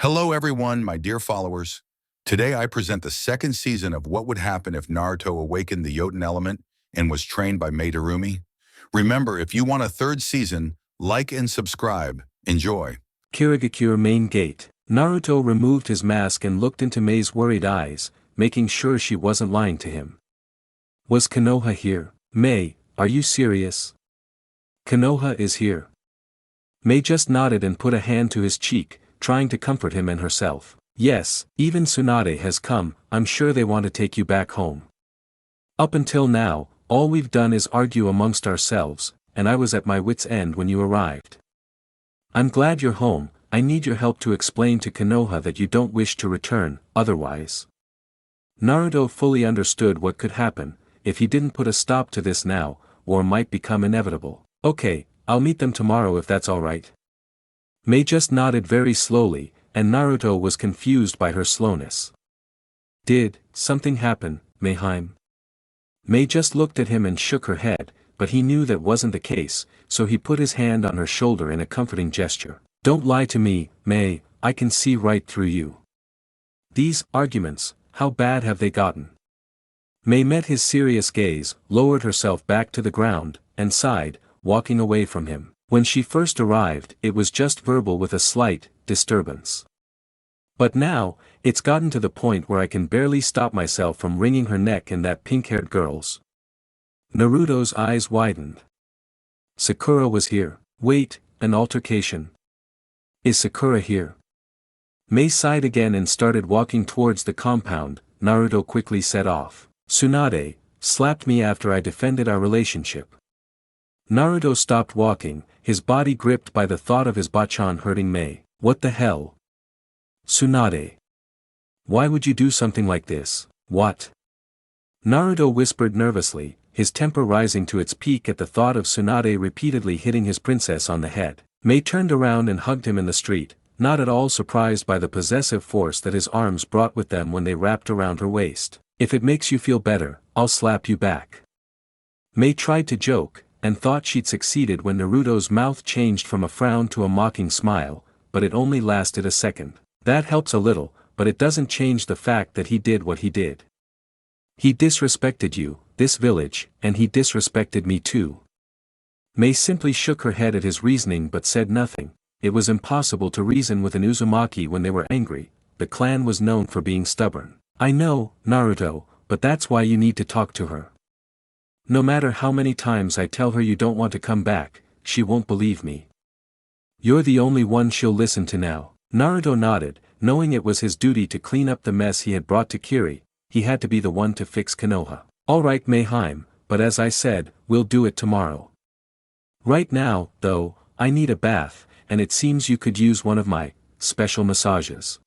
Hello everyone, my dear followers. Today I present the second season of What Would Happen If Naruto Awakened the YŌTON Element and Was Trained by MEI. Remember, if you want a third season, like and subscribe. Enjoy. Kirigakure main gate. Naruto removed his mask and looked into Mei's worried eyes, making sure she wasn't lying to him. Was Konoha here? Mei, are you serious? Konoha is here. Mei just nodded and put a hand to his cheek, trying to comfort him and herself. Yes, even Tsunade has come. I'm sure they want to take you back home. Up until now, all we've done is argue amongst ourselves, and I was at my wit's end when you arrived. I'm glad you're home. I need your help to explain to Konoha that you don't wish to return, otherwise. Naruto fully understood what could happen. If he didn't put a stop to this now, war might become inevitable. Okay, I'll meet them tomorrow if that's alright. Mei just nodded very slowly, and Naruto was confused by her slowness. Did something happen, Meiheim? Mei just looked at him and shook her head, but he knew that wasn't the case, so he put his hand on her shoulder in a comforting gesture. Don't lie to me, Mei, I can see right through you. These arguments, how bad have they gotten? Mei met his serious gaze, lowered herself back to the ground, and sighed, walking away from him. When she first arrived, it was just verbal with a slight disturbance. But now, it's gotten to the point where I can barely stop myself from wringing her neck and that pink-haired girl's. Naruto's eyes widened. Sakura was here. Wait, an altercation. Is Sakura here? Mei sighed again and started walking towards the compound. Naruto quickly set off. Tsunade slapped me after I defended our relationship. Naruto stopped walking, his body gripped by the thought of his bachan hurting Mei. What the hell? Tsunade. Why would you do something like this? What? Naruto whispered nervously, his temper rising to its peak at the thought of Tsunade repeatedly hitting his princess on the head. Mei turned around and hugged him in the street, not at all surprised by the possessive force that his arms brought with them when they wrapped around her waist. If it makes you feel better, I'll slap you back. Mei tried to joke, and thought she'd succeeded when Naruto's mouth changed from a frown to a mocking smile, but it only lasted a second. That helps a little, but it doesn't change the fact that he did what he did. He disrespected you, this village, and he disrespected me too. Mei simply shook her head at his reasoning but said nothing. It was impossible to reason with an Uzumaki when they were angry. The clan was known for being stubborn. I know, Naruto, but that's why you need to talk to her. No matter how many times I tell her you don't want to come back, she won't believe me. You're the only one she'll listen to now. Naruto nodded, knowing it was his duty to clean up the mess he had brought to Kiri. He had to be the one to fix Konoha. Alright Meiheim, but as I said, we'll do it tomorrow. Right now, though, I need a bath, and it seems you could use one of my special massages.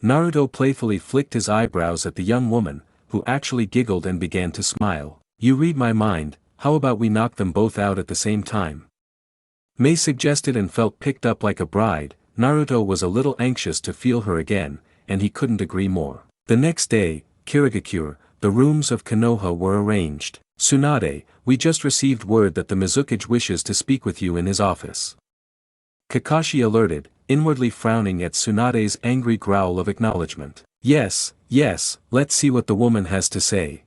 Naruto playfully flicked his eyebrows at the young woman, who actually giggled and began to smile. You read my mind, how about we knock them both out at the same time? Mei suggested and felt picked up like a bride. Naruto was a little anxious to feel her again, and he couldn't agree more. The next day, Kirigakure, the rooms of Konoha were arranged. Tsunade, we just received word that the Mizukage wishes to speak with you in his office. Kakashi alerted, inwardly frowning at Tsunade's angry growl of acknowledgement. Yes, let's see what the woman has to say.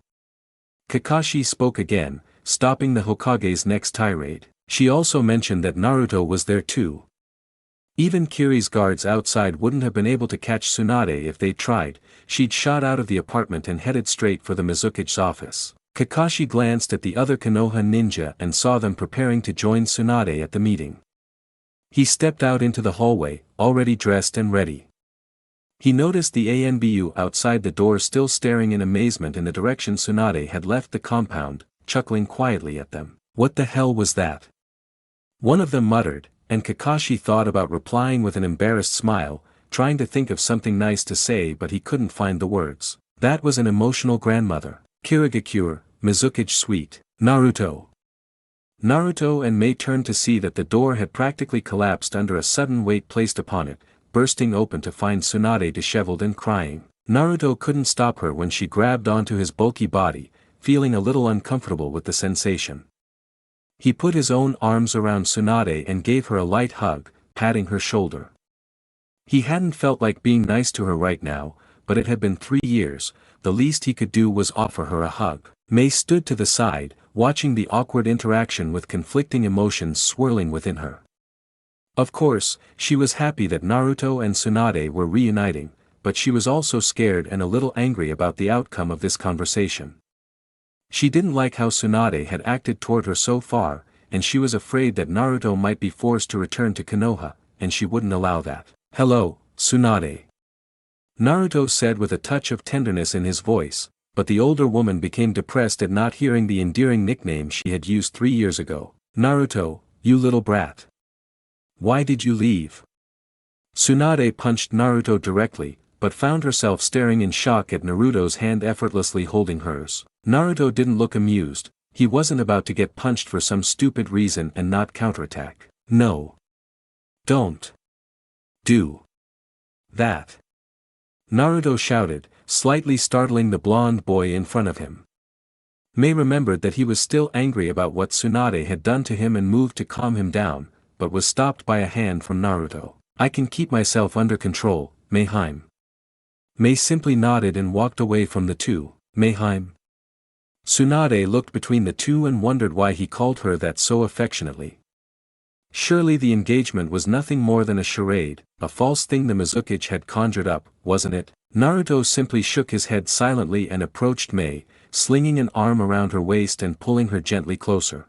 Kakashi spoke again, stopping the Hokage's next tirade. She also mentioned that Naruto was there too. Even Kiri's guards outside wouldn't have been able to catch Tsunade if they'd tried. She'd shot out of the apartment and headed straight for the Mizukage's office. Kakashi glanced at the other Konoha ninja and saw them preparing to join Tsunade at the meeting. He stepped out into the hallway, already dressed and ready. He noticed the ANBU outside the door still staring in amazement in the direction Tsunade had left the compound, chuckling quietly at them. What the hell was that? One of them muttered, and Kakashi thought about replying with an embarrassed smile, trying to think of something nice to say but he couldn't find the words. That was an emotional grandmother. Kirigakure, Mizukage Suite. Naruto. Naruto and Mei turned to see that the door had practically collapsed under a sudden weight placed upon it, bursting open to find Tsunade disheveled and crying. Naruto couldn't stop her when she grabbed onto his bulky body, feeling a little uncomfortable with the sensation. He put his own arms around Tsunade and gave her a light hug, patting her shoulder. He hadn't felt like being nice to her right now, but it had been 3 years, the least he could do was offer her a hug. Mei stood to the side, watching the awkward interaction with conflicting emotions swirling within her. Of course, she was happy that Naruto and Tsunade were reuniting, but she was also scared and a little angry about the outcome of this conversation. She didn't like how Tsunade had acted toward her so far, and she was afraid that Naruto might be forced to return to Konoha, and she wouldn't allow that. "Hello, Tsunade," Naruto said with a touch of tenderness in his voice, but the older woman became depressed at not hearing the endearing nickname she had used 3 years ago. "Naruto, you little brat. Why did you leave?" Tsunade punched Naruto directly, but found herself staring in shock at Naruto's hand effortlessly holding hers. Naruto didn't look amused, he wasn't about to get punched for some stupid reason and not counterattack. "No. Don't do that," Naruto shouted, slightly startling the blonde boy in front of him. Mei remembered that he was still angry about what Tsunade had done to him and moved to calm him down, but was stopped by a hand from Naruto. "I can keep myself under control, Meiheim." Mei simply nodded and walked away from the two. "Meiheim?" Tsunade looked between the two and wondered why he called her that so affectionately. Surely the engagement was nothing more than a charade, a false thing the Mizukage had conjured up, wasn't it? Naruto simply shook his head silently and approached Mei, slinging an arm around her waist and pulling her gently closer.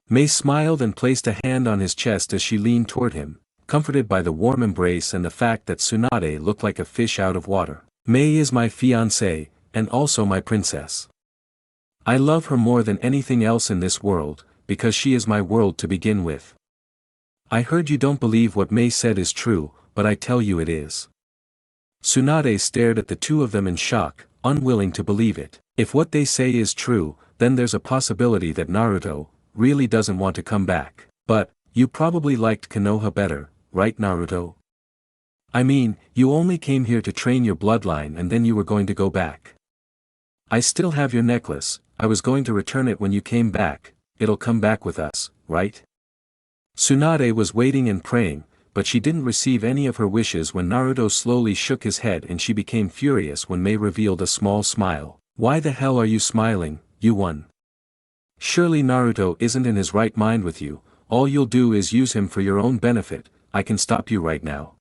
Mei smiled and placed a hand on his chest as she leaned toward him, comforted by the warm embrace and the fact that Tsunade looked like a fish out of water. "Mei is my fiancée, and also my princess. I love her more than anything else in this world, because she is my world to begin with. I heard you don't believe what Mei said is true, but I tell you it is." Tsunade stared at the two of them in shock, unwilling to believe it. If what they say is true, then there's a possibility that Naruto really doesn't want to come back. "But, you probably liked Konoha better, right Naruto? I mean, you only came here to train your bloodline and then you were going to go back. I still have your necklace, I was going to return it when you came back, it'll come back with us, right?" Tsunade was waiting and praying, but she didn't receive any of her wishes when Naruto slowly shook his head and she became furious when Mei revealed a small smile. "Why the hell are you smiling, you one? Surely Naruto isn't in his right mind with you, all you'll do is use him for your own benefit, I can stop you right now."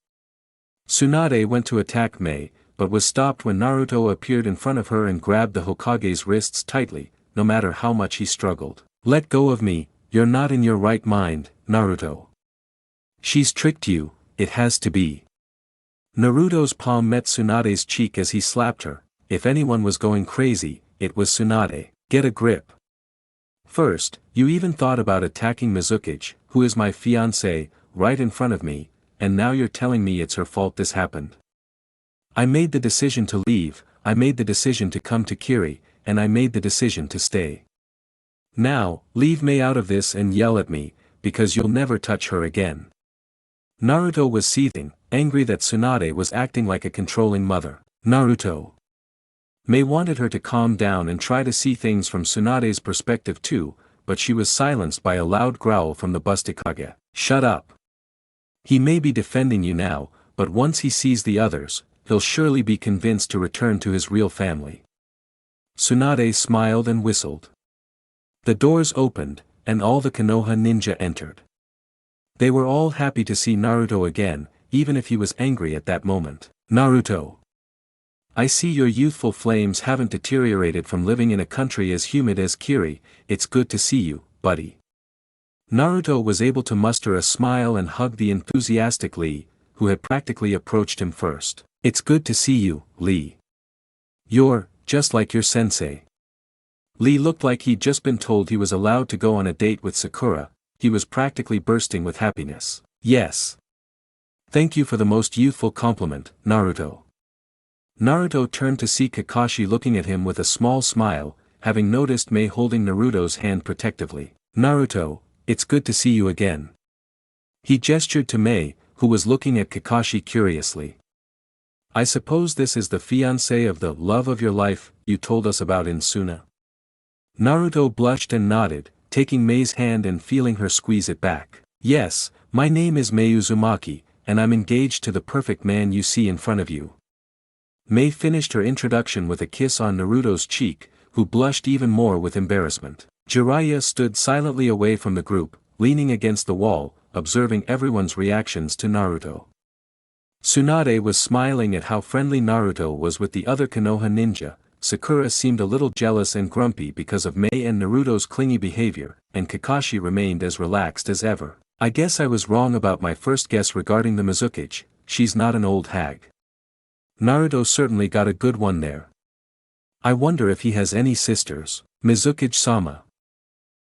Tsunade went to attack Mei, but was stopped when Naruto appeared in front of her and grabbed the Hokage's wrists tightly, no matter how much he struggled. "Let go of me, you're not in your right mind, Naruto. She's tricked you, it has to be." Naruto's palm met Tsunade's cheek as he slapped her. If anyone was going crazy, it was Tsunade. "Get a grip. First, you even thought about attacking Mizukage, who is my fiancé, right in front of me, and now you're telling me it's her fault this happened. I made the decision to leave, I made the decision to come to Kiri, and I made the decision to stay. Now, leave Mei out of this and yell at me, because you'll never touch her again." Naruto was seething, angry that Tsunade was acting like a controlling mother. "Naruto." Mei wanted her to calm down and try to see things from Tsunade's perspective too, but she was silenced by a loud growl from the Bustikage. "Shut up. He may be defending you now, but once he sees the others, he'll surely be convinced to return to his real family." Tsunade smiled and whistled. The doors opened, and all the Konoha ninja entered. They were all happy to see Naruto again, even if he was angry at that moment. "Naruto. I see your youthful flames haven't deteriorated from living in a country as humid as Kiri, it's good to see you, buddy." Naruto was able to muster a smile and hug the enthusiastic Lee, who had practically approached him first. "It's good to see you, Lee. You're, just like your sensei." Lee looked like he'd just been told he was allowed to go on a date with Sakura, he was practically bursting with happiness. "Yes. Thank you for the most youthful compliment, Naruto." Naruto turned to see Kakashi looking at him with a small smile, having noticed Mei holding Naruto's hand protectively. "Naruto, it's good to see you again." He gestured to Mei, who was looking at Kakashi curiously. "I suppose this is the fiancé of the love of your life you told us about in Suna?" Naruto blushed and nodded, taking Mei's hand and feeling her squeeze it back. "Yes, my name is Mei Uzumaki, and I'm engaged to the perfect man you see in front of you. Mei finished her introduction with a kiss on Naruto's cheek, who blushed even more with embarrassment. Jiraiya stood silently away from the group, leaning against the wall, observing everyone's reactions to Naruto. Tsunade was smiling at how friendly Naruto was with the other Konoha ninja. Sakura seemed a little jealous and grumpy because of Mei and Naruto's clingy behavior, and Kakashi remained as relaxed as ever. I guess I was wrong about my first guess regarding the Mizukage. She's not an old hag. Naruto certainly got a good one there. I wonder if he has any sisters. Mizukage-sama.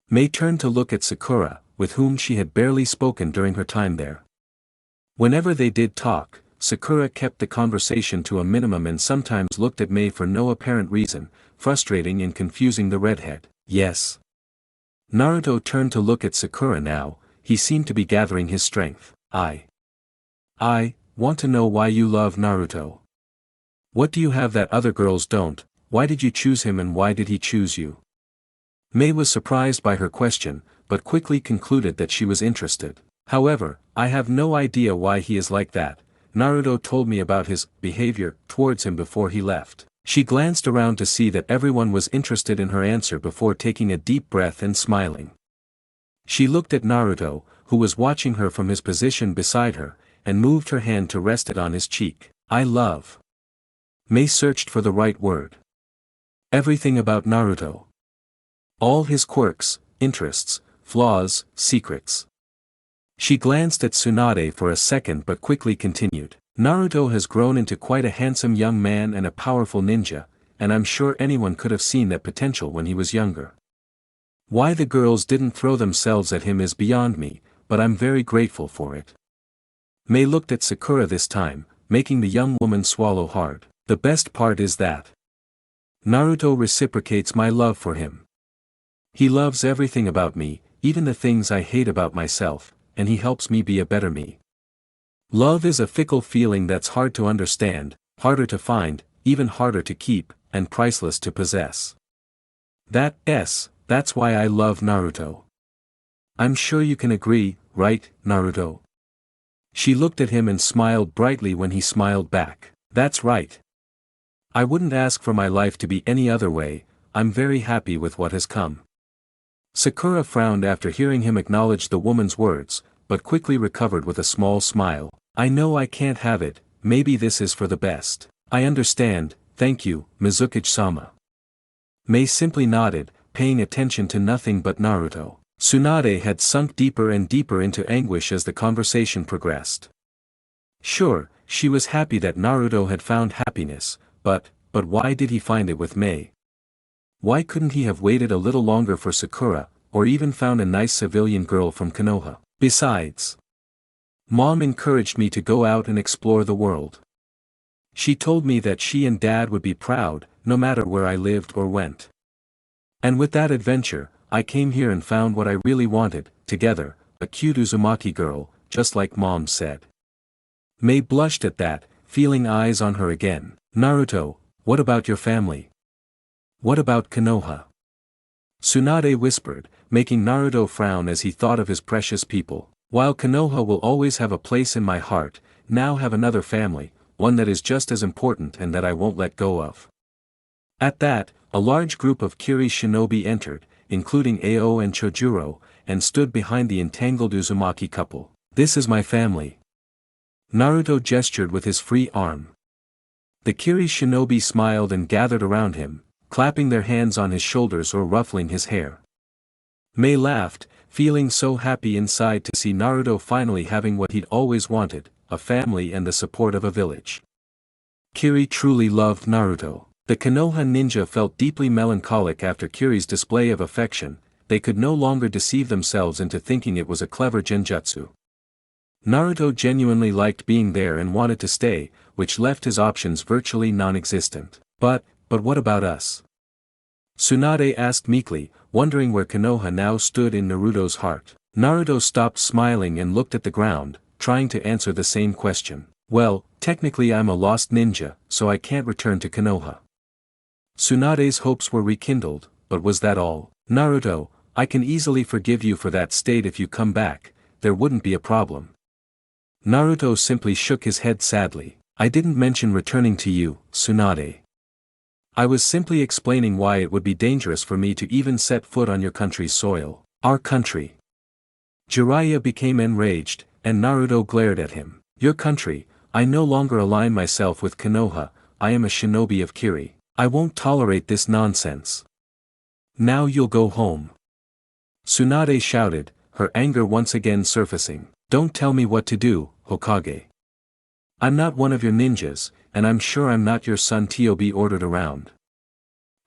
Mei turned to look at Sakura, with whom she had barely spoken during her time there. Whenever they did talk, Sakura kept the conversation to a minimum and sometimes looked at Mei for no apparent reason, frustrating and confusing the redhead. Yes. Naruto turned to look at Sakura now. He seemed to be gathering his strength. I want to know why you love Naruto. What do you have that other girls don't? Why did you choose him and why did he choose you? Mei was surprised by her question, but quickly concluded that she was interested. However, I have no idea why he is like that. Naruto told me about his behavior towards him before he left. She glanced around to see that everyone was interested in her answer before taking a deep breath and smiling. She looked at Naruto, who was watching her from his position beside her, and moved her hand to rest it on his cheek. I love. Mei searched for the right word. Everything about Naruto. All his quirks, interests, flaws, secrets. She glanced at Tsunade for a second but quickly continued. Naruto has grown into quite a handsome young man and a powerful ninja, and I'm sure anyone could have seen that potential when he was younger. Why the girls didn't throw themselves at him is beyond me, but I'm very grateful for it. Mei looked at Sakura this time, making the young woman swallow hard. The best part is that Naruto reciprocates my love for him. He loves everything about me, even the things I hate about myself, and he helps me be a better me. Love is a fickle feeling that's hard to understand, harder to find, even harder to keep, and priceless to possess. That's why I love Naruto. I'm sure you can agree, right, Naruto? She looked at him and smiled brightly when he smiled back. That's right. I wouldn't ask for my life to be any other way. I'm very happy with what has come. Sakura frowned after hearing him acknowledge the woman's words, but quickly recovered with a small smile. I know I can't have it, maybe this is for the best. I understand, thank you, Mizukage-sama. Mei simply nodded, paying attention to nothing but Naruto. Tsunade had sunk deeper and deeper into anguish as the conversation progressed. Sure, she was happy that Naruto had found happiness, but why did he find it with Mei? Why couldn't he have waited a little longer for Sakura, or even found a nice civilian girl from Konoha? Besides, Mom encouraged me to go out and explore the world. She told me that she and Dad would be proud, no matter where I lived or went. And with that adventure, I came here and found what I really wanted, together, a cute Uzumaki girl, just like Mom said. Mei blushed at that, feeling eyes on her again. Naruto, what about your family? What about Konoha? Tsunade whispered, making Naruto frown as he thought of his precious people. While Konoha will always have a place in my heart, now have another family, one that is just as important and that I won't let go of. At that, a large group of Kiri shinobi entered, including Ao and Chojuro, and stood behind the entangled Uzumaki couple. This is my family. Naruto gestured with his free arm. The Kiri shinobi smiled and gathered around him, clapping their hands on his shoulders or ruffling his hair. Mei laughed, feeling so happy inside to see Naruto finally having what he'd always wanted, a family and the support of a village. Kiri truly loved Naruto. The Konoha ninja felt deeply melancholic after Kiri's display of affection. They could no longer deceive themselves into thinking it was a clever genjutsu. Naruto genuinely liked being there and wanted to stay, which left his options virtually non-existent. But what about us? Tsunade asked meekly, wondering where Konoha now stood in Naruto's heart. Naruto stopped smiling and looked at the ground, trying to answer the same question. Well, technically I'm a lost ninja, so I can't return to Konoha. Tsunade's hopes were rekindled, but was that all? Naruto, I can easily forgive you for that state if you come back, there wouldn't be a problem. Naruto simply shook his head sadly. I didn't mention returning to you, Tsunade. I was simply explaining why it would be dangerous for me to even set foot on your country's soil. Our country. Jiraiya became enraged, and Naruto glared at him. Your country, I no longer align myself with Konoha, I am a shinobi of Kiri. I won't tolerate this nonsense. Now you'll go home. Tsunade shouted, her anger once again surfacing. Don't tell me what to do, Hokage. I'm not one of your ninjas, and I'm sure I'm not your son to be ordered around.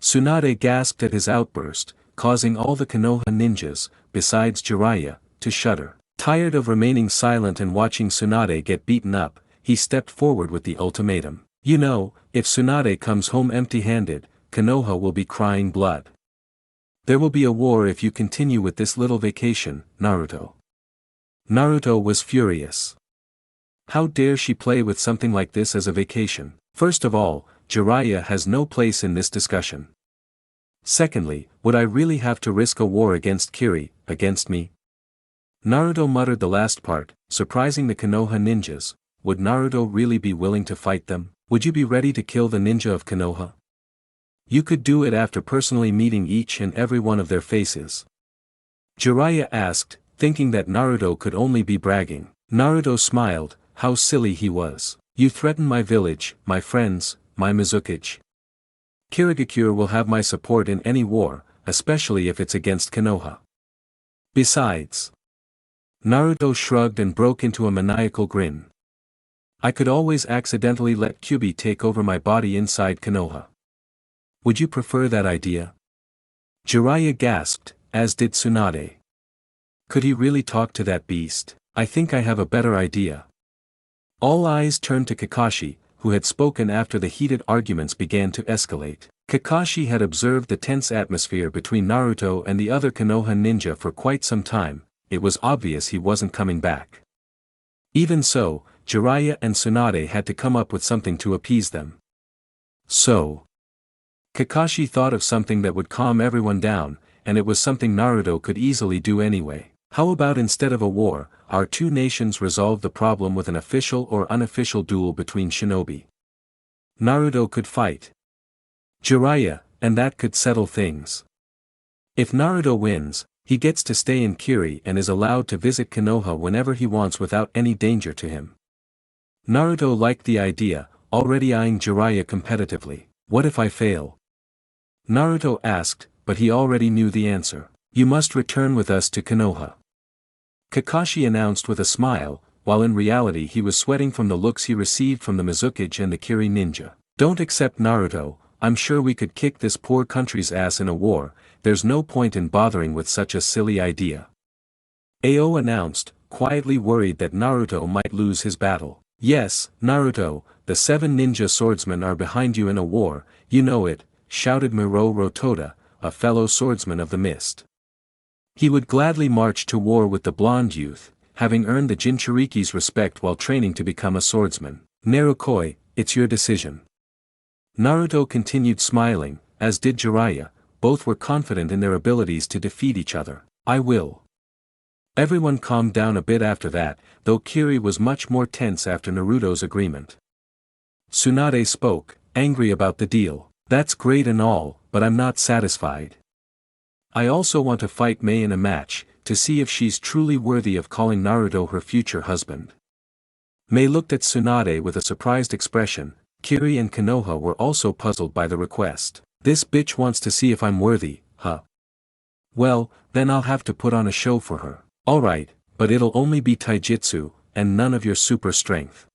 Tsunade gasped at his outburst, causing all the Konoha ninjas, besides Jiraiya, to shudder. Tired of remaining silent and watching Tsunade get beaten up, he stepped forward with the ultimatum. You know, if Tsunade comes home empty-handed, Konoha will be crying blood. There will be a war if you continue with this little vacation, Naruto. Naruto was furious. How dare she play with something like this as a vacation? First of all, Jiraiya has no place in this discussion. Secondly, would I really have to risk a war against Kiri, against me? Naruto muttered the last part, surprising the Konoha ninjas. Would Naruto really be willing to fight them? Would you be ready to kill the ninja of Konoha? You could do it after personally meeting each and every one of their faces. Jiraiya asked, thinking that Naruto could only be bragging. Naruto smiled, how silly he was. You threaten my village, my friends, my Mizukage. Kirigakure will have my support in any war, especially if it's against Konoha. Besides. Naruto shrugged and broke into a maniacal grin. I could always accidentally let Kyuubi take over my body inside Konoha. Would you prefer that idea? Jiraiya gasped, as did Tsunade. Could he really talk to that beast? I think I have a better idea. All eyes turned to Kakashi, who had spoken after the heated arguments began to escalate. Kakashi had observed the tense atmosphere between Naruto and the other Konoha ninja for quite some time. It was obvious he wasn't coming back. Even so, Jiraiya and Tsunade had to come up with something to appease them. So, Kakashi thought of something that would calm everyone down, and it was something Naruto could easily do anyway. How about instead of a war, our two nations resolve the problem with an official or unofficial duel between shinobi? Naruto could fight Jiraiya, and that could settle things. If Naruto wins, he gets to stay in Kiri and is allowed to visit Konoha whenever he wants without any danger to him. Naruto liked the idea, already eyeing Jiraiya competitively. What if I fail? Naruto asked, but he already knew the answer. You must return with us to Konoha. Kakashi announced with a smile, while in reality he was sweating from the looks he received from the Mizukage and the Kiri ninja. Don't accept Naruto, I'm sure we could kick this poor country's ass in a war, there's no point in bothering with such a silly idea. Ao announced, quietly worried that Naruto might lose his battle. Yes, Naruto, the 7 ninja swordsmen are behind you in a war, you know it, shouted Miro Rotoda, a fellow swordsman of the mist. He would gladly march to war with the blonde youth, having earned the Jinchuriki's respect while training to become a swordsman. Narukoi, it's your decision. Naruto continued smiling, as did Jiraiya, both were confident in their abilities to defeat each other. I will. Everyone calmed down a bit after that, though Kiri was much more tense after Naruto's agreement. Tsunade spoke, angry about the deal. That's great and all, but I'm not satisfied. I also want to fight Mei in a match, to see if she's truly worthy of calling Naruto her future husband. Mei looked at Tsunade with a surprised expression. Kiri and Konoha were also puzzled by the request. This bitch wants to see if I'm worthy, huh? Well, then I'll have to put on a show for her. Alright, but it'll only be taijutsu, and none of your super strength.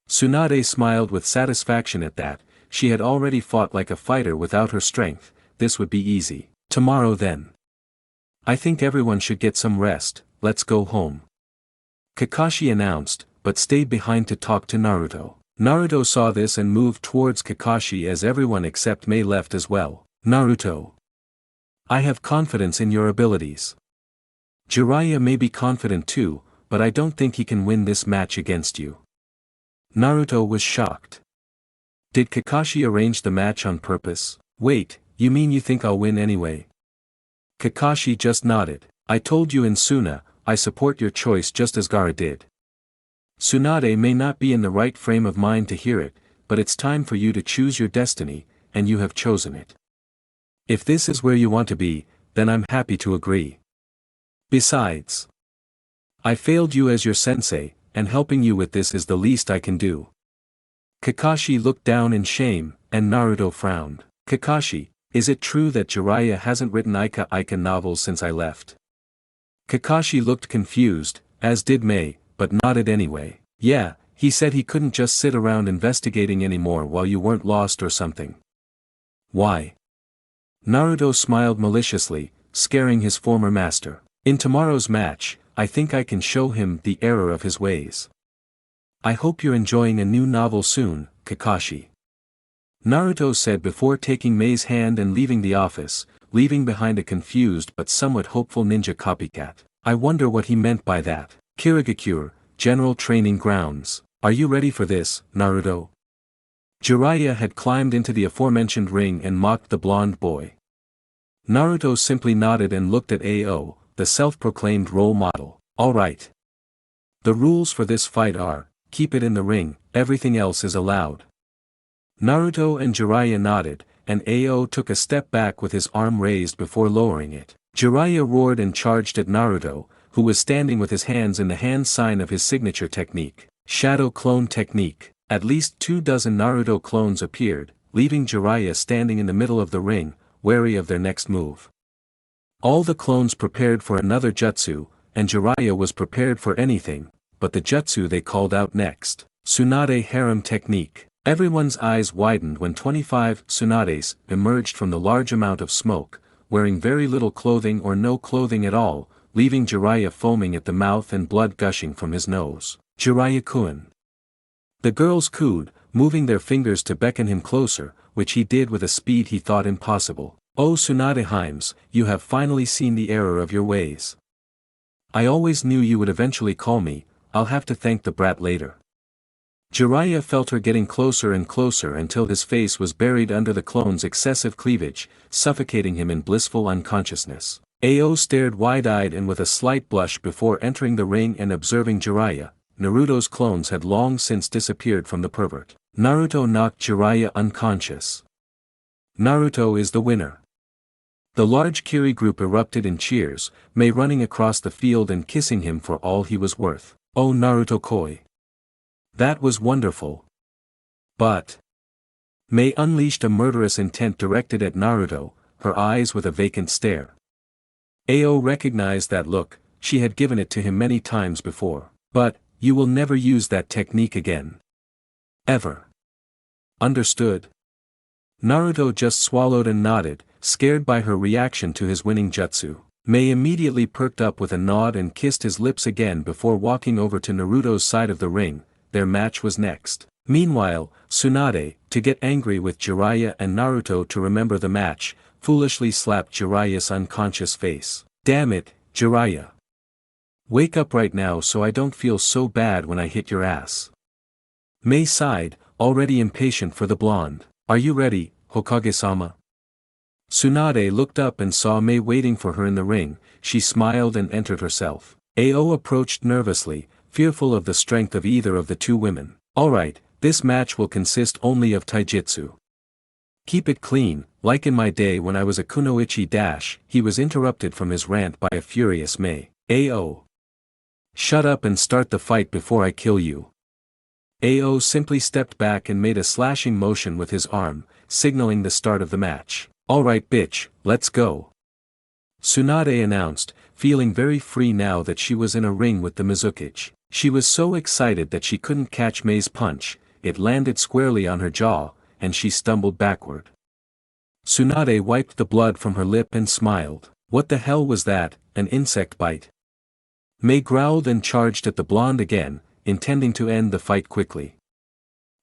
Tsunade smiled with satisfaction at that. She had already fought like a fighter without her strength, this would be easy. Tomorrow then. I think everyone should get some rest, let's go home. Kakashi announced, but stayed behind to talk to Naruto. Naruto saw this and moved towards Kakashi as everyone except Mei left as well. Naruto. I have confidence in your abilities. Jiraiya may be confident too, but I don't think he can win this match against you. Naruto was shocked. Did Kakashi arrange the match on purpose? Wait, you mean you think I'll win anyway? Kakashi just nodded. I told you in Suna, I support your choice just as Gaara did. Tsunade may not be in the right frame of mind to hear it, but it's time for you to choose your destiny, and you have chosen it. If this is where you want to be, then I'm happy to agree. Besides, I failed you as your sensei, and helping you with this is the least I can do. Kakashi looked down in shame, and Naruto frowned. Kakashi, is it true that Jiraiya hasn't written Ika novels since I left? Kakashi looked confused, as did Mei, but nodded anyway. Yeah, he said he couldn't just sit around investigating anymore while you weren't lost or something. Why? Naruto smiled maliciously, scaring his former master. In tomorrow's match, I think I can show him the error of his ways. I hope you're enjoying a new novel soon, Kakashi. Naruto said before taking Mei's hand and leaving the office, leaving behind a confused but somewhat hopeful ninja copycat. I wonder what he meant by that. Kirigakure, General Training Grounds. Are you ready for this, Naruto? Jiraiya had climbed into the aforementioned ring and mocked the blonde boy. Naruto simply nodded and looked at Ao, the self-proclaimed role model. All right. The rules for this fight are, keep it in the ring, everything else is allowed. Naruto and Jiraiya nodded, and Ao took a step back with his arm raised before lowering it. Jiraiya roared and charged at Naruto, who was standing with his hands in the hand sign of his signature technique, Shadow Clone Technique. At least 24 Naruto clones appeared, leaving Jiraiya standing in the middle of the ring, wary of their next move. All the clones prepared for another jutsu, and Jiraiya was prepared for anything, but the jutsu they called out next. Tsunade Harem Technique. Everyone's eyes widened when 25 Tsunades emerged from the large amount of smoke, wearing very little clothing or no clothing at all, leaving Jiraiya foaming at the mouth and blood gushing from his nose. Jiraiya-kun. The girls cooed, moving their fingers to beckon him closer, which he did with a speed he thought impossible. Oh Tsunade Himes, you have finally seen the error of your ways. I always knew you would eventually call me, I'll have to thank the brat later. Jiraiya felt her getting closer and closer until his face was buried under the clone's excessive cleavage, suffocating him in blissful unconsciousness. Ao stared wide-eyed and with a slight blush before entering the ring and observing Jiraiya. Naruto's clones had long since disappeared from the pervert. Naruto knocked Jiraiya unconscious. Naruto is the winner. The large Kiri group erupted in cheers, Mei running across the field and kissing him for all he was worth. Oh Naruto-koi. That was wonderful. But Mei unleashed a murderous intent directed at Naruto, her eyes with a vacant stare. Ao recognized that look, she had given it to him many times before. But, you will never use that technique again. Ever. Understood? Naruto just swallowed and nodded, scared by her reaction to his winning jutsu. Mei immediately perked up with a nod and kissed his lips again before walking over to Naruto's side of the ring. Their match was next. Meanwhile, Tsunade, to get angry with Jiraiya and Naruto to remember the match, foolishly slapped Jiraiya's unconscious face. Damn it, Jiraiya. Wake up right now so I don't feel so bad when I hit your ass. Mei sighed, already impatient for the blonde. Are you ready, Hokage-sama? Tsunade looked up and saw Mei waiting for her in the ring. She smiled and entered herself. Ao approached nervously, fearful of the strength of either of the two women. Alright, this match will consist only of taijutsu. Keep it clean, like in my day when I was a kunoichi dash. He was interrupted from his rant by a furious Mei. Ao. Shut up and start the fight before I kill you. Ao simply stepped back and made a slashing motion with his arm, signaling the start of the match. Alright bitch, let's go. Tsunade announced, feeling very free now that she was in a ring with the Mizukage. She was so excited that she couldn't catch Mei's punch, it landed squarely on her jaw, and she stumbled backward. Tsunade wiped the blood from her lip and smiled. What the hell was that, an insect bite? Mei growled and charged at the blonde again, intending to end the fight quickly.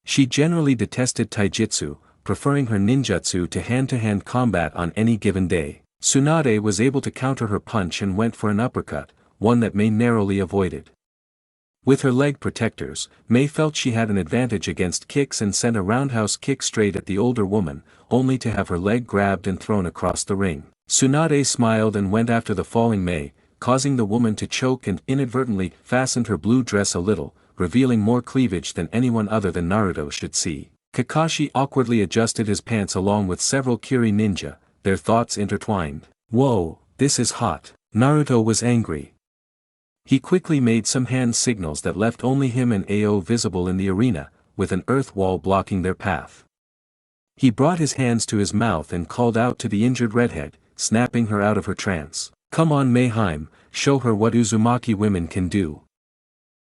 She generally detested taijutsu, preferring her ninjutsu to hand-to-hand combat on any given day. Tsunade was able to counter her punch and went for an uppercut, one that Mei narrowly avoided. With her leg protectors, Mei felt she had an advantage against kicks and sent a roundhouse kick straight at the older woman, only to have her leg grabbed and thrown across the ring. Tsunade smiled and went after the falling Mei, causing the woman to choke and inadvertently fastened her blue dress a little, revealing more cleavage than anyone other than Naruto should see. Kakashi awkwardly adjusted his pants along with several Kiri ninja, their thoughts intertwined. Whoa, this is hot. Naruto was angry. He quickly made some hand signals that left only him and Ao visible in the arena, with an earth wall blocking their path. He brought his hands to his mouth and called out to the injured redhead, snapping her out of her trance. Come on MEI, show her what Uzumaki women can do.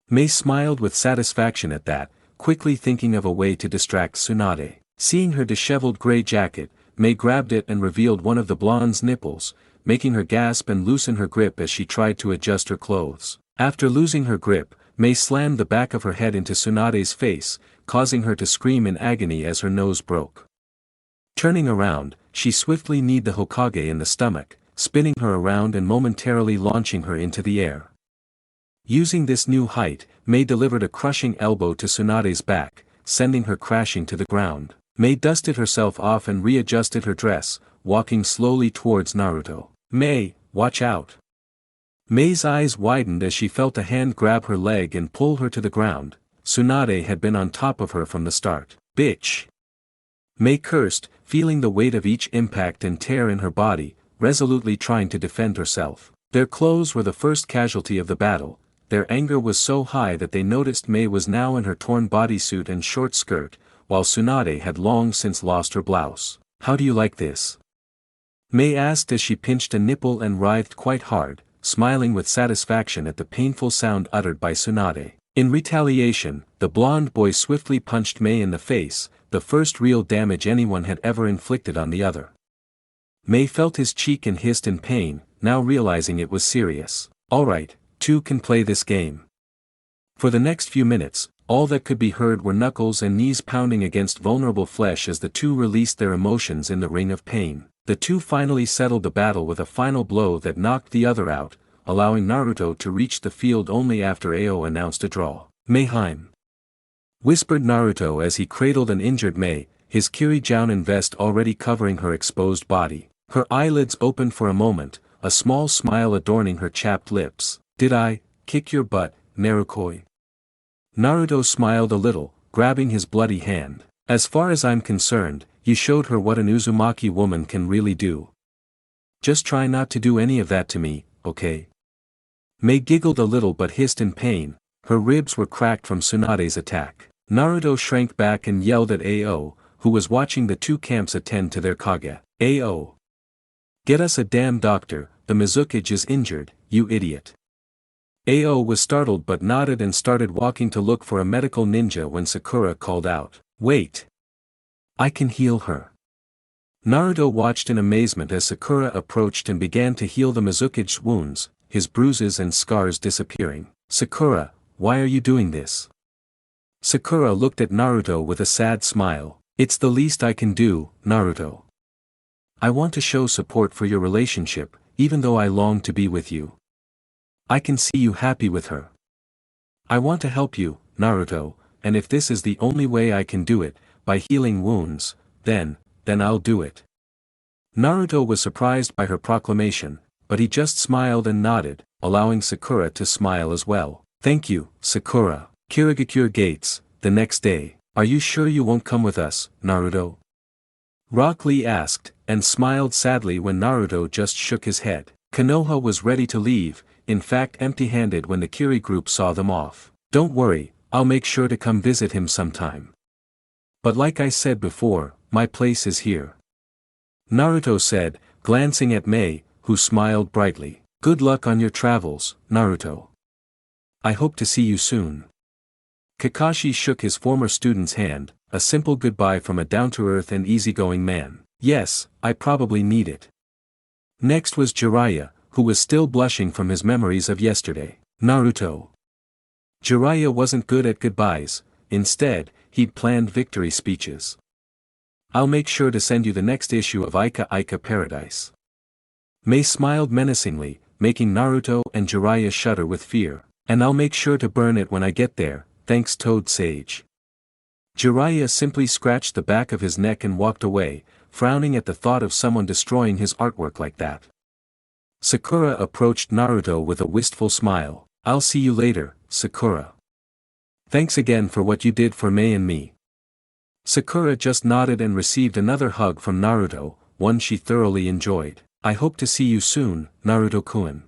Mei smiled with satisfaction at that, quickly thinking of a way to distract Tsunade. Seeing her disheveled gray jacket, Mei grabbed it and revealed one of the blonde's nipples, making her gasp and loosen her grip as she tried to adjust her clothes. After losing her grip, Mei slammed the back of her head into Tsunade's face, causing her to scream in agony as her nose broke. Turning around, she swiftly kneed the Hokage in the stomach, spinning her around and momentarily launching her into the air. Using this new height, Mei delivered a crushing elbow to Tsunade's back, sending her crashing to the ground. Mei dusted herself off and readjusted her dress, walking slowly towards Naruto. Mei, watch out. Mei's eyes widened as she felt a hand grab her leg and pull her to the ground. Tsunade had been on top of her from the start. Bitch! Mei cursed, feeling the weight of each impact and tear in her body, resolutely trying to defend herself. Their clothes were the first casualty of the battle. Their anger was so high that they noticed Mei was now in her torn bodysuit and short skirt, while Tsunade had long since lost her blouse. How do you like this? Mei asked as she pinched a nipple and writhed quite hard, smiling with satisfaction at the painful sound uttered by Tsunade. In retaliation, the blonde boy swiftly punched Mei in the face, the first real damage anyone had ever inflicted on the other. Mei felt his cheek and hissed in pain, now realizing it was serious. Alright, two can play this game. For the next few minutes, all that could be heard were knuckles and knees pounding against vulnerable flesh as the two released their emotions in the ring of pain. The two finally settled the battle with a final blow that knocked the other out, allowing Naruto to reach the field only after Ao announced a draw. MEI, whispered Naruto as he cradled an injured Mei, his Kiri Jounin vest already covering her exposed body. Her eyelids opened for a moment, a small smile adorning her chapped lips. Did I kick your butt, Narukoi? Naruto smiled a little, grabbing his bloody hand. As far as I'm concerned, you showed her what an Uzumaki woman can really do. Just try not to do any of that to me, okay? Mei giggled a little but hissed in pain, her ribs were cracked from Tsunade's attack. Naruto shrank back and yelled at Ao, who was watching the two camps attend to their Kage. Ao! Get us a damn doctor, the Mizukage is injured, you idiot. Ao was startled but nodded and started walking to look for a medical ninja when Sakura called out. Wait! I can heal her. Naruto watched in amazement as Sakura approached and began to heal the Mizukage's wounds, his bruises and scars disappearing. Sakura, why are you doing this? Sakura looked at Naruto with a sad smile. It's the least I can do, Naruto. I want to show support for your relationship, even though I long to be with you. I can see you happy with her. I want to help you, Naruto, and if this is the only way I can do it, by healing wounds, then I'll do it. Naruto was surprised by her proclamation, but he just smiled and nodded, allowing Sakura to smile as well. Thank you, Sakura. Kirigakure Gates, the next day. Are you sure you won't come with us, Naruto? Rock Lee asked, and smiled sadly when Naruto just shook his head. Konoha was ready to leave, in fact empty-handed when the Kiri group saw them off. Don't worry, I'll make sure to come visit him sometime. But like I said before, my place is here. Naruto said, glancing at Mei, who smiled brightly. Good luck on your travels, Naruto. I hope to see you soon. Kakashi shook his former student's hand, a simple goodbye from a down-to-earth and easygoing man. Yes, I probably need it. Next was Jiraiya, who was still blushing from his memories of yesterday. Naruto. Jiraiya wasn't good at goodbyes, instead, he'd planned victory speeches. I'll make sure to send you the next issue of Aika Aika Paradise. Mei smiled menacingly, making Naruto and Jiraiya shudder with fear. And I'll make sure to burn it when I get there, thanks Toad Sage. Jiraiya simply scratched the back of his neck and walked away, frowning at the thought of someone destroying his artwork like that. Sakura approached Naruto with a wistful smile. I'll see you later, Sakura. Thanks again for what you did for Mei and me. Sakura just nodded and received another hug from Naruto, one she thoroughly enjoyed. I hope to see you soon, Naruto-kun.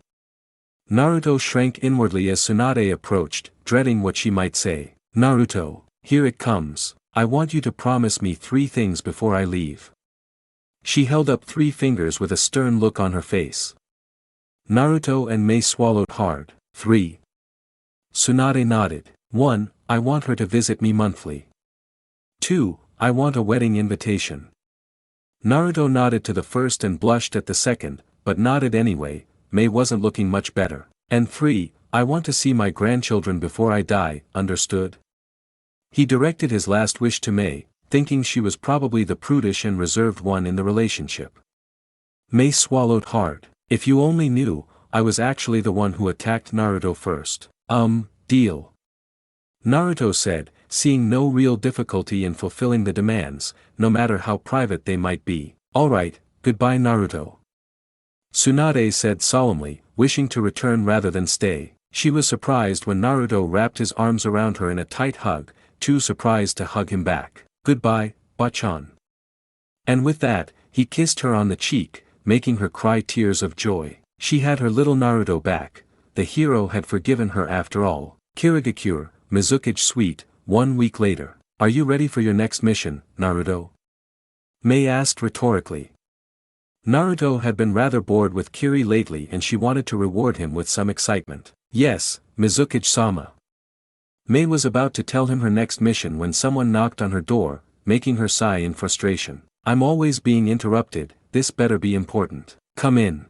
Naruto shrank inwardly as Tsunade approached, dreading what she might say. Naruto, here it comes. I want you to promise me 3 things before I leave. She held up 3 fingers with a stern look on her face. Naruto and Mei swallowed hard. 3. Tsunade nodded. 1. I want her to visit me monthly. 2. I want a wedding invitation. Naruto nodded to the first and blushed at the second, but nodded anyway. Mei wasn't looking much better. And 3. I want to see my grandchildren before I die, understood? He directed his last wish to Mei, thinking she was probably the prudish and reserved one in the relationship. Mei swallowed hard. If you only knew, I was actually the one who attacked Naruto first. Deal. Naruto said, seeing no real difficulty in fulfilling the demands, no matter how private they might be. Alright, goodbye Naruto. Tsunade said solemnly, wishing to return rather than stay. She was surprised when Naruto wrapped his arms around her in a tight hug, too surprised to hug him back. Goodbye, Bachan. And with that, he kissed her on the cheek, making her cry tears of joy. She had her little Naruto back. The hero had forgiven her after all. Kirigakure, Mizukage Suite, 1 week later. Are you ready for your next mission, Naruto? Mei asked rhetorically. Naruto had been rather bored with Kiri lately and she wanted to reward him with some excitement. Yes, Mizukage-sama. Mei was about to tell him her next mission when someone knocked on her door, making her sigh in frustration. I'm always being interrupted, this better be important. Come in.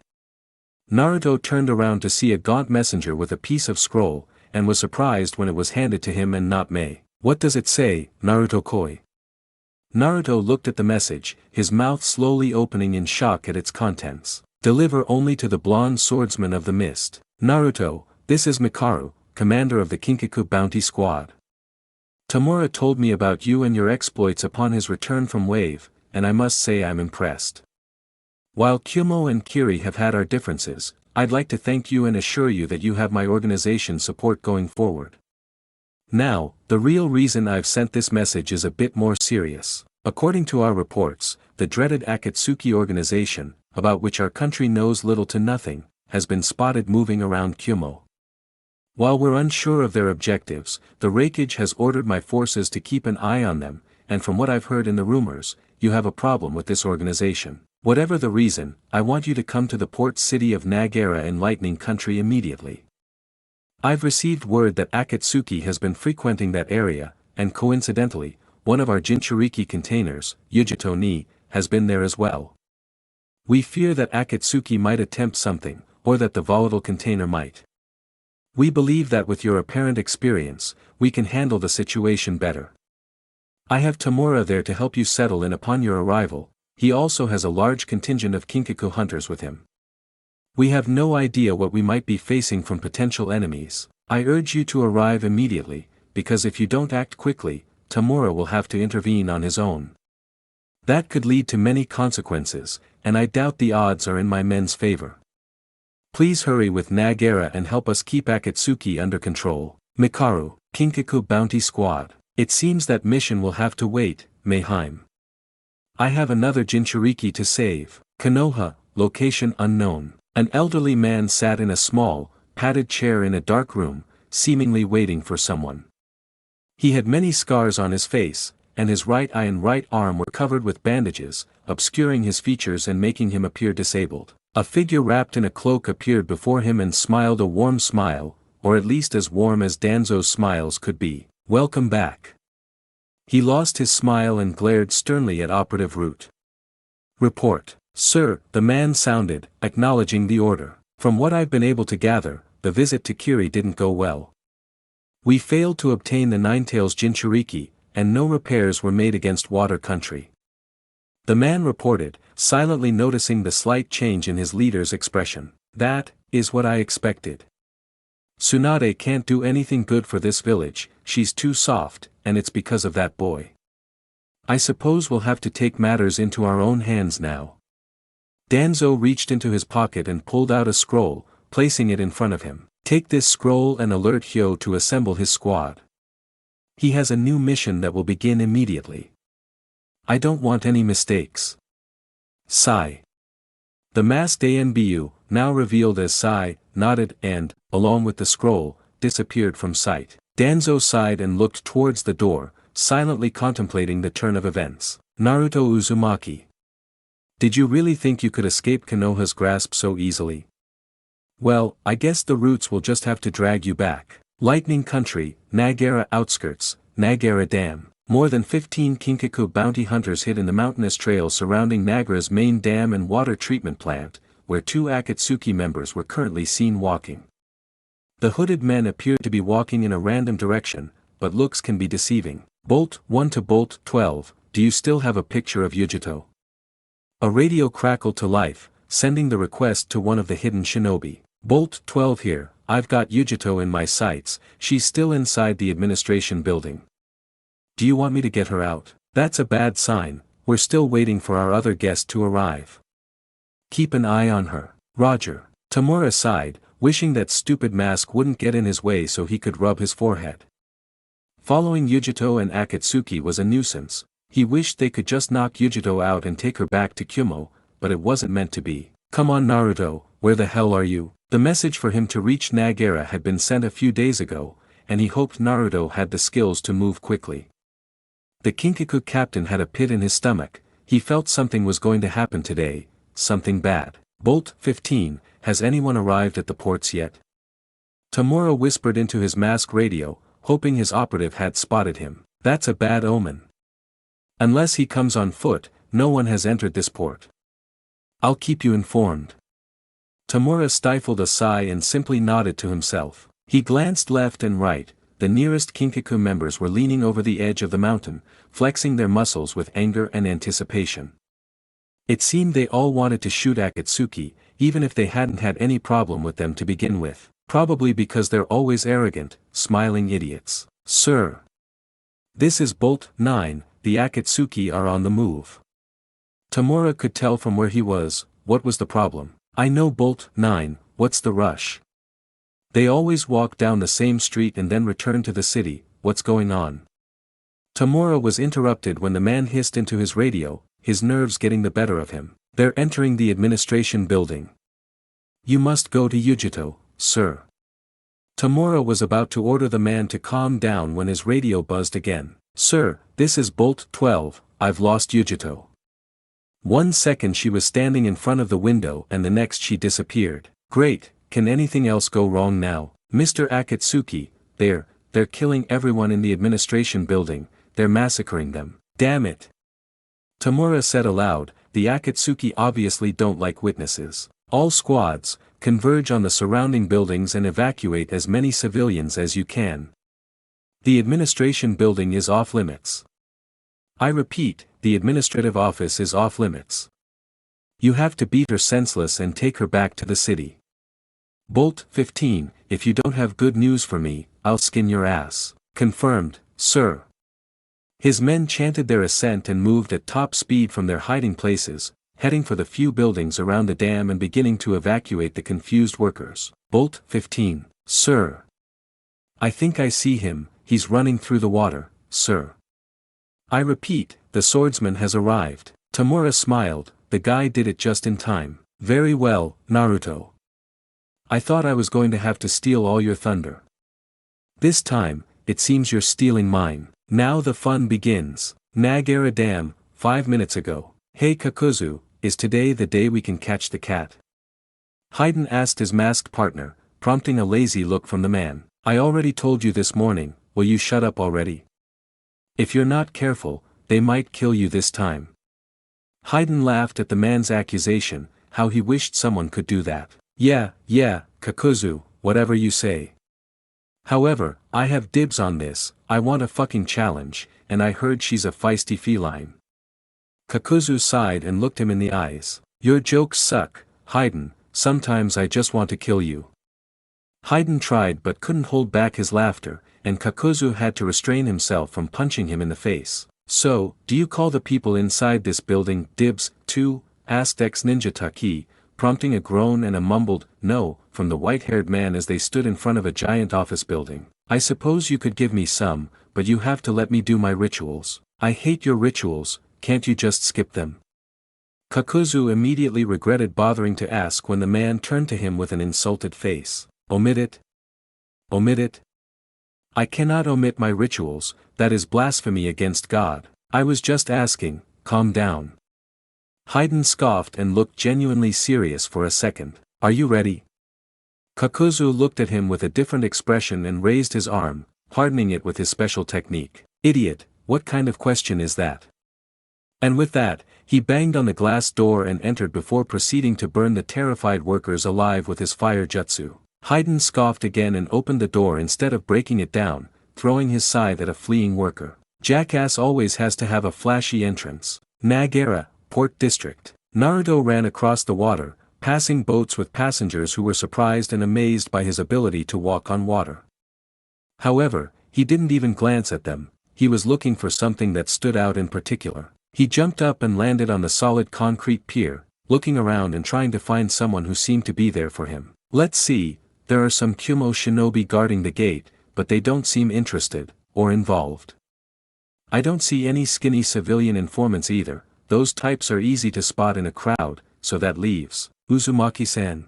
Naruto turned around to see a gaunt messenger with a piece of scroll, and was surprised when it was handed to him and not Mei. What does it say, Naruto-koi? Naruto looked at the message, his mouth slowly opening in shock at its contents. Deliver only to the blonde swordsman of the mist. Naruto, this is Mikaru, commander of the Kinkaku bounty squad. Tamura told me about you and your exploits upon his return from Wave, and I must say I'm impressed. While Kyumo and Kiri have had our differences, I'd like to thank you and assure you that you have my organization's support going forward. Now, the real reason I've sent this message is a bit more serious. According to our reports, the dreaded Akatsuki organization, about which our country knows little to nothing, has been spotted moving around Kyumo. While we're unsure of their objectives, the Raikage has ordered my forces to keep an eye on them, and from what I've heard in the rumors, you have a problem with this organization. Whatever the reason, I want you to come to the port city of Nagara in Lightning Country immediately. I've received word that Akatsuki has been frequenting that area, and coincidentally, one of our Jinchuriki containers, YŌTON, has been there as well. We fear that Akatsuki might attempt something, or that the volatile container might. We believe that with your apparent experience, we can handle the situation better. I have Tamura there to help you settle in upon your arrival. He also has a large contingent of Kinkaku hunters with him. We have no idea what we might be facing from potential enemies. I urge you to arrive immediately, because if you don't act quickly, Tamura will have to intervene on his own. That could lead to many consequences, and I doubt the odds are in my men's favor. Please hurry with Nagara and help us keep Akatsuki under control. Mikaru, Kinkaku Bounty Squad. It seems that mission will have to wait, Mayheim. I have another Jinchuriki to save. Konoha, location unknown. An elderly man sat in a small, padded chair in a dark room, seemingly waiting for someone. He had many scars on his face, and his right eye and right arm were covered with bandages, obscuring his features and making him appear disabled. A figure wrapped in a cloak appeared before him and smiled a warm smile, or at least as warm as Danzo's smiles could be. Welcome back. He lost his smile and glared sternly at Operative Root. Report. Sir, the man sounded, acknowledging the order. From what I've been able to gather, the visit to Kiri didn't go well. We failed to obtain the Ninetails Jinchuriki, and no repairs were made against Water Country. The man reported, silently noticing the slight change in his leader's expression. That is what I expected. Tsunade can't do anything good for this village, she's too soft, and it's because of that boy. I suppose we'll have to take matters into our own hands now. Danzo reached into his pocket and pulled out a scroll, placing it in front of him. Take this scroll and alert Hyo to assemble his squad. He has a new mission that will begin immediately. I don't want any mistakes. Sigh. The masked ANBU, now revealed as Sai, nodded and, along with the scroll, disappeared from sight. Danzo sighed and looked towards the door, silently contemplating the turn of events. Naruto Uzumaki. Did you really think you could escape Konoha's grasp so easily? Well, I guess the roots will just have to drag you back. Lightning Country, Nagara Outskirts, Nagara Dam. More than 15 Kinkaku bounty hunters hid in the mountainous trail surrounding Nagara's main dam and water treatment plant, where 2 Akatsuki members were currently seen walking. The hooded men appeared to be walking in a random direction, but looks can be deceiving. Bolt 1 to Bolt 12, do you still have a picture of Yujito? A radio crackled to life, sending the request to one of the hidden shinobi. Bolt 12 here, I've got Yujito in my sights, she's still inside the administration building. Do you want me to get her out? That's a bad sign, we're still waiting for our other guest to arrive. Keep an eye on her. Roger. Tamura sighed, wishing that stupid mask wouldn't get in his way so he could rub his forehead. Following Yujito and Akatsuki was a nuisance. He wished they could just knock Yujito out and take her back to Kumo, but it wasn't meant to be. Come on Naruto, where the hell are you? The message for him to reach Nagara had been sent a few days ago, and he hoped Naruto had the skills to move quickly. The Kinkaku captain had a pit in his stomach, he felt something was going to happen today, something bad. Bolt 15, has anyone arrived at the ports yet? Tamura whispered into his mask radio, hoping his operative had spotted him. That's a bad omen. Unless he comes on foot, no one has entered this port. I'll keep you informed. Tamura stifled a sigh and simply nodded to himself. He glanced left and right. The nearest Kinkaku members were leaning over the edge of the mountain, flexing their muscles with anger and anticipation. It seemed they all wanted to shoot Akatsuki, even if they hadn't had any problem with them to begin with. Probably because they're always arrogant, smiling idiots. Sir. This is Bolt 9, the Akatsuki are on the move. Tamura could tell from where he was, what was the problem. I know Bolt 9, what's the rush? They always walk down the same street and then return to the city, what's going on? Tamura was interrupted when the man hissed into his radio, his nerves getting the better of him. They're entering the administration building. You must go to Yujito, sir. Tamura was about to order the man to calm down when his radio buzzed again. Sir, this is Bolt 12, I've lost Yujito. 1 second she was standing in front of the window and the next she disappeared. Great, can anything else go wrong now? Mr. Akatsuki, they're killing everyone in the administration building, they're massacring them. Damn it. Tamura said aloud, the Akatsuki obviously don't like witnesses. All squads, converge on the surrounding buildings and evacuate as many civilians as you can. The administration building is off limits. I repeat, the administrative office is off limits. You have to beat her senseless and take her back to the city. Bolt 15, if you don't have good news for me, I'll skin your ass. Confirmed, sir. His men chanted their assent and moved at top speed from their hiding places, heading for the few buildings around the dam and beginning to evacuate the confused workers. Bolt 15, sir. I think I see him, he's running through the water, sir. I repeat, the swordsman has arrived. Tamura smiled, the guy did it just in time. Very well, Naruto. I thought I was going to have to steal all your thunder. This time, it seems you're stealing mine. Now the fun begins. Nagara Dam, 5 minutes ago. Hey Kakuzu, is today the day we can catch the cat? Haydn asked his masked partner, prompting a lazy look from the man. I already told you this morning, will you shut up already? If you're not careful, they might kill you this time. Haydn laughed at the man's accusation, how he wished someone could do that. Yeah, Kakuzu, whatever you say. However, I have dibs on this, I want a fucking challenge, and I heard she's a feisty feline. Kakuzu sighed and looked him in the eyes. Your jokes suck, Haydn, sometimes I just want to kill you. Haydn tried but couldn't hold back his laughter, and Kakuzu had to restrain himself from punching him in the face. So, do you call the people inside this building dibs, too? Asked ex-ninja Taki, prompting a groan and a mumbled, no, from the white-haired man as they stood in front of a giant office building. I suppose you could give me some, but you have to let me do my rituals. I hate your rituals, can't you just skip them? Kakuzu immediately regretted bothering to ask when the man turned to him with an insulted face. Omit it? Omit it? I cannot omit my rituals, that is blasphemy against God. I was just asking, calm down. Haydn scoffed and looked genuinely serious for a second. Are you ready? Kakuzu looked at him with a different expression and raised his arm, hardening it with his special technique. Idiot, what kind of question is that? And with that, he banged on the glass door and entered before proceeding to burn the terrified workers alive with his fire jutsu. Haydn scoffed again and opened the door instead of breaking it down, throwing his scythe at a fleeing worker. Jackass always has to have a flashy entrance. Nagara, Port District. Naruto ran across the water, passing boats with passengers who were surprised and amazed by his ability to walk on water. However, he didn't even glance at them, he was looking for something that stood out in particular. He jumped up and landed on the solid concrete pier, looking around and trying to find someone who seemed to be there for him. Let's see, there are some Kumo shinobi guarding the gate, but they don't seem interested, or involved. I don't see any skinny civilian informants either, those types are easy to spot in a crowd, so that leaves Uzumaki-san.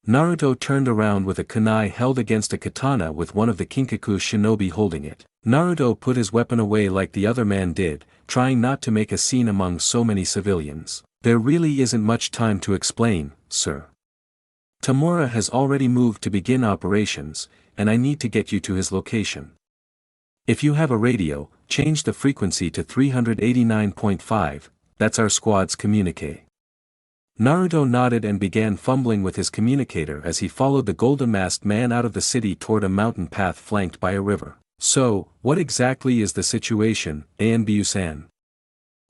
Naruto turned around with a kunai held against a katana with one of the Kinkaku shinobi holding it. Naruto put his weapon away like the other man did, trying not to make a scene among so many civilians. There really isn't much time to explain, sir. Tamura has already moved to begin operations, and I need to get you to his location. If you have a radio, change the frequency to 389.5, that's our squad's communique. Naruto nodded and began fumbling with his communicator as he followed the golden-masked man out of the city toward a mountain path flanked by a river. So, what exactly is the situation, Anbu-san?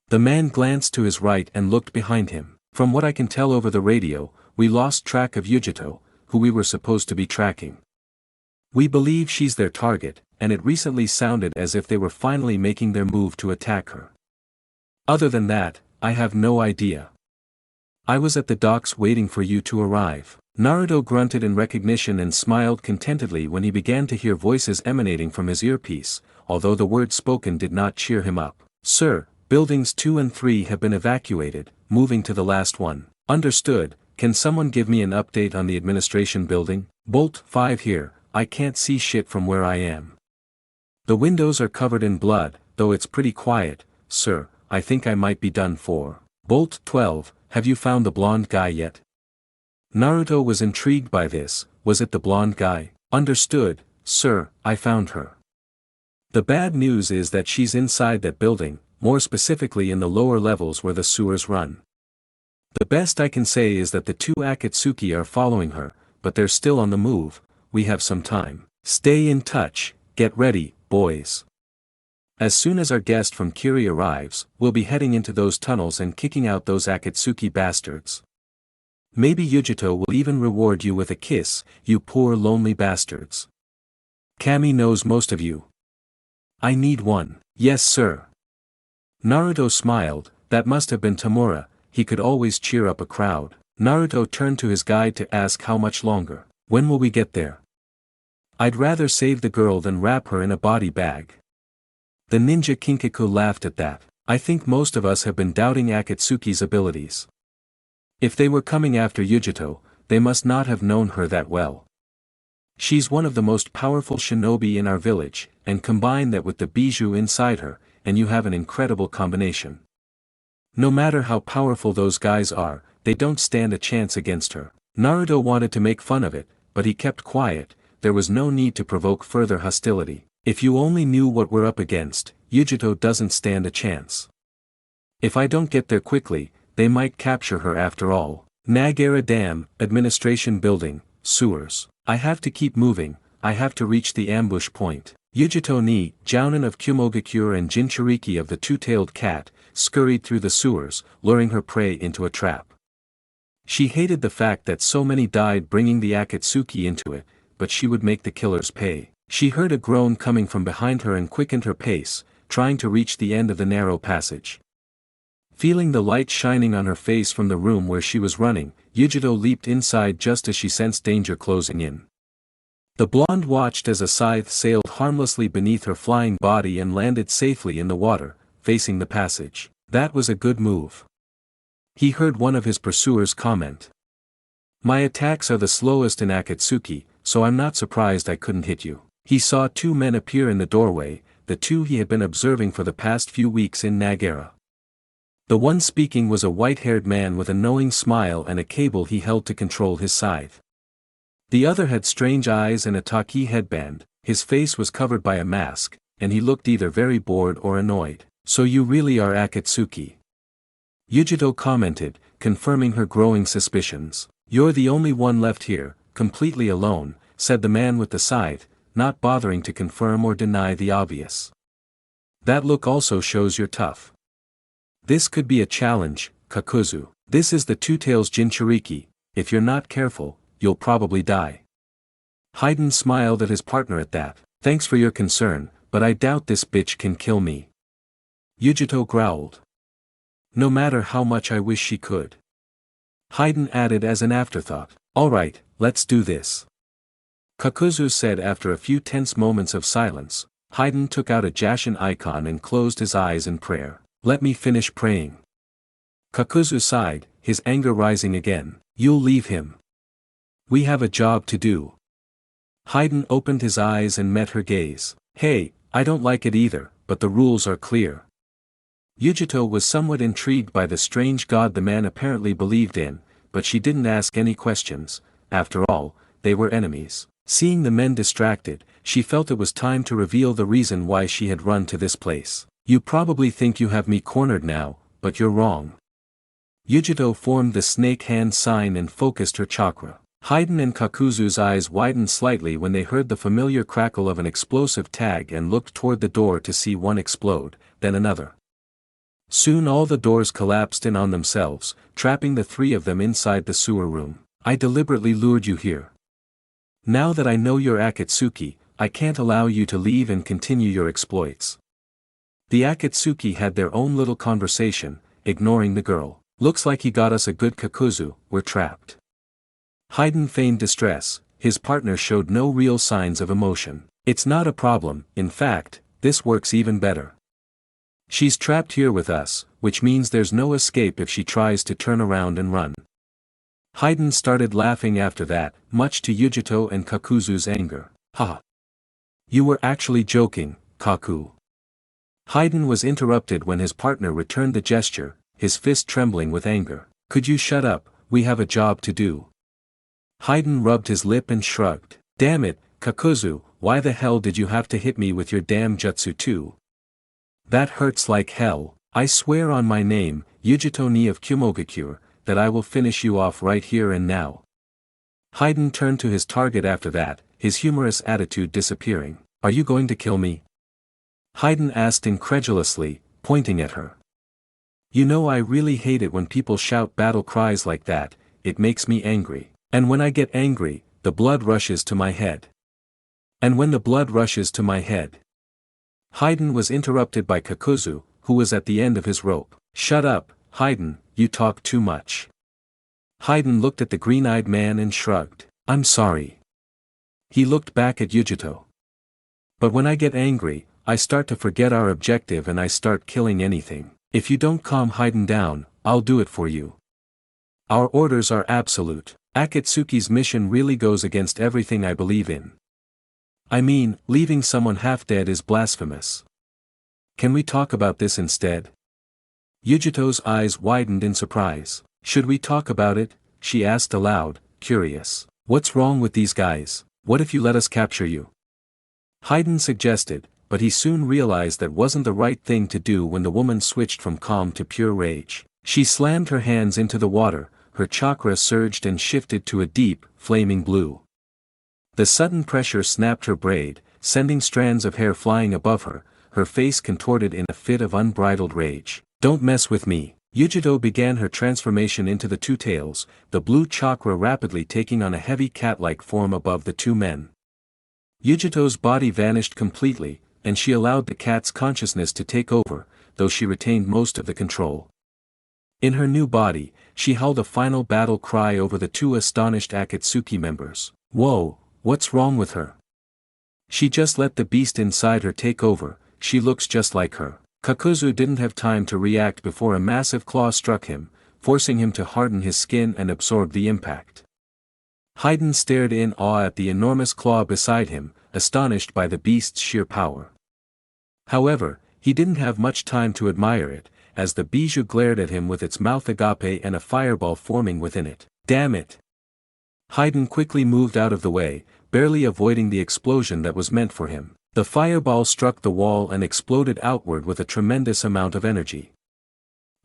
The man glanced to his right and looked behind him. From what I can tell over the radio, we lost track of Yugito, who we were supposed to be tracking. We believe she's their target, and it recently sounded as if they were finally making their move to attack her. Other than that, I have no idea. I was at the docks waiting for you to arrive. Naruto grunted in recognition and smiled contentedly when he began to hear voices emanating from his earpiece, although the words spoken did not cheer him up. Sir, buildings 2 and 3 have been evacuated, moving to the last one. Understood, can someone give me an update on the administration building? Bolt 5 here, I can't see shit from where I am. The windows are covered in blood, though it's pretty quiet, sir, I think I might be done for. Bolt 12, have you found the blonde guy yet? Naruto was intrigued by this, was it the blonde guy? Understood, sir, I found her. The bad news is that she's inside that building, more specifically in the lower levels where the sewers run. The best I can say is that the 2 Akatsuki are following her, but they're still on the move, we have some time. Stay in touch, get ready, boys. As soon as our guest from Kiri arrives, we'll be heading into those tunnels and kicking out those Akatsuki bastards. Maybe Yugito will even reward you with a kiss, you poor lonely bastards. Kami knows most of you. I need one. Yes sir. Naruto smiled, that must have been Tamura, he could always cheer up a crowd. Naruto turned to his guide to ask how much longer. When will we get there? I'd rather save the girl than wrap her in a body bag. The ninja Kinkaku laughed at that. I think most of us have been doubting Akatsuki's abilities. If they were coming after Yugito, they must not have known her that well. She's one of the most powerful shinobi in our village, and combine that with the bijou inside her, and you have an incredible combination. No matter how powerful those guys are, they don't stand a chance against her. Naruto wanted to make fun of it, but he kept quiet, there was no need to provoke further hostility. If you only knew what we're up against, Yugito doesn't stand a chance. If I don't get there quickly, they might capture her after all. Nagara Dam, Administration Building, Sewers. I have to keep moving, I have to reach the ambush point. Yugito ni, Jounin of Kumogakure and Jinchuriki of the Two-Tailed Cat, scurried through the sewers, luring her prey into a trap. She hated the fact that so many died bringing the Akatsuki into it, but she would make the killers pay. She heard a groan coming from behind her and quickened her pace, trying to reach the end of the narrow passage. Feeling the light shining on her face from the room where she was running, Yugito leaped inside just as she sensed danger closing in. The blonde watched as a scythe sailed harmlessly beneath her flying body and landed safely in the water, facing the passage. That was a good move. He heard one of his pursuers comment. My attacks are the slowest in Akatsuki, so I'm not surprised I couldn't hit you. He saw two men appear in the doorway, the two he had been observing for the past few weeks in Nagara. The one speaking was a white-haired man with a knowing smile and a cable he held to control his scythe. The other had strange eyes and a taki headband, his face was covered by a mask, and he looked either very bored or annoyed. So you really are Akatsuki? Yujito commented, confirming her growing suspicions. You're the only one left here, completely alone, said the man with the scythe, not bothering to confirm or deny the obvious. That look also shows you're tough. This could be a challenge, Kakuzu. This is the Two-Tails Jinchuriki, if you're not careful, you'll probably die. Haydn smiled at his partner at that. Thanks for your concern, but I doubt this bitch can kill me. Yujito growled. No matter how much I wish she could. Haydn added as an afterthought. Alright, let's do this. Kakuzu said after a few tense moments of silence. Haydn took out a Jashin icon and closed his eyes in prayer. Let me finish praying. Kakuzu sighed, his anger rising again. You'll leave him. We have a job to do. Haydn opened his eyes and met her gaze. Hey, I don't like it either, but the rules are clear. Yujito was somewhat intrigued by the strange god the man apparently believed in, but she didn't ask any questions. After all, they were enemies. Seeing the men distracted, she felt it was time to reveal the reason why she had run to this place. You probably think you have me cornered now, but you're wrong. Yujito formed the snake hand sign and focused her chakra. Haydn and Kakuzu's eyes widened slightly when they heard the familiar crackle of an explosive tag and looked toward the door to see one explode, then another. Soon all the doors collapsed in on themselves, trapping the three of them inside the sewer room. I deliberately lured you here. Now that I know you're Akatsuki, I can't allow you to leave and continue your exploits. The Akatsuki had their own little conversation, ignoring the girl. Looks like he got us a good Kakuzu, we're trapped. Haydn feigned distress, his partner showed no real signs of emotion. It's not a problem, in fact, this works even better. She's trapped here with us, which means there's no escape if she tries to turn around and run. Haydn started laughing after that, much to Yujito and Kakuzu's anger. Ha! You were actually joking, Kaku. Haydn was interrupted when his partner returned the gesture, his fist trembling with anger. Could you shut up, we have a job to do. Haydn rubbed his lip and shrugged. Damn it, Kakuzu, why the hell did you have to hit me with your damn jutsu too? That hurts like hell. I swear on my name, Yujito ni of Kumogakure, that I will finish you off right here and now. Haydn turned to his target after that, his humorous attitude disappearing. Are you going to kill me? Haydn asked incredulously, pointing at her. You know I really hate it when people shout battle cries like that, it makes me angry. And when I get angry, the blood rushes to my head. And when the blood rushes to my head. Haydn was interrupted by Kakuzu, who was at the end of his rope. Shut up, Haydn, you talk too much. Haydn looked at the green-eyed man and shrugged. I'm sorry. He looked back at Yujito. But when I get angry, I start to forget our objective and I start killing anything. If you don't calm Haydn down, I'll do it for you. Our orders are absolute. Akatsuki's mission really goes against everything I believe in. I mean, leaving someone half dead is blasphemous. Can we talk about this instead? Yujito's eyes widened in surprise. Should we talk about it? She asked aloud, curious. What's wrong with these guys? What if you let us capture you? Haydn suggested, but he soon realized that wasn't the right thing to do when the woman switched from calm to pure rage. She slammed her hands into the water, her chakra surged and shifted to a deep, flaming blue. The sudden pressure snapped her braid, sending strands of hair flying above her, her face contorted in a fit of unbridled rage. Don't mess with me. Yujito began her transformation into the two tails, the blue chakra rapidly taking on a heavy cat-like form above the two men. Yujito's body vanished completely, and she allowed the cat's consciousness to take over, though she retained most of the control. In her new body, she held a final battle cry over the two astonished Akatsuki members. Whoa, What's wrong with her? She just let the beast inside her take over, she looks just like her. Kakuzu didn't have time to react before a massive claw struck him, forcing him to harden his skin and absorb the impact. Haydn stared in awe at the enormous claw beside him, astonished by the beast's sheer power. However, he didn't have much time to admire it, as the bijou glared at him with its mouth agape and a fireball forming within it. Damn it! Haydn quickly moved out of the way, barely avoiding the explosion that was meant for him. The fireball struck the wall and exploded outward with a tremendous amount of energy.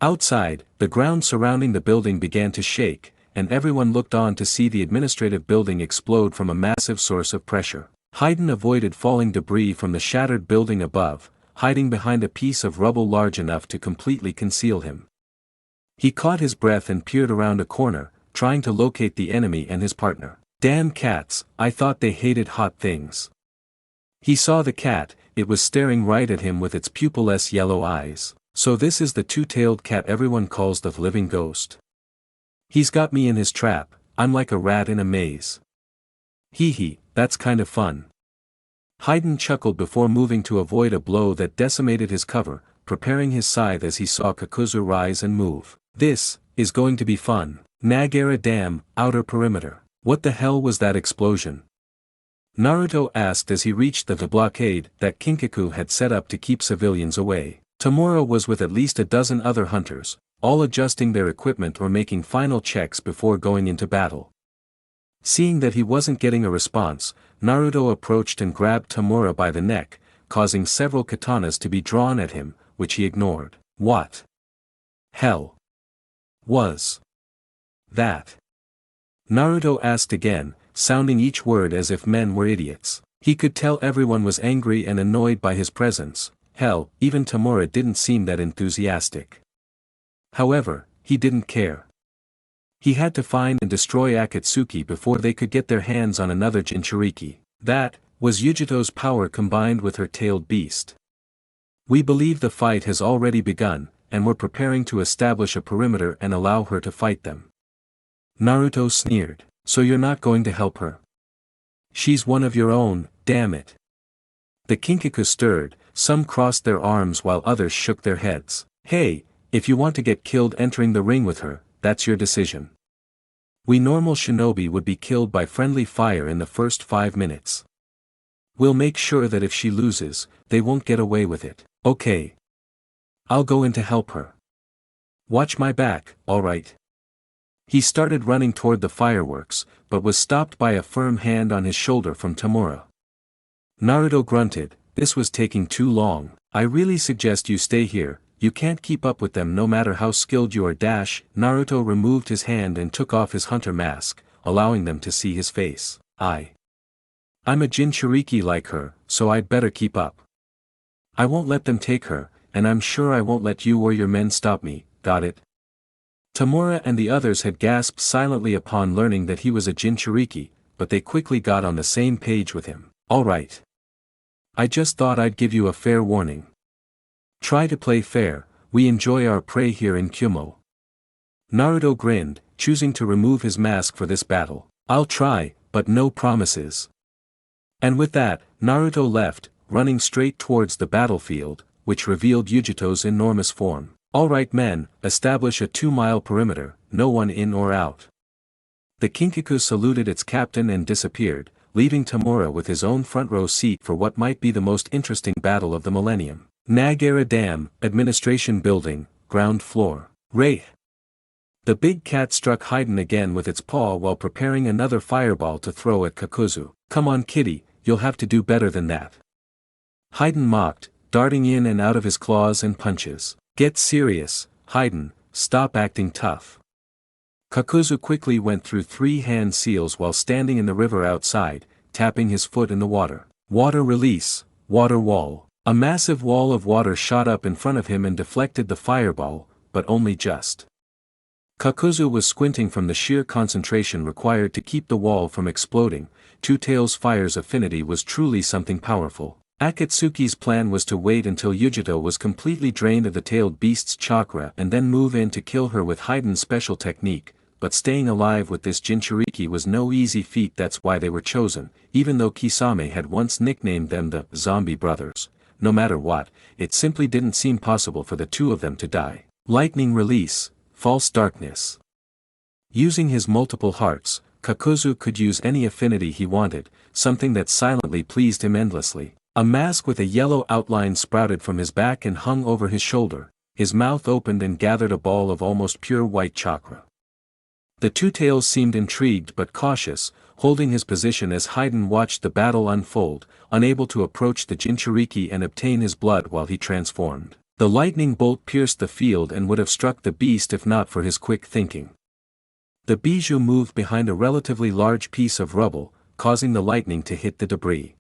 Outside, the ground surrounding the building began to shake, and everyone looked on to see the administrative building explode from a massive source of pressure. Haydn avoided falling debris from the shattered building above, hiding behind a piece of rubble large enough to completely conceal him. He caught his breath and peered around a corner, trying to locate the enemy and his partner. Damn cats, I thought they hated hot things. He saw the cat, it was staring right at him with its pupilless yellow eyes. So this is the two-tailed cat everyone calls the living ghost. He's got me in his trap, I'm like a rat in a maze. Hee hee, that's kind of fun. Haydn chuckled before moving to avoid a blow that decimated his cover, preparing his scythe as he saw Kakuzu rise and move. This is going to be fun. Nagara Dam, outer perimeter. What the hell was that explosion? Naruto asked as he reached the blockade that Kinkaku had set up to keep civilians away. Tamura was with at least a dozen other hunters, all adjusting their equipment or making final checks before going into battle. Seeing that he wasn't getting a response, Naruto approached and grabbed Tamura by the neck, causing several katanas to be drawn at him, which he ignored. What hell was that? Naruto asked again, sounding each word as if men were idiots. He could tell everyone was angry and annoyed by his presence. Hell, even Tamura didn't seem that enthusiastic. However, he didn't care. He had to find and destroy Akatsuki before they could get their hands on another Jinchuriki. That was Yujito's power combined with her tailed beast. We believe the fight has already begun, and we're preparing to establish a perimeter and allow her to fight them. Naruto sneered. So you're not going to help her? She's one of your own, damn it. The Kinkaku stirred, some crossed their arms while others shook their heads. Hey, if you want to get killed entering the ring with her, that's your decision. We normal shinobi would be killed by friendly fire in the first 5 minutes. We'll make sure that if she loses, they won't get away with it. Okay. I'll go in to help her. Watch my back, alright? He started running toward the fireworks, but was stopped by a firm hand on his shoulder from Tamura. Naruto grunted, this was taking too long. I really suggest you stay here, you can't keep up with them no matter how skilled you are. Naruto removed his hand and took off his hunter mask, allowing them to see his face. I'm a Jinchuriki like her, so I'd better keep up. I won't let them take her, and I'm sure I won't let you or your men stop me, got it? Tamura and the others had gasped silently upon learning that he was a Jinchuriki, but they quickly got on the same page with him. Alright. I just thought I'd give you a fair warning. Try to play fair, we enjoy our prey here in Kumo. Naruto grinned, choosing to remove his mask for this battle. I'll try, but no promises. And with that, Naruto left, running straight towards the battlefield, which revealed Yujito's enormous form. Alright men, establish a 2-mile perimeter, no one in or out. The Kinkaku saluted its captain and disappeared, leaving Tamura with his own front row seat for what might be the most interesting battle of the millennium. Nagara Dam, Administration Building, ground floor. Ray. The big cat struck Haydn again with its paw while preparing another fireball to throw at Kakuzu. Come on kitty, you'll have to do better than that. Haydn mocked, darting in and out of his claws and punches. Get serious, Haydn, stop acting tough. Kakuzu quickly went through 3 hand seals while standing in the river outside, tapping his foot in the water. Water release, water wall. A massive wall of water shot up in front of him and deflected the fireball, but only just. Kakuzu was squinting from the sheer concentration required to keep the wall from exploding. Two Tails Fire's affinity was truly something powerful. Akatsuki's plan was to wait until Yujito was completely drained of the tailed beast's chakra and then move in to kill her with Haydn's special technique, but staying alive with this Jinchuriki was no easy feat. That's why they were chosen, even though Kisame had once nicknamed them the Zombie Brothers. No matter what, it simply didn't seem possible for the two of them to die. Lightning release, false darkness. Using his multiple hearts, Kakuzu could use any affinity he wanted, something that silently pleased him endlessly. A mask with a yellow outline sprouted from his back and hung over his shoulder. His mouth opened and gathered a ball of almost pure white chakra. The two tails seemed intrigued but cautious, holding his position as Haiden watched the battle unfold, unable to approach the Jinchuriki and obtain his blood while he transformed. The lightning bolt pierced the field and would have struck the beast if not for his quick thinking. The bijou moved behind a relatively large piece of rubble, causing the lightning to hit the debris.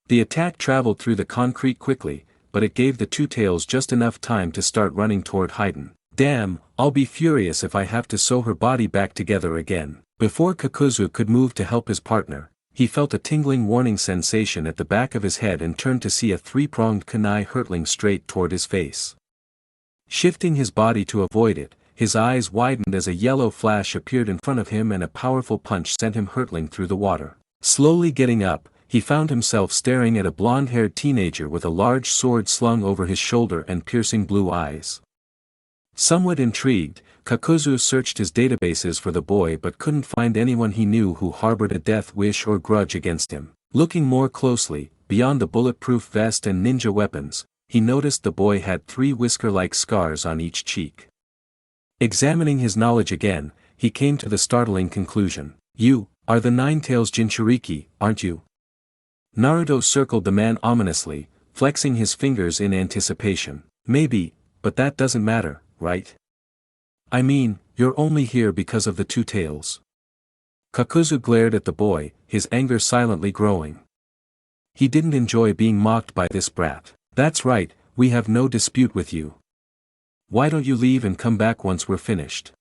The attack traveled through the concrete quickly, but it gave the two tails just enough time to start running toward Haiden. Damn, I'll be furious if I have to sew her body back together again. Before Kakuzu could move to help his partner, he felt a tingling warning sensation at the back of his head and turned to see a three-pronged kunai hurtling straight toward his face. Shifting his body to avoid it, his eyes widened as a yellow flash appeared in front of him and a powerful punch sent him hurtling through the water. Slowly getting up, he found himself staring at a blonde-haired teenager with a large sword slung over his shoulder and piercing blue eyes. Somewhat intrigued, Kakuzu searched his databases for the boy but couldn't find anyone he knew who harbored a death wish or grudge against him. Looking more closely, beyond the bulletproof vest and ninja weapons, he noticed the boy had 3 whisker-like scars on each cheek. Examining his knowledge again, he came to the startling conclusion. You are the Nine-Tails Jinchuriki, aren't you? Naruto circled the man ominously, flexing his fingers in anticipation. Maybe, but that doesn't matter, right? I mean, you're only here because of the two tails. Kakuzu glared at the boy, his anger silently growing. He didn't enjoy being mocked by this brat. That's right, we have no dispute with you. Why don't you leave and come back once we're finished?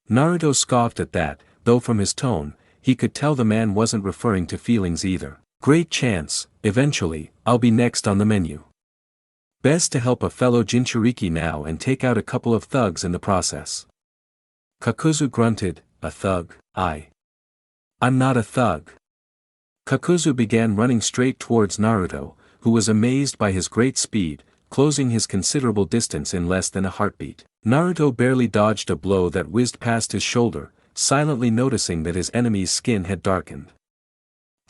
Naruto scoffed at that, though from his tone, he could tell the man wasn't referring to feelings either. Great chance, eventually, I'll be next on the menu. Best to help a fellow Jinchuriki now and take out a couple of thugs in the process. Kakuzu grunted, a thug, I'm not a thug. Kakuzu began running straight towards Naruto, who was amazed by his great speed, closing his considerable distance in less than a heartbeat. Naruto barely dodged a blow that whizzed past his shoulder, silently noticing that his enemy's skin had darkened.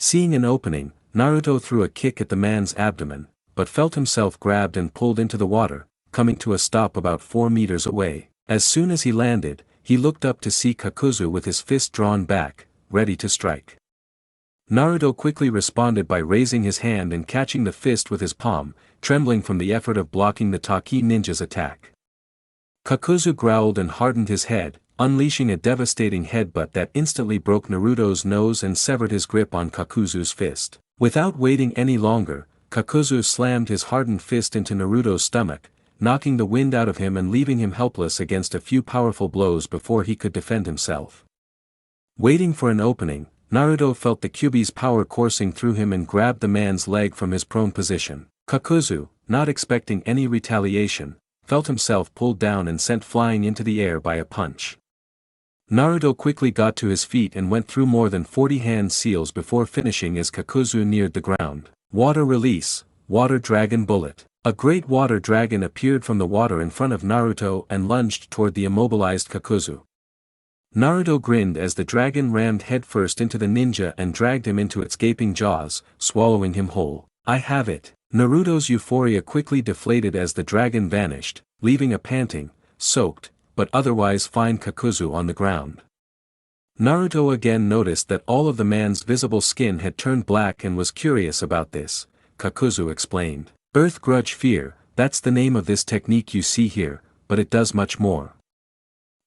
Seeing an opening, Naruto threw a kick at the man's abdomen, but felt himself grabbed and pulled into the water, coming to a stop about 4 meters away. As soon as he landed, he looked up to see Kakuzu with his fist drawn back, ready to strike. Naruto quickly responded by raising his hand and catching the fist with his palm, trembling from the effort of blocking the Taki ninja's attack. Kakuzu growled and hardened his head, unleashing a devastating headbutt that instantly broke Naruto's nose and severed his grip on Kakuzu's fist. Without waiting any longer, Kakuzu slammed his hardened fist into Naruto's stomach, knocking the wind out of him and leaving him helpless against a few powerful blows before he could defend himself. Waiting for an opening, Naruto felt the Kyuubi's power coursing through him and grabbed the man's leg from his prone position. Kakuzu, not expecting any retaliation, felt himself pulled down and sent flying into the air by a punch. Naruto quickly got to his feet and went through more than 40 hand seals before finishing as Kakuzu neared the ground. Water release, water dragon bullet. A great water dragon appeared from the water in front of Naruto and lunged toward the immobilized Kakuzu. Naruto grinned as the dragon rammed headfirst into the ninja and dragged him into its gaping jaws, swallowing him whole. I have it. Naruto's euphoria quickly deflated as the dragon vanished, leaving a panting, soaked, but otherwise fine Kakuzu on the ground. Naruto again noticed that all of the man's visible skin had turned black and was curious about this. Kakuzu explained. Earth Grudge Fear, that's the name of this technique you see here, but it does much more.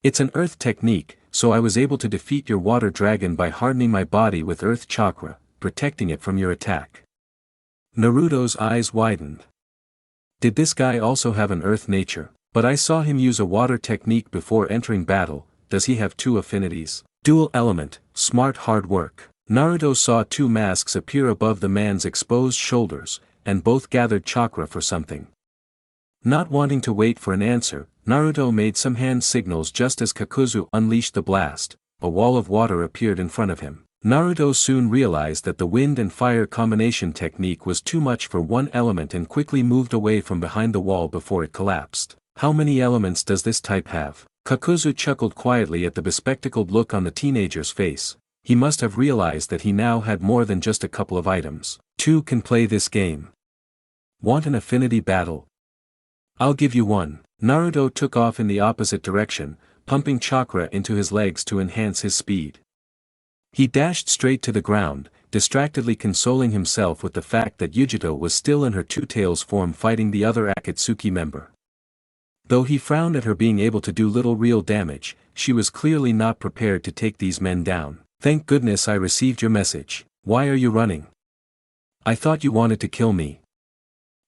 It's an earth technique, so I was able to defeat your water dragon by hardening my body with earth chakra, protecting it from your attack. Naruto's eyes widened. Did this guy also have an earth nature? But I saw him use a water technique before entering battle. Does he have 2 affinities? Dual element, smart hard work. Naruto saw 2 masks appear above the man's exposed shoulders, and both gathered chakra for something. Not wanting to wait for an answer, Naruto made some hand signals just as Kakuzu unleashed the blast. A wall of water appeared in front of him. Naruto soon realized that the wind and fire combination technique was too much for one element and quickly moved away from behind the wall before it collapsed. How many elements does this type have? Kakuzu chuckled quietly at the bespectacled look on the teenager's face. He must have realized that he now had more than just a couple of items. Two can play this game. Want an affinity battle? I'll give you one. Naruto took off in the opposite direction, pumping chakra into his legs to enhance his speed. He dashed straight to the ground, distractedly consoling himself with the fact that Uchiha was still in her two-tails form fighting the other Akatsuki member. Though he frowned at her being able to do little real damage, she was clearly not prepared to take these men down. Thank goodness I received your message. Why are you running? I thought you wanted to kill me.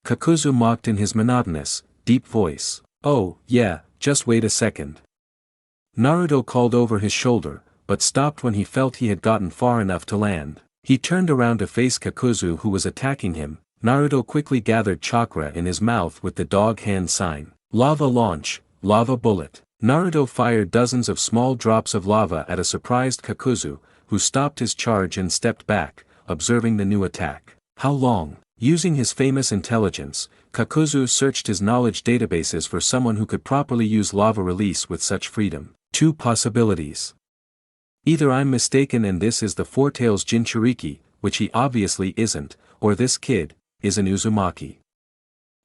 Kakuzu mocked in his monotonous, deep voice. Oh, yeah, just wait a second. Naruto called over his shoulder, but stopped when he felt he had gotten far enough to land. He turned around to face Kakuzu who was attacking him. Naruto quickly gathered chakra in his mouth with the dog hand sign. Lava launch, lava bullet. Naruto fired dozens of small drops of lava at a surprised Kakuzu, who stopped his charge and stepped back, observing the new attack. How long? Using his famous intelligence, Kakuzu searched his knowledge databases for someone who could properly use lava release with such freedom. Two possibilities. Either I'm mistaken and this is the Four Tails Jinchuriki, which he obviously isn't, or this kid is an Uzumaki.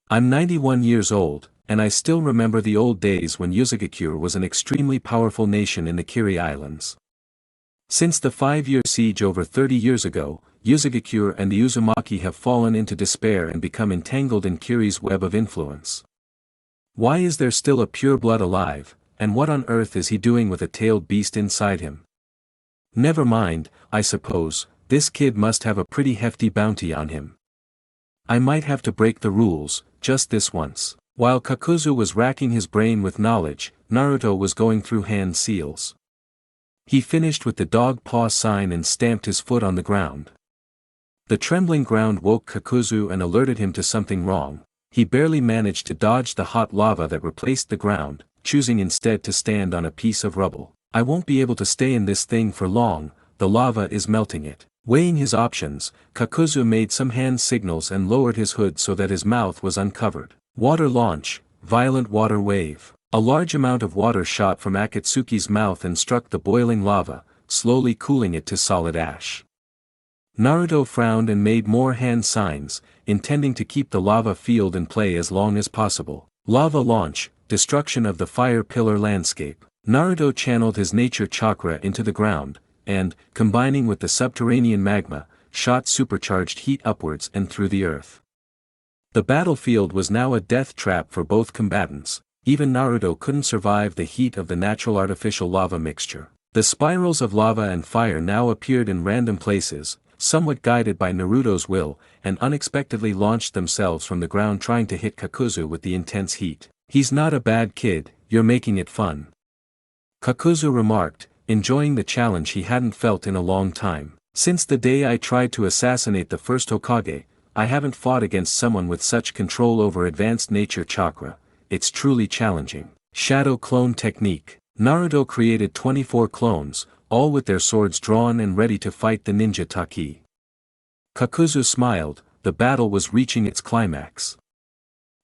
I'm 91 years old, and I still remember the old days when Uzumaki was an extremely powerful nation in the Kiri Islands. Since the 5-year siege over 30 years ago, Uzumaki and the Uzumaki have fallen into despair and become entangled in Kiri's web of influence. Why is there still a pure blood alive, and what on earth is he doing with a tailed beast inside him? Never mind, I suppose, this kid must have a pretty hefty bounty on him. I might have to break the rules, just this once. While Kakuzu was racking his brain with knowledge, Naruto was going through hand seals. He finished with the dog paw sign and stamped his foot on the ground. The trembling ground woke Kakuzu and alerted him to something wrong. He barely managed to dodge the hot lava that replaced the ground, choosing instead to stand on a piece of rubble. I won't be able to stay in this thing for long, the lava is melting it. Weighing his options, Kakuzu made some hand signals and lowered his hood so that his mouth was uncovered. Water launch, violent water wave. A large amount of water shot from Akatsuki's mouth and struck the boiling lava, slowly cooling it to solid ash. Naruto frowned and made more hand signs, intending to keep the lava field in play as long as possible. Lava launch, destruction of the fire pillar landscape. Naruto channeled his nature chakra into the ground, and, combining with the subterranean magma, shot supercharged heat upwards and through the earth. The battlefield was now a death trap for both combatants. Even Naruto couldn't survive the heat of the natural artificial lava mixture. The spirals of lava and fire now appeared in random places, somewhat guided by Naruto's will, and unexpectedly launched themselves from the ground trying to hit Kakuzu with the intense heat. He's not a bad kid, you're making it fun. Kakuzu remarked, enjoying the challenge he hadn't felt in a long time. Since the day I tried to assassinate the first Hokage, I haven't fought against someone with such control over advanced nature chakra. It's truly challenging. Shadow clone technique. Naruto created 24 clones, all with their swords drawn and ready to fight the ninja Taki. Kakuzu smiled, the battle was reaching its climax.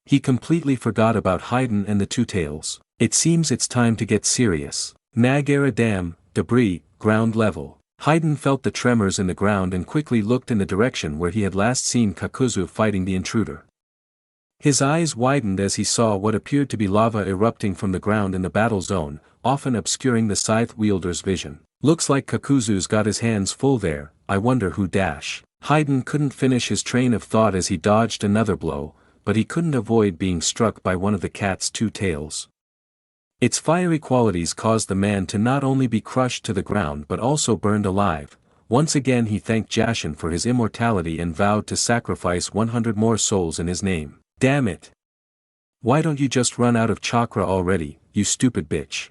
He completely forgot about Haiden and the Two Tails. It seems it's time to get serious. Nagara Dam, debris, ground level. Haiden felt the tremors in the ground and quickly looked in the direction where he had last seen Kakuzu fighting the intruder. His eyes widened as he saw what appeared to be lava erupting from the ground in the battle zone, often obscuring the scythe wielder's vision. Looks like Kakuzu's got his hands full there, I wonder who dash. Haiden couldn't finish his train of thought as he dodged another blow, but he couldn't avoid being struck by one of the cat's two tails. Its fiery qualities caused the man to not only be crushed to the ground but also burned alive. Once again he thanked Jashin for his immortality and vowed to sacrifice 100 more souls in his name. Damn it! Why don't you just run out of chakra already, you stupid bitch?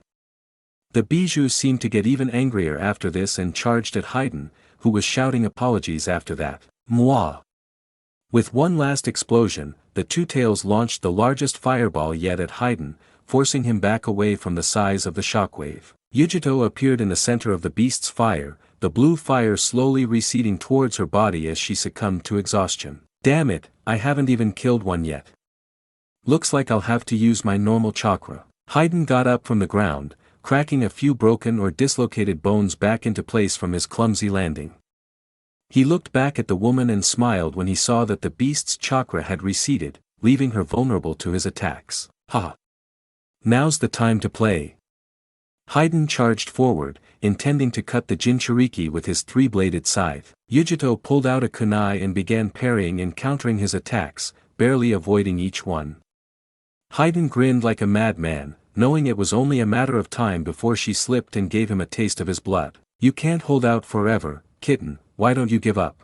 The Bijou seemed to get even angrier after this and charged at Haiden, who was shouting apologies after that. Mwah! With one last explosion, the two tails launched the largest fireball yet at Haiden, forcing him back away from the size of the shockwave. Yugito appeared in the center of the beast's fire, the blue fire slowly receding towards her body as she succumbed to exhaustion. Damn it, I haven't even killed one yet. Looks like I'll have to use my normal chakra. Haiden got up from the ground, cracking a few broken or dislocated bones back into place from his clumsy landing. He looked back at the woman and smiled when he saw that the beast's chakra had receded, leaving her vulnerable to his attacks. Ha! Now's the time to play. Haiden charged forward, intending to cut the Jinchuriki with his three-bladed scythe. Yugito pulled out a kunai and began parrying and countering his attacks, barely avoiding each one. Haiden grinned like a madman, knowing it was only a matter of time before she slipped and gave him a taste of his blood. You can't hold out forever, kitten, why don't you give up?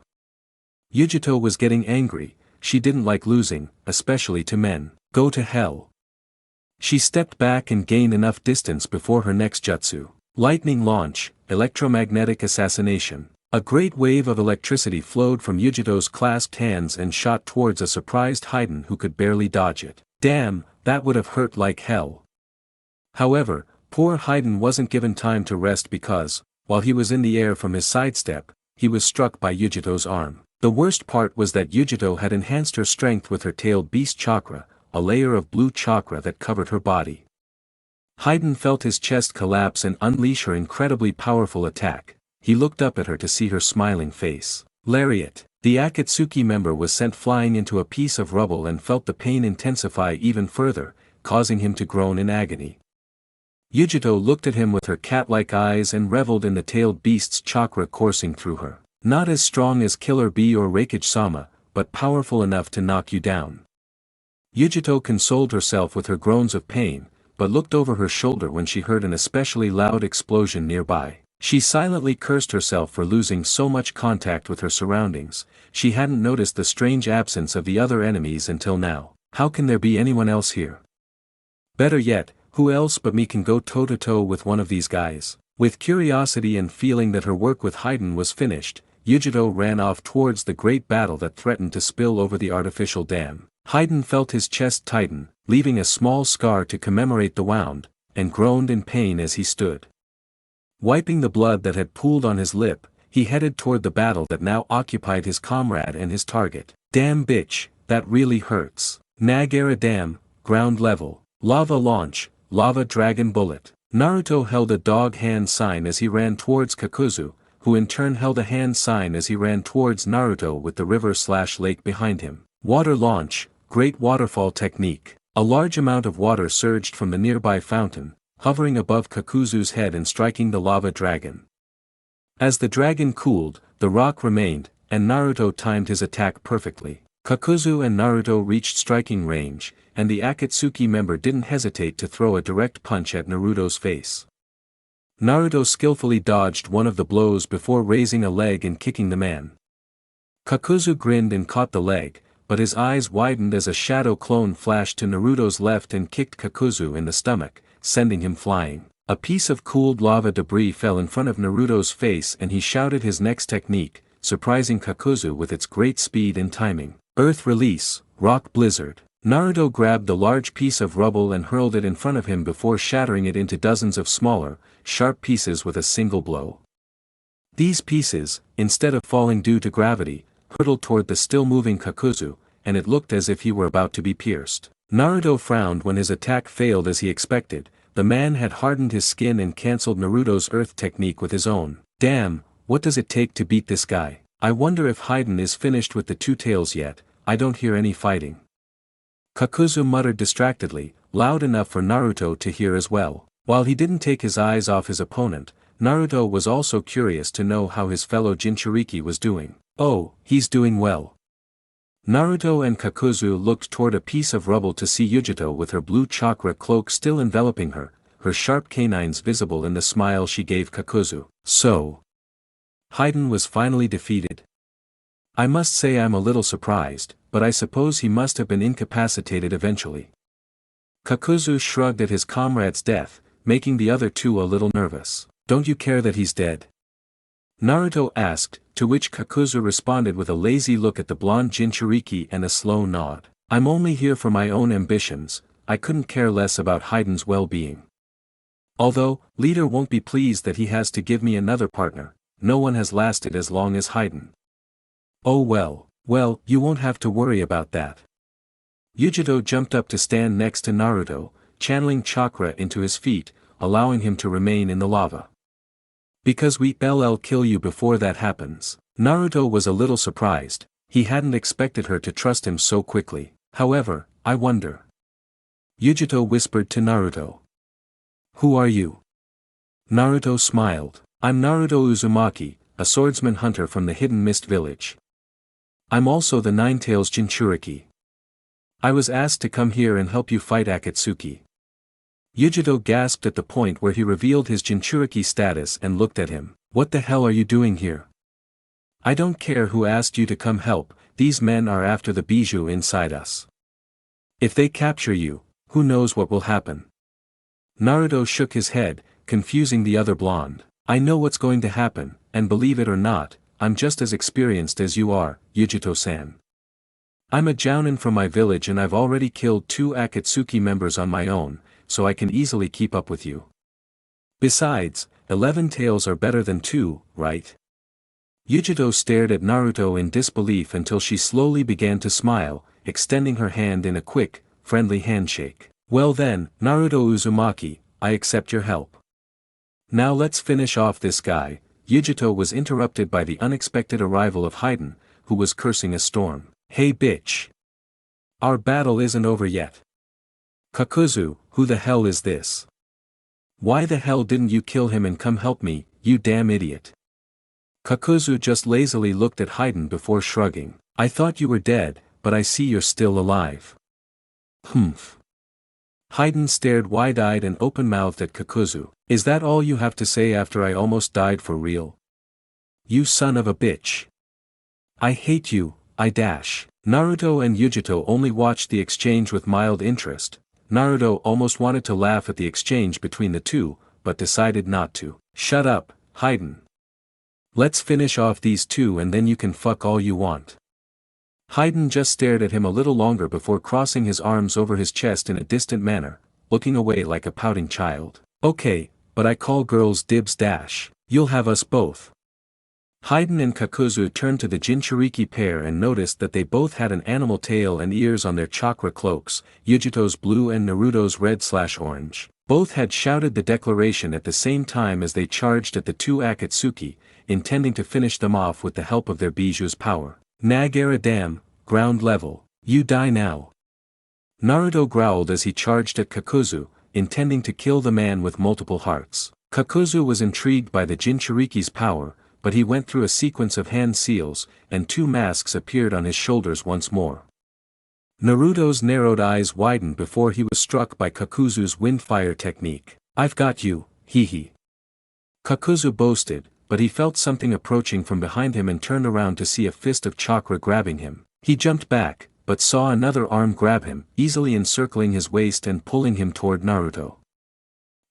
Yugito was getting angry, she didn't like losing, especially to men. Go to hell. She stepped back and gained enough distance before her next jutsu. Lightning launch, electromagnetic assassination. A great wave of electricity flowed from Yugito's clasped hands and shot towards a surprised Haiden who could barely dodge it. Damn, that would have hurt like hell. However, poor Haiden wasn't given time to rest because, while he was in the air from his sidestep, he was struck by Yugito's arm. The worst part was that Yugito had enhanced her strength with her tailed beast chakra, a layer of blue chakra that covered her body. Haiden felt his chest collapse and unleash her incredibly powerful attack. He looked up at her to see her smiling face. Lariat. The Akatsuki member was sent flying into a piece of rubble and felt the pain intensify even further, causing him to groan in agony. Yugito looked at him with her cat-like eyes and reveled in the tailed beast's chakra coursing through her. Not as strong as Killer Bee or Reikage-sama, but powerful enough to knock you down. Yugito consoled herself with her groans of pain, but looked over her shoulder when she heard an especially loud explosion nearby. She silently cursed herself for losing so much contact with her surroundings. She hadn't noticed the strange absence of the other enemies until now. How can there be anyone else here? Better yet, who else but me can go toe-to-toe with one of these guys? With curiosity and feeling that her work with Haiden was finished, Yugito ran off towards the great battle that threatened to spill over the artificial dam. Haiden felt his chest tighten, leaving a small scar to commemorate the wound, and groaned in pain as he stood. Wiping the blood that had pooled on his lip, he headed toward the battle that now occupied his comrade and his target. Damn bitch, that really hurts. Nagara Dam, ground level. Lava launch, lava dragon bullet. Naruto held a dog hand sign as he ran towards Kakuzu, who in turn held a hand sign as he ran towards Naruto with the river/lake behind him. Water launch, great waterfall technique. A large amount of water surged from the nearby fountain, hovering above Kakuzu's head and striking the lava dragon. As the dragon cooled, the rock remained, and Naruto timed his attack perfectly. Kakuzu and Naruto reached striking range, and the Akatsuki member didn't hesitate to throw a direct punch at Naruto's face. Naruto skillfully dodged one of the blows before raising a leg and kicking the man. Kakuzu grinned and caught the leg, but his eyes widened as a shadow clone flashed to Naruto's left and kicked Kakuzu in the stomach, sending him flying. A piece of cooled lava debris fell in front of Naruto's face and he shouted his next technique, surprising Kakuzu with its great speed and timing. Earth release, rock blizzard. Naruto grabbed the large piece of rubble and hurled it in front of him before shattering it into dozens of smaller, sharp pieces with a single blow. These pieces, instead of falling due to gravity, hurtled toward the still-moving Kakuzu, and it looked as if he were about to be pierced. Naruto frowned when his attack failed as he expected. The man had hardened his skin and cancelled Naruto's earth technique with his own. Damn, what does it take to beat this guy? I wonder if Haiden is finished with the two tails yet. I don't hear any fighting. Kakuzu muttered distractedly, loud enough for Naruto to hear as well. While he didn't take his eyes off his opponent, Naruto was also curious to know how his fellow Jinchuriki was doing. Oh, he's doing well. Naruto and Kakuzu looked toward a piece of rubble to see Yugito with her blue chakra cloak still enveloping her, her sharp canines visible in the smile she gave Kakuzu. So, Haiden was finally defeated. I must say I'm a little surprised, but I suppose he must have been incapacitated eventually. Kakuzu shrugged at his comrade's death, making the other two a little nervous. Don't you care that he's dead? Naruto asked, to which Kakuzu responded with a lazy look at the blonde Jinchuriki and a slow nod. I'm only here for my own ambitions, I couldn't care less about Hayden's well-being. Although, leader won't be pleased that he has to give me another partner, no one has lasted as long as Hayden. Oh well, you won't have to worry about that. Yujito jumped up to stand next to Naruto, channeling chakra into his feet, allowing him to remain in the lava. Because we'll kill you before that happens. Naruto was a little surprised, he hadn't expected her to trust him so quickly. However, I wonder. Yujito whispered to Naruto. Who are you? Naruto smiled. I'm Naruto Uzumaki, a swordsman hunter from the Hidden Mist Village. I'm also the Nine-Tails Jinchuriki. I was asked to come here and help you fight Akatsuki. Yujito gasped at the point where he revealed his Jinchuriki status and looked at him. What the hell are you doing here? I don't care who asked you to come help, these men are after the bijou inside us. If they capture you, who knows what will happen? Naruto shook his head, confusing the other blonde. I know what's going to happen, and believe it or not, I'm just as experienced as you are, Yujito-san. I'm a jounin from my village and I've already killed 2 Akatsuki members on my own, so I can easily keep up with you. Besides, 11 tails are better than 2, right? Yujito stared at Naruto in disbelief until she slowly began to smile, extending her hand in a quick, friendly handshake. Well then, Naruto Uzumaki, I accept your help. Now let's finish off this guy. Yujito was interrupted by the unexpected arrival of Hayden, who was cursing a storm. Hey bitch! Our battle isn't over yet. Kakuzu, who the hell is this? Why the hell didn't you kill him and come help me, you damn idiot? Kakuzu just lazily looked at Hayden before shrugging. I thought you were dead, but I see you're still alive. Humph. Hayden stared wide-eyed and open-mouthed at Kakuzu. Is that all you have to say after I almost died for real? You son of a bitch. I hate you, I dash. Naruto and Yujito only watched the exchange with mild interest. Naruto almost wanted to laugh at the exchange between the two, but decided not to. Shut up, Hayden. Let's finish off these two and then you can fuck all you want. Hayden just stared at him a little longer before crossing his arms over his chest in a distant manner, looking away like a pouting child. Okay, but I call girls dibs dash. You'll have us both. Hayden and Kakuzu turned to the Jinchuriki pair and noticed that they both had an animal tail and ears on their chakra cloaks, Yujito's blue and Naruto's red/orange. Both had shouted the declaration at the same time as they charged at the 2 Akatsuki, intending to finish them off with the help of their bijou's power. Nagara dam, ground level, you die now. Naruto growled as he charged at Kakuzu, intending to kill the man with multiple hearts. Kakuzu was intrigued by the Jinchuriki's power, but he went through a sequence of hand seals, and 2 masks appeared on his shoulders once more. Naruto's narrowed eyes widened before he was struck by Kakuzu's windfire technique. I've got you, hee. Kakuzu boasted, but he felt something approaching from behind him and turned around to see a fist of chakra grabbing him. He jumped back, but saw another arm grab him, easily encircling his waist and pulling him toward Naruto.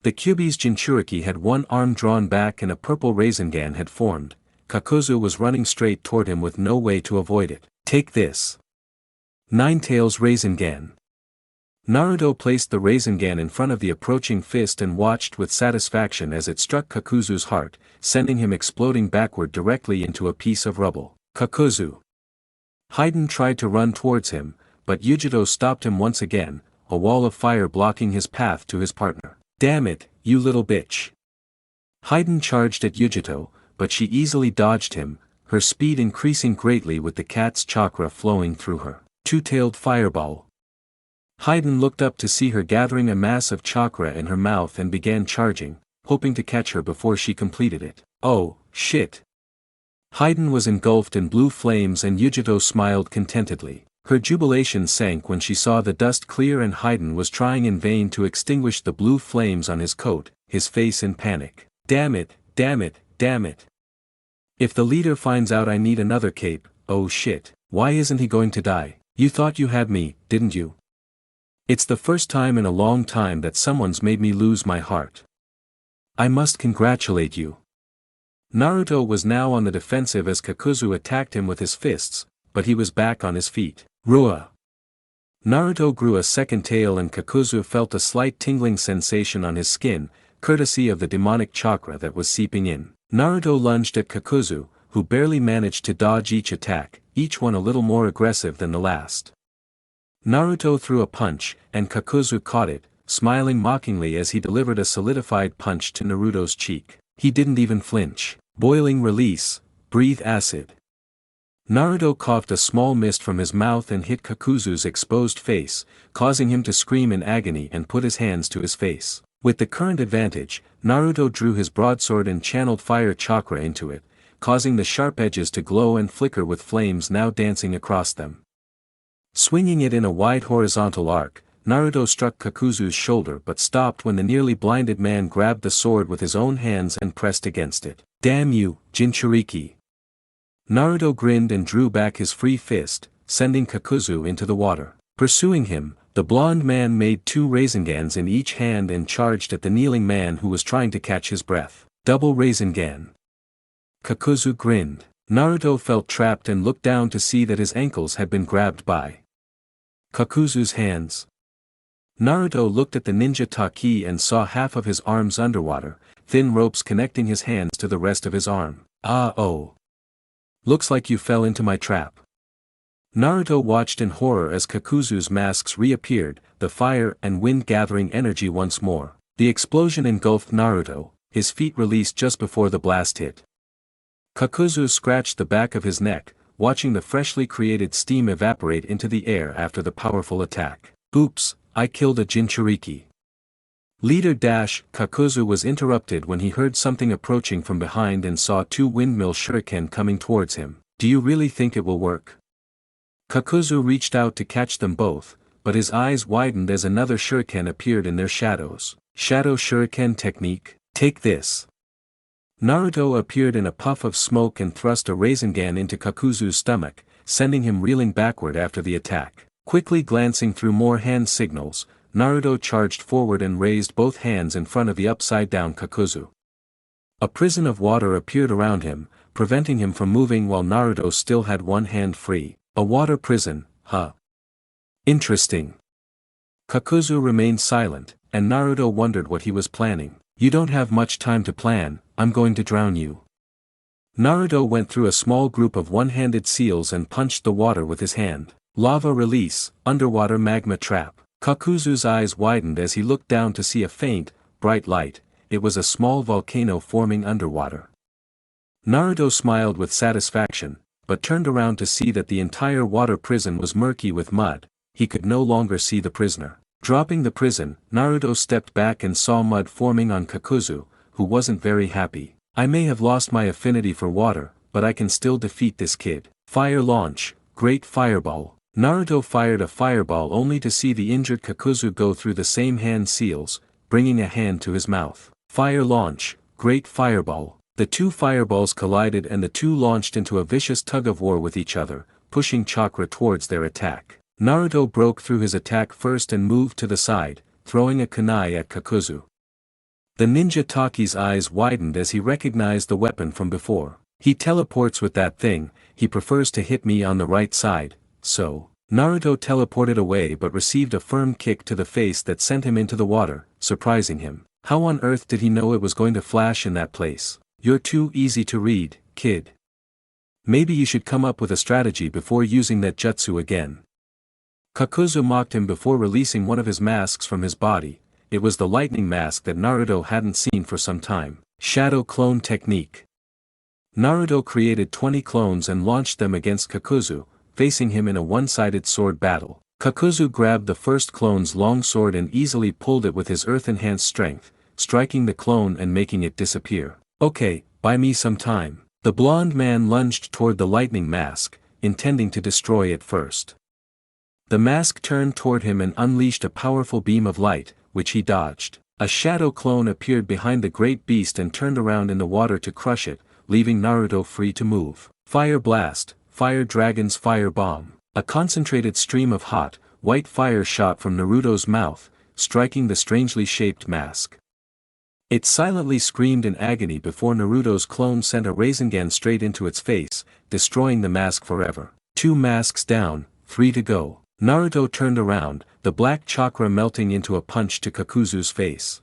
The Kyuubi's Jinchuriki had one arm drawn back and a purple Rasengan had formed. Kakuzu was running straight toward him with no way to avoid it. Take this. Nine-Tails Rasengan. Naruto placed the Rasengan in front of the approaching fist and watched with satisfaction as it struck Kakuzu's heart, sending him exploding backward directly into a piece of rubble. Kakuzu. Hayden tried to run towards him, but Yujito stopped him once again, a wall of fire blocking his path to his partner. Damn it, you little bitch. Hayden charged at Yujito, but she easily dodged him, her speed increasing greatly with the cat's chakra flowing through her. Two-tailed fireball. Hayden looked up to see her gathering a mass of chakra in her mouth and began charging, hoping to catch her before she completed it. Oh, shit. Hayden was engulfed in blue flames and Yujito smiled contentedly. Her jubilation sank when she saw the dust clear and Hayden was trying in vain to extinguish the blue flames on his coat, his face in panic. Damn it, damn it, damn it. If the leader finds out I need another cape, oh shit, why isn't he going to die? You thought you had me, didn't you? It's the first time in a long time that someone's made me lose my heart. I must congratulate you. Naruto was now on the defensive as Kakuzu attacked him with his fists, but he was back on his feet. Rua. Naruto grew a second tail and Kakuzu felt a slight tingling sensation on his skin, courtesy of the demonic chakra that was seeping in. Naruto lunged at Kakuzu, who barely managed to dodge each attack, each one a little more aggressive than the last. Naruto threw a punch, and Kakuzu caught it, smiling mockingly as he delivered a solidified punch to Naruto's cheek. He didn't even flinch. Boiling release, breathe acid. Naruto coughed a small mist from his mouth and hit Kakuzu's exposed face, causing him to scream in agony and put his hands to his face. With the current advantage, Naruto drew his broadsword and channeled fire chakra into it, causing the sharp edges to glow and flicker with flames now dancing across them. Swinging it in a wide horizontal arc, Naruto struck Kakuzu's shoulder but stopped when the nearly blinded man grabbed the sword with his own hands and pressed against it. Damn you, Jinchuriki! Naruto grinned and drew back his free fist, sending Kakuzu into the water. Pursuing him, the blonde man made 2 Raisengans in each hand and charged at the kneeling man who was trying to catch his breath. Double Raisengan. Kakuzu grinned. Naruto felt trapped and looked down to see that his ankles had been grabbed by Kakuzu's hands. Naruto looked at the ninja taki and saw half of his arms underwater, thin ropes connecting his hands to the rest of his arm. Ah oh. Looks like you fell into my trap. Naruto watched in horror as Kakuzu's masks reappeared, the fire and wind gathering energy once more. The explosion engulfed Naruto, his feet released just before the blast hit. Kakuzu scratched the back of his neck, watching the freshly created steam evaporate into the air after the powerful attack. Oops, I killed a Jinchuriki. Leader Kakuzu was interrupted when he heard something approaching from behind and saw 2 windmill shuriken coming towards him. Do you really think it will work? Kakuzu reached out to catch them both, but his eyes widened as another shuriken appeared in their shadows. Shadow shuriken technique, take this. Naruto appeared in a puff of smoke and thrust a Rasengan into Kakuzu's stomach, sending him reeling backward after the attack. Quickly glancing through more hand signals, Naruto charged forward and raised both hands in front of the upside-down Kakuzu. A prison of water appeared around him, preventing him from moving while Naruto still had one hand free. A water prison, huh? Interesting. Kakuzu remained silent, and Naruto wondered what he was planning. You don't have much time to plan, I'm going to drown you. Naruto went through a small group of one-handed seals and punched the water with his hand. Lava release, underwater magma trap. Kakuzu's eyes widened as he looked down to see a faint, bright light. It was a small volcano forming underwater. Naruto smiled with satisfaction, but turned around to see that the entire water prison was murky with mud. He could no longer see the prisoner. Dropping the prison, Naruto stepped back and saw mud forming on Kakuzu, who wasn't very happy. I may have lost my affinity for water, but I can still defeat this kid. Fire launch, great fireball. Naruto fired a fireball only to see the injured Kakuzu go through the same hand seals, bringing a hand to his mouth. Fire launch, great fireball. The 2 fireballs collided and the 2 launched into a vicious tug-of-war with each other, pushing chakra towards their attack. Naruto broke through his attack first and moved to the side, throwing a kunai at Kakuzu. The ninja Taki's eyes widened as he recognized the weapon from before. He teleports with that thing, he prefers to hit me on the right side, so. Naruto teleported away but received a firm kick to the face that sent him into the water, surprising him. How on earth did he know it was going to flash in that place? You're too easy to read, kid. Maybe you should come up with a strategy before using that jutsu again. Kakuzu mocked him before releasing one of his masks from his body. It was the lightning mask that Naruto hadn't seen for some time. Shadow clone technique. Naruto created 20 clones and launched them against Kakuzu, facing him in a one-sided sword battle. Kakuzu grabbed the first clone's long sword and easily pulled it with his earth-enhanced strength, striking the clone and making it disappear. Okay, buy me some time. The blonde man lunged toward the lightning mask, intending to destroy it first. The mask turned toward him and unleashed a powerful beam of light, which he dodged. A shadow clone appeared behind the great beast and turned around in the water to crush it, leaving Naruto free to move. Fire blast, fire dragon's fire bomb. A concentrated stream of hot, white fire shot from Naruto's mouth, striking the strangely shaped mask. It silently screamed in agony before Naruto's clone sent a Rasengan straight into its face, destroying the mask forever. 2 masks down, 3 to go. Naruto turned around, the black chakra melting into a punch to Kakuzu's face.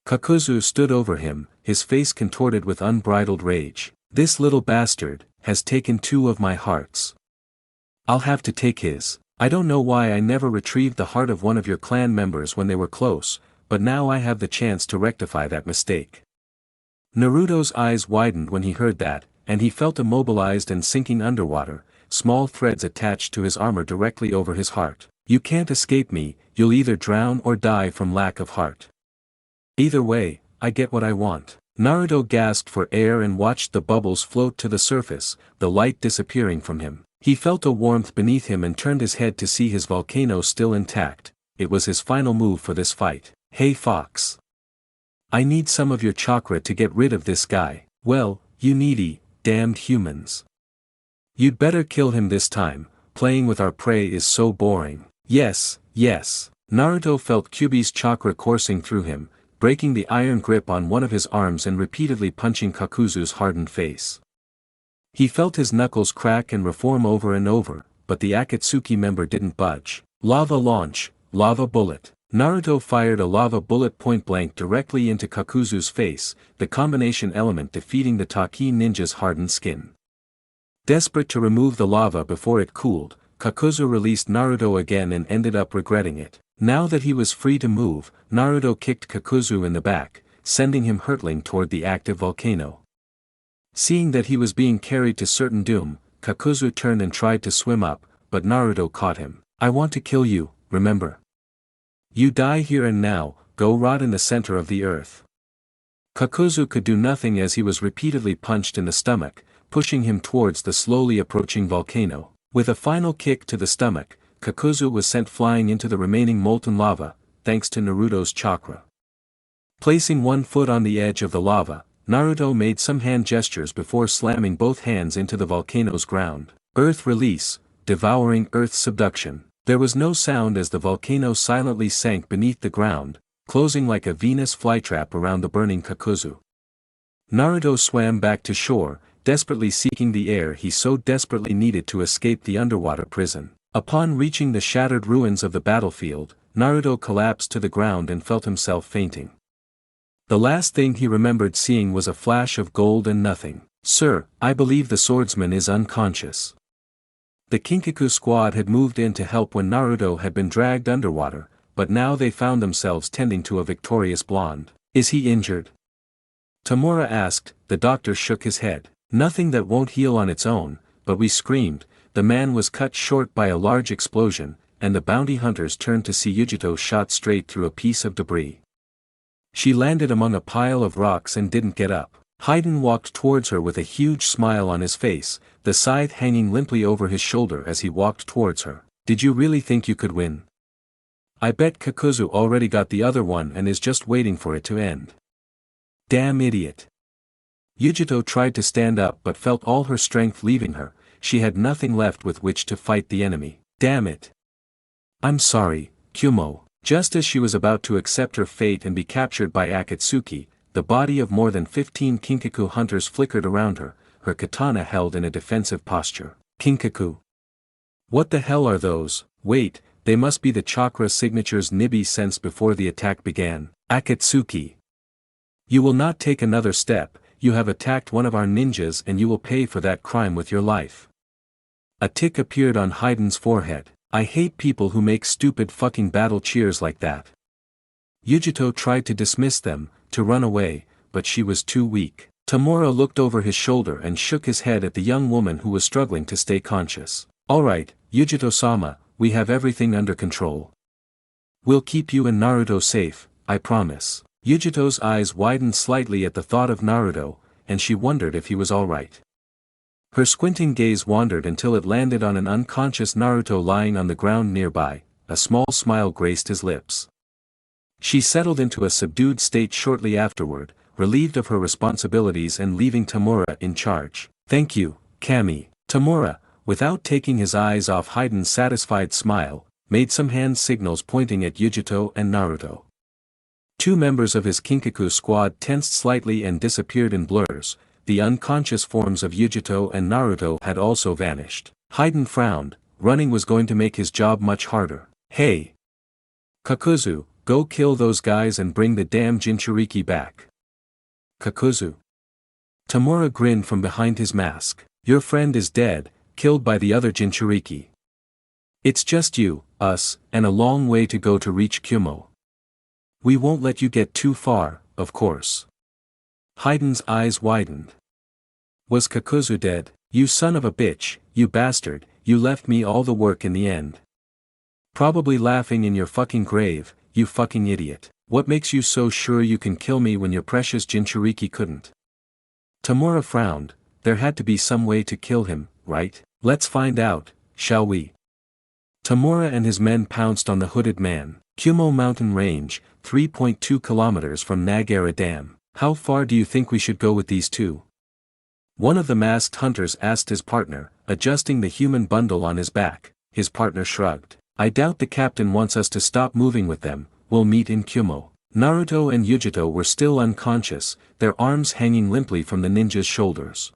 Kakuzu stood over him, his face contorted with unbridled rage. This little bastard has taken 2 of my hearts. I'll have to take his. I don't know why I never retrieved the heart of one of your clan members when they were close, but now I have the chance to rectify that mistake. Naruto's eyes widened when he heard that, and he felt immobilized and sinking underwater, small threads attached to his armor directly over his heart. You can't escape me, you'll either drown or die from lack of heart. Either way, I get what I want. Naruto gasped for air and watched the bubbles float to the surface, the light disappearing from him. He felt a warmth beneath him and turned his head to see his volcano still intact. It was his final move for this fight. Hey Fox. I need some of your chakra to get rid of this guy. Well, you needy, damned humans. You'd better kill him this time, playing with our prey is so boring. Yes, yes. Naruto felt Kyuubi's chakra coursing through him, breaking the iron grip on one of his arms and repeatedly punching Kakuzu's hardened face. He felt his knuckles crack and reform over and over, but the Akatsuki member didn't budge. Lava launch, lava bullet. Naruto fired a lava bullet point blank directly into Kakuzu's face, the combination element defeating the Taki ninja's hardened skin. Desperate to remove the lava before it cooled, Kakuzu released Naruto again and ended up regretting it. Now that he was free to move, Naruto kicked Kakuzu in the back, sending him hurtling toward the active volcano. Seeing that he was being carried to certain doom, Kakuzu turned and tried to swim up, but Naruto caught him. I want to kill you, remember? You die here and now, go rot in the center of the earth. Kakuzu could do nothing as he was repeatedly punched in the stomach, pushing him towards the slowly approaching volcano. With a final kick to the stomach, Kakuzu was sent flying into the remaining molten lava, thanks to Naruto's chakra. Placing one foot on the edge of the lava, Naruto made some hand gestures before slamming both hands into the volcano's ground. Earth release, devouring earth subduction. There was no sound as the volcano silently sank beneath the ground, closing like a Venus flytrap around the burning Kakuzu. Naruto swam back to shore, desperately seeking the air he so desperately needed to escape the underwater prison. Upon reaching the shattered ruins of the battlefield, Naruto collapsed to the ground and felt himself fainting. The last thing he remembered seeing was a flash of gold and nothing. Sir, I believe the swordsman is unconscious. The Kinkaku squad had moved in to help when Naruto had been dragged underwater, but now they found themselves tending to a victorious blonde. Is he injured? Tamura asked. The doctor shook his head. Nothing that won't heal on its own, but we screamed. The man was cut short by a large explosion, and the bounty hunters turned to see Yugito shot straight through a piece of debris. She landed among a pile of rocks and didn't get up. Haydn walked towards her with a huge smile on his face, the scythe hanging limply over his shoulder as he walked towards her. Did you really think you could win? I bet Kakuzu already got the other one and is just waiting for it to end. Damn idiot. Yugito tried to stand up but felt all her strength leaving her. She had nothing left with which to fight the enemy. Damn it. I'm sorry, Kyumo. Just as she was about to accept her fate and be captured by Akatsuki, the body of more than 15 Kinkaku hunters flickered around her, her katana held in a defensive posture. Kinkaku. What the hell are those? Wait, they must be the chakra signatures Nibi sensed before the attack began. Akatsuki. You will not take another step, you have attacked one of our ninjas and you will pay for that crime with your life. A tick appeared on Haydn's forehead. I hate people who make stupid fucking battle cheers like that. Yugito tried to dismiss them, to run away, but she was too weak. Tamura looked over his shoulder and shook his head at the young woman who was struggling to stay conscious. Alright, Yugito-sama, we have everything under control. We'll keep you and Naruto safe, I promise. Yugito's eyes widened slightly at the thought of Naruto, and she wondered if he was alright. Her squinting gaze wandered until it landed on an unconscious Naruto lying on the ground nearby. A small smile graced his lips. She settled into a subdued state shortly afterward, relieved of her responsibilities and leaving Tamura in charge. Thank you, Kami. Tamura, without taking his eyes off Haydn's satisfied smile, made some hand signals pointing at Yugito and Naruto. 2 members of his Kinkaku squad tensed slightly and disappeared in blurs. The unconscious forms of Yugito and Naruto had also vanished. Haydn frowned, running was going to make his job much harder. Hey! Kakuzu, go kill those guys and bring the damn Jinchuriki back. Kakuzu. Tamura grinned from behind his mask. Your friend is dead, killed by the other Jinchuriki. It's just you, us, and a long way to go to reach Kumo. We won't let you get too far, of course. Hayden's eyes widened. Was Kakuzu dead? You son of a bitch, you bastard, you left me all the work in the end. Probably laughing in your fucking grave, you fucking idiot. What makes you so sure you can kill me when your precious Jinchuriki couldn't? Tamura frowned. There had to be some way to kill him, right? Let's find out, shall we? Tamura and his men pounced on the hooded man. Kumo Mountain Range, 3.2 kilometers from Nagara Dam. How far do you think we should go with these two? One of the masked hunters asked his partner, adjusting the human bundle on his back. His partner shrugged. I doubt the captain wants us to stop moving with them. We'll meet in Kumo. Naruto and Yugito were still unconscious, their arms hanging limply from the ninja's shoulders.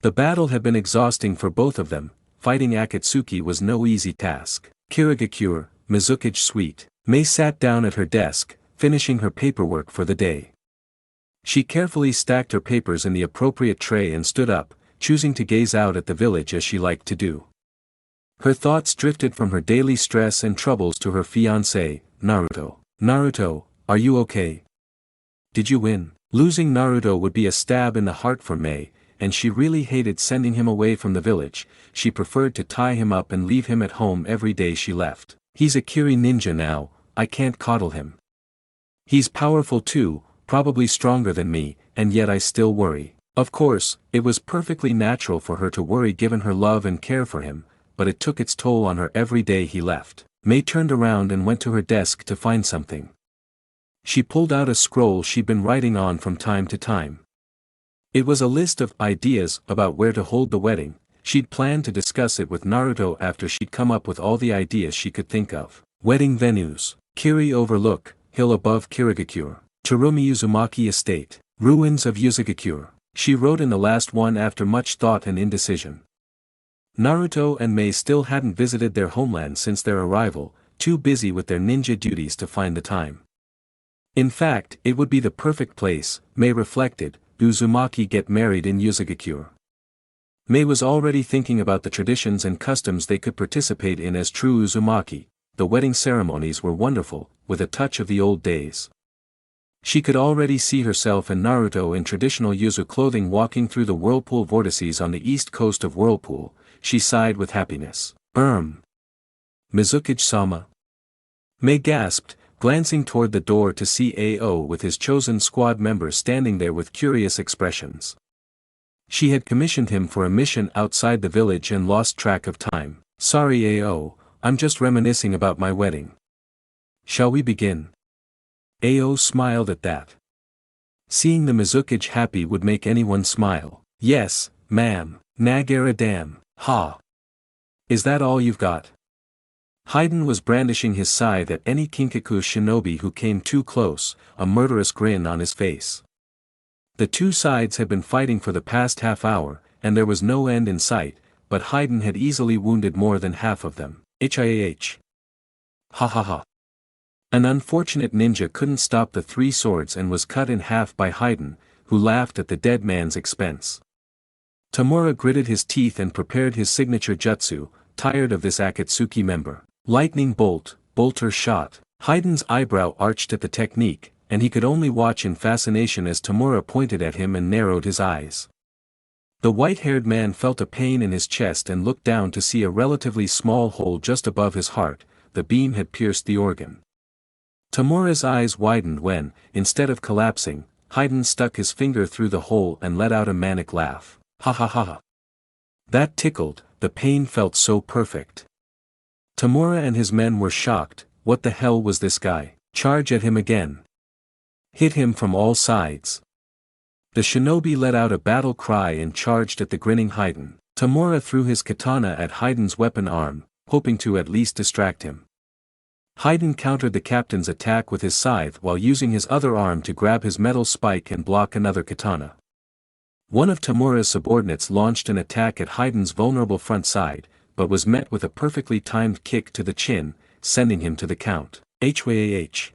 The battle had been exhausting for both of them. Fighting Akatsuki was no easy task. Kirigakure, Mizukage Suite. Mei sat down at her desk, finishing her paperwork for the day. She carefully stacked her papers in the appropriate tray and stood up, choosing to gaze out at the village as she liked to do. Her thoughts drifted from her daily stress and troubles to her fiancé, Naruto. Naruto, are you okay? Did you win? Losing Naruto would be a stab in the heart for Mei, and she really hated sending him away from the village. She preferred to tie him up and leave him at home every day she left. He's a Kiri ninja now, I can't coddle him. He's powerful too, probably stronger than me, and yet I still worry. Of course, it was perfectly natural for her to worry given her love and care for him, but it took its toll on her every day he left. Mei turned around and went to her desk to find something. She pulled out a scroll she'd been writing on from time to time. It was a list of ideas about where to hold the wedding. She'd planned to discuss it with Naruto after she'd come up with all the ideas she could think of. Wedding venues. Kiri Overlook, hill above Kirigakure. Terumi Uzumaki Estate. Ruins of Uzugakure. She wrote in the last one after much thought and indecision. Naruto and Mei still hadn't visited their homeland since their arrival, too busy with their ninja duties to find the time. In fact, it would be the perfect place, Mei reflected, Uzumaki get married in Uzugakure. Mei was already thinking about the traditions and customs they could participate in as true Uzumaki. The wedding ceremonies were wonderful, with a touch of the old days. She could already see herself and Naruto in traditional Yuzu clothing walking through the whirlpool vortices on the east coast of Whirlpool. She sighed with happiness. Mizukage-sama. Mei gasped, glancing toward the door to see AO with his chosen squad members standing there with curious expressions. She had commissioned him for a mission outside the village and lost track of time. Sorry AO, I'm just reminiscing about my wedding. Shall we begin? AO smiled at that. Seeing the Mizukage happy would make anyone smile. Yes, ma'am. Nagara Dam. Ha! Is that all you've got? Hayden was brandishing his scythe at any Kinkaku shinobi who came too close, a murderous grin on his face. The two sides had been fighting for the past half hour, and there was no end in sight, but Hayden had easily wounded more than half of them. HIAH. Ha ha ha. An unfortunate ninja couldn't stop the three swords and was cut in half by Hayden, who laughed at the dead man's expense. Tamura gritted his teeth and prepared his signature jutsu, tired of this Akatsuki member. Lightning bolt, bolter shot. Hayden's eyebrow arched at the technique, and he could only watch in fascination as Tamura pointed at him and narrowed his eyes. The white-haired man felt a pain in his chest and looked down to see a relatively small hole just above his heart. The beam had pierced the organ. Tamura's eyes widened when, instead of collapsing, Hayden stuck his finger through the hole and let out a manic laugh. Ha ha ha ha. That tickled, the pain felt so perfect. Tamura and his men were shocked. What the hell was this guy? Charge at him again. Hit him from all sides. The shinobi let out a battle cry and charged at the grinning Hayden. Tamura threw his katana at Hayden's weapon arm, hoping to at least distract him. Hayden countered the captain's attack with his scythe while using his other arm to grab his metal spike and block another katana. One of Tamura's subordinates launched an attack at Hayden's vulnerable front side, but was met with a perfectly timed kick to the chin, sending him to the count. HYAH.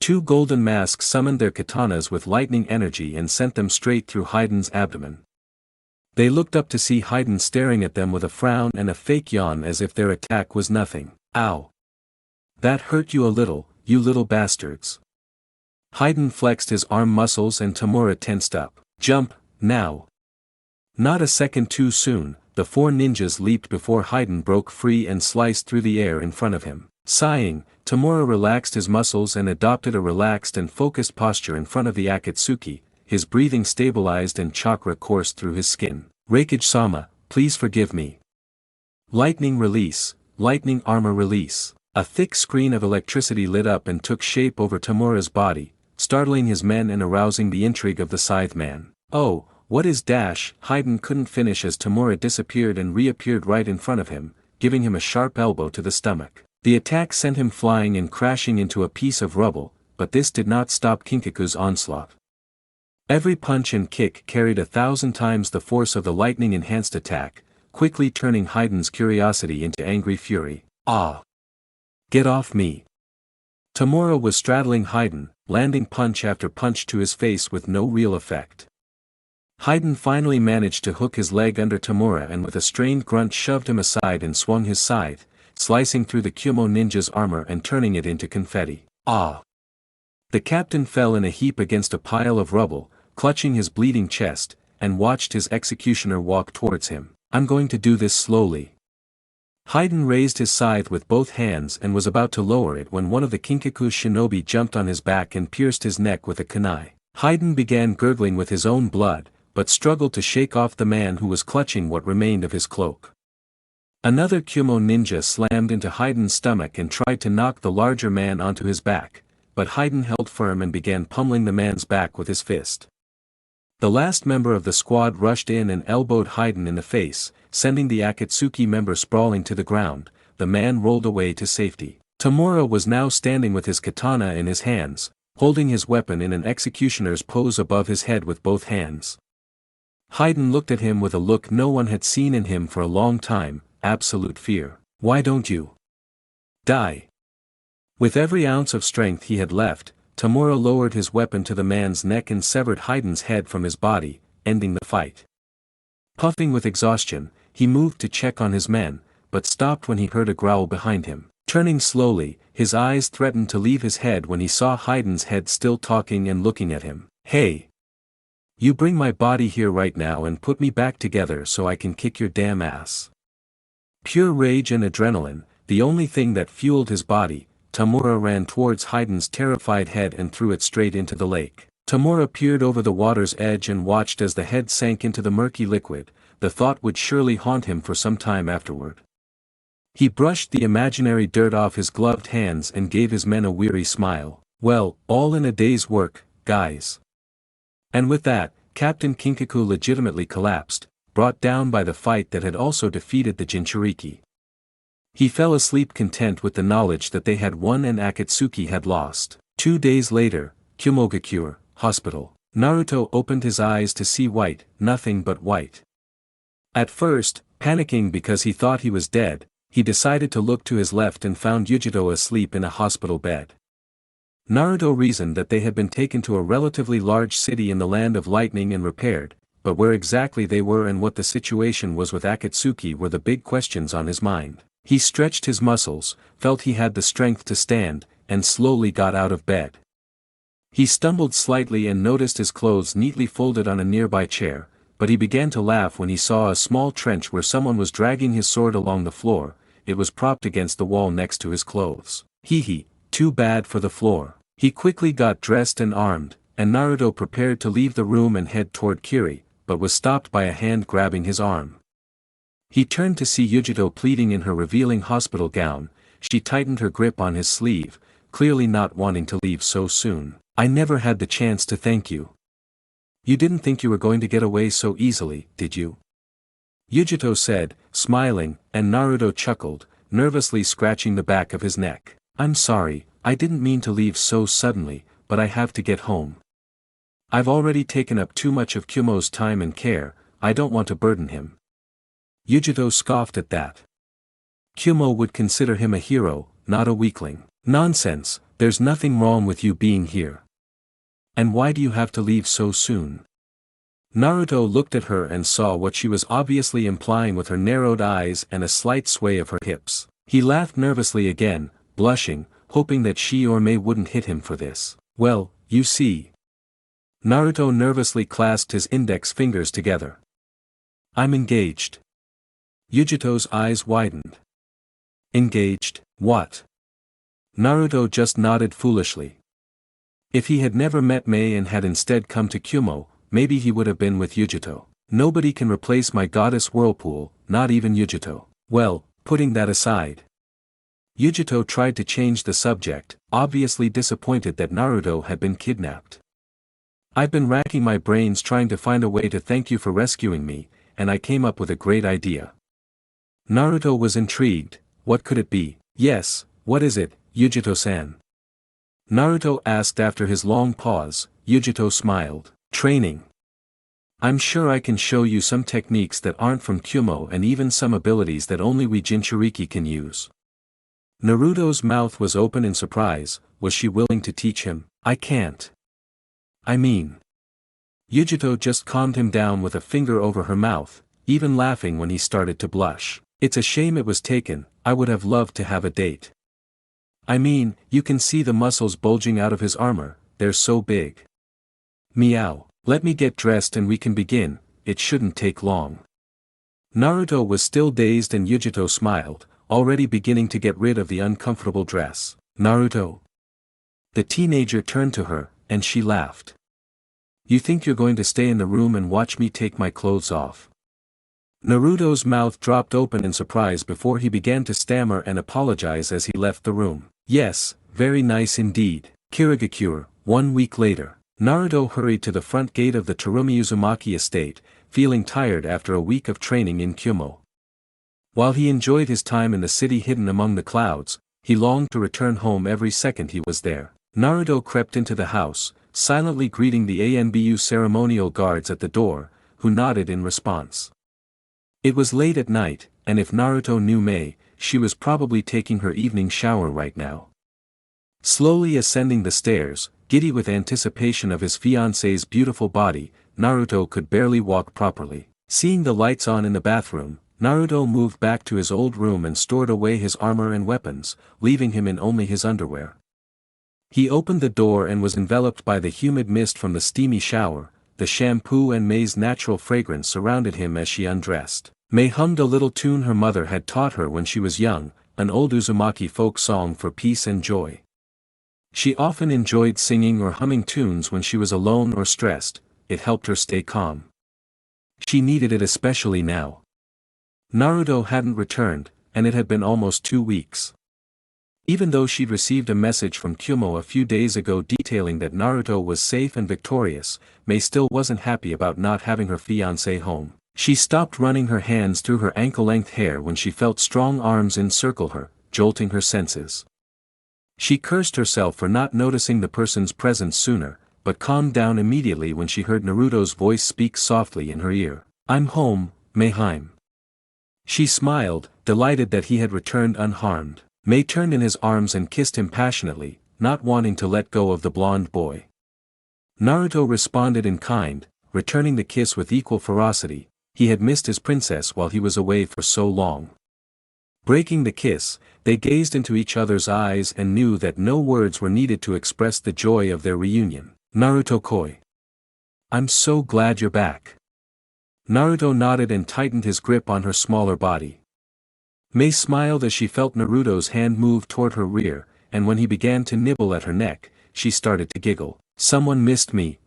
Two golden masks summoned their katanas with lightning energy and sent them straight through Haiden's abdomen. They looked up to see Haiden staring at them with a frown and a fake yawn as if their attack was nothing. Ow! That hurt you a little, you little bastards. Haiden flexed his arm muscles and Tamura tensed up. Jump, now! Not a second too soon, the four ninjas leaped before Haiden broke free and sliced through the air in front of him. Sighing, Tamura relaxed his muscles and adopted a relaxed and focused posture in front of the Akatsuki, his breathing stabilized and chakra coursed through his skin. Reikage-sama, please forgive me. Lightning release, lightning armor release. A thick screen of electricity lit up and took shape over Tamura's body, startling his men and arousing the intrigue of the Scythe Man. Oh, what is dash? Haiden couldn't finish as Tamura disappeared and reappeared right in front of him, giving him a sharp elbow to the stomach. The attack sent him flying and crashing into a piece of rubble, but this did not stop Kinkaku's onslaught. Every punch and kick carried 1,000 times the force of the lightning-enhanced attack, quickly turning Haiden's curiosity into angry fury. Ah! Get off me! Tamura was straddling Haiden, landing punch after punch to his face with no real effect. Haiden finally managed to hook his leg under Tamura and with a strained grunt shoved him aside and swung his scythe, slicing through the Kyumo ninja's armor and turning it into confetti. Ah! The captain fell in a heap against a pile of rubble, clutching his bleeding chest, and watched his executioner walk towards him. I'm going to do this slowly. Haiden raised his scythe with both hands and was about to lower it when one of the Kinkaku's shinobi jumped on his back and pierced his neck with a kunai. Haiden began gurgling with his own blood, but struggled to shake off the man who was clutching what remained of his cloak. Another Kyumo ninja slammed into Haiden's stomach and tried to knock the larger man onto his back, but Haiden held firm and began pummeling the man's back with his fist. The last member of the squad rushed in and elbowed Haiden in the face, sending the Akatsuki member sprawling to the ground. The man rolled away to safety. Tamura was now standing with his katana in his hands, holding his weapon in an executioner's pose above his head with both hands. Haiden looked at him with a look no one had seen in him for a long time, absolute fear. Why don't you die? With every ounce of strength he had left, Tamura lowered his weapon to the man's neck and severed Haiden's head from his body, ending the fight. Puffing with exhaustion, he moved to check on his men, but stopped when he heard a growl behind him. Turning slowly, his eyes threatened to leave his head when he saw Haiden's head still talking and looking at him. Hey! You bring my body here right now and put me back together so I can kick your damn ass. Pure rage and adrenaline, the only thing that fueled his body, Tamura ran towards Haiden's terrified head and threw it straight into the lake. Tamura peered over the water's edge and watched as the head sank into the murky liquid. The thought would surely haunt him for some time afterward. He brushed the imaginary dirt off his gloved hands and gave his men a weary smile. Well, all in a day's work, guys. And with that, Captain Kinkaku legitimately collapsed, brought down by the fight that had also defeated the Jinchuriki. He fell asleep content with the knowledge that they had won and Akatsuki had lost. 2 days later, Kumogakure, hospital. Naruto opened his eyes to see white, nothing but white. At first, panicking because he thought he was dead, he decided to look to his left and found Yujito asleep in a hospital bed. Naruto reasoned that they had been taken to a relatively large city in the land of lightning and repaired, but where exactly they were and what the situation was with Akatsuki were the big questions on his mind. He stretched his muscles, felt he had the strength to stand, and slowly got out of bed. He stumbled slightly and noticed his clothes neatly folded on a nearby chair, but he began to laugh when he saw a small trench where someone was dragging his sword along the floor. It was propped against the wall next to his clothes. Hee, too bad for the floor. He quickly got dressed and armed, and Naruto prepared to leave the room and head toward Kiri, but was stopped by a hand grabbing his arm. He turned to see Yujito pleading in her revealing hospital gown. She tightened her grip on his sleeve, clearly not wanting to leave so soon. I never had the chance to thank you. You didn't think you were going to get away so easily, did you? Yujito said, smiling, and Naruto chuckled, nervously scratching the back of his neck. I'm sorry, I didn't mean to leave so suddenly, but I have to get home. I've already taken up too much of Kumo's time and care, I don't want to burden him. Yugito scoffed at that. Kyumo would consider him a hero, not a weakling. Nonsense, there's nothing wrong with you being here. And why do you have to leave so soon? Naruto looked at her and saw what she was obviously implying with her narrowed eyes and a slight sway of her hips. He laughed nervously again, blushing, hoping that she or Mei wouldn't hit him for this. Well, you see. Naruto nervously clasped his index fingers together. I'm engaged. Yugito's eyes widened. Engaged, what? Naruto just nodded foolishly. If he had never met Mei and had instead come to Kyumo, maybe he would have been with Yugito. Nobody can replace my goddess Whirlpool, not even Yugito. Well, putting that aside. Yugito tried to change the subject, obviously disappointed that Naruto had been kidnapped. I've been racking my brains trying to find a way to thank you for rescuing me, and I came up with a great idea. Naruto was intrigued. What could it be? Yes, what is it, Yugito-san? Naruto asked after his long pause. Yugito smiled. Training. I'm sure I can show you some techniques that aren't from Kyumo and even some abilities that only we Jinchuriki can use. Naruto's mouth was open in surprise. Was she willing to teach him? I can't. I mean. Yugito just calmed him down with a finger over her mouth, even laughing when he started to blush. It's a shame it was taken, I would have loved to have a date. I mean, you can see the muscles bulging out of his armor, they're so big. Meow, let me get dressed and we can begin, it shouldn't take long. Naruto was still dazed and Yugito smiled, already beginning to get rid of the uncomfortable dress. Naruto. The teenager turned to her, and she laughed. You think you're going to stay in the room and watch me take my clothes off? Naruto's mouth dropped open in surprise before he began to stammer and apologize as he left the room. Yes, very nice indeed. Kirigakure, 1 week later. Naruto hurried to the front gate of the TERUMI Uzumaki estate, feeling tired after a week of training in Kyumo. While he enjoyed his time in the city hidden among the clouds, he longed to return home every second he was there. Naruto crept into the house, silently greeting the ANBU ceremonial guards at the door, who nodded in response. It was late at night, and if Naruto knew Mei, she was probably taking her evening shower right now. Slowly ascending the stairs, giddy with anticipation of his fiancée's beautiful body, Naruto could barely walk properly. Seeing the lights on in the bathroom, Naruto moved back to his old room and stored away his armor and weapons, leaving him in only his underwear. He opened the door and was enveloped by the humid mist from the steamy shower. The shampoo and Mei's natural fragrance surrounded him as she undressed. Mei hummed a little tune her mother had taught her when she was young, an old Uzumaki folk song for peace and joy. She often enjoyed singing or humming tunes when she was alone or stressed, it helped her stay calm. She needed it especially now. Naruto hadn't returned, and it had been almost 2 weeks. Even though she'd received a message from Kyumo a few days ago detailing that Naruto was safe and victorious, Mei still wasn't happy about not having her fiancé home. She stopped running her hands through her ankle-length hair when she felt strong arms encircle her, jolting her senses. She cursed herself for not noticing the person's presence sooner, but calmed down immediately when she heard Naruto's voice speak softly in her ear. I'm home, Meiheim. She smiled, delighted that he had returned unharmed. Mei turned in his arms and kissed him passionately, not wanting to let go of the blonde boy. Naruto responded in kind, returning the kiss with equal ferocity. He had missed his princess while he was away for so long. Breaking the kiss, they gazed into each other's eyes and knew that no words were needed to express the joy of their reunion. Naruto-koi. I'm so glad you're back. Naruto nodded and tightened his grip on her smaller body. Mei smiled as she felt Naruto's hand move toward her rear, and when he began to nibble at her neck, she started to giggle. Someone missed me,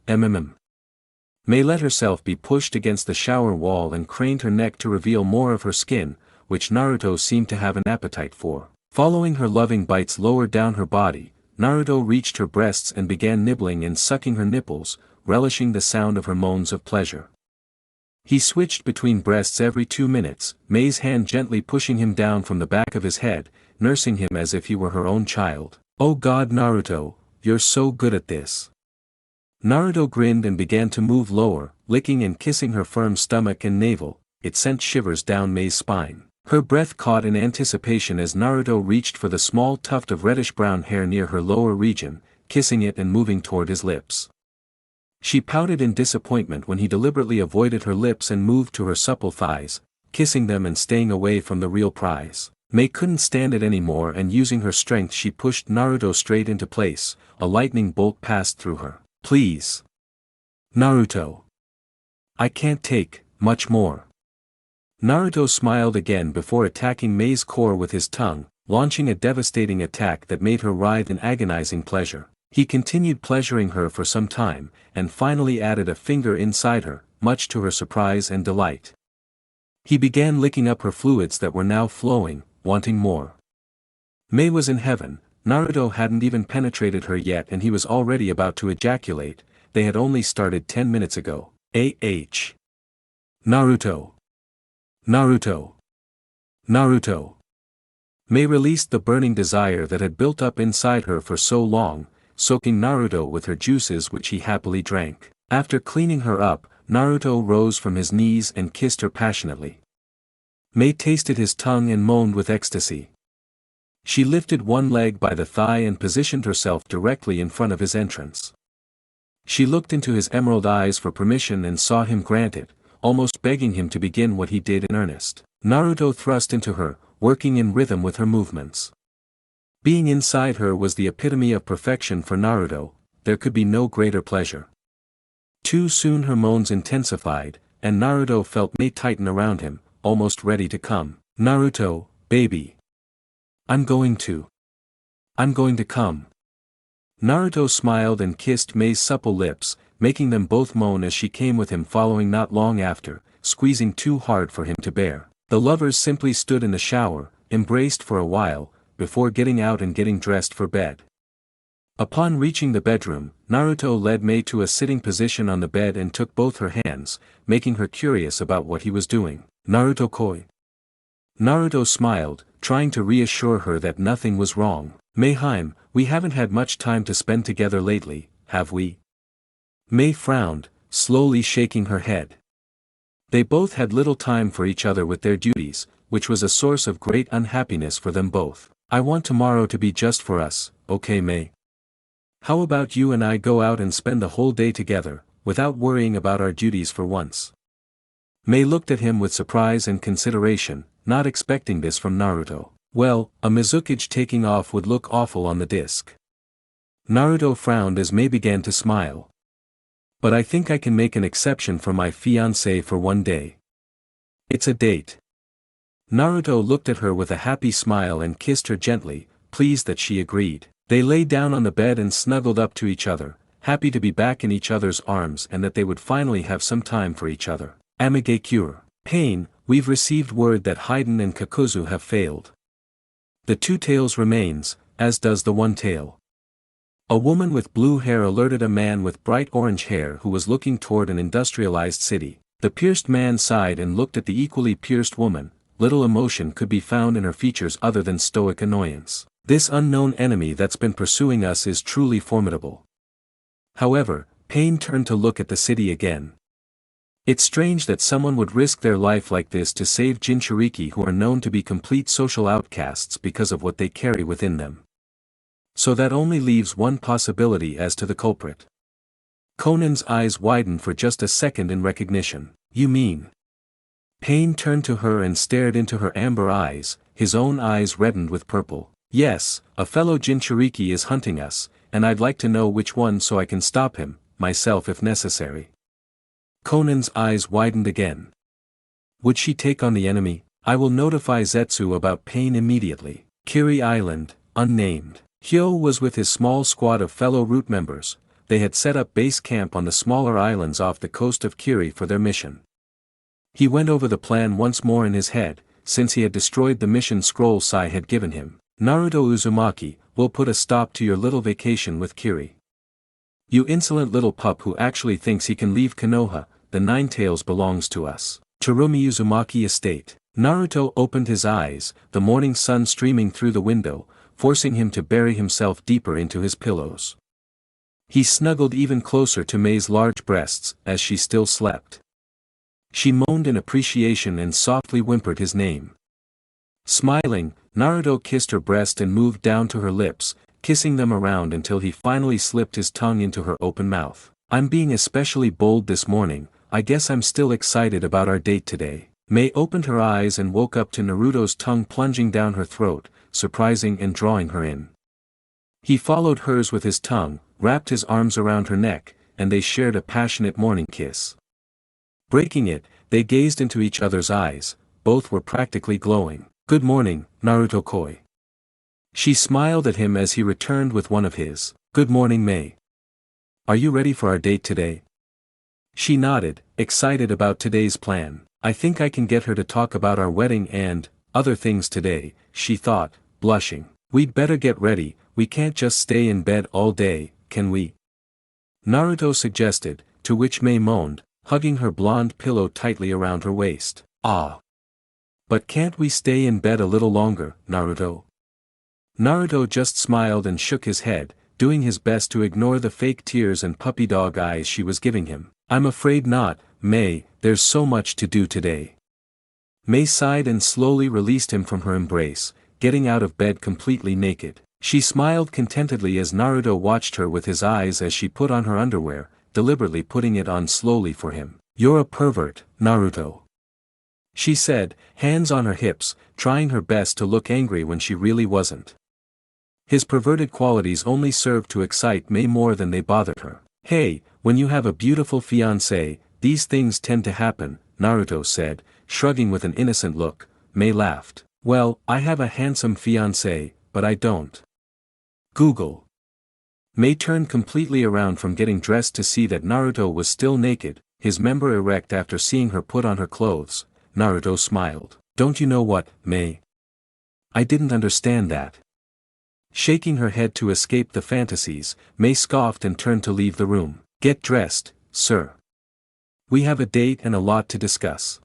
Mei let herself be pushed against the shower wall and craned her neck to reveal more of her skin, which Naruto seemed to have an appetite for. Following her loving bites lower down her body, Naruto reached her breasts and began nibbling and sucking her nipples, relishing the sound of her moans of pleasure. He switched between breasts every 2 minutes, Mei's hand gently pushing him down from the back of his head, nursing him as if he were her own child. Oh God Naruto, you're so good at this. Naruto grinned and began to move lower, licking and kissing her firm stomach and navel. it sent shivers down Mei's spine. Her breath caught in anticipation as Naruto reached for the small tuft of reddish-brown hair near her lower region, kissing it and moving toward his lips. She pouted in disappointment when he deliberately avoided her lips and moved to her supple thighs, kissing them and staying away from the real prize. Mei couldn't stand it anymore, and using her strength she pushed Naruto straight into place. A lightning bolt passed through her. "Please, Naruto. I can't take much more." Naruto smiled again before attacking Mei's core with his tongue, launching a devastating attack that made her writhe in agonizing pleasure. He continued pleasuring her for some time, and finally added a finger inside her, much to her surprise and delight. He began licking up her fluids that were now flowing, wanting more. Mei was in heaven. Naruto hadn't even penetrated her yet and he was already about to ejaculate. They had only started 10 minutes ago. Ah. Naruto. Naruto. Naruto. Mei released the burning desire that had built up inside her for so long, soaking Naruto with her juices which he happily drank. After cleaning her up, Naruto rose from his knees and kissed her passionately. Mei tasted his tongue and moaned with ecstasy. She lifted one leg by the thigh and positioned herself directly in front of his entrance. She looked into his emerald eyes for permission and saw him grant it, almost begging him to begin what he did in earnest. Naruto thrust into her, working in rhythm with her movements. Being inside her was the epitome of perfection for Naruto. There could be no greater pleasure. Too soon her moans intensified, and Naruto felt Mei tighten around him, almost ready to come. "Naruto, baby. I'm going to come." Naruto smiled and kissed Mei's supple lips, making them both moan as she came with him, following not long after, squeezing too hard for him to bear. The lovers simply stood in the shower, embraced for a while, before getting out and getting dressed for bed. Upon reaching the bedroom, Naruto led Mei to a sitting position on the bed and took both her hands, making her curious about what he was doing. "Naruto-koi." Naruto smiled, trying to reassure her that nothing was wrong. "Mei-hime, we haven't had much time to spend together lately, have we?" Mei frowned, slowly shaking her head. They both had little time for each other with their duties, which was a source of great unhappiness for them both. "I want tomorrow to be just for us, okay Mei? How about you and I go out and spend the whole day together, without worrying about our duties for once?" Mei looked at him with surprise and consideration, not expecting this from Naruto. Well, a Mizukage taking off would look awful on the disc. Naruto frowned as Mei began to smile. "But I think I can make an exception for my fiancé for one day. It's a date." Naruto looked at her with a happy smile and kissed her gently, pleased that she agreed. They lay down on the bed and snuggled up to each other, happy to be back in each other's arms and that they would finally have some time for each other. Amigakure. "Pain, we've received word that Haiden and Kakuzu have failed. The two tails remains, as does the one tail." A woman with blue hair alerted a man with bright orange hair who was looking toward an industrialized city. The pierced man sighed and looked at the equally pierced woman. Little emotion could be found in her features other than stoic annoyance. "This unknown enemy that's been pursuing us is truly formidable." However, Pain turned to look at the city again. It's strange that someone would risk their life like this to save Jinchuriki, who are known to be complete social outcasts because of what they carry within them. So that only leaves one possibility as to the culprit. Conan's eyes widened for just a second in recognition. "You mean?" Pain turned to her and stared into her amber eyes, his own eyes reddened with purple. "Yes, a fellow Jinchuriki is hunting us, and I'd like to know which one so I can stop him, myself if necessary." Conan's eyes widened again. "Would she take on the enemy? I will notify Zetsu about Pain immediately." Kiri Island, unnamed. Hyo was with his small squad of fellow root members. They had set up base camp on the smaller islands off the coast of Kiri for their mission. He went over the plan once more in his head, since he had destroyed the mission scroll Sai had given him. "Naruto Uzumaki, we'll put a stop to your little vacation with Kiri. You insolent little pup who actually thinks he can leave Konoha, the Nine Tails belongs to us." Terumi Uzumaki Estate. Naruto opened his eyes, the morning sun streaming through the window, forcing him to bury himself deeper into his pillows. He snuggled even closer to Mei's large breasts, as she still slept. She moaned in appreciation and softly whimpered his name. Smiling, Naruto kissed her breast and moved down to her lips, kissing them around until he finally slipped his tongue into her open mouth. I'm being especially bold this morning, I guess I'm still excited about our date today. Mei opened her eyes and woke up to Naruto's tongue plunging down her throat, surprising and drawing her in. He followed hers with his tongue, wrapped his arms around her neck, and they shared a passionate morning kiss. Breaking it, they gazed into each other's eyes, both were practically glowing. Good morning, Naruto-koi. She smiled at him as he returned with one of his. Good morning, Mei. Are you ready for our date today? She nodded, excited about today's plan. I think I can get her to talk about our wedding and other things today, she thought, blushing. We'd better get ready, we can't just stay in bed all day, can we? Naruto suggested, to which Mei moaned, hugging her blonde pillow tightly around her waist. Ah. But can't we stay in bed a little longer, Naruto? Naruto just smiled and shook his head, doing his best to ignore the fake tears and puppy dog eyes she was giving him. I'm afraid not, Mei, there's so much to do today. Mei sighed and slowly released him from her embrace, getting out of bed completely naked. She smiled contentedly as Naruto watched her with his eyes as she put on her underwear, deliberately putting it on slowly for him. You're a pervert, Naruto. She said, hands on her hips, trying her best to look angry when she really wasn't. His perverted qualities only served to excite Mei more than they bothered her. Hey, when you have a beautiful fiancé, these things tend to happen, Naruto said, shrugging with an innocent look. Mei laughed. Well, I have a handsome fiancé, but I don't. Google. Mei turned completely around from getting dressed to see that Naruto was still naked, his member erect after seeing her put on her clothes. Naruto smiled. Don't you know what, Mei? I didn't understand that. Shaking her head to escape the fantasies, Mei scoffed and turned to leave the room. Get dressed, sir. We have a date and a lot to discuss.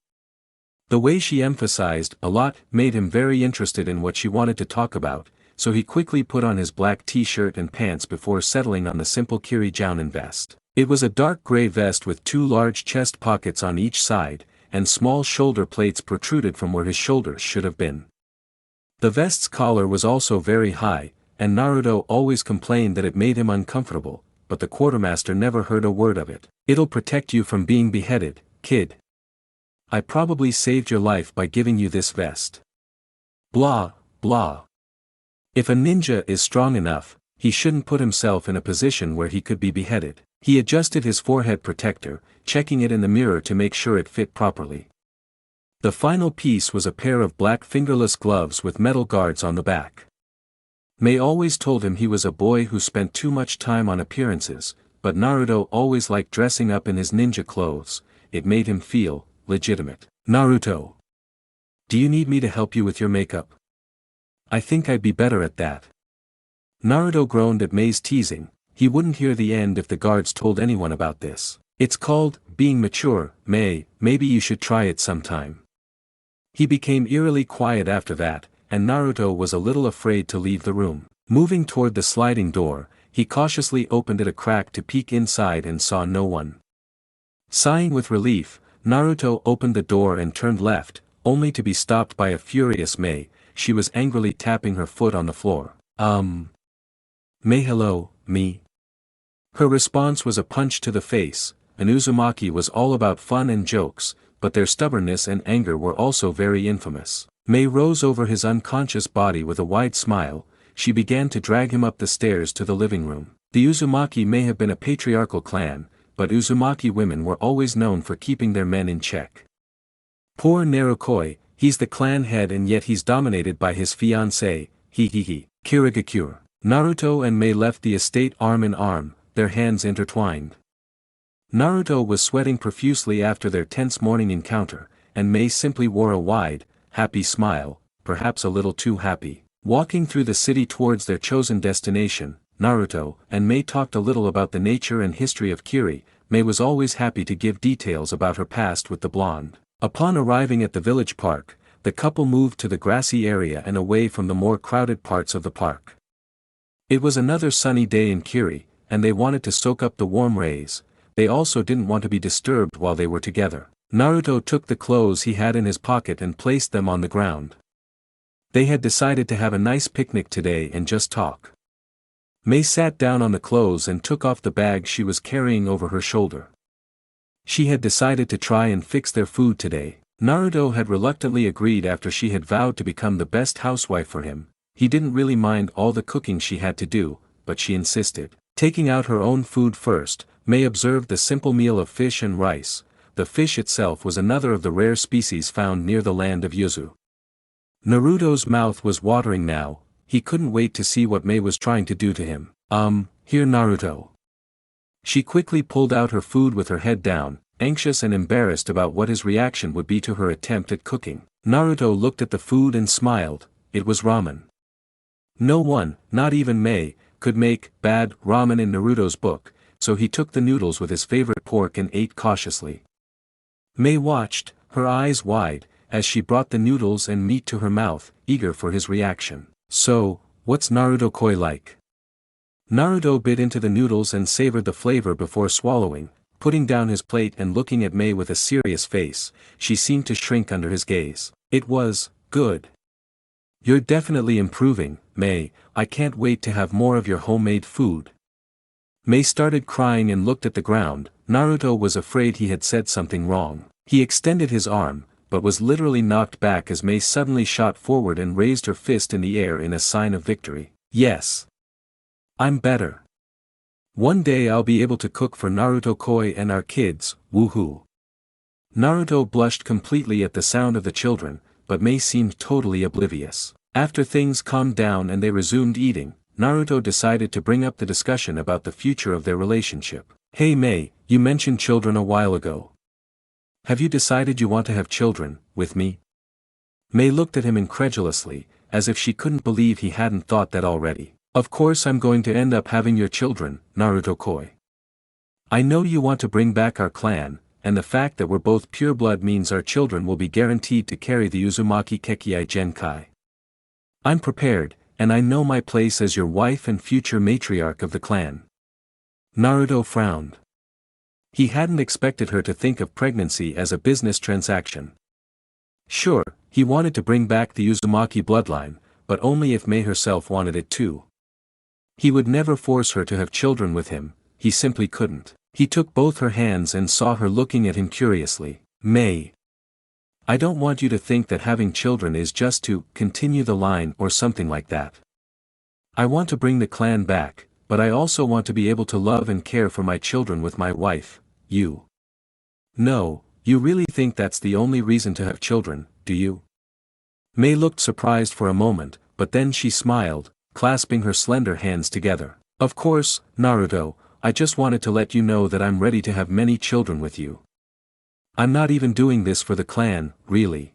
The way she emphasized a lot made him very interested in what she wanted to talk about, so he quickly put on his black t-shirt and pants before settling on the simple Kiri-jounin vest. It was a dark gray vest with 2 large chest pockets on each side, and small shoulder plates protruded from where his shoulders should have been. The vest's collar was also very high, and Naruto always complained that it made him uncomfortable, but the quartermaster never heard a word of it. It'll protect you from being beheaded, kid. I probably saved your life by giving you this vest. Blah, blah. If a ninja is strong enough, he shouldn't put himself in a position where he could be beheaded. He adjusted his forehead protector, checking it in the mirror to make sure it fit properly. The final piece was a pair of black fingerless gloves with metal guards on the back. Mei always told him he was a boy who spent too much time on appearances, but Naruto always liked dressing up in his ninja clothes. It made him feel legitimate. Naruto. Do you need me to help you with your makeup? I think I'd be better at that. Naruto groaned at Mei's teasing. He wouldn't hear the end if the guards told anyone about this. It's called being mature, Mei, maybe you should try it sometime. He became eerily quiet after that, and Naruto was a little afraid to leave the room. Moving toward the sliding door, he cautiously opened it a crack to peek inside and saw no one. Sighing with relief, Naruto opened the door and turned left, only to be stopped by a furious Mei. She was angrily tapping her foot on the floor. Mei, hello, me. Her response was a punch to the face. An Uzumaki was all about fun and jokes, but their stubbornness and anger were also very infamous. Mei rose over his unconscious body with a wide smile. She began to drag him up the stairs to the living room. The Uzumaki may have been a patriarchal clan, but Uzumaki women were always known for keeping their men in check. Poor Narukoi, he's the clan head and yet he's dominated by his fiancée, he. Kirigakure. Naruto and Mei left the estate arm in arm, their hands intertwined. Naruto was sweating profusely after their tense morning encounter, and Mei simply wore a wide, happy smile, perhaps a little too happy. Walking through the city towards their chosen destination, Naruto and Mei talked a little about the nature and history of Kiri. Mei was always happy to give details about her past with the blonde. Upon arriving at the village park, the couple moved to the grassy area and away from the more crowded parts of the park. It was another sunny day in Kiri, and they wanted to soak up the warm rays. They also didn't want to be disturbed while they were together. Naruto took the clothes he had in his pocket and placed them on the ground. They had decided to have a nice picnic today and just talk. Mei sat down on the clothes and took off the bag she was carrying over her shoulder. She had decided to try and fix their food today. Naruto had reluctantly agreed after she had vowed to become the best housewife for him. He didn't really mind all the cooking she had to do, but she insisted. Taking out her own food first, Mei observed the simple meal of fish and rice. The fish itself was another of the rare species found near the land of Yuzu. Naruto's mouth was watering now. He couldn't wait to see what Mei was trying to do to him. Here Naruto. She quickly pulled out her food with her head down, anxious and embarrassed about what his reaction would be to her attempt at cooking. Naruto looked at the food and smiled. It was ramen. No one, not even Mei, could make bad ramen in Naruto's book, so he took the noodles with his favorite pork and ate cautiously. Mei watched, her eyes wide, as she brought the noodles and meat to her mouth, eager for his reaction. So, what's Naruto-koi like? Naruto bit into the noodles and savored the flavor before swallowing, putting down his plate and looking at Mei with a serious face. She seemed to shrink under his gaze. It was good. You're definitely improving, Mei. I can't wait to have more of your homemade food. Mei started crying and looked at the ground. Naruto was afraid he had said something wrong. He extended his arm, but was literally knocked back as Mei suddenly shot forward and raised her fist in the air in a sign of victory. Yes. I'm better. One day I'll be able to cook for Naruto-koi and our kids, woohoo. Naruto blushed completely at the sound of the children, but Mei seemed totally oblivious. After things calmed down and they resumed eating, Naruto decided to bring up the discussion about the future of their relationship. Hey Mei, you mentioned children a while ago. Have you decided you want to have children, with me? Mei looked at him incredulously, as if she couldn't believe he hadn't thought that already. Of course I'm going to end up having your children, Naruto-koi. I know you want to bring back our clan, and the fact that we're both pure blood means our children will be guaranteed to carry the Uzumaki Kekkai Genkai. I'm prepared, and I know my place as your wife and future matriarch of the clan. Naruto frowned. He hadn't expected her to think of pregnancy as a business transaction. Sure, he wanted to bring back the Uzumaki bloodline, but only if Mei herself wanted it too. He would never force her to have children with him, he simply couldn't. He took both her hands and saw her looking at him curiously. Mei. I don't want you to think that having children is just to continue the line or something like that. I want to bring the clan back, but I also want to be able to love and care for my children with my wife, you. No, you really think that's the only reason to have children, do you? Mei looked surprised for a moment, but then she smiled, clasping her slender hands together. Of course, Naruto, I just wanted to let you know that I'm ready to have many children with you. I'm not even doing this for the clan, really.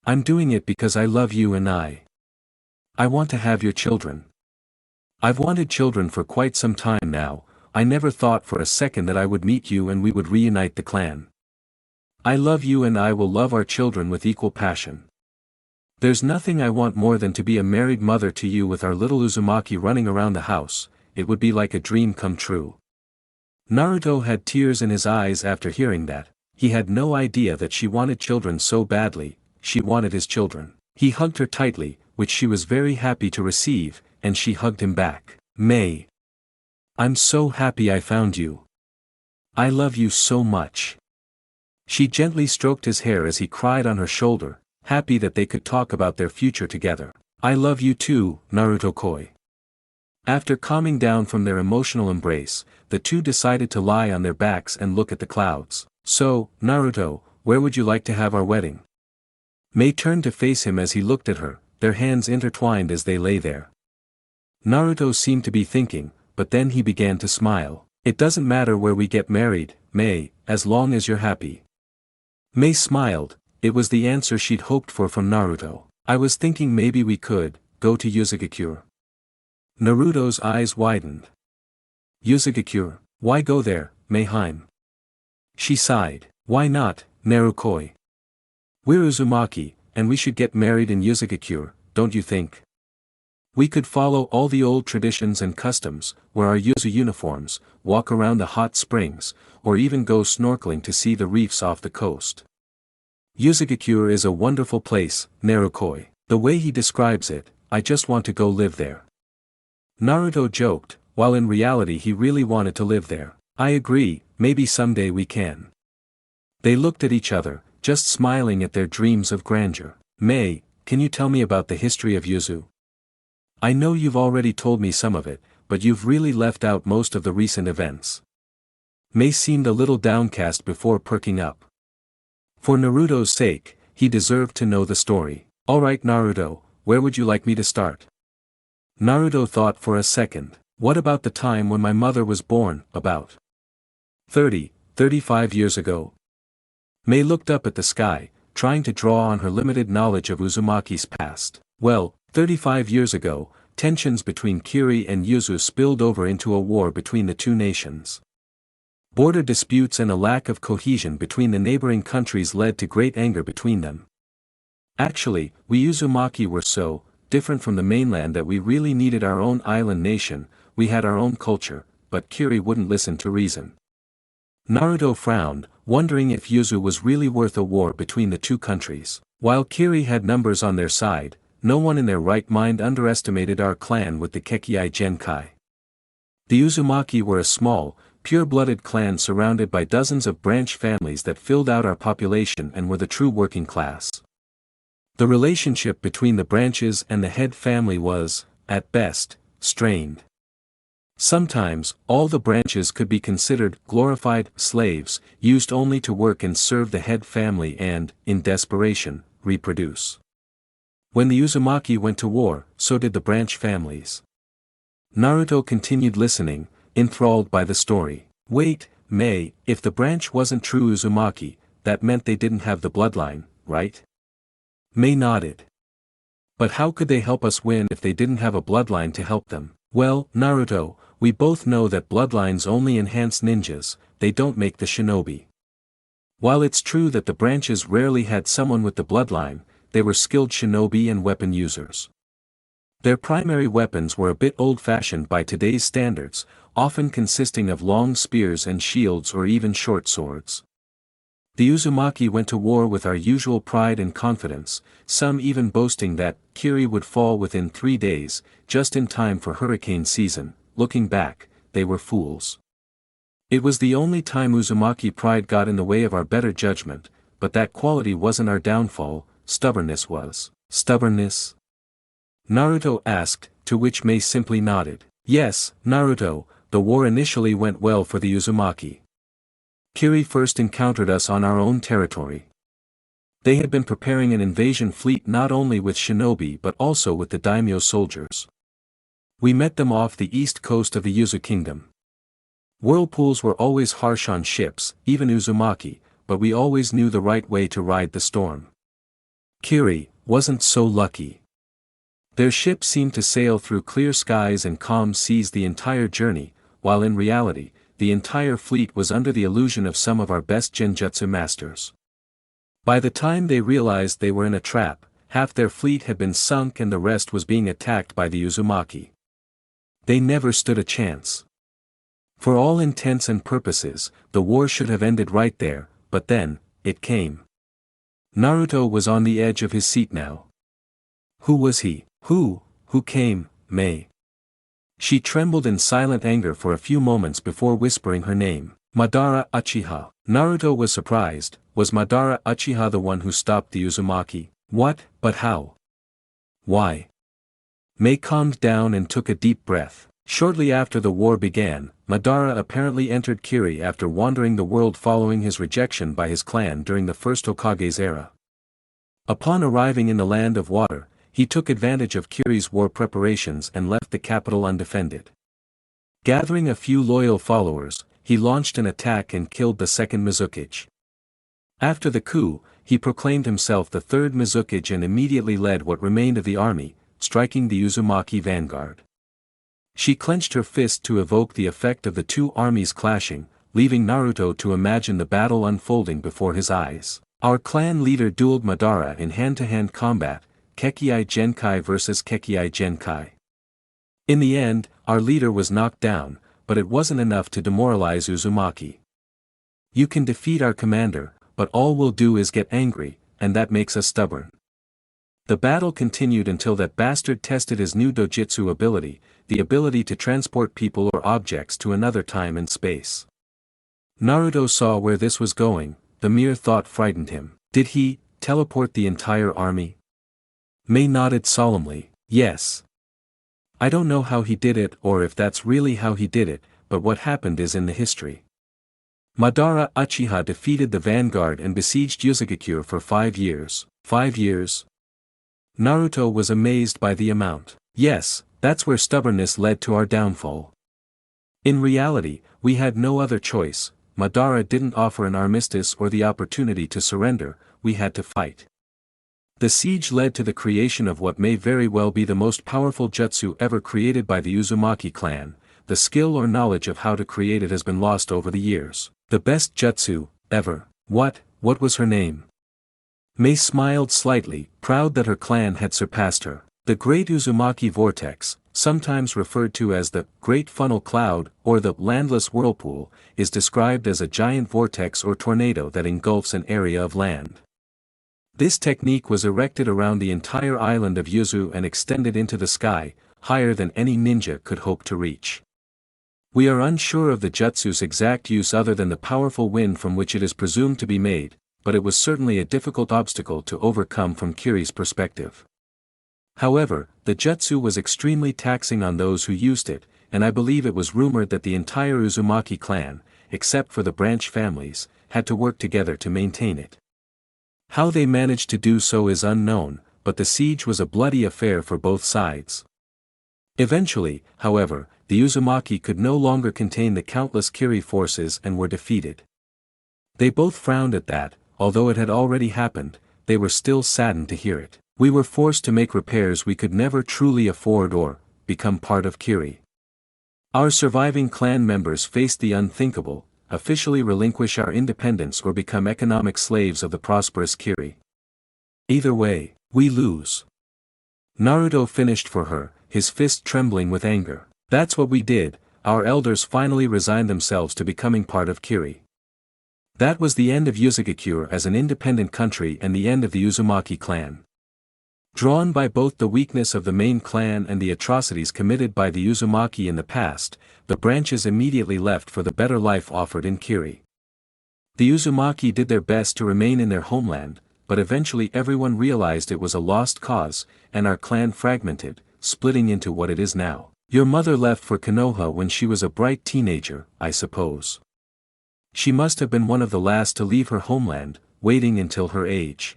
I'm doing it because I love you and I want to have your children. I've wanted children for quite some time now. I never thought for a second that I would meet you and we would reunite the clan. I love you and I will love our children with equal passion. There's nothing I want more than to be a married mother to you with our little Uzumaki running around the house. It would be like a dream come true. Naruto had tears in his eyes after hearing that. He had no idea that she wanted children so badly. She wanted his children. He hugged her tightly, which she was very happy to receive, and she hugged him back. Mei. I'm so happy I found you. I love you so much. She gently stroked his hair as he cried on her shoulder, happy that they could talk about their future together. I love you too, Naruto-koi. After calming down from their emotional embrace, the two decided to lie on their backs and look at the clouds. So, Naruto, where would you like to have our wedding? Mei turned to face him as he looked at her, their hands intertwined as they lay there. Naruto seemed to be thinking, but then he began to smile. It doesn't matter where we get married, Mei, as long as you're happy. Mei smiled. It was the answer she'd hoped for from Naruto. I was thinking maybe we could go to Yuzugakure. Naruto's eyes widened. Yuzugakure, why go there, Mei-hime? She sighed. Why not, Narukoi? We're Uzumaki, and we should get married in Yuzugakure, don't you think? We could follow all the old traditions and customs, wear our yuzu uniforms, walk around the hot springs, or even go snorkeling to see the reefs off the coast. Yuzugakure is a wonderful place, Narukoi. The way he describes it, I just want to go live there. Naruto joked, while in reality he really wanted to live there. I agree, maybe someday we can. They looked at each other, just smiling at their dreams of grandeur. Mei, can you tell me about the history of Yuzu? I know you've already told me some of it, but you've really left out most of the recent events. Mei seemed a little downcast before perking up. For Naruto's sake, he deserved to know the story. Alright Naruto, where would you like me to start? Naruto thought for a second. What about the time when my mother was born, about 35 years ago? Mei looked up at the sky, trying to draw on her limited knowledge of Uzumaki's past. Well, 35 years ago, tensions between Kiri and Yuzu spilled over into a war between the two nations. Border disputes and a lack of cohesion between the neighboring countries led to great anger between them. Actually, we Uzumaki were so different from the mainland that we really needed our own island nation. We had our own culture, but Kiri wouldn't listen to reason. Naruto frowned, wondering if Yuzu was really worth a war between the two countries. While Kiri had numbers on their side, no one in their right mind underestimated our clan with the Kekei Genkai. The Uzumaki were a small, pure-blooded clan surrounded by dozens of branch families that filled out our population and were the true working class. The relationship between the branches and the head family was, at best, strained. Sometimes, all the branches could be considered glorified slaves, used only to work and serve the head family and, in desperation, reproduce. When the Uzumaki went to war, so did the branch families. Naruto continued listening, enthralled by the story. Wait, Mei, if the branch wasn't true Uzumaki, that meant they didn't have the bloodline, right? Mei nodded. But how could they help us win if they didn't have a bloodline to help them? Well, Naruto, we both know that bloodlines only enhance ninjas, they don't make the shinobi. While it's true that the branches rarely had someone with the bloodline, they were skilled shinobi and weapon users. Their primary weapons were a bit old-fashioned by today's standards, often consisting of long spears and shields or even short swords. The Uzumaki went to war with our usual pride and confidence, some even boasting that Kiri would fall within 3 days, just in time for hurricane season. Looking back, they were fools. It was the only time Uzumaki pride got in the way of our better judgment, but that quality wasn't our downfall, stubbornness was. Stubbornness? Naruto asked, to which Mei simply nodded. Yes, Naruto, the war initially went well for the Uzumaki. Kiri first encountered us on our own territory. They had been preparing an invasion fleet not only with shinobi but also with the daimyo soldiers. We met them off the east coast of the Yuzu kingdom. Whirlpools were always harsh on ships, even Uzumaki, but we always knew the right way to ride the storm. Kiri wasn't so lucky. Their ship seemed to sail through clear skies and calm seas the entire journey, while in reality, the entire fleet was under the illusion of some of our best genjutsu masters. By the time they realized they were in a trap, half their fleet had been sunk and the rest was being attacked by the Uzumaki. They never stood a chance. For all intents and purposes, the war should have ended right there, but then, it came. Naruto was on the edge of his seat now. Who was he? Who came, Mei? She trembled in silent anger for a few moments before whispering her name. Madara Uchiha. Naruto was surprised. Was Madara Uchiha the one who stopped the Uzumaki? What? But how? Why? Mei calmed down and took a deep breath. Shortly after the war began, Madara apparently entered Kiri after wandering the world following his rejection by his clan during the first Hokage's era. Upon arriving in the land of water, he took advantage of Kiri's war preparations and left the capital undefended. Gathering a few loyal followers, he launched an attack and killed the second Mizukage. After the coup, he proclaimed himself the third Mizukage and immediately led what remained of the army, striking the Uzumaki vanguard. She clenched her fist to evoke the effect of the two armies clashing, leaving Naruto to imagine the battle unfolding before his eyes. Our clan leader dueled Madara in hand-to-hand combat, Kekei Genkai versus Kekei Genkai. In the end, our leader was knocked down, but it wasn't enough to demoralize Uzumaki. You can defeat our commander, but all we'll do is get angry, and that makes us stubborn. The battle continued until that bastard tested his new dojutsu ability, the ability to transport people or objects to another time and space. Naruto saw where this was going, the mere thought frightened him. Did he teleport the entire army? Mei nodded solemnly, yes. I don't know how he did it or if that's really how he did it, but what happened is in the history. Madara Uchiha defeated the vanguard and besieged Yuzugakure for 5 years. 5 years? Naruto was amazed by the amount. Yes, that's where stubbornness led to our downfall. In reality, we had no other choice. Madara didn't offer an armistice or the opportunity to surrender, we had to fight. The siege led to the creation of what may very well be the most powerful jutsu ever created by the Uzumaki clan. The skill or knowledge of how to create it has been lost over the years. The best jutsu, ever. What was her name? Mei smiled slightly, proud that her clan had surpassed her. The Great Uzumaki Vortex, sometimes referred to as the Great Funnel Cloud or the Landless Whirlpool, is described as a giant vortex or tornado that engulfs an area of land. This technique was erected around the entire island of Yuzu and extended into the sky, higher than any ninja could hope to reach. We are unsure of the jutsu's exact use other than the powerful wind from which it is presumed to be made, but it was certainly a difficult obstacle to overcome from Kiri's perspective. However, the jutsu was extremely taxing on those who used it, and I believe it was rumored that the entire Uzumaki clan, except for the branch families, had to work together to maintain it. How they managed to do so is unknown, but the siege was a bloody affair for both sides. Eventually, however, the Uzumaki could no longer contain the countless Kiri forces and were defeated. They both frowned at that, although it had already happened, they were still saddened to hear it. We were forced to make repairs we could never truly afford or become part of Kiri. Our surviving clan members faced the unthinkable, officially relinquish our independence or become economic slaves of the prosperous Kiri. Either way, we lose. Naruto finished for her, his fist trembling with anger. That's what we did, our elders finally resigned themselves to becoming part of Kiri. That was the end of Yuzugakure as an independent country and the end of the Uzumaki clan. Drawn by both the weakness of the main clan and the atrocities committed by the Uzumaki in the past, the branches immediately left for the better life offered in Kiri. The Uzumaki did their best to remain in their homeland, but eventually everyone realized it was a lost cause, and our clan fragmented, splitting into what it is now. Your mother left for Konoha when she was a bright teenager, I suppose. She must have been one of the last to leave her homeland, waiting until her age.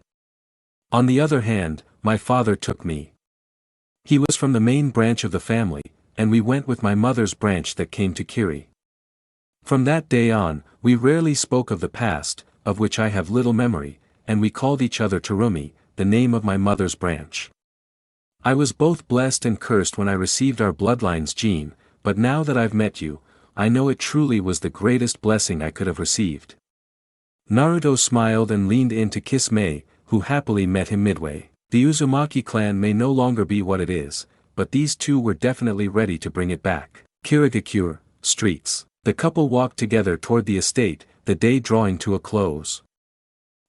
On the other hand, my father took me. He was from the main branch of the family, and we went with my mother's branch that came to Kiri. From that day on, we rarely spoke of the past, of which I have little memory, and we called each other Terumi, the name of my mother's branch. I was both blessed and cursed when I received our bloodline's gene, but now that I've met you, I know it truly was the greatest blessing I could have received. Naruto smiled and leaned in to kiss Mei, who happily met him midway. The Uzumaki clan may no longer be what it is, but these two were definitely ready to bring it back. Kirigakure, streets. The couple walked together toward the estate, the day drawing to a close.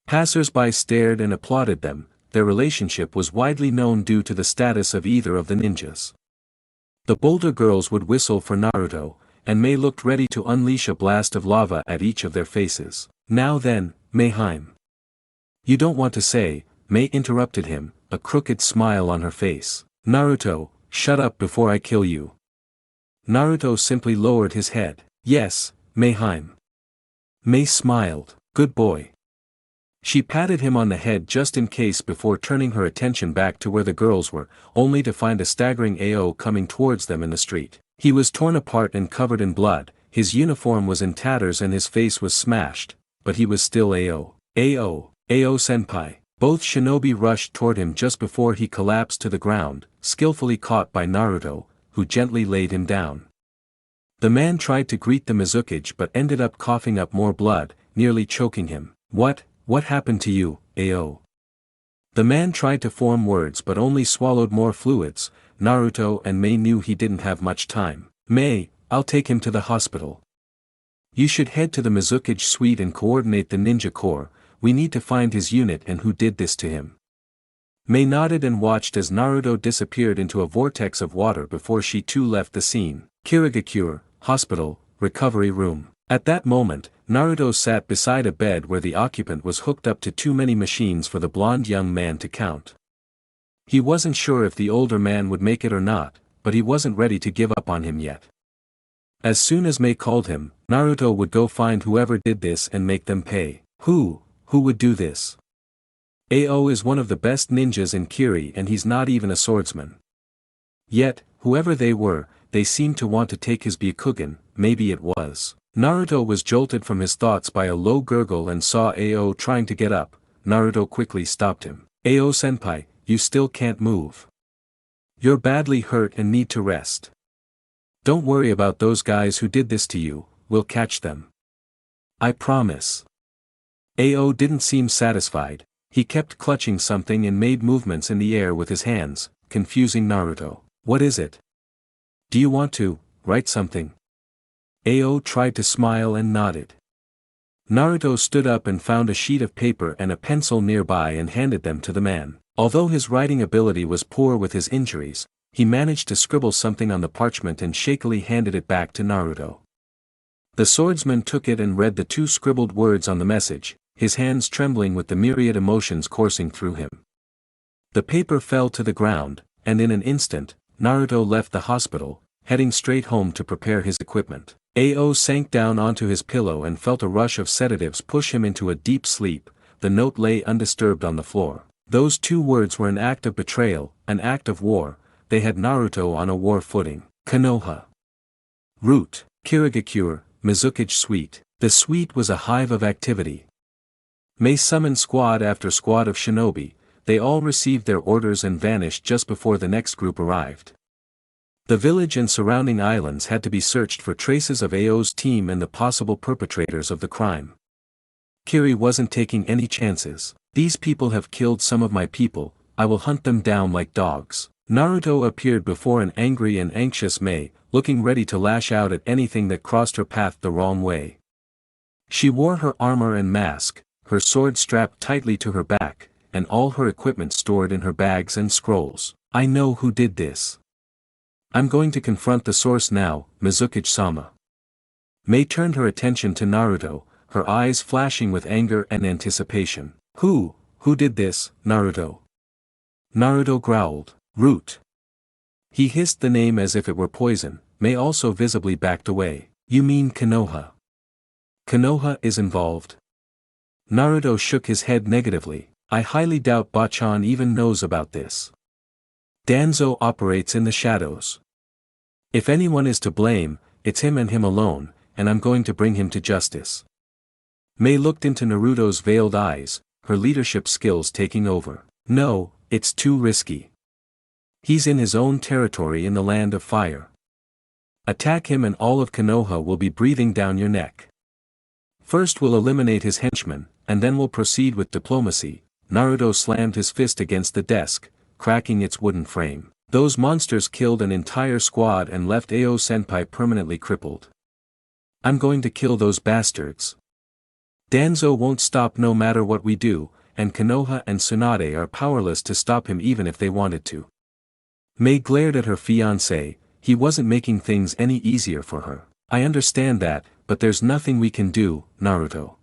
Passers-by stared and applauded them. Their relationship was widely known due to the status of either of the ninjas. The bolder girls would whistle for Naruto, and Mei looked ready to unleash a blast of lava at each of their faces. Now then, Mayheim. You don't want to say, Mei interrupted him, a crooked smile on her face. Naruto, shut up before I kill you. Naruto simply lowered his head. Yes, Mayheim. Mei smiled. Good boy. She patted him on the head just in case before turning her attention back to where the girls were, only to find a staggering AO coming towards them in the street. He was torn apart and covered in blood, his uniform was in tatters and his face was smashed, but he was still AO. AO senpai. Both shinobi rushed toward him just before he collapsed to the ground, skillfully caught by Naruto, who gently laid him down. The man tried to greet the Mizukage but ended up coughing up more blood, nearly choking him. What happened to you, AO? The man tried to form words but only swallowed more fluids, Naruto and Mei knew he didn't have much time. Mei, I'll take him to the hospital. You should head to the Mizukage suite and coordinate the ninja corps. We need to find his unit and who did this to him. Mei nodded and watched as Naruto disappeared into a vortex of water before she too left the scene. Kirigakure, hospital, recovery room. At that moment, Naruto sat beside a bed where the occupant was hooked up to too many machines for the blonde young man to count. He wasn't sure if the older man would make it or not, but he wasn't ready to give up on him yet. As soon as Mei called him, Naruto would go find whoever did this and make them pay. Who would do this? Ao is one of the best ninjas in Kiri and he's not even a swordsman. Yet, whoever they were, they seemed to want to take his Byakugan. Maybe it was. Naruto was jolted from his thoughts by a low gurgle and saw Ao trying to get up. Naruto quickly stopped him. Ao-senpai, you still can't move. You're badly hurt and need to rest. Don't worry about those guys who did this to you, we'll catch them. I promise. Ao didn't seem satisfied. He kept clutching something and made movements in the air with his hands, confusing Naruto. What is it? Do you want to write something? Ao tried to smile and nodded. Naruto stood up and found a sheet of paper and a pencil nearby and handed them to the man. Although his writing ability was poor with his injuries, he managed to scribble something on the parchment and shakily handed it back to Naruto. The swordsman took it and read the two scribbled words on the message, his hands trembling with the myriad emotions coursing through him. The paper fell to the ground, and in an instant, Naruto left the hospital, heading straight home to prepare his equipment. Ao sank down onto his pillow and felt a rush of sedatives push him into a deep sleep. The note lay undisturbed on the floor. Those two words were an act of betrayal, an act of war. They had Naruto on a war footing. Konoha. Route, Kirigakure, Mizukage suite. The suite was a hive of activity. Mei summoned squad after squad of shinobi. They all received their orders and vanished just before the next group arrived. The village and surrounding islands had to be searched for traces of Ao's team and the possible perpetrators of the crime. Kiri wasn't taking any chances. These people have killed some of my people, I will hunt them down like dogs. Naruto appeared before an angry and anxious Mei, looking ready to lash out at anything that crossed her path the wrong way. She wore her armor and mask, her sword strapped tightly to her back, and all her equipment stored in her bags and scrolls. I know who did this. I'm going to confront the source now, Mizukage-sama. Mei turned her attention to Naruto, her eyes flashing with anger and anticipation. Who did this, Naruto? Naruto growled. Root. He hissed the name as if it were poison. Mei also visibly backed away. You mean Konoha? Konoha is involved? Naruto shook his head negatively. I highly doubt Bachan even knows about this. Danzo operates in the shadows. If anyone is to blame, it's him and him alone, and I'm going to bring him to justice. Mei looked into Naruto's veiled eyes, her leadership skills taking over. No, it's too risky. He's in his own territory in the land of fire. Attack him and all of Konoha will be breathing down your neck. First we'll eliminate his henchmen, and then we'll proceed with diplomacy. Naruto slammed his fist against the desk, cracking its wooden frame. Those monsters killed an entire squad and left Ao-senpai permanently crippled. I'm going to kill those bastards. Danzo won't stop no matter what we do, and Konoha and Tsunade are powerless to stop him even if they wanted to. Mei glared at her fiancé. He wasn't making things any easier for her. I understand that, but there's nothing we can do, Naruto.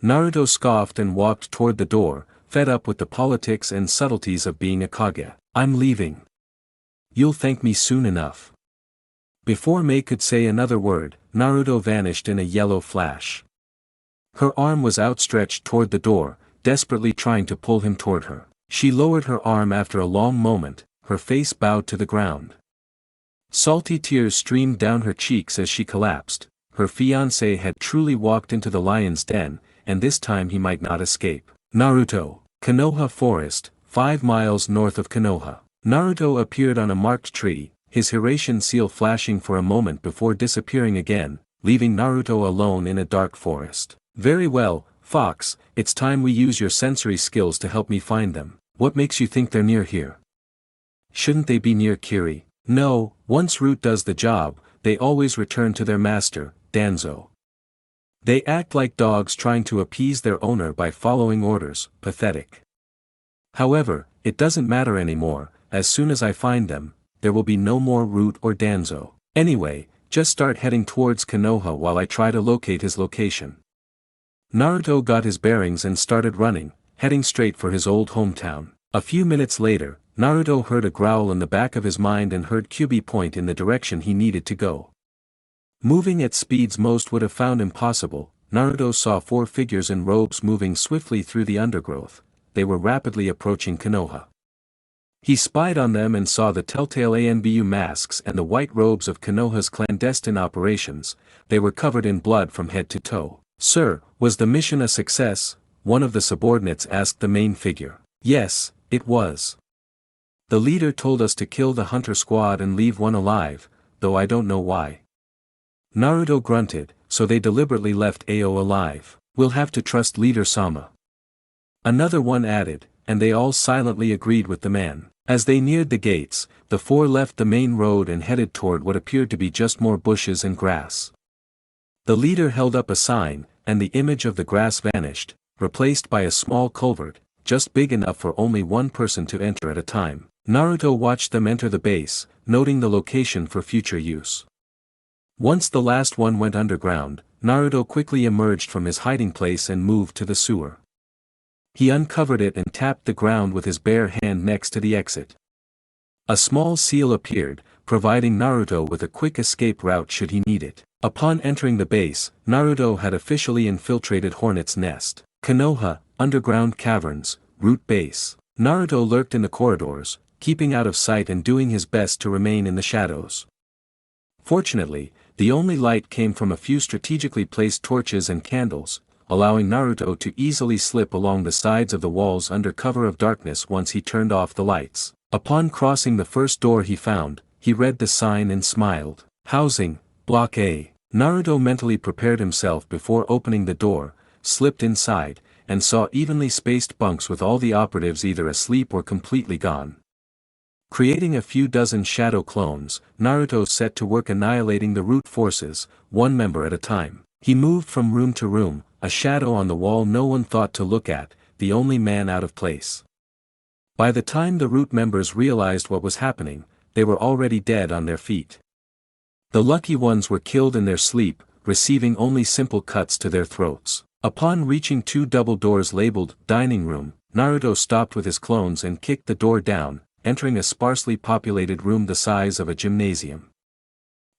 Naruto scoffed and walked toward the door, fed up with the politics and subtleties of being a Kage. I'm leaving. You'll thank me soon enough. Before Mei could say another word, Naruto vanished in a yellow flash. Her arm was outstretched toward the door, desperately trying to pull him toward her. She lowered her arm after a long moment, her face bowed to the ground. Salty tears streamed down her cheeks as she collapsed. Her fiancé had truly walked into the lion's den, and this time he might not escape. Naruto. Konoha Forest, 5 miles north of Konoha. Naruto appeared on a marked tree, his Hiraition seal flashing for a moment before disappearing again, leaving Naruto alone in a dark forest. Very well, Fox, it's time we use your sensory skills to help me find them. What makes you think they're near here? shouldn't they be near Kiri? No, once Root does the job, they always return to their master, Danzo. They act like dogs trying to appease their owner by following orders, pathetic. However, it doesn't matter anymore, as soon as I find them, there will be no more Root or Danzo. Anyway, just start heading towards Konoha while I try to locate his location. Naruto got his bearings and started running, heading straight for his old hometown. A few minutes later, Naruto heard a growl in the back of his mind and heard Kyuubi point in the direction he needed to go. Moving at speeds most would have found impossible, Naruto saw 4 figures in robes moving swiftly through the undergrowth. They were rapidly approaching Konoha. He spied on them and saw the telltale ANBU masks and the white robes of Konoha's clandestine operations. They were covered in blood from head to toe. "Sir, was the mission a success?" one of the subordinates asked the main figure. "Yes, it was. The leader told us to kill the hunter squad and leave one alive, though I don't know why." Naruto grunted, "So they deliberately left Ao alive. We'll have to trust Leader Sama." Another one added, and they all silently agreed with the man. As they neared the gates, the 4 left the main road and headed toward what appeared to be just more bushes and grass. The leader held up a sign, and the image of the grass vanished, replaced by a small culvert, just big enough for only one person to enter at a time. Naruto watched them enter the base, noting the location for future use. Once the last one went underground, Naruto quickly emerged from his hiding place and moved to the sewer. He uncovered it and tapped the ground with his bare hand next to the exit. A small seal appeared, providing Naruto with a quick escape route should he need it. Upon entering the base, Naruto had officially infiltrated Hornet's Nest. Konoha, Underground Caverns, Root Base. Naruto lurked in the corridors, keeping out of sight and doing his best to remain in the shadows. Fortunately, the only light came from a few strategically placed torches and candles, allowing Naruto to easily slip along the sides of the walls under cover of darkness once he turned off the lights. Upon crossing the first door he found, he read the sign and smiled. Housing, Block A. Naruto mentally prepared himself before opening the door, slipped inside, and saw evenly spaced bunks with all the operatives either asleep or completely gone. Creating a few dozen shadow clones, Naruto set to work annihilating the Root forces, one member at a time. He moved from room to room, a shadow on the wall no one thought to look at, the only man out of place. By the time the Root members realized what was happening, they were already dead on their feet. The lucky ones were killed in their sleep, receiving only simple cuts to their throats. Upon reaching 2 double doors labeled Dining Room, Naruto stopped with his clones and kicked the door down, entering a sparsely populated room the size of a gymnasium.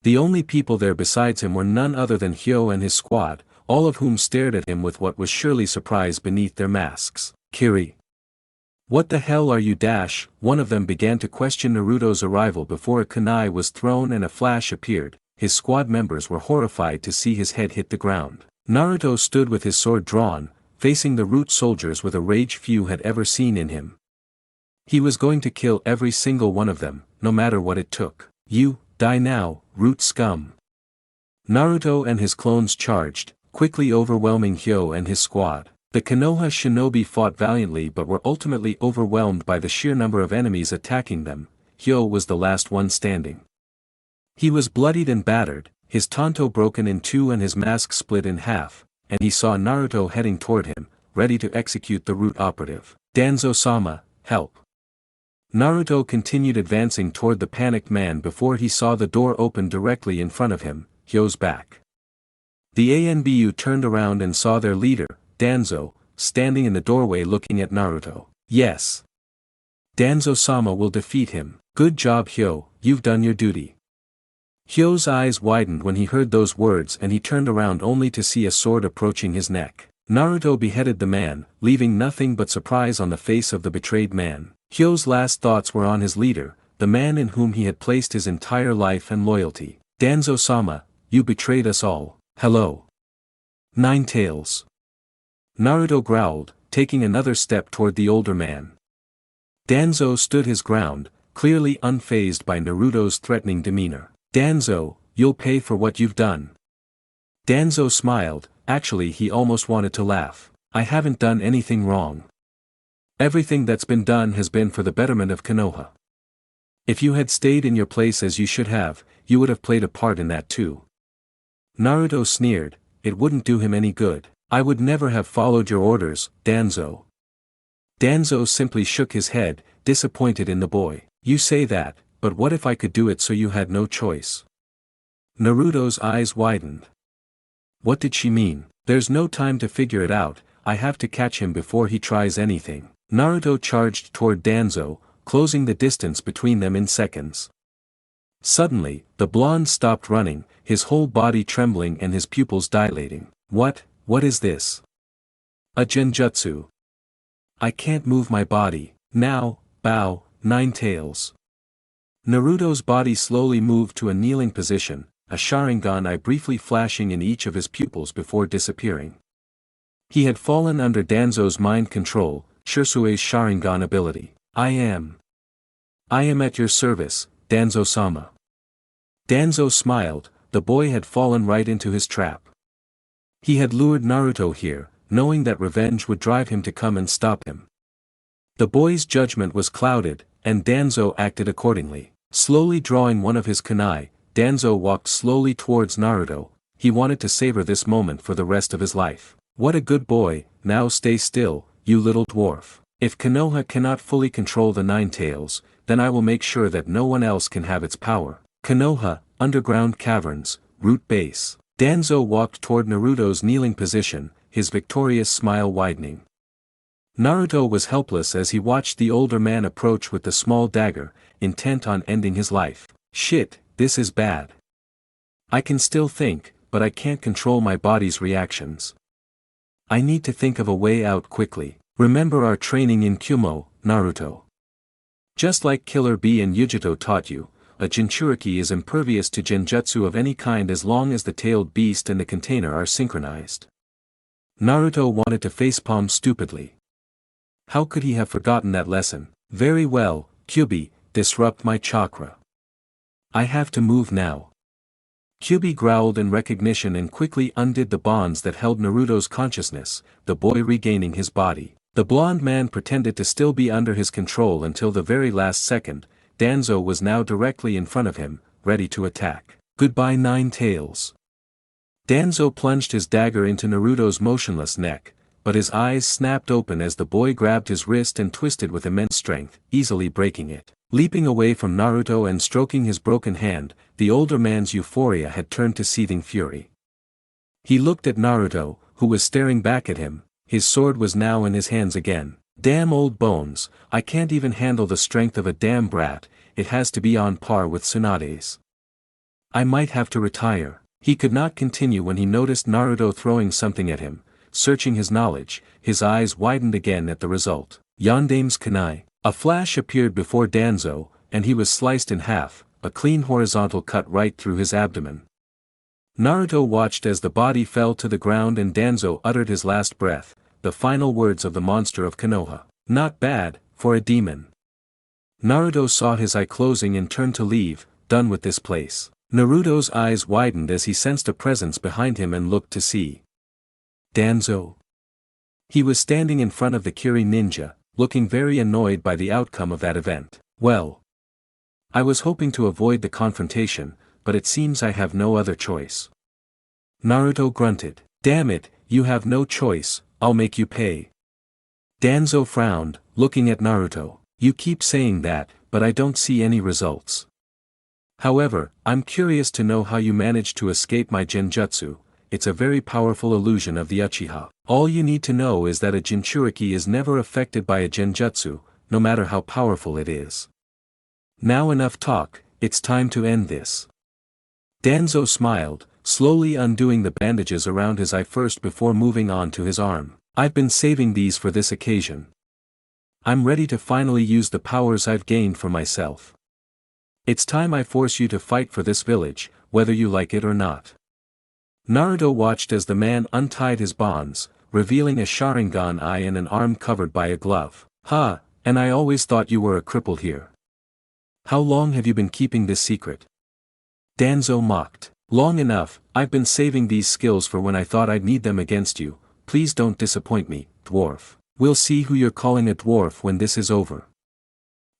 The only people there besides him were none other than Hyo and his squad, all of whom stared at him with what was surely surprise beneath their masks. "Kiri. What the hell are you?" One of them began to question Naruto's arrival before a kunai was thrown and a flash appeared. His squad members were horrified to see his head hit the ground. Naruto stood with his sword drawn, facing the Root soldiers with a rage few had ever seen in him. He was going to kill every single one of them, no matter what it took. "You, die now, Root scum." Naruto and his clones charged, quickly overwhelming Hyo and his squad. The Konoha shinobi fought valiantly but were ultimately overwhelmed by the sheer number of enemies attacking them. Hyo was the last one standing. He was bloodied and battered, his tanto broken in 2 and his mask split in half, and he saw Naruto heading toward him, ready to execute the Root operative. "Danzo-sama, help." Naruto continued advancing toward the panicked man before he saw the door open directly in front of him, Hyo's back. The ANBU turned around and saw their leader, Danzo, standing in the doorway looking at Naruto. "Yes. Danzo-sama will defeat him. Good job Hyo, you've done your duty." Hyo's eyes widened when he heard those words and he turned around only to see a sword approaching his neck. Naruto beheaded the man, leaving nothing but surprise on the face of the betrayed man. Hyo's last thoughts were on his leader, the man in whom he had placed his entire life and loyalty. "Danzo-sama, you betrayed us all. Hello. Nine Tails." Naruto growled, taking another step toward the older man. Danzo stood his ground, clearly unfazed by Naruto's threatening demeanor. "Danzo, you'll pay for what you've done." Danzo smiled, actually he almost wanted to laugh. "I haven't done anything wrong. Everything that's been done has been for the betterment of Konoha. If you had stayed in your place as you should have, you would have played a part in that too. Naruto sneered, it wouldn't do him any good. I would never have followed your orders, Danzo. Danzo simply shook his head, disappointed in the boy. You say that, but what if I could do it so you had no choice? Naruto's eyes widened. What did she mean? There's no time to figure it out, I have to catch him before he tries anything. Naruto charged toward Danzo, closing the distance between them in seconds. Suddenly, the blonde stopped running, his whole body trembling and his pupils dilating. What is this? A genjutsu. I can't move my body. Now, bow, Nine Tails. Naruto's body slowly moved to a kneeling position, a Sharingan eye briefly flashing in each of his pupils before disappearing. He had fallen under Danzo's mind control, Shursue's Sharingan ability. I am at your service, Danzo-sama. Danzo smiled, the boy had fallen right into his trap. He had lured Naruto here, knowing that revenge would drive him to come and stop him. The boy's judgment was clouded, and Danzo acted accordingly. Slowly drawing one of his kunai, Danzo walked slowly towards Naruto. He wanted to savor this moment for the rest of his life. What a good boy, now stay still, you little dwarf. If Konoha cannot fully control the Nine Tails, then I will make sure that no one else can have its power. Konoha, Underground Caverns, Root Base. Danzo walked toward Naruto's kneeling position, his victorious smile widening. Naruto was helpless as he watched the older man approach with the small dagger, intent on ending his life. Shit, this is bad. I can still think, but I can't control my body's reactions. I need to think of a way out quickly. Remember our training in Kumo, Naruto. Just like Killer Bee and Yugito taught you, a Jinchuriki is impervious to genjutsu of any kind as long as the tailed beast and the container are synchronized. Naruto wanted to facepalm stupidly. How could he have forgotten that lesson? Very well, Kyubi, disrupt my chakra. I have to move now. Kyubi growled in recognition and quickly undid the bonds that held Naruto's consciousness, the boy regaining his body. The blonde man pretended to still be under his control until the very last second. Danzo was now directly in front of him, ready to attack. Goodbye Nine Tails. Danzo plunged his dagger into Naruto's motionless neck, but his eyes snapped open as the boy grabbed his wrist and twisted with immense strength, easily breaking it. Leaping away from Naruto and stroking his broken hand, the older man's euphoria had turned to seething fury. He looked at Naruto, who was staring back at him. His sword was now in his hands again. Damn old bones, I can't even handle the strength of a damn brat, it has to be on par with Tsunade's. I might have to retire. He could not continue when he noticed Naruto throwing something at him. Searching his knowledge, his eyes widened again at the result. Yandame's kunai. A flash appeared before Danzo, and he was sliced in half, a clean horizontal cut right through his abdomen. Naruto watched as the body fell to the ground and Danzo uttered his last breath, the final words of the monster of Konoha. Not bad, for a demon. Naruto saw his eye closing and turned to leave, done with this place. Naruto's eyes widened as he sensed a presence behind him and looked to see Danzo. He was standing in front of the Kiri ninja, looking very annoyed by the outcome of that event. Well, I was hoping to avoid the confrontation, but it seems I have no other choice. Naruto grunted. Damn it, you have no choice, I'll make you pay. Danzo frowned, looking at Naruto. You keep saying that, but I don't see any results. However, I'm curious to know how you managed to escape my genjutsu. It's a very powerful illusion of the Uchiha. All you need to know is that a Jinchuriki is never affected by a genjutsu, no matter how powerful it is. Now enough talk, it's time to end this. Danzo smiled, slowly undoing the bandages around his eye first before moving on to his arm. I've been saving these for this occasion. I'm ready to finally use the powers I've gained for myself. It's time I force you to fight for this village, whether you like it or not. Naruto watched as the man untied his bonds, revealing a Sharingan eye and an arm covered by a glove. Ha, and I always thought you were a cripple here. How long have you been keeping this secret? Danzo mocked. Long enough, I've been saving these skills for when I thought I'd need them against you. Please don't disappoint me, dwarf. We'll see who you're calling a dwarf when this is over.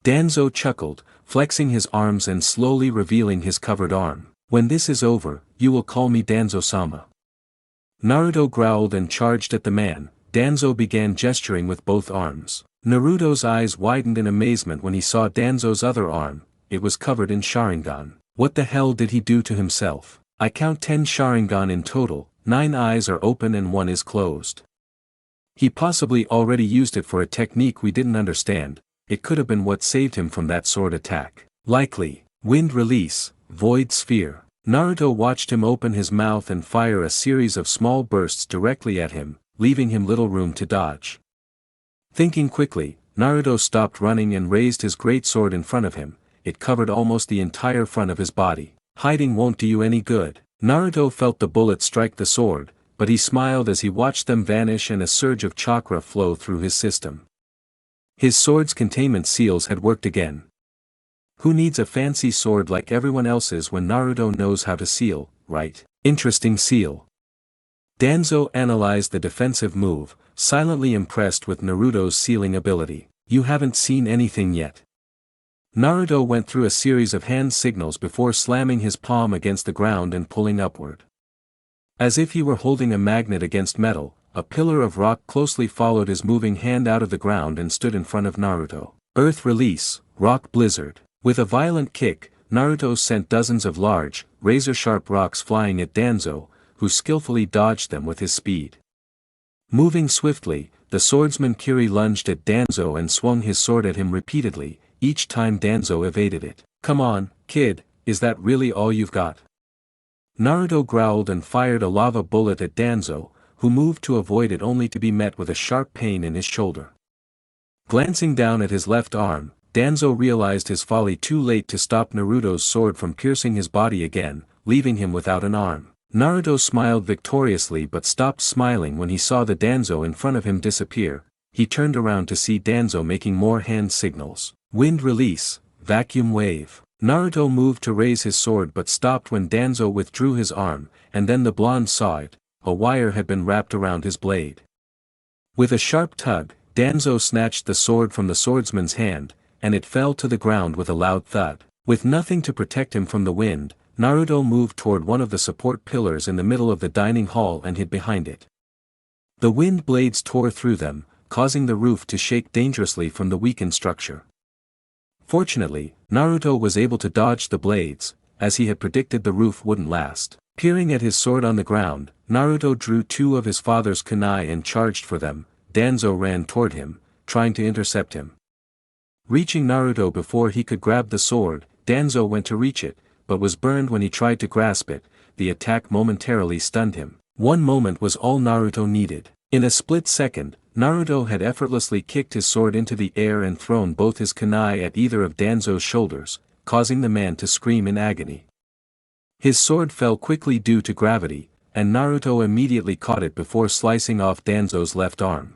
Danzo chuckled, flexing his arms and slowly revealing his covered arm. When this is over, you will call me Danzo-sama. Naruto growled and charged at the man. Danzo began gesturing with both arms. Naruto's eyes widened in amazement when he saw Danzo's other arm. It was covered in Sharingan. What the hell did he do to himself? I count 10 Sharingan in total, 9 eyes are open and 1 is closed. He possibly already used it for a technique we didn't understand. It could have been what saved him from that sword attack. Likely. Wind release, void sphere. Naruto watched him open his mouth and fire a series of small bursts directly at him, leaving him little room to dodge. Thinking quickly, Naruto stopped running and raised his great sword in front of him. It covered almost the entire front of his body. Hiding won't do you any good. Naruto felt the bullet strike the sword, but he smiled as he watched them vanish and a surge of chakra flow through his system. His sword's containment seals had worked again. Who needs a fancy sword like everyone else's when Naruto knows how to seal, right? Interesting seal. Danzo analyzed the defensive move, silently impressed with Naruto's sealing ability. You haven't seen anything yet. Naruto went through a series of hand signals before slamming his palm against the ground and pulling upward. As if he were holding a magnet against metal, a pillar of rock closely followed his moving hand out of the ground and stood in front of Naruto. Earth release, rock blizzard. With a violent kick, Naruto sent dozens of large, razor-sharp rocks flying at Danzo, who skillfully dodged them with his speed. Moving swiftly, the swordsman Kiri lunged at Danzo and swung his sword at him repeatedly. Each time Danzo evaded it. Come on, kid, is that really all you've got? Naruto growled and fired a lava bullet at Danzo, who moved to avoid it only to be met with a sharp pain in his shoulder. Glancing down at his left arm, Danzo realized his folly too late to stop Naruto's sword from piercing his body again, leaving him without an arm. Naruto smiled victoriously but stopped smiling when he saw the Danzo in front of him disappear. He turned around to see Danzo making more hand signals. Wind release, vacuum wave. Naruto moved to raise his sword but stopped when Danzo withdrew his arm, and then the blonde saw it. A wire had been wrapped around his blade. With a sharp tug, Danzo snatched the sword from the swordsman's hand, and it fell to the ground with a loud thud. With nothing to protect him from the wind, Naruto moved toward one of the support pillars in the middle of the dining hall and hid behind it. The wind blades tore through them, causing the roof to shake dangerously from the weakened structure. Fortunately, Naruto was able to dodge the blades, as he had predicted the roof wouldn't last. Peering at his sword on the ground, Naruto drew 2 of his father's kunai and charged for them. Danzo ran toward him, trying to intercept him. Reaching Naruto before he could grab the sword, Danzo went to reach it, but was burned when he tried to grasp it. The attack momentarily stunned him. One moment was all Naruto needed. In a split second, Naruto had effortlessly kicked his sword into the air and thrown both his kunai at either of Danzo's shoulders, causing the man to scream in agony. His sword fell quickly due to gravity, and Naruto immediately caught it before slicing off Danzo's left arm.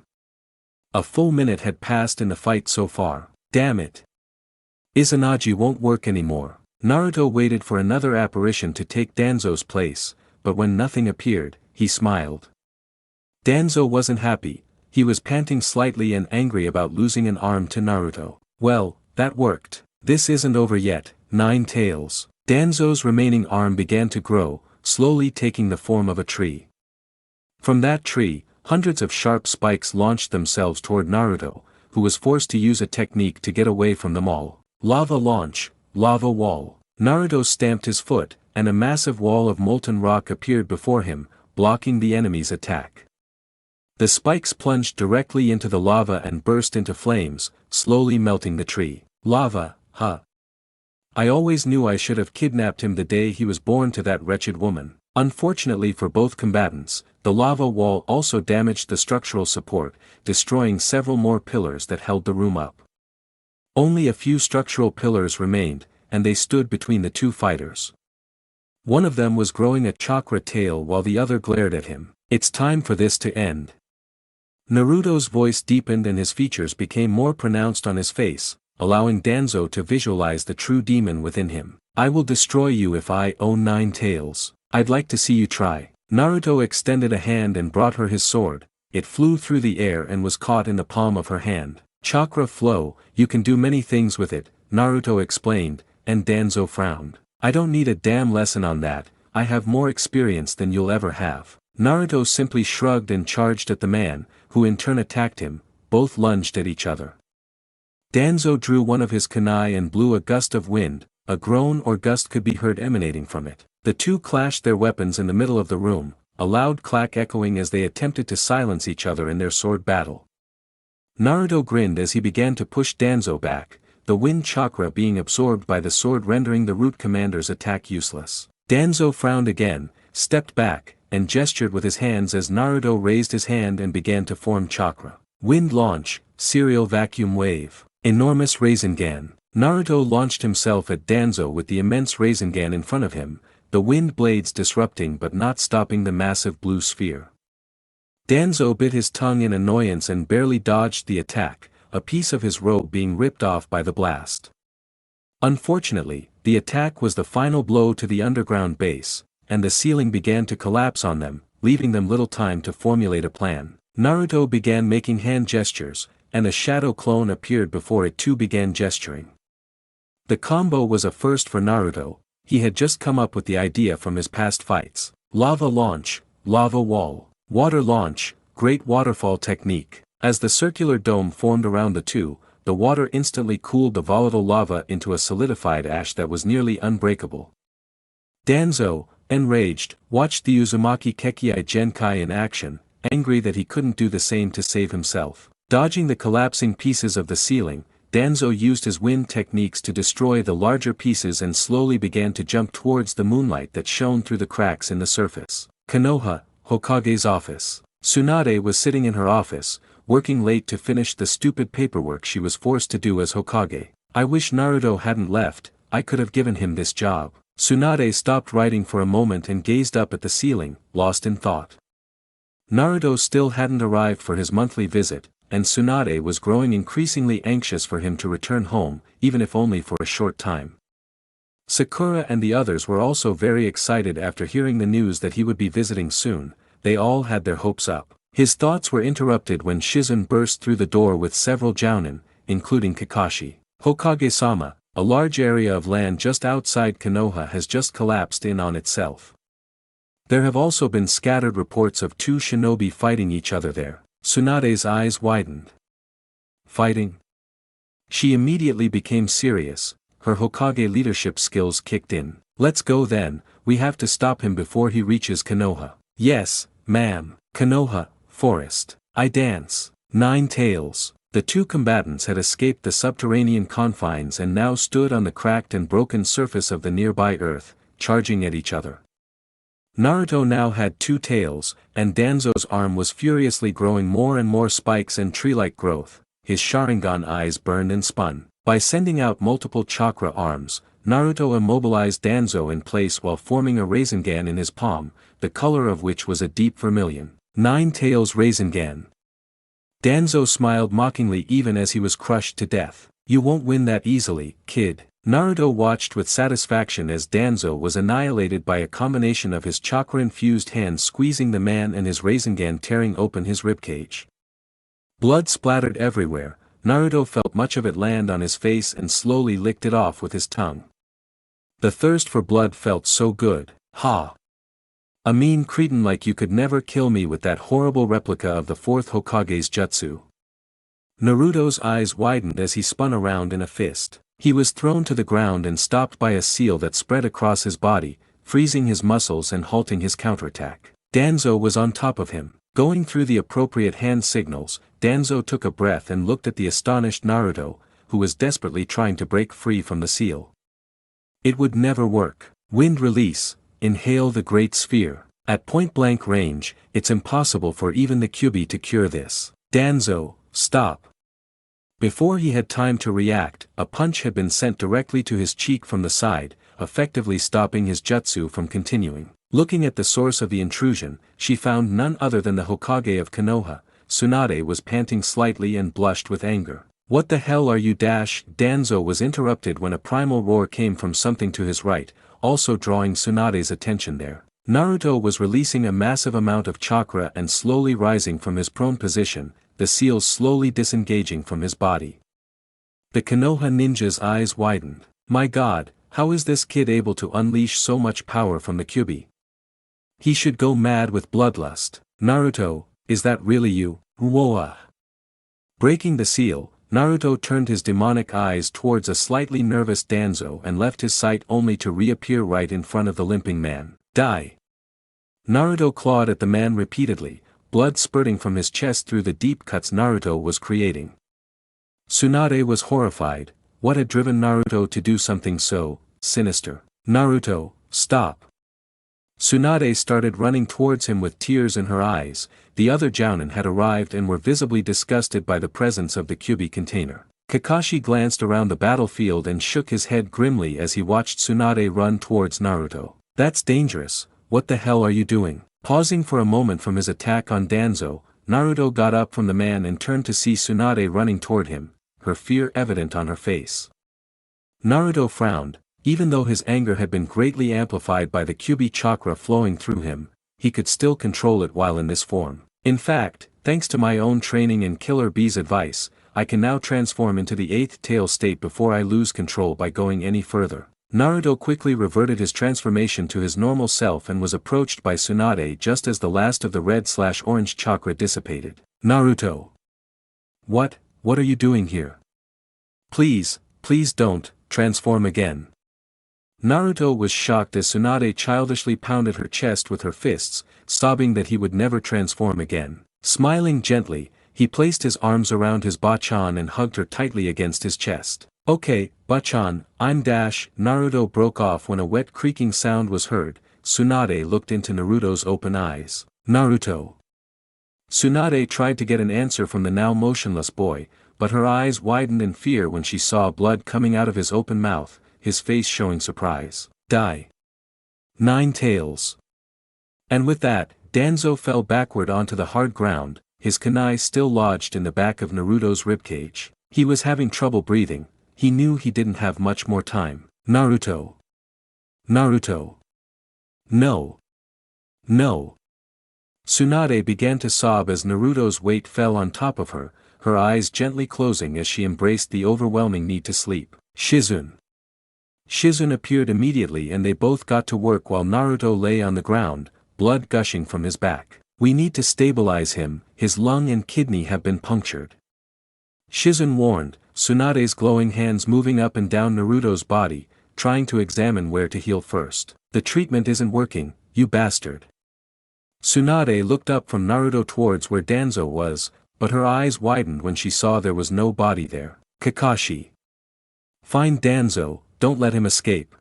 A full minute had passed in the fight so far. Damn it. Izanagi won't work anymore. Naruto waited for another apparition to take Danzo's place, but when nothing appeared, he smiled. Danzo wasn't happy. He was panting slightly and angry about losing an arm to Naruto. Well, that worked. This isn't over yet. 9 tails. Danzo's remaining arm began to grow, slowly taking the form of a tree. From that tree, hundreds of sharp spikes launched themselves toward Naruto, who was forced to use a technique to get away from them all. Lava launch, lava wall. Naruto stamped his foot, and a massive wall of molten rock appeared before him, blocking the enemy's attack. The spikes plunged directly into the lava and burst into flames, slowly melting the tree. Lava, huh? I always knew I should have kidnapped him the day he was born to that wretched woman. Unfortunately for both combatants, the lava wall also damaged the structural support, destroying several more pillars that held the room up. Only a few structural pillars remained, and they stood between the 2 fighters. One of them was growing a chakra tail while the other glared at him. It's time for this to end. Naruto's voice deepened and his features became more pronounced on his face, allowing Danzo to visualize the true demon within him. I will destroy you if I own 9 tails. I'd like to see you try. Naruto extended a hand and brought her his sword. It flew through the air and was caught in the palm of her hand. Chakra flow, you can do many things with it, Naruto explained, and Danzo frowned. I don't need a damn lesson on that, I have more experience than you'll ever have. Naruto simply shrugged and charged at the man, who in turn attacked him. Both lunged at each other. Danzo drew one of his kunai and blew a gust of wind. A groan or gust could be heard emanating from it. The two clashed their weapons in the middle of the room, a loud clack echoing as they attempted to silence each other in their sword battle. Naruto grinned as he began to push Danzo back, the wind chakra being absorbed by the sword rendering the root commander's attack useless. Danzo frowned again, stepped back, and gestured with his hands as Naruto raised his hand and began to form chakra. Wind launch, serial vacuum wave, enormous Rasengan. Naruto launched himself at Danzo with the immense Rasengan in front of him, the wind blades disrupting but not stopping the massive blue sphere. Danzo bit his tongue in annoyance and barely dodged the attack, a piece of his robe being ripped off by the blast. Unfortunately, the attack was the final blow to the underground base, and the ceiling began to collapse on them, leaving them little time to formulate a plan. Naruto began making hand gestures, and a shadow clone appeared before it too began gesturing. The combo was a first for Naruto. He had just come up with the idea from his past fights. Lava launch, lava wall, water launch, great waterfall technique. As the circular dome formed around the two, the water instantly cooled the volatile lava into a solidified ash that was nearly unbreakable. Danzo, enraged, watched the Uzumaki Kekkei Genkai in action, angry that he couldn't do the same to save himself. Dodging the collapsing pieces of the ceiling, Danzo used his wind techniques to destroy the larger pieces and slowly began to jump towards the moonlight that shone through the cracks in the surface. Konoha, Hokage's office. Tsunade was sitting in her office, working late to finish the stupid paperwork she was forced to do as Hokage. I wish Naruto hadn't left, I could have given him this job. Tsunade stopped writing for a moment and gazed up at the ceiling, lost in thought. Naruto still hadn't arrived for his monthly visit, and Tsunade was growing increasingly anxious for him to return home, even if only for a short time. Sakura and the others were also very excited after hearing the news that he would be visiting soon. They all had their hopes up. His thoughts were interrupted when Shizune burst through the door with several jounin, including Kakashi. Hokage-sama, a large area of land just outside Konoha has just collapsed in on itself. There have also been scattered reports of two shinobi fighting each other there. Tsunade's eyes widened. Fighting? She immediately became serious, her Hokage leadership skills kicked in. Let's go then, we have to stop him before he reaches Konoha. Yes, ma'am. Konoha, forest. I dance. 9 Tails. The two combatants had escaped the subterranean confines and now stood on the cracked and broken surface of the nearby earth, charging at each other. Naruto now had 2 tails, and Danzo's arm was furiously growing more and more spikes and tree-like growth. His Sharingan eyes burned and spun. By sending out multiple chakra arms, Naruto immobilized Danzo in place while forming a Rasengan in his palm, the color of which was a deep vermilion. 9 Tails Rasengan. Danzo smiled mockingly even as he was crushed to death. You won't win that easily, kid. Naruto watched with satisfaction as Danzo was annihilated by a combination of his chakra-infused hands squeezing the man and his Rasengan tearing open his ribcage. Blood splattered everywhere. Naruto felt much of it land on his face and slowly licked it off with his tongue. The thirst for blood felt so good. Ha! A mean cretin like you could never kill me with that horrible replica of the 4th Hokage's jutsu. Naruto's eyes widened as he spun around in a fist. He was thrown to the ground and stopped by a seal that spread across his body, freezing his muscles and halting his counterattack. Danzo was on top of him. Going through the appropriate hand signals, Danzo took a breath and looked at the astonished Naruto, who was desperately trying to break free from the seal. It would never work. Wind release, inhale the great sphere. At point-blank range, it's impossible for even the Kyuubi to cure this. Danzo, stop. Before he had time to react, a punch had been sent directly to his cheek from the side, effectively stopping his jutsu from continuing. Looking at the source of the intrusion, she found none other than the Hokage of Konoha. Tsunade was panting slightly and blushed with anger. What the hell are you? Danzo was interrupted when a primal roar came from something to his right, also drawing Tsunade's attention there. Naruto was releasing a massive amount of chakra and slowly rising from his prone position, the seals slowly disengaging from his body. The Konoha ninja's eyes widened. My god, how is this kid able to unleash so much power from the Kyuubi? He should go mad with bloodlust. Naruto, is that really you? Whoa! Breaking the seal, Naruto turned his demonic eyes towards a slightly nervous Danzo and left his sight only to reappear right in front of the limping man. Die! Naruto clawed at the man repeatedly, blood spurting from his chest through the deep cuts Naruto was creating. Tsunade was horrified. What had driven Naruto to do something so sinister? Naruto, stop! Tsunade started running towards him with tears in her eyes. The other Jounin had arrived and were visibly disgusted by the presence of the Kyuubi container. Kakashi glanced around the battlefield and shook his head grimly as he watched Tsunade run towards Naruto. That's dangerous, what the hell are you doing? Pausing for a moment from his attack on Danzo, Naruto got up from the man and turned to see Tsunade running toward him, her fear evident on her face. Naruto frowned. Even though his anger had been greatly amplified by the Kyuubi chakra flowing through him, he could still control it while in this form. In fact, thanks to my own training and Killer Bee's advice, I can now transform into the 8th tail state before I lose control by going any further. Naruto quickly reverted his transformation to his normal self and was approached by Tsunade just as the last of the red/orange chakra dissipated. Naruto! What are you doing here? Please don't, transform again. Naruto was shocked as Tsunade childishly pounded her chest with her fists, sobbing that he would never transform again. Smiling gently, he placed his arms around his Bachan and hugged her tightly against his chest. Okay, Bachan, I'm dash. Naruto broke off when a wet creaking sound was heard. Tsunade looked into Naruto's open eyes. Naruto. Tsunade tried to get an answer from the now motionless boy, but her eyes widened in fear when she saw blood coming out of his open mouth, his face showing surprise. Die. 9 tails. And with that, Danzo fell backward onto the hard ground, his kunai still lodged in the back of Naruto's ribcage. He was having trouble breathing. He knew he didn't have much more time. Naruto. Naruto. No. No. Tsunade began to sob as Naruto's weight fell on top of her, her eyes gently closing as she embraced the overwhelming need to sleep. Shizune. Shizune appeared immediately and they both got to work while Naruto lay on the ground, blood gushing from his back. We need to stabilize him, his lung and kidney have been punctured. Shizune warned, Tsunade's glowing hands moving up and down Naruto's body, trying to examine where to heal first. The treatment isn't working, you bastard. Tsunade looked up from Naruto towards where Danzo was, but her eyes widened when she saw there was no body there. Kakashi. Find Danzo, don't let him escape.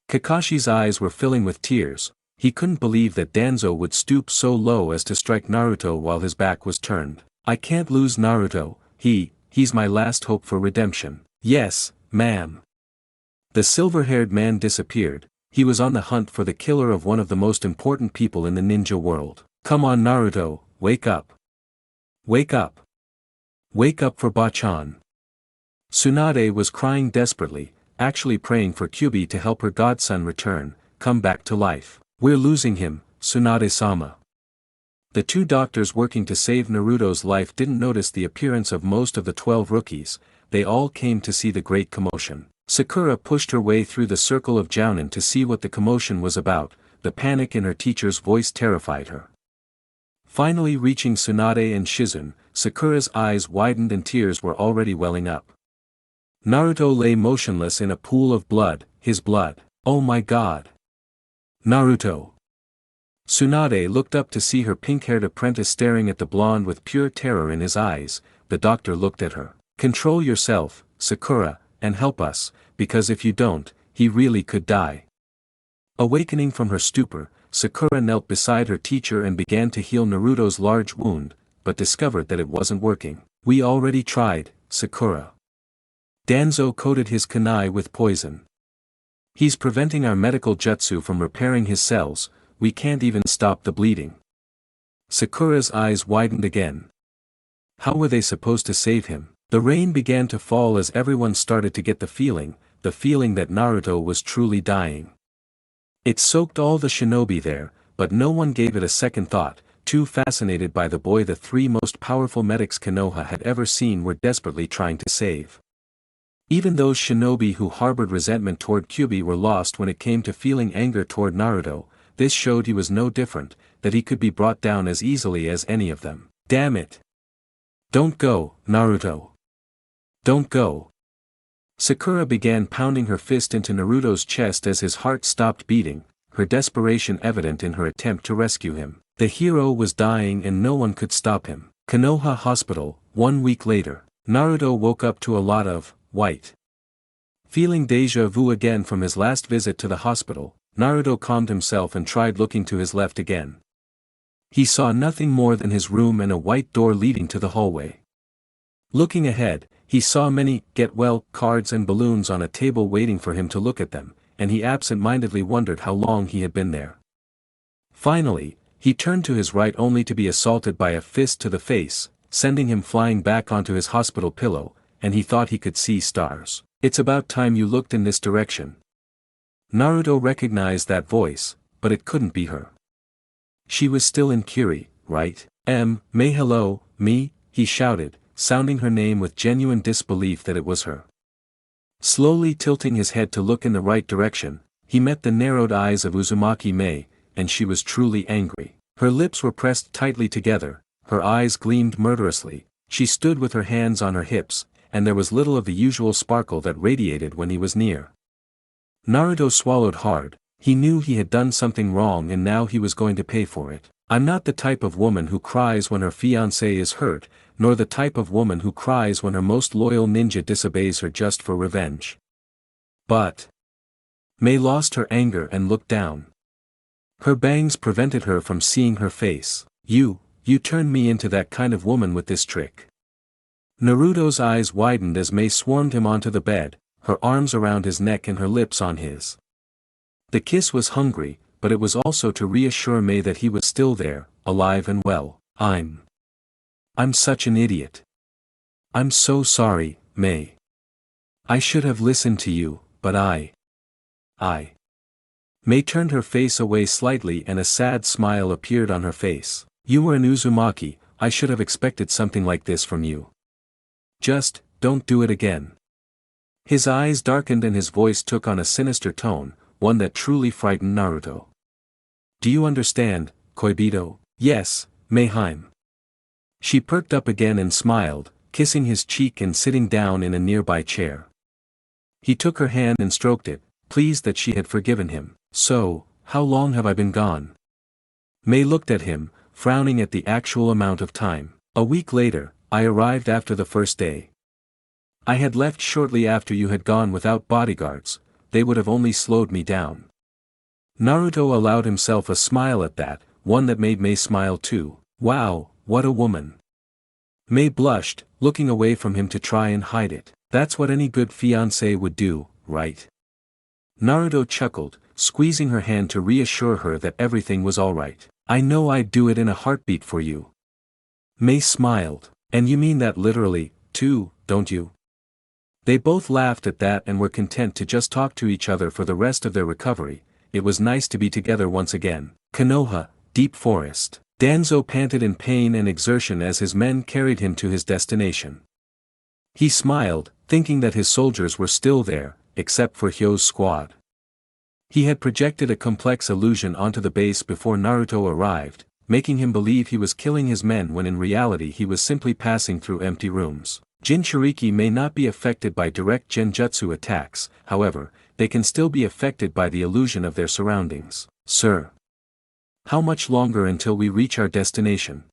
Kakashi's eyes were filling with tears. He couldn't believe that Danzo would stoop so low as to strike Naruto while his back was turned. I can't lose Naruto, he's my last hope for redemption. Yes, ma'am. The silver-haired man disappeared. He was on the hunt for the killer of one of the most important people in the ninja world. Come on Naruto, wake up. Wake up. Wake up for Bachan. Tsunade was crying desperately, actually praying for Kyuubi to help her godson return, come back to life. We're losing him, Tsunade-sama. The 2 doctors working to save Naruto's life didn't notice the appearance of most of the 12 rookies. They all came to see the great commotion. Sakura pushed her way through the circle of Jounin to see what the commotion was about. The panic in her teacher's voice terrified her. Finally reaching Tsunade and Shizune, Sakura's eyes widened and tears were already welling up. Naruto lay motionless in a pool of blood, his blood. Oh my god. Naruto. Tsunade looked up to see her pink-haired apprentice staring at the blonde with pure terror in his eyes. The doctor looked at her. Control yourself, Sakura, and help us, because if you don't, he really could die. Awakening from her stupor, Sakura knelt beside her teacher and began to heal Naruto's large wound, but discovered that it wasn't working. We already tried, Sakura. Danzo coated his kunai with poison. He's preventing our medical jutsu from repairing his cells, we can't even stop the bleeding. Sakura's eyes widened again. How were they supposed to save him? The rain began to fall as everyone started to get the feeling that Naruto was truly dying. It soaked all the shinobi there, but no one gave it a second thought. too fascinated by the boy the three most powerful medics Konoha had ever seen were desperately trying to save. Even those shinobi who harbored resentment toward Kyuubi were lost when it came to feeling anger toward Naruto. This showed he was no different, that he could be brought down as easily as any of them. Damn it! Don't go, Naruto. Don't go. Sakura began pounding her fist into Naruto's chest as his heart stopped beating, her desperation evident in her attempt to rescue him. The hero was dying and no one could stop him. Konoha Hospital, 1 week later. Naruto woke up to a lot of white. Feeling deja vu again from his last visit to the hospital, Naruto calmed himself and tried looking to his left again. He saw nothing more than his room and a white door leading to the hallway. Looking ahead, he saw many get-well cards and balloons on a table waiting for him to look at them, and he absent-mindedly wondered how long he had been there. Finally, he turned to his right only to be assaulted by a fist to the face, sending him flying back onto his hospital pillow, and he thought he could see stars. It's about time you looked in this direction. Naruto recognized that voice, but it couldn't be her. She was still in Kiri, right? MEI hello, me, he shouted, sounding her name with genuine disbelief that it was her. Slowly tilting his head to look in the right direction, he met the narrowed eyes of Uzumaki MEI, and she was truly angry. Her lips were pressed tightly together, her eyes gleamed murderously, she stood with her hands on her hips, and there was little of the usual sparkle that radiated when he was near. Naruto swallowed hard. He knew he had done something wrong and now he was going to pay for it. I'm not the type of woman who cries when her fiancé is hurt, nor the type of woman who cries when her most loyal ninja disobeys her just for revenge. But MEI lost her anger and looked down. Her bangs prevented her from seeing her face. You turned me into that kind of woman with this trick. Naruto's eyes widened as MEI swarmed him onto the bed, her arms around his neck and her lips on his. The kiss was hungry, but it was also to reassure MEI that he was still there, alive and well. I'm such an idiot. I'm so sorry, MEI. I should have listened to you, but MEI turned her face away slightly and a sad smile appeared on her face. You were an Uzumaki, I should have expected something like this from you. Just, don't do it again. His eyes darkened and his voice took on a sinister tone, one that truly frightened Naruto. Do you understand, Koibito? Yes, MEI. She perked up again and smiled, kissing his cheek and sitting down in a nearby chair. He took her hand and stroked it, pleased that she had forgiven him. So, how long have I been gone? MEI looked at him, frowning at the actual amount of time. A week later, I arrived after the first day. I had left shortly after you had gone without bodyguards, they would have only slowed me down. Naruto allowed himself a smile at that, one that made MEI smile too. Wow, what a woman. MEI blushed, looking away from him to try and hide it. That's what any good fiancé would do, right? Naruto chuckled, squeezing her hand to reassure her that everything was alright. I know I'd do it in a heartbeat for you. MEI smiled. And you mean that literally, too, don't you? They both laughed at that and were content to just talk to each other for the rest of their recovery. It was nice to be together once again. Konoha, deep forest. Danzo panted in pain and exertion as his men carried him to his destination. He smiled, thinking that his soldiers were still there, except for Hyo's squad. He had projected a complex illusion onto the base before Naruto arrived, making him believe he was killing his men when in reality he was simply passing through empty rooms. Jinchuriki may not be affected by direct genjutsu attacks, however, they can still be affected by the illusion of their surroundings. Sir. How much longer until we reach our destination?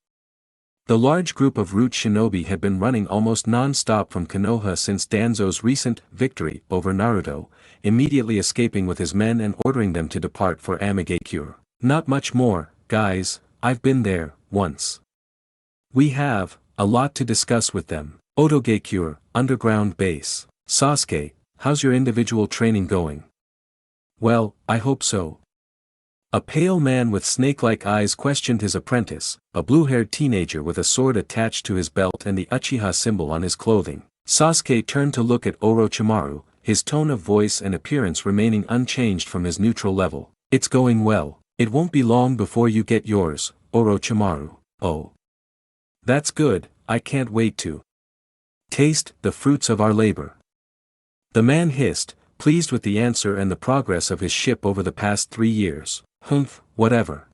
The large group of root shinobi had been running almost non-stop from Konoha since Danzo's recent victory over Naruto, immediately escaping with his men and ordering them to depart for Amigakure. Not much more, guys, I've been there, once. We have a lot to discuss with them. Otogakure, underground base. Sasuke, how's your individual training going? Well, I hope so. A pale man with snake-like eyes questioned his apprentice, a blue-haired teenager with a sword attached to his belt and the Uchiha symbol on his clothing. Sasuke turned to look at Orochimaru, his tone of voice and appearance remaining unchanged from his neutral level. It's going well. It won't be long before you get yours, Orochimaru. Oh. That's good, I can't wait to taste the fruits of our labor. The man hissed, pleased with the answer and the progress of his ship over the past 3 years. Humph, whatever.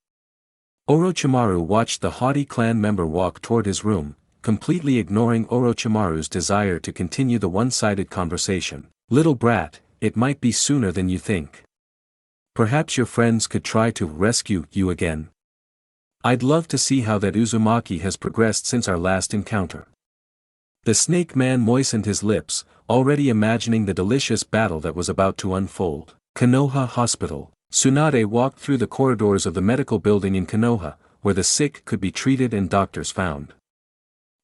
Orochimaru watched the haughty clan member walk toward his room, completely ignoring Orochimaru's desire to continue the one-sided conversation. Little brat, it might be sooner than you think. Perhaps your friends could try to rescue you again. I'd love to see how that Uzumaki has progressed since our last encounter. The snake man moistened his lips, already imagining the delicious battle that was about to unfold. Konoha Hospital. Tsunade walked through the corridors of the medical building in Konoha, where the sick could be treated and doctors found.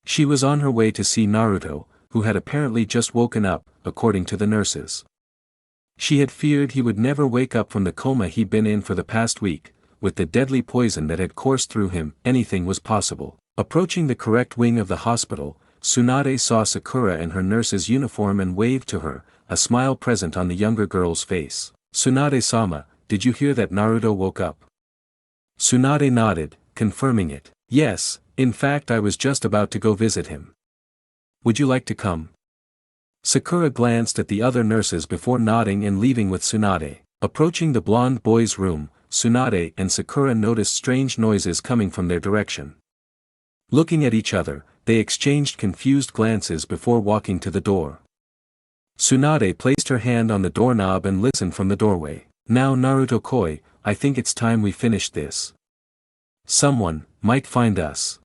She was on her way to see Naruto, who had apparently just woken up, according to the nurses. She had feared he would never wake up from the coma he'd been in for the past week. With the deadly poison that had coursed through him, anything was possible. Approaching the correct wing of the hospital, Tsunade saw Sakura in her nurse's uniform and waved to her, a smile present on the younger girl's face. Tsunade-sama, did you hear that Naruto woke up? Tsunade nodded, confirming it. Yes, in fact I was just about to go visit him. Would you like to come? Sakura glanced at the other nurses before nodding and leaving with Tsunade. Approaching the blonde boy's room, Tsunade and Sakura noticed strange noises coming from their direction. Looking at each other, they exchanged confused glances before walking to the door. Tsunade placed her hand on the doorknob and listened from the doorway. Now Naruto-koi, I think it's time we finished this. Someone might find us.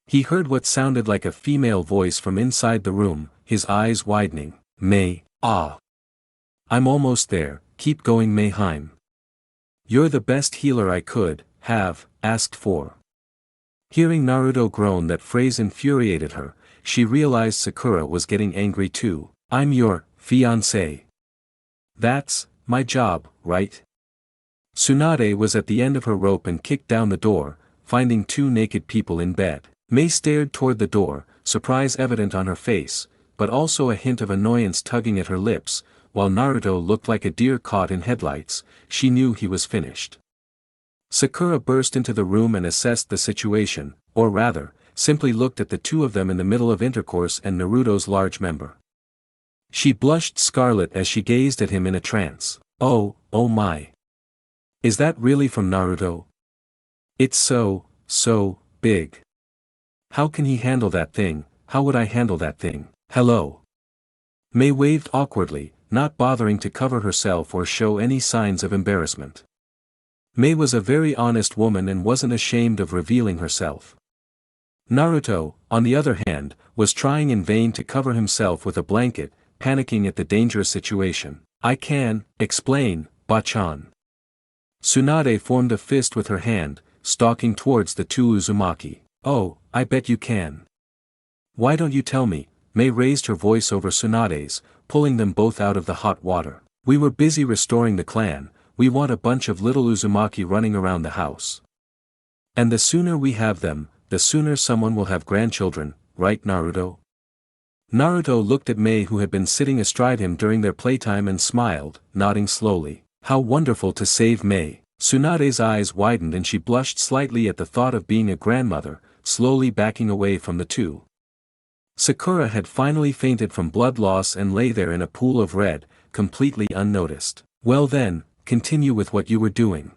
He heard what sounded like a female voice from inside the room, his eyes widening. MEI. I'm almost there, keep going Mayheim. You're the best healer I could have asked for. Hearing Naruto groan that phrase infuriated her, she realized Sakura was getting angry too. I'm your fiancé. That's my job, right? Tsunade was at the end of her rope and kicked down the door, finding 2 naked people in bed. Mei stared toward the door, surprise evident on her face, but also a hint of annoyance tugging at her lips. While Naruto looked like a deer caught in headlights, she knew he was finished. Sakura burst into the room and assessed the situation, or rather, simply looked at the 2 of them in the middle of intercourse and Naruto's large member. She blushed scarlet as she gazed at him in a trance. Oh my. Is that really from Naruto? It's so big. How can he handle that thing? How would I handle that thing? Hello. Mei waved awkwardly, not bothering to cover herself or show any signs of embarrassment. Mei was a very honest woman and wasn't ashamed of revealing herself. Naruto, on the other hand, was trying in vain to cover himself with a blanket, panicking at the dangerous situation. I can explain, Bachan. Tsunade formed a fist with her hand, stalking towards the 2 Uzumaki. Oh, I bet you can. Why don't you tell me? Mei raised her voice over Tsunade's, pulling them both out of the hot water. We were busy restoring the clan, we want a bunch of little Uzumaki running around the house. And the sooner we have them, the sooner someone will have grandchildren, right Naruto? Naruto looked at Mei who had been sitting astride him during their playtime and smiled, nodding slowly. How wonderful to save Mei. Tsunade's eyes widened and she blushed slightly at the thought of being a grandmother, slowly backing away from the 2. Sakura had finally fainted from blood loss and lay there in a pool of red, completely unnoticed. Well then, continue with what you were doing.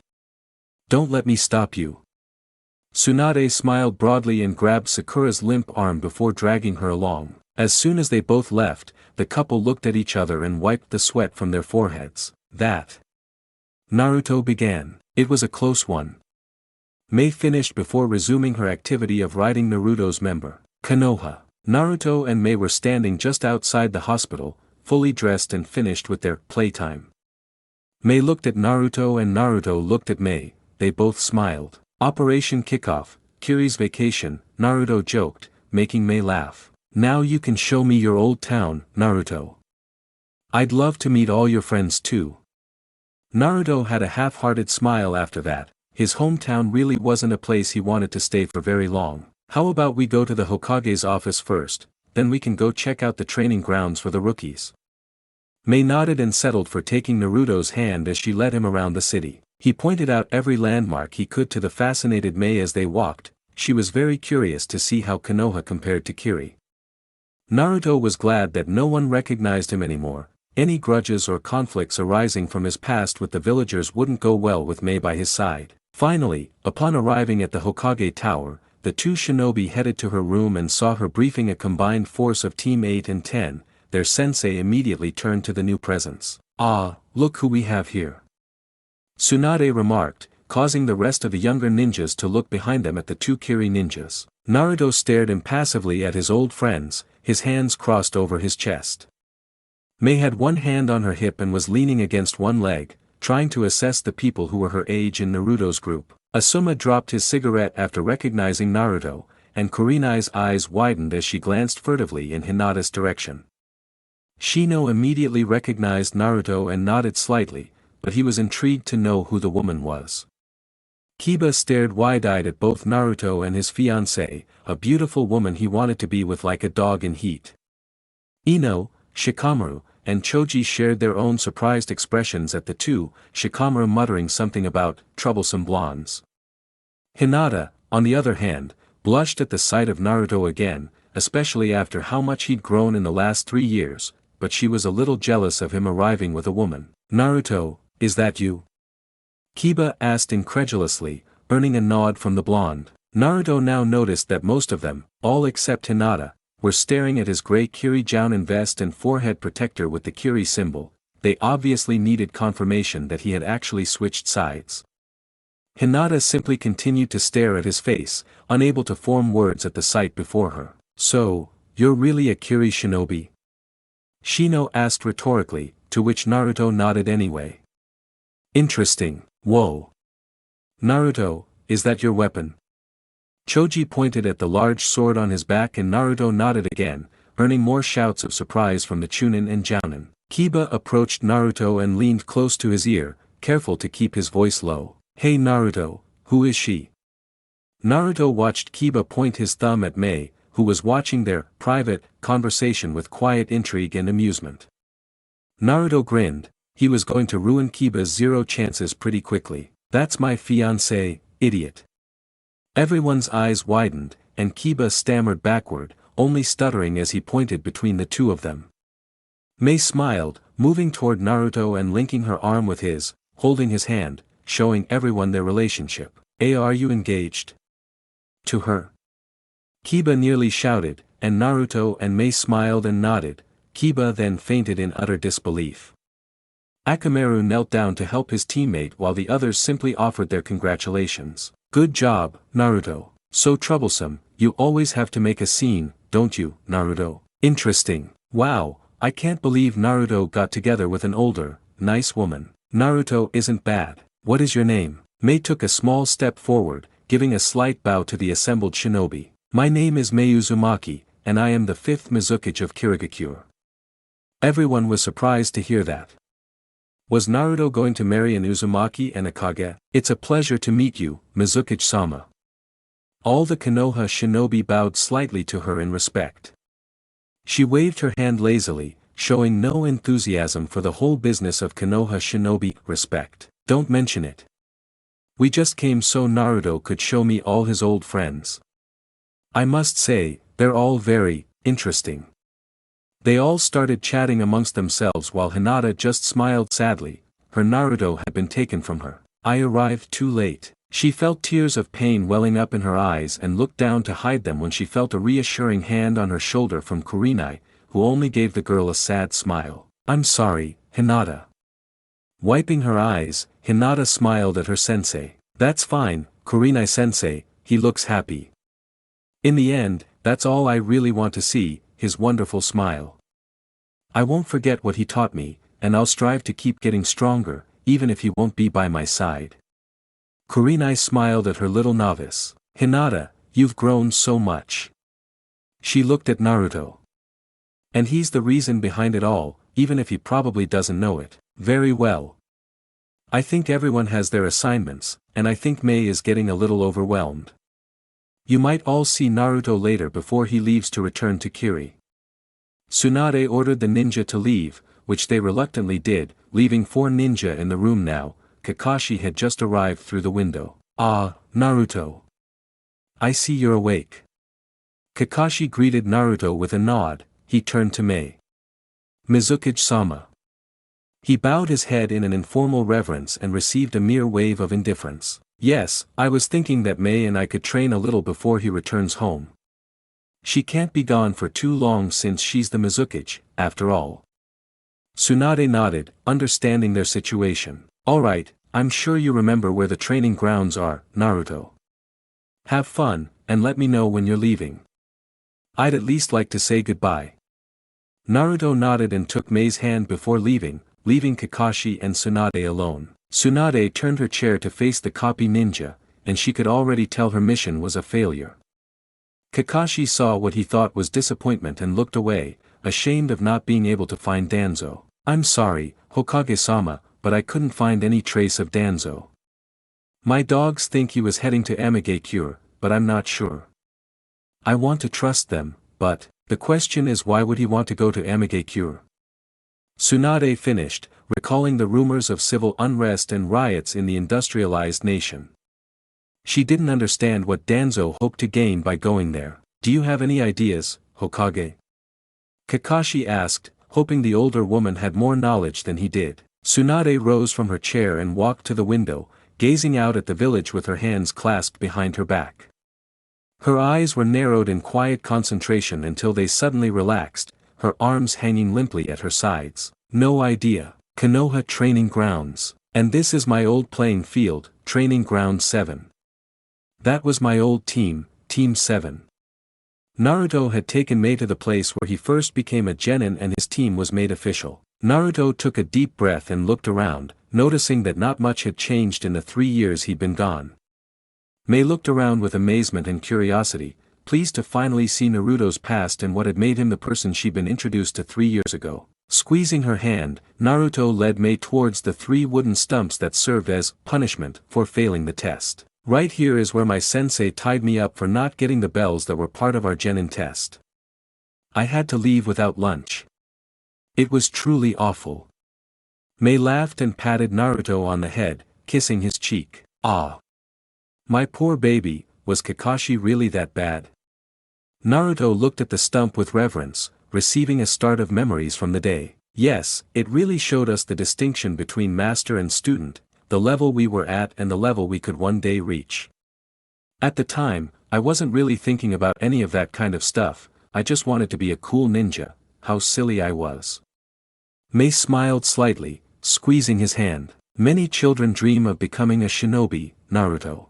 Don't let me stop you. Tsunade smiled broadly and grabbed Sakura's limp arm before dragging her along. As soon as they both left, the couple looked at each other and wiped the sweat from their foreheads. That. Naruto began. It was a close one. Mei finished before resuming her activity of riding Naruto's member. Konoha. Naruto and Mei were standing just outside the hospital, fully dressed and finished with their playtime. Mei looked at Naruto and Naruto looked at Mei, they both smiled. Operation Kickoff, Kiri's vacation, Naruto joked, making Mei laugh. Now you can show me your old town, Naruto. I'd love to meet all your friends too. Naruto had a half-hearted smile after that. His hometown really wasn't a place he wanted to stay for very long. How about we go to the Hokage's office first, then we can go check out the training grounds for the rookies. Mei nodded and settled for taking Naruto's hand as she led him around the city. He pointed out every landmark he could to the fascinated Mei as they walked. She was very curious to see how Konoha compared to Kiri. Naruto was glad that no one recognized him anymore. Any grudges or conflicts arising from his past with the villagers wouldn't go well with Mei by his side. Finally, upon arriving at the Hokage Tower, the two shinobi headed to her room and saw her briefing a combined force of Team 8 and 10. Their sensei immediately turned to the new presence. "Ah, look who we have here," Tsunade remarked, causing the rest of the younger ninjas to look behind them at the two Kiri ninjas. Naruto stared impassively at his old friends, his hands crossed over his chest. Mei had one hand on her hip and was leaning against one leg, trying to assess the people who were her age in Naruto's group. Asuma dropped his cigarette after recognizing Naruto, and Kurenai's eyes widened as she glanced furtively in Hinata's direction. Shino immediately recognized Naruto and nodded slightly, but he was intrigued to know who the woman was. Kiba stared wide-eyed at both Naruto and his fiancée, a beautiful woman he wanted to be with like a dog in heat. Ino, Shikamaru, and Choji shared their own surprised expressions at the two, Shikamaru muttering something about troublesome blondes. Hinata, on the other hand, blushed at the sight of Naruto again, especially after how much he'd grown in the last 3 years, but she was a little jealous of him arriving with a woman. "Naruto, is that you?" Kiba asked incredulously, earning a nod from the blonde. Naruto now noticed that most of them, all except Hinata, were staring at his gray Kiri Jounin vest and forehead protector with the Kiri symbol. They obviously needed confirmation that he had actually switched sides. Hinata simply continued to stare at his face, unable to form words at the sight before her. "So, you're really a Kiri shinobi?" Shino asked rhetorically, to which Naruto nodded anyway. "Interesting. Whoa. Naruto, is that your weapon?" Choji pointed at the large sword on his back and Naruto nodded again, earning more shouts of surprise from the Chunin and Jounin. Kiba approached Naruto and leaned close to his ear, careful to keep his voice low. "Hey Naruto, who is she?" Naruto watched Kiba point his thumb at Mei, who was watching their private conversation with quiet intrigue and amusement. Naruto grinned. He was going to ruin Kiba's 0 chances pretty quickly. "That's my fiancé, idiot." Everyone's eyes widened, and Kiba stammered backward, only stuttering as he pointed between the two of them. Mei smiled, moving toward Naruto and linking her arm with his, holding his hand, showing everyone their relationship. Are you engaged to her?" Kiba nearly shouted, and Naruto and Mei smiled and nodded. Kiba then fainted in utter disbelief. Akamaru knelt down to help his teammate while the others simply offered their congratulations. "Good job, Naruto. So troublesome, you always have to make a scene, don't you, Naruto? Interesting. Wow, I can't believe Naruto got together with an older, nice woman. Naruto isn't bad. What is your name?" Mei took a small step forward, giving a slight bow to the assembled shinobi. "My name is Mei Uzumaki, and I am the 5th Mizukage of Kirigakure." Everyone was surprised to hear that. Was Naruto going to marry an Uzumaki and a Kage? "It's a pleasure to meet you, Mizukage-sama." All the Konoha shinobi bowed slightly to her in respect. She waved her hand lazily, showing no enthusiasm for the whole business of Konoha shinobi respect. "Don't mention it. We just came so Naruto could show me all his old friends. I must say, they're all very interesting." They all started chatting amongst themselves while Hinata just smiled sadly. Her Naruto had been taken from her. "I arrived too late." She felt tears of pain welling up in her eyes and looked down to hide them when she felt a reassuring hand on her shoulder from Kurenai, who only gave the girl a sad smile. "I'm sorry, Hinata." Wiping her eyes, Hinata smiled at her sensei. "That's fine, Kurenai-sensei, he looks happy." In the end, that's all I really want to see, his wonderful smile. "I won't forget what he taught me, and I'll strive to keep getting stronger, even if he won't be by my side." Kurenai smiled at her little novice. "Hinata, you've grown so much." She looked at Naruto. "And he's the reason behind it all, even if he probably doesn't know it." "Very well. I think everyone has their assignments, and I think Mei is getting a little overwhelmed. You might all see Naruto later before he leaves to return to Kiri." Tsunade ordered the ninja to leave, which they reluctantly did, leaving 4 ninja in the room now. Kakashi had just arrived through the window. "Ah, Naruto. I see you're awake." Kakashi greeted Naruto with a nod. He turned to Mei. "Mizukage-sama." He bowed his head in an informal reverence and received a mere wave of indifference. "Yes, I was thinking that Mei and I could train a little before he returns home. She can't be gone for too long since she's the Mizukage, after all." Tsunade nodded, understanding their situation. "All right, I'm sure you remember where the training grounds are, Naruto. Have fun, and let me know when you're leaving. I'd at least like to say goodbye." Naruto nodded and took Mei's hand before leaving Kakashi and Tsunade alone. Tsunade turned her chair to face the copy ninja, and she could already tell her mission was a failure. Kakashi saw what he thought was disappointment and looked away, ashamed of not being able to find Danzo. "I'm sorry, Hokage-sama, but I couldn't find any trace of Danzo. My dogs think he was heading to Amigakure, but I'm not sure. I want to trust them, but the question is, why would he want to go to Amigakure?" Tsunade finished, recalling the rumors of civil unrest and riots in the industrialized nation. She didn't understand what Danzo hoped to gain by going there. "Do you have any ideas, Hokage?" Kakashi asked, hoping the older woman had more knowledge than he did. Tsunade rose from her chair and walked to the window, gazing out at the village with her hands clasped behind her back. Her eyes were narrowed in quiet concentration until they suddenly relaxed, her arms hanging limply at her sides. "No idea. Konoha Training Grounds. And this is my old playing field, Training Ground 7. That was my old team, Team 7. Naruto had taken Mei to the place where he first became a genin and his team was made official. Naruto took a deep breath and looked around, noticing that not much had changed in the 3 years he'd been gone. Mei looked around with amazement and curiosity, pleased to finally see Naruto's past and what had made him the person she'd been introduced to 3 years ago. Squeezing her hand, Naruto led Mei towards the 3 wooden stumps that served as punishment for failing the test. "Right here is where my sensei tied me up for not getting the bells that were part of our genin test. I had to leave without lunch. It was truly awful." Mei laughed and patted Naruto on the head, kissing his cheek. "Ah. My poor baby, was Kakashi really that bad?" Naruto looked at the stump with reverence, receiving a start of memories from the day. "Yes, it really showed us the distinction between master and student, the level we were at and the level we could one day reach. At the time, I wasn't really thinking about any of that kind of stuff, I just wanted to be a cool ninja. How silly I was." Mei smiled slightly, squeezing his hand. "Many children dream of becoming a shinobi, Naruto.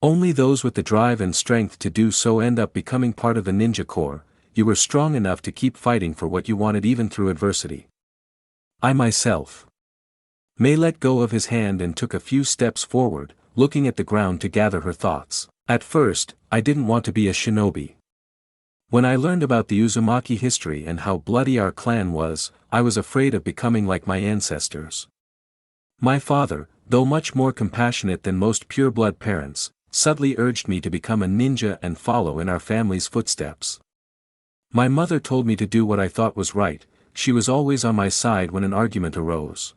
Only those with the drive and strength to do so end up becoming part of the ninja corps. You were strong enough to keep fighting for what you wanted even through adversity. I myself." Mei let go of his hand and took a few steps forward, looking at the ground to gather her thoughts. "At first, I didn't want to be a shinobi. When I learned about the Uzumaki history and how bloody our clan was, I was afraid of becoming like my ancestors. My father, though much more compassionate than most pure-blood parents, subtly urged me to become a ninja and follow in our family's footsteps. My mother told me to do what I thought was right, she was always on my side when an argument arose."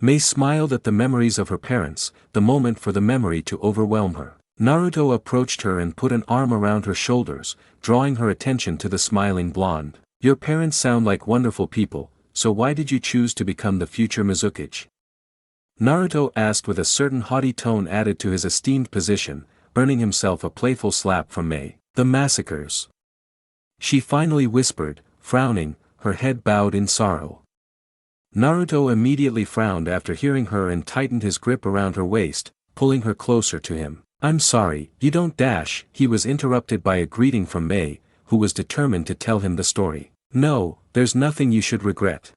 Mei smiled at the memories of her parents, the moment for the memory to overwhelm her. Naruto approached her and put an arm around her shoulders, drawing her attention to the smiling blonde. "Your parents sound like wonderful people, so why did you choose to become the future Mizukage?" Naruto asked with a certain haughty tone added to his esteemed position, earning himself a playful slap from Mei. "The massacres," she finally whispered, frowning, her head bowed in sorrow. Naruto immediately frowned after hearing her and tightened his grip around her waist, pulling her closer to him. "I'm sorry, you don't dash." He was interrupted by a greeting from Mei, who was determined to tell him the story. "No, there's nothing you should regret.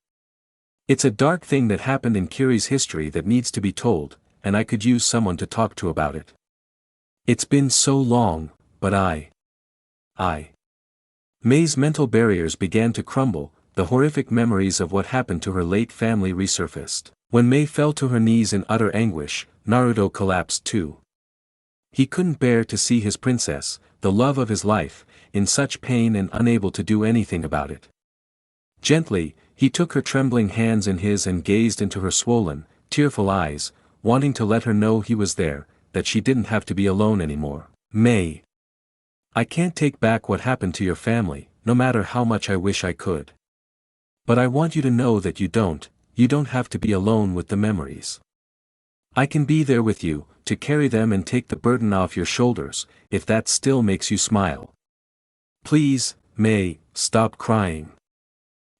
It's a dark thing that happened in Kiri's history that needs to be told, and I could use someone to talk to about it. It's been so long, but I. Mei's mental barriers began to crumble, the horrific memories of what happened to her late family resurfaced. When Mei fell to her knees in utter anguish, Naruto collapsed too. He couldn't bear to see his princess, the love of his life, in such pain and unable to do anything about it. Gently, he took her trembling hands in his and gazed into her swollen, tearful eyes, wanting to let her know he was there, that she didn't have to be alone anymore. Mei. I can't take back what happened to your family, no matter how much I wish I could. But I want you to know that you don't have to be alone with the memories. I can be there with you, to carry them and take the burden off your shoulders, if that still makes you smile. Please, Mei, stop crying.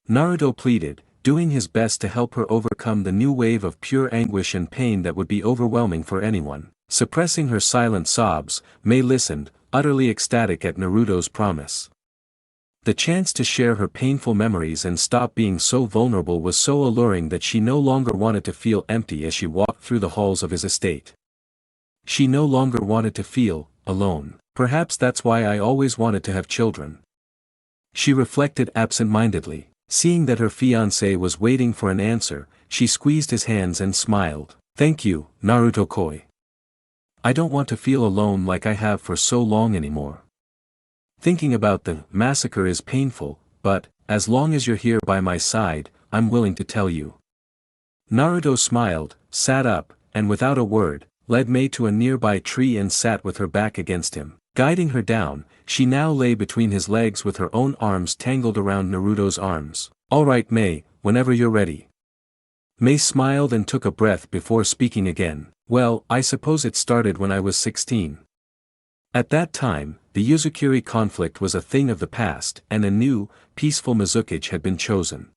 Naruto pleaded, doing his best to help her overcome the new wave of pure anguish and pain that would be overwhelming for anyone. Suppressing her silent sobs, Mei listened, utterly ecstatic at Naruto's promise. The chance to share her painful memories and stop being so vulnerable was so alluring that she no longer wanted to feel empty as she walked through the halls of his estate. She no longer wanted to feel alone. Perhaps that's why I always wanted to have children. She reflected absent-mindedly. Seeing that her fiancé was waiting for an answer, she squeezed his hands and smiled. Thank you, Naruto-koi. I don't want to feel alone like I have for so long anymore. Thinking about the massacre is painful, but, as long as you're here by my side, I'm willing to tell you. Naruto smiled, sat up, and without a word, led Mei to a nearby tree and sat with her back against him. Guiding her down, she now lay between his legs with her own arms tangled around Naruto's arms. All right, Mei, whenever you're ready. Mei smiled and took a breath before speaking again. Well, I suppose it started when I was 16. At that time, the Uzukiri conflict was a thing of the past, and a new, peaceful Mizukage had been chosen.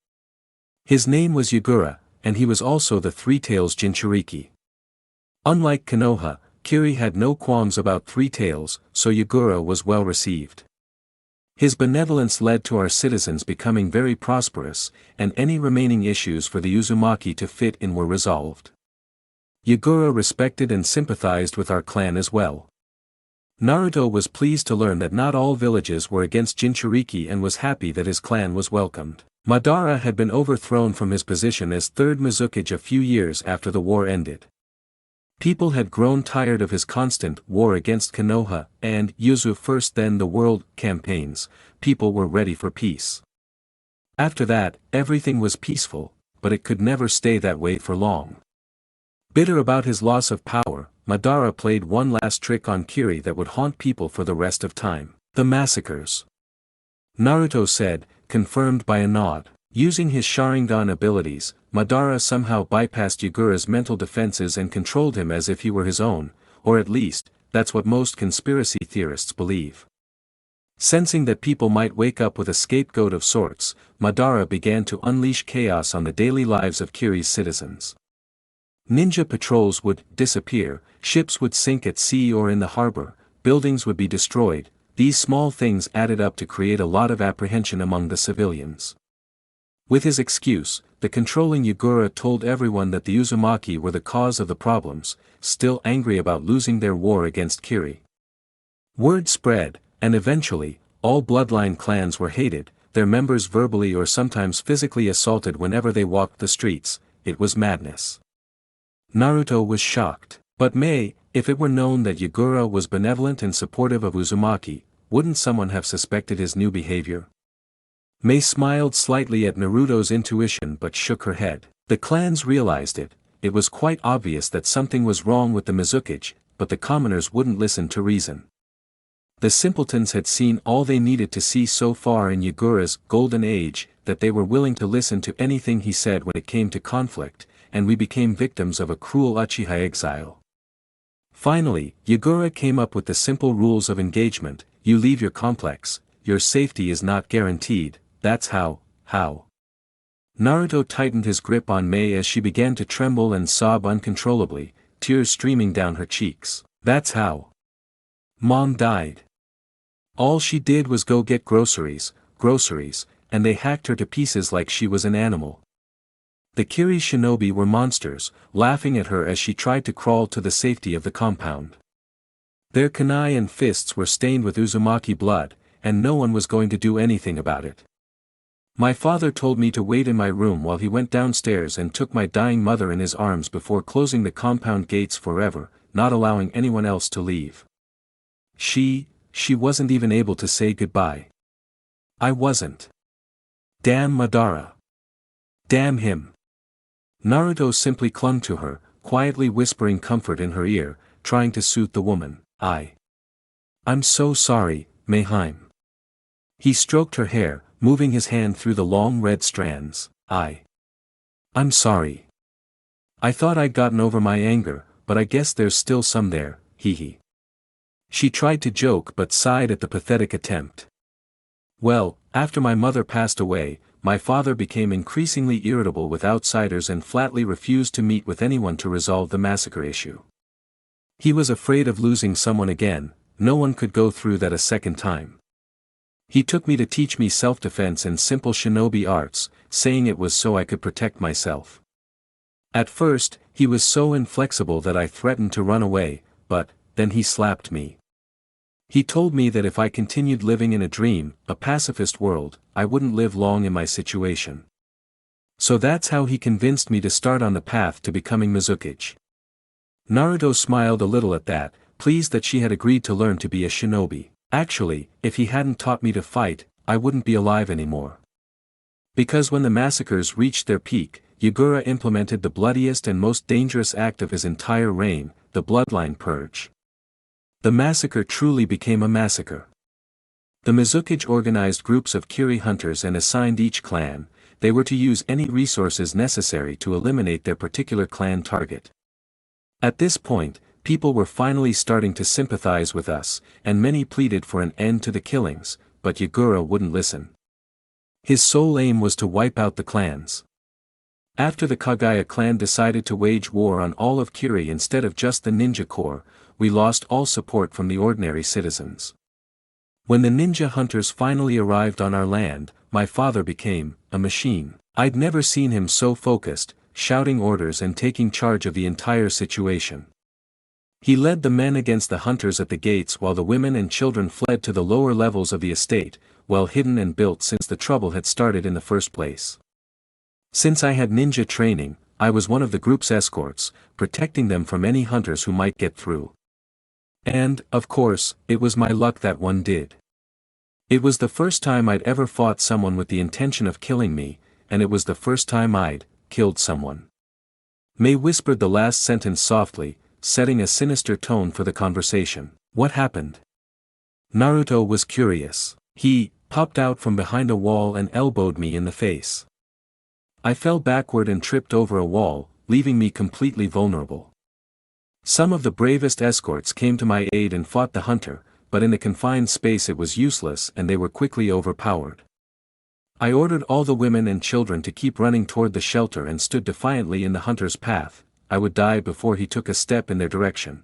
His name was Yagura, and he was also the Three Tails Jinchuriki. Unlike Konoha, Kiri had no qualms about Three Tails, so Yagura was well received. His benevolence led to our citizens becoming very prosperous, and any remaining issues for the Uzumaki to fit in were resolved. Yagura respected and sympathized with our clan as well. Naruto was pleased to learn that not all villages were against Jinchuriki and was happy that his clan was welcomed. Madara had been overthrown from his position as third Mizukage a few years after the war ended. People had grown tired of his constant war against Konoha and Yuzu first then the world campaigns. People were ready for peace. After that, everything was peaceful, but it could never stay that way for long. Bitter about his loss of power, Madara played one last trick on Kiri that would haunt people for the rest of time. The massacres. Naruto said, confirmed by a nod. Using his Sharingan abilities, Madara somehow bypassed Yagura's mental defenses and controlled him as if he were his own, or at least, that's what most conspiracy theorists believe. Sensing that people might wake up with a scapegoat of sorts, Madara began to unleash chaos on the daily lives of Kiri's citizens. Ninja patrols would disappear, ships would sink at sea or in the harbor, buildings would be destroyed. These small things added up to create a lot of apprehension among the civilians. With his excuse, the controlling Yagura told everyone that the Uzumaki were the cause of the problems, still angry about losing their war against Kiri. Word spread, and eventually, all bloodline clans were hated, their members verbally or sometimes physically assaulted whenever they walked the streets. It was madness. Naruto was shocked. But Mei, if it were known that Yagura was benevolent and supportive of Uzumaki, wouldn't someone have suspected his new behavior? Mei smiled slightly at Naruto's intuition but shook her head. The clans realized it. It was quite obvious that something was wrong with the Mizukage, but the commoners wouldn't listen to reason. The simpletons had seen all they needed to see so far in Yagura's golden age, that they were willing to listen to anything he said when it came to conflict, and we became victims of a cruel Uchiha exile. Finally, Yagura came up with the simple rules of engagement: you leave your complex, your safety is not guaranteed, that's how. Naruto tightened his grip on Mei as she began to tremble and sob uncontrollably, tears streaming down her cheeks. That's how. Mom died. All she did was go get groceries, and they hacked her to pieces like she was an animal. The Kiri shinobi were monsters, laughing at her as she tried to crawl to the safety of the compound. Their kunai and fists were stained with Uzumaki blood, and no one was going to do anything about it. My father told me to wait in my room while he went downstairs and took my dying mother in his arms before closing the compound gates forever, not allowing anyone else to leave. She wasn't even able to say goodbye. I wasn't. Damn Madara. Damn him. Naruto simply clung to her, quietly whispering comfort in her ear, trying to soothe the woman. I'm so sorry, MEI. He stroked her hair, moving his hand through the long red strands. I'm sorry. I thought I'd gotten over my anger, but I guess there's still some there, hee. She tried to joke but sighed at the pathetic attempt. Well, after my mother passed away, my father became increasingly irritable with outsiders and flatly refused to meet with anyone to resolve the massacre issue. He was afraid of losing someone again. No one could go through that a second time. He took me to teach me self-defense and simple shinobi arts, saying it was so I could protect myself. At first, he was so inflexible that I threatened to run away, but then he slapped me. He told me that if I continued living in a dream, a pacifist world, I wouldn't live long in my situation. So that's how he convinced me to start on the path to becoming Mizuki. Naruto smiled a little at that, pleased that she had agreed to learn to be a shinobi. Actually, if he hadn't taught me to fight, I wouldn't be alive anymore. Because when the massacres reached their peak, Yagura implemented the bloodiest and most dangerous act of his entire reign, the bloodline purge. The massacre truly became a massacre. The Mizuki organized groups of Kiri hunters and assigned each clan. They were to use any resources necessary to eliminate their particular clan target. At this point, people were finally starting to sympathize with us, and many pleaded for an end to the killings, but Yagura wouldn't listen. His sole aim was to wipe out the clans. After the Kagaya clan decided to wage war on all of Kiri instead of just the ninja corps, we lost all support from the ordinary citizens. When the ninja hunters finally arrived on our land, my father became a machine. I'd never seen him so focused, shouting orders and taking charge of the entire situation. He led the men against the hunters at the gates while the women and children fled to the lower levels of the estate, well hidden and built since the trouble had started in the first place. Since I had ninja training, I was one of the group's escorts, protecting them from any hunters who might get through. And, of course, it was my luck that one did. It was the first time I'd ever fought someone with the intention of killing me, and it was the first time I'd killed someone. MEI whispered the last sentence softly, setting a sinister tone for the conversation. What happened? Naruto was curious. He popped out from behind a wall and elbowed me in the face. I fell backward and tripped over a wall, leaving me completely vulnerable. Some of the bravest escorts came to my aid and fought the hunter, but in the confined space it was useless and they were quickly overpowered. I ordered all the women and children to keep running toward the shelter and stood defiantly in the hunter's path. I would die before he took a step in their direction.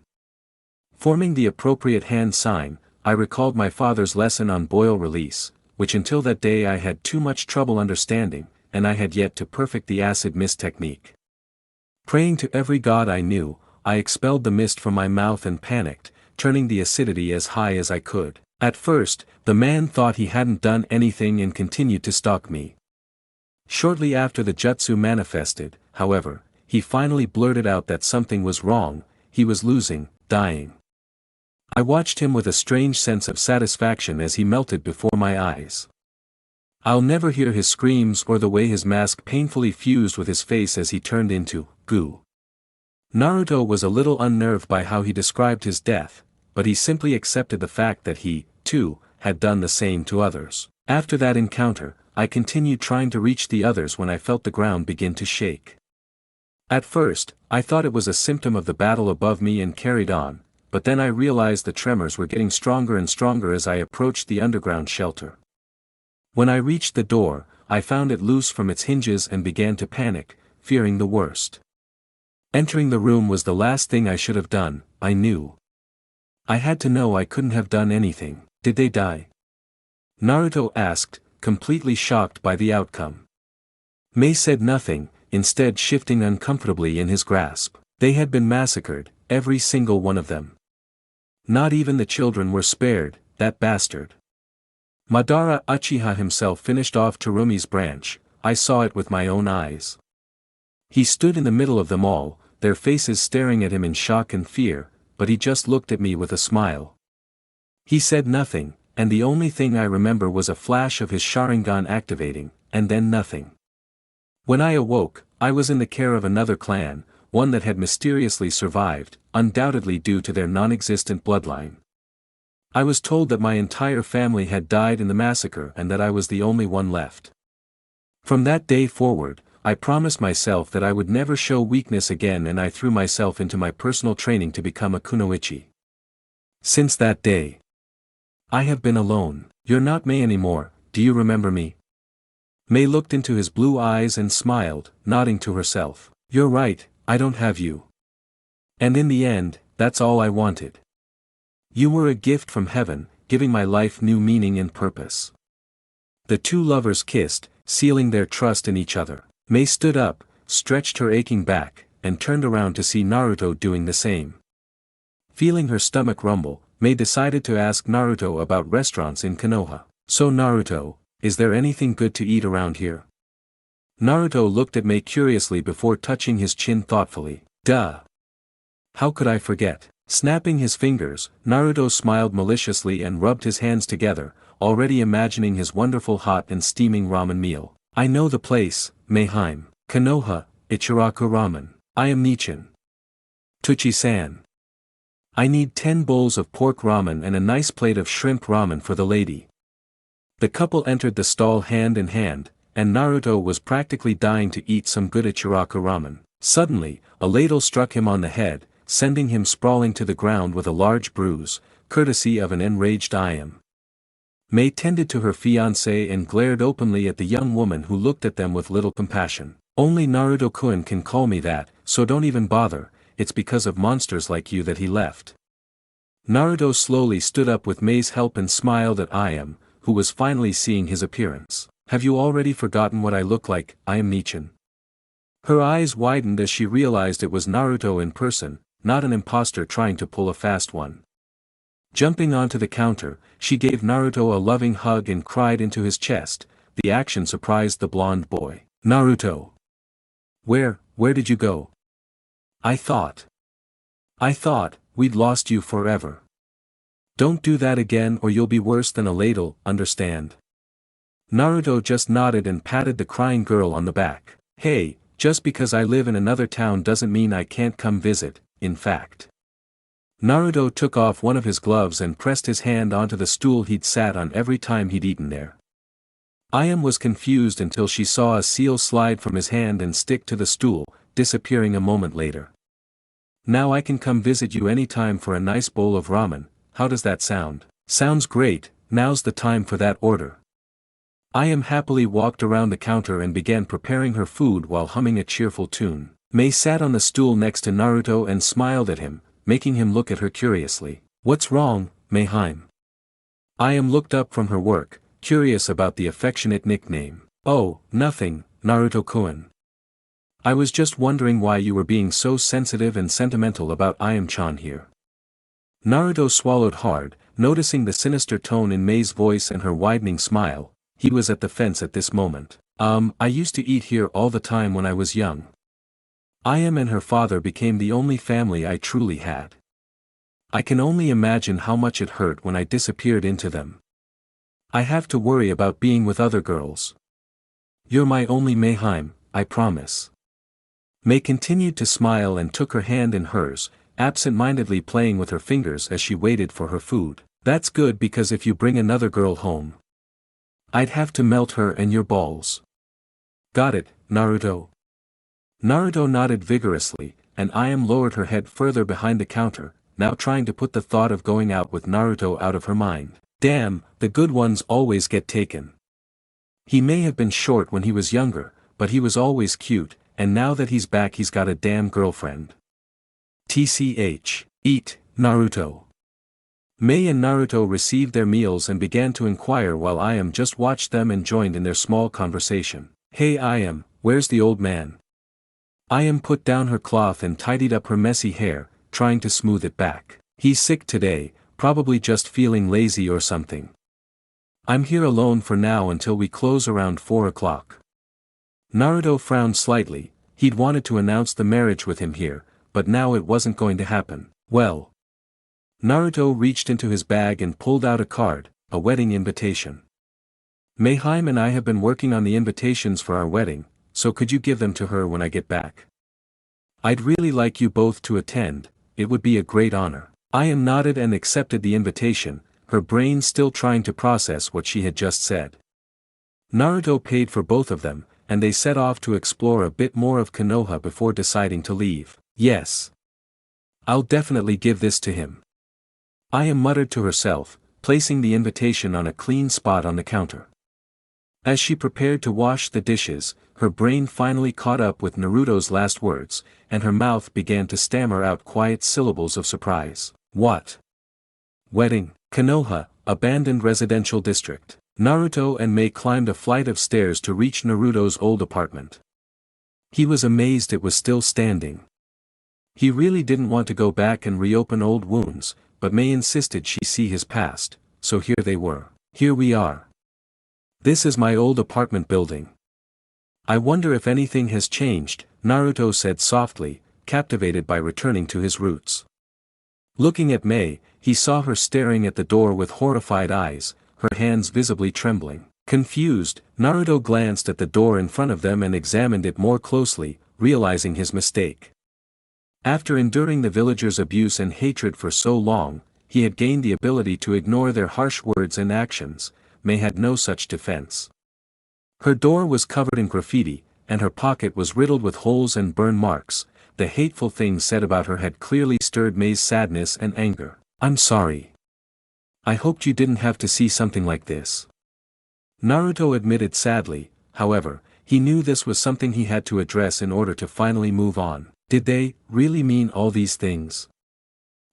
Forming the appropriate hand sign, I recalled my father's lesson on boil release, which until that day I had too much trouble understanding, and I had yet to perfect the acid mist technique. Praying to every god I knew, I expelled the mist from my mouth and panicked, turning the acidity as high as I could. At first, the man thought he hadn't done anything and continued to stalk me. Shortly after the jutsu manifested, however, he finally blurted out that something was wrong, he was losing, dying. I watched him with a strange sense of satisfaction as he melted before my eyes. I'll never hear his screams or the way his mask painfully fused with his face as he turned into goo. Naruto was a little unnerved by how he described his death, but he simply accepted the fact that he, too, had done the same to others. After that encounter, I continued trying to reach the others when I felt the ground begin to shake. At first, I thought it was a symptom of the battle above me and carried on, but then I realized the tremors were getting stronger and stronger as I approached the underground shelter. When I reached the door, I found it loose from its hinges and began to panic, fearing the worst. Entering the room was the last thing I should have done, I knew. I had to know I couldn't have done anything. Did they die? Naruto asked, completely shocked by the outcome. MEI said nothing, instead shifting uncomfortably in his grasp. They had been massacred, every single one of them. Not even the children were spared, that bastard. Madara Uchiha himself finished off Terumi's branch, I saw it with my own eyes. He stood in the middle of them all, their faces staring at him in shock and fear, but he just looked at me with a smile. He said nothing, and the only thing I remember was a flash of his Sharingan activating, and then nothing. When I awoke, I was in the care of another clan, one that had mysteriously survived, undoubtedly due to their non-existent bloodline. I was told that my entire family had died in the massacre and that I was the only one left. From that day forward, I promised myself that I would never show weakness again, and I threw myself into my personal training to become a kunoichi. Since that day, I have been alone. You're not MEI anymore, do you remember me? MEI looked into his blue eyes and smiled, nodding to herself. You're right, I don't have you. And in the end, that's all I wanted. You were a gift from heaven, giving my life new meaning and purpose. The two lovers kissed, sealing their trust in each other. MEI stood up, stretched her aching back, and turned around to see Naruto doing the same. Feeling her stomach rumble, MEI decided to ask Naruto about restaurants in Konoha. So Naruto, is there anything good to eat around here? Naruto looked at MEI curiously before touching his chin thoughtfully. Duh! How could I forget? Snapping his fingers, Naruto smiled maliciously and rubbed his hands together, already imagining his wonderful hot and steaming ramen meal. I know the place, Meiheim. Konoha, Ichiraku Ramen. I am Nichin. Tuchi-san. I need 10 bowls of pork ramen and a nice plate of shrimp ramen for the lady. The couple entered the stall hand in hand, and Naruto was practically dying to eat some good Ichiraku ramen. Suddenly, a ladle struck him on the head, sending him sprawling to the ground with a large bruise, courtesy of an enraged IM. MEI tended to her fiancé and glared openly at the young woman who looked at them with little compassion. Only Naruto-kun can call me that, so don't even bother, it's because of monsters like you that he left. Naruto slowly stood up with MEI's help and smiled at IM, who was finally seeing his appearance. Have you already forgotten what I look like, I am Nichin? Her eyes widened as she realized it was Naruto in person, not an imposter trying to pull a fast one. Jumping onto the counter, she gave Naruto a loving hug and cried into his chest. The action surprised the blonde boy. Naruto! Where did you go? I thought we'd lost you forever. Don't do that again or you'll be worse than a ladle, understand? Naruto just nodded and patted the crying girl on the back. Hey, just because I live in another town doesn't mean I can't come visit, in fact. Naruto took off one of his gloves and pressed his hand onto the stool he'd sat on every time he'd eaten there. IM was confused until she saw a seal slide from his hand and stick to the stool, disappearing a moment later. Now I can come visit you anytime for a nice bowl of ramen, how does that sound? Sounds great, now's the time for that order. IM happily walked around the counter and began preparing her food while humming a cheerful tune. MEI sat on the stool next to Naruto and smiled at him, making him look at her curiously. What's wrong, Meiheim? IM looked up from her work, curious about the affectionate nickname. Oh, nothing, Naruto-kun. I was just wondering why you were being so sensitive and sentimental about IM-chan here. Naruto swallowed hard, noticing the sinister tone in MEI's voice and her widening smile. He was at the fence at this moment. I used to eat here all the time when I was young. IM and her father became the only family I truly had. I can only imagine how much it hurt when I disappeared into them. I have to worry about being with other girls. You're my only Meiheim, I promise. MEI continued to smile and took her hand in hers, absent-mindedly playing with her fingers as she waited for her food. That's good because if you bring another girl home, I'd have to melt her and your balls. Got it, Naruto? Naruto nodded vigorously, and IM lowered her head further behind the counter, now trying to put the thought of going out with Naruto out of her mind. Damn, the good ones always get taken. He may have been short when he was younger, but he was always cute, and now that he's back he's got a damn girlfriend. TCH. Eat, Naruto. MEI and Naruto received their meals and began to inquire while IM just watched them and joined in their small conversation. Hey IM, where's the old man? IM put down her cloth and tidied up her messy hair, trying to smooth it back. He's sick today, probably just feeling lazy or something. I'm here alone for now until we close around 4 o'clock. Naruto frowned slightly. He'd wanted to announce the marriage with him here, but now it wasn't going to happen. Well. Naruto reached into his bag and pulled out a card, a wedding invitation. Meiheim and I have been working on the invitations for our wedding, so could you give them to her when I get back? I'd really like you both to attend, it would be a great honor. Aya nodded and accepted the invitation, her brain still trying to process what she had just said. Naruto paid for both of them, and they set off to explore a bit more of Konoha before deciding to leave. Yes. I'll definitely give this to him. Aya muttered to herself, placing the invitation on a clean spot on the counter. As she prepared to wash the dishes, her brain finally caught up with Naruto's last words, and her mouth began to stammer out quiet syllables of surprise. What? Wedding, Konoha, abandoned residential district. Naruto and Mei climbed a flight of stairs to reach Naruto's old apartment. He was amazed it was still standing. He really didn't want to go back and reopen old wounds, but Mei insisted she see his past, so here they were. Here we are. This is my old apartment building. I wonder if anything has changed, Naruto said softly, captivated by returning to his roots. Looking at Mei, he saw her staring at the door with horrified eyes, her hands visibly trembling. Confused, Naruto glanced at the door in front of them and examined it more closely, realizing his mistake. After enduring the villagers' abuse and hatred for so long, he had gained the ability to ignore their harsh words and actions. Mei had no such defense. Her door was covered in graffiti, and her pocket was riddled with holes and burn marks. The hateful things said about her had clearly stirred Mei's sadness and anger. I'm sorry. I hoped you didn't have to see something like this. Naruto admitted sadly, however, he knew this was something he had to address in order to finally move on. Did they really mean all these things?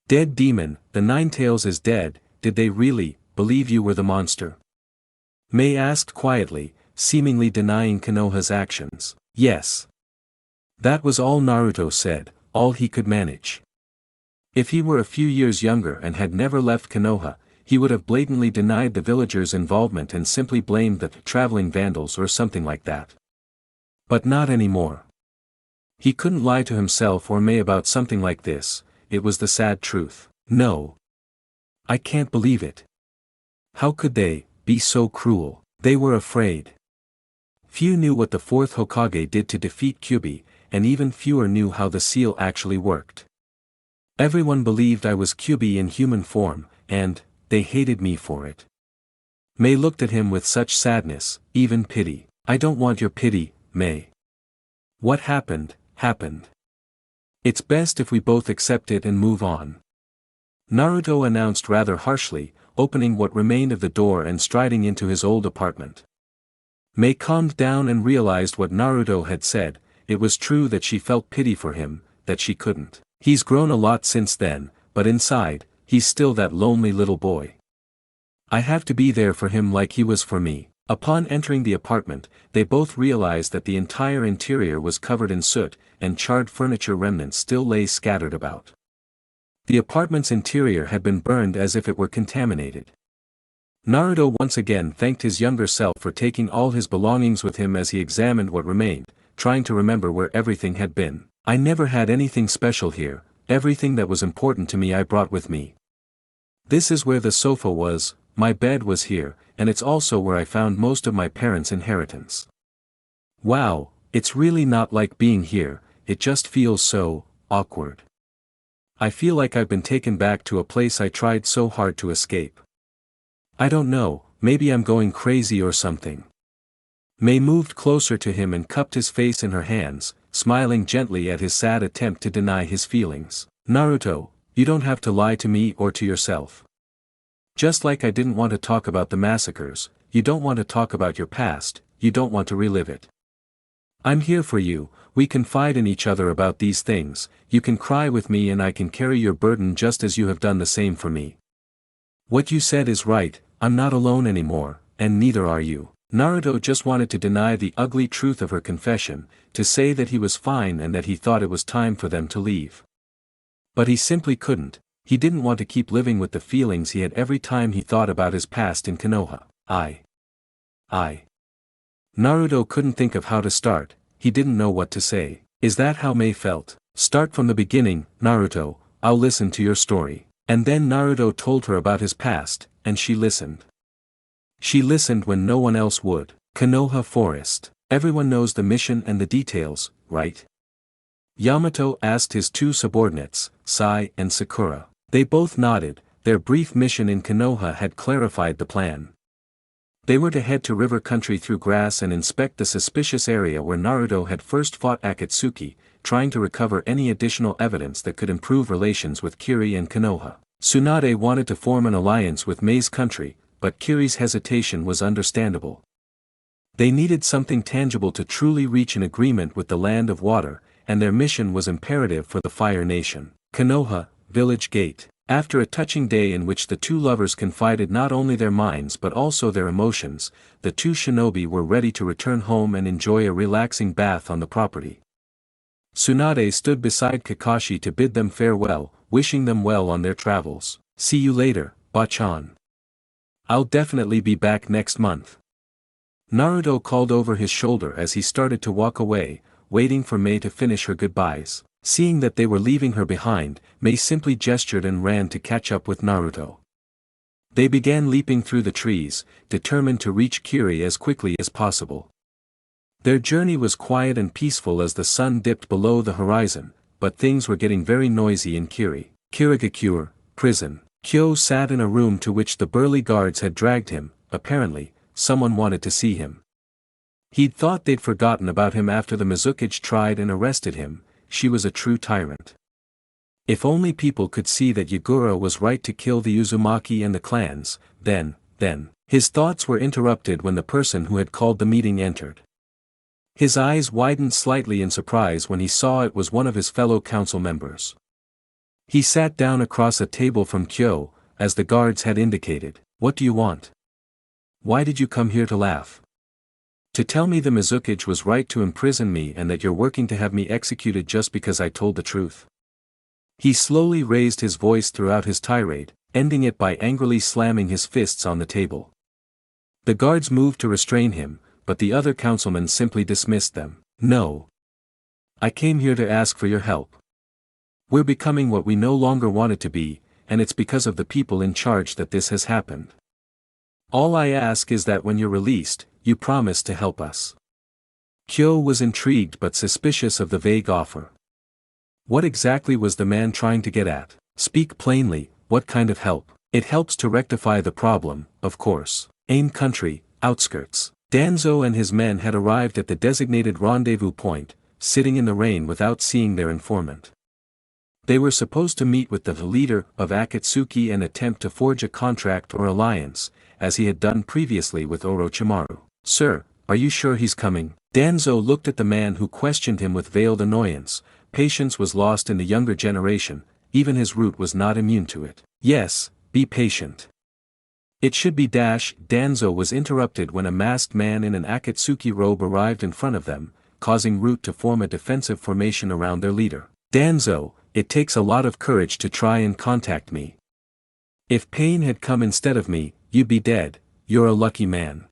Dead demon, the Nine Tails is dead, did they really believe you were the monster? Mei asked quietly, seemingly denying Konoha's actions. Yes. That was all Naruto said, all he could manage. If he were a few years younger and had never left Konoha, he would have blatantly denied the villagers' involvement and simply blamed the traveling vandals or something like that. But not anymore. He couldn't lie to himself or Mei about something like this, it was the sad truth. No. I can't believe it. How could they be so cruel? They were afraid. Few knew what the fourth Hokage did to defeat Kyuubi, and even fewer knew how the seal actually worked. Everyone believed I was Kyuubi in human form, and they hated me for it. Mei looked at him with such sadness, even pity. I don't want your pity, Mei. What happened, happened. It's best if we both accept it and move on. Naruto announced rather harshly, opening what remained of the door and striding into his old apartment. Mei calmed down and realized what Naruto had said. It was true that she felt pity for him, that she couldn't. He's grown a lot since then, but inside, he's still that lonely little boy. I have to be there for him like he was for me. Upon entering the apartment, they both realized that the entire interior was covered in soot, and charred furniture remnants still lay scattered about. The apartment's interior had been burned as if it were contaminated. Naruto once again thanked his younger self for taking all his belongings with him as he examined what remained, trying to remember where everything had been. I never had anything special here, everything that was important to me I brought with me. This is where the sofa was, my bed was here, and it's also where I found most of my parents' inheritance. Wow, it's really not like being here, it just feels so awkward. I feel like I've been taken back to a place I tried so hard to escape. I don't know, maybe I'm going crazy or something. Mei moved closer to him and cupped his face in her hands, smiling gently at his sad attempt to deny his feelings. Naruto, you don't have to lie to me or to yourself. Just like I didn't want to talk about the massacres, you don't want to talk about your past, you don't want to relive it. I'm here for you, we confide in each other about these things, you can cry with me and I can carry your burden just as you have done the same for me. What you said is right, I'm not alone anymore, and neither are you. Naruto just wanted to deny the ugly truth of her confession, to say that he was fine and that he thought it was time for them to leave. But he simply couldn't, he didn't want to keep living with the feelings he had every time he thought about his past in Konoha. Naruto couldn't think of how to start, he didn't know what to say. Is that how Mei felt? Start from the beginning, Naruto, I'll listen to your story. And then Naruto told her about his past, and she listened. She listened when no one else would. Konoha Forest. Everyone knows the mission and the details, right? Yamato asked his two subordinates, Sai and Sakura. They both nodded. Their brief mission in Konoha had clarified the plan. They were to head to river country through grass and inspect the suspicious area where Naruto had first fought Akatsuki, trying to recover any additional evidence that could improve relations with Kiri and Konoha. Tsunade wanted to form an alliance with MEI's country, but Kiri's hesitation was understandable. They needed something tangible to truly reach an agreement with the Land of Water, and their mission was imperative for the Fire Nation. Konoha, Village Gate. After a touching day in which the two lovers confided not only their minds but also their emotions, the two shinobi were ready to return home and enjoy a relaxing bath on the property. Tsunade stood beside Kakashi to bid them farewell, wishing them well on their travels. See you later, Bachan. I'll definitely be back next month. Naruto called over his shoulder as he started to walk away, waiting for Mei to finish her goodbyes. Seeing that they were leaving her behind, Mei simply gestured and ran to catch up with Naruto. They began leaping through the trees, determined to reach Kiri as quickly as possible. Their journey was quiet and peaceful as the sun dipped below the horizon, but things were getting very noisy in Kiri. Kirigakure, prison. Kyo sat in a room to which the burly guards had dragged him. Apparently, someone wanted to see him. He'd thought they'd forgotten about him after the Mizukage tried and arrested him. She was a true tyrant. If only people could see that Yagura was right to kill the Uzumaki and the clans, then. His thoughts were interrupted when the person who had called the meeting entered. His eyes widened slightly in surprise when he saw it was one of his fellow council members. He sat down across a table from Kyo, as the guards had indicated. What do you want? Why did you come here to laugh? To tell me the Mizukage was right to imprison me and that you're working to have me executed just because I told the truth. He slowly raised his voice throughout his tirade, ending it by angrily slamming his fists on the table. The guards moved to restrain him, but the other councilmen simply dismissed them. No. I came here to ask for your help. We're becoming what we no longer wanted to be, and it's because of the people in charge that this has happened. All I ask is that when you're released, you promise to help us. Kyo was intrigued but suspicious of the vague offer. What exactly was the man trying to get at? Speak plainly, what kind of help? It helps to rectify the problem, of course. Aim country, outskirts. Danzo and his men had arrived at the designated rendezvous point, sitting in the rain without seeing their informant. They were supposed to meet with the leader of Akatsuki and attempt to forge a contract or alliance, as he had done previously with Orochimaru. Sir, are you sure he's coming? Danzo looked at the man who questioned him with veiled annoyance. Patience was lost in the younger generation, even his root was not immune to it. Yes, be patient. It should be Danzo was interrupted when a masked man in an Akatsuki robe arrived in front of them, causing Root to form a defensive formation around their leader. Danzo, it takes a lot of courage to try and contact me. If Pain had come instead of me, you'd be dead. You're a lucky man.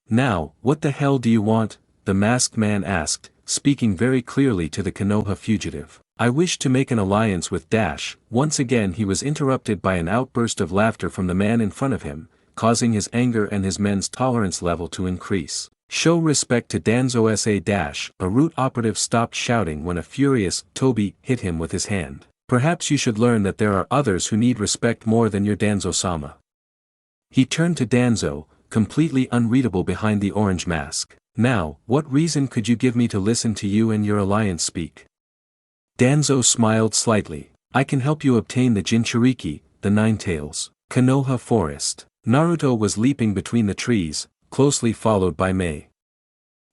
Now, what the hell do you want? The masked man asked, speaking very clearly to the Konoha fugitive. I wish to make an alliance with Dash. Once again he was interrupted by an outburst of laughter from the man in front of him, causing his anger and his men's tolerance level to increase. Show respect to Danzo Dash. A Root operative stopped shouting when a furious Toby hit him with his hand. Perhaps you should learn that there are others who need respect more than your Danzo-sama. He turned to Danzo, completely unreadable behind the orange mask. Now, what reason could you give me to listen to you and your alliance speak? Danzo smiled slightly. I can help you obtain the Jinchuriki, the Nine Tails. Konoha Forest. Naruto was leaping between the trees, closely followed by Mei.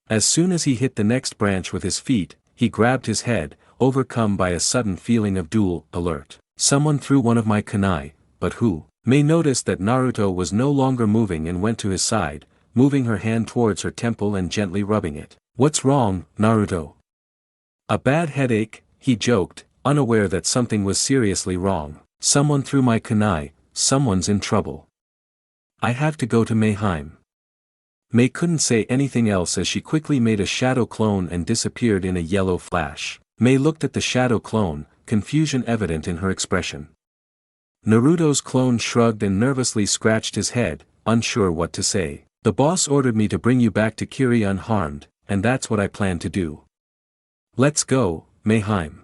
As soon as he hit the next branch with his feet, he grabbed his head, overcome by a sudden feeling of dual alert. Someone threw one of my kunai, but who? Mei noticed that Naruto was no longer moving and went to his side, moving her hand towards her temple and gently rubbing it. What's wrong, Naruto? A bad headache, he joked, unaware that something was seriously wrong. Someone threw my kunai, someone's in trouble. I have to go to Mayheim. Mei couldn't say anything else as she quickly made a shadow clone and disappeared in a yellow flash. Mei looked at the shadow clone, confusion evident in her expression. Naruto's clone shrugged and nervously scratched his head, unsure what to say. The boss ordered me to bring you back to Kiri unharmed, and that's what I plan to do. Let's go, Mayheim.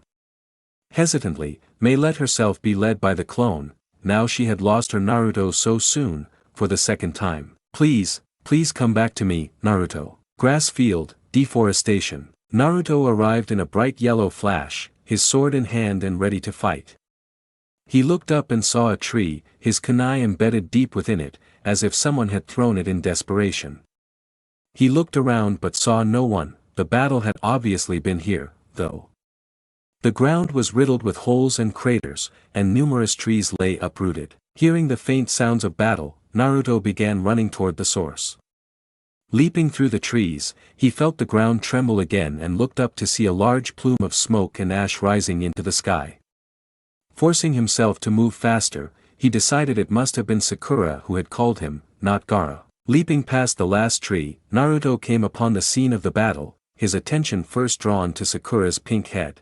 Hesitantly, Mei let herself be led by the clone. Now she had lost her Naruto so soon, for the second time. Please come back to me, Naruto. Grass field, deforestation. Naruto arrived in a bright yellow flash, his sword in hand and ready to fight. He looked up and saw a tree, his kunai embedded deep within it, as if someone had thrown it in desperation. He looked around but saw no one. The battle had obviously been here, though. The ground was riddled with holes and craters, and numerous trees lay uprooted. Hearing the faint sounds of battle, Naruto began running toward the source. Leaping through the trees, he felt the ground tremble again and looked up to see a large plume of smoke and ash rising into the sky. Forcing himself to move faster, he decided it must have been Sakura who had called him, not Gaara. Leaping past the last tree, Naruto came upon the scene of the battle, his attention first drawn to Sakura's pink head.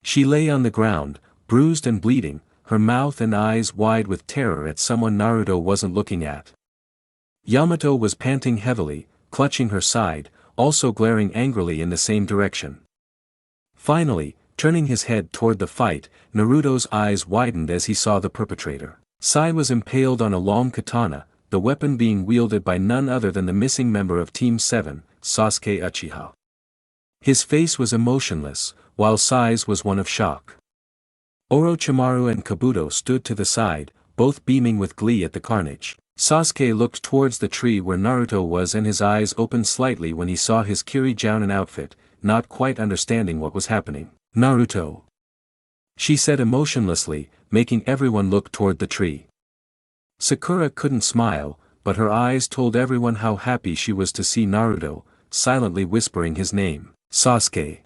She lay on the ground, bruised and bleeding, her mouth and eyes wide with terror at someone Naruto wasn't looking at. Yamato was panting heavily, clutching her side, also glaring angrily in the same direction. Finally, turning his head toward the fight, Naruto's eyes widened as he saw the perpetrator. Sai was impaled on a long katana, the weapon being wielded by none other than the missing member of Team 7, Sasuke Uchiha. His face was emotionless, while Sai's was one of shock. Orochimaru and Kabuto stood to the side, both beaming with glee at the carnage. Sasuke looked towards the tree where Naruto was and his eyes opened slightly when he saw his Kiri-Jounin outfit, not quite understanding what was happening. Naruto, she said emotionlessly, making everyone look toward the tree. Sakura couldn't smile, but her eyes told everyone how happy she was to see Naruto, silently whispering his name, Sasuke.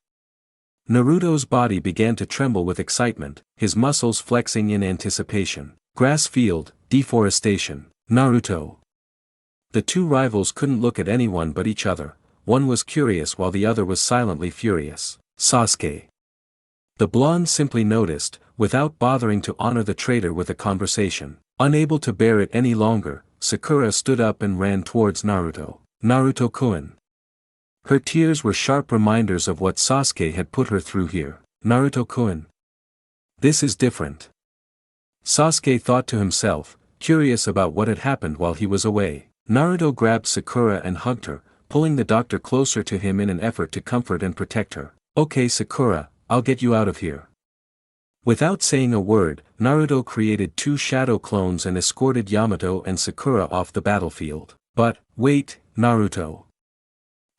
Naruto's body began to tremble with excitement, his muscles flexing in anticipation. Grass field, deforestation. Naruto. The two rivals couldn't look at anyone but each other, one was curious while the other was silently furious. Sasuke. The blonde simply noticed, without bothering to honor the traitor with a conversation. Unable to bear it any longer, Sakura stood up and ran towards Naruto. Naruto-kun. Her tears were sharp reminders of what Sasuke had put her through here. Naruto-kun. This is different. Sasuke thought to himself, curious about what had happened while he was away. Naruto grabbed Sakura and hugged her, pulling the doctor closer to him in an effort to comfort and protect her. Okay Sakura, I'll get you out of here. Without saying a word, Naruto created two shadow clones and escorted Yamato and Sakura off the battlefield. But, wait, Naruto.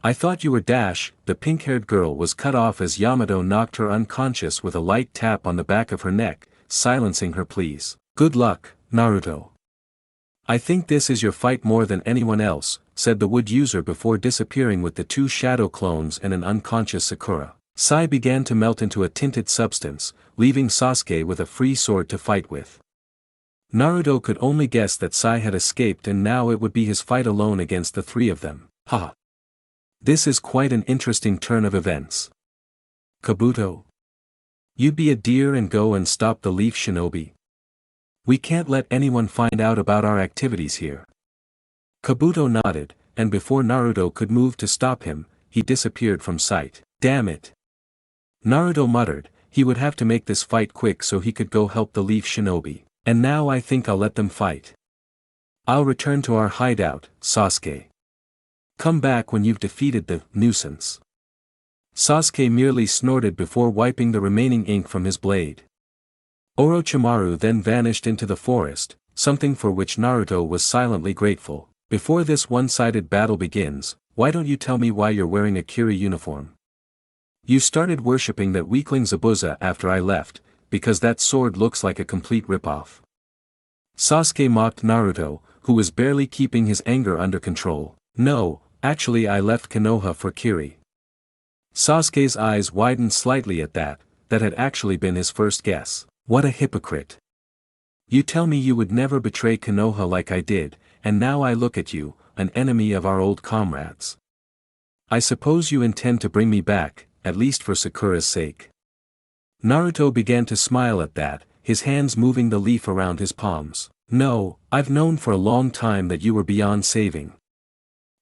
I thought you were Dash. The pink-haired girl was cut off as Yamato knocked her unconscious with a light tap on the back of her neck, silencing her pleas. Good luck, Naruto. I think this is your fight more than anyone else, said the wood user before disappearing with the two shadow clones and an unconscious Sakura. Sai began to melt into a tinted substance, leaving Sasuke with a free sword to fight with. Naruto could only guess that Sai had escaped and now it would be his fight alone against the three of them. Ha! This is quite an interesting turn of events. Kabuto. You'd be a deer and go and stop the Leaf Shinobi. We can't let anyone find out about our activities here. Kabuto nodded, and before Naruto could move to stop him, he disappeared from sight. Damn it. Naruto muttered, he would have to make this fight quick so he could go help the Leaf Shinobi. And now I think I'll let them fight. I'll return to our hideout, Sasuke. Come back when you've defeated the nuisance. Sasuke merely snorted before wiping the remaining ink from his blade. Orochimaru then vanished into the forest, something for which Naruto was silently grateful. Before this one-sided battle begins, why don't you tell me why you're wearing a Kiri uniform? You started worshipping that weakling Zabuza after I left, because that sword looks like a complete ripoff. Sasuke mocked Naruto, who was barely keeping his anger under control. No, actually I left Konoha for Kiri. Sasuke's eyes widened slightly at that had actually been his first guess. What a hypocrite. You tell me you would never betray Konoha like I did, and now I look at you, an enemy of our old comrades. I suppose you intend to bring me back, at least for Sakura's sake. Naruto began to smile at that, his hands moving the leaf around his palms. No, I've known for a long time that you were beyond saving.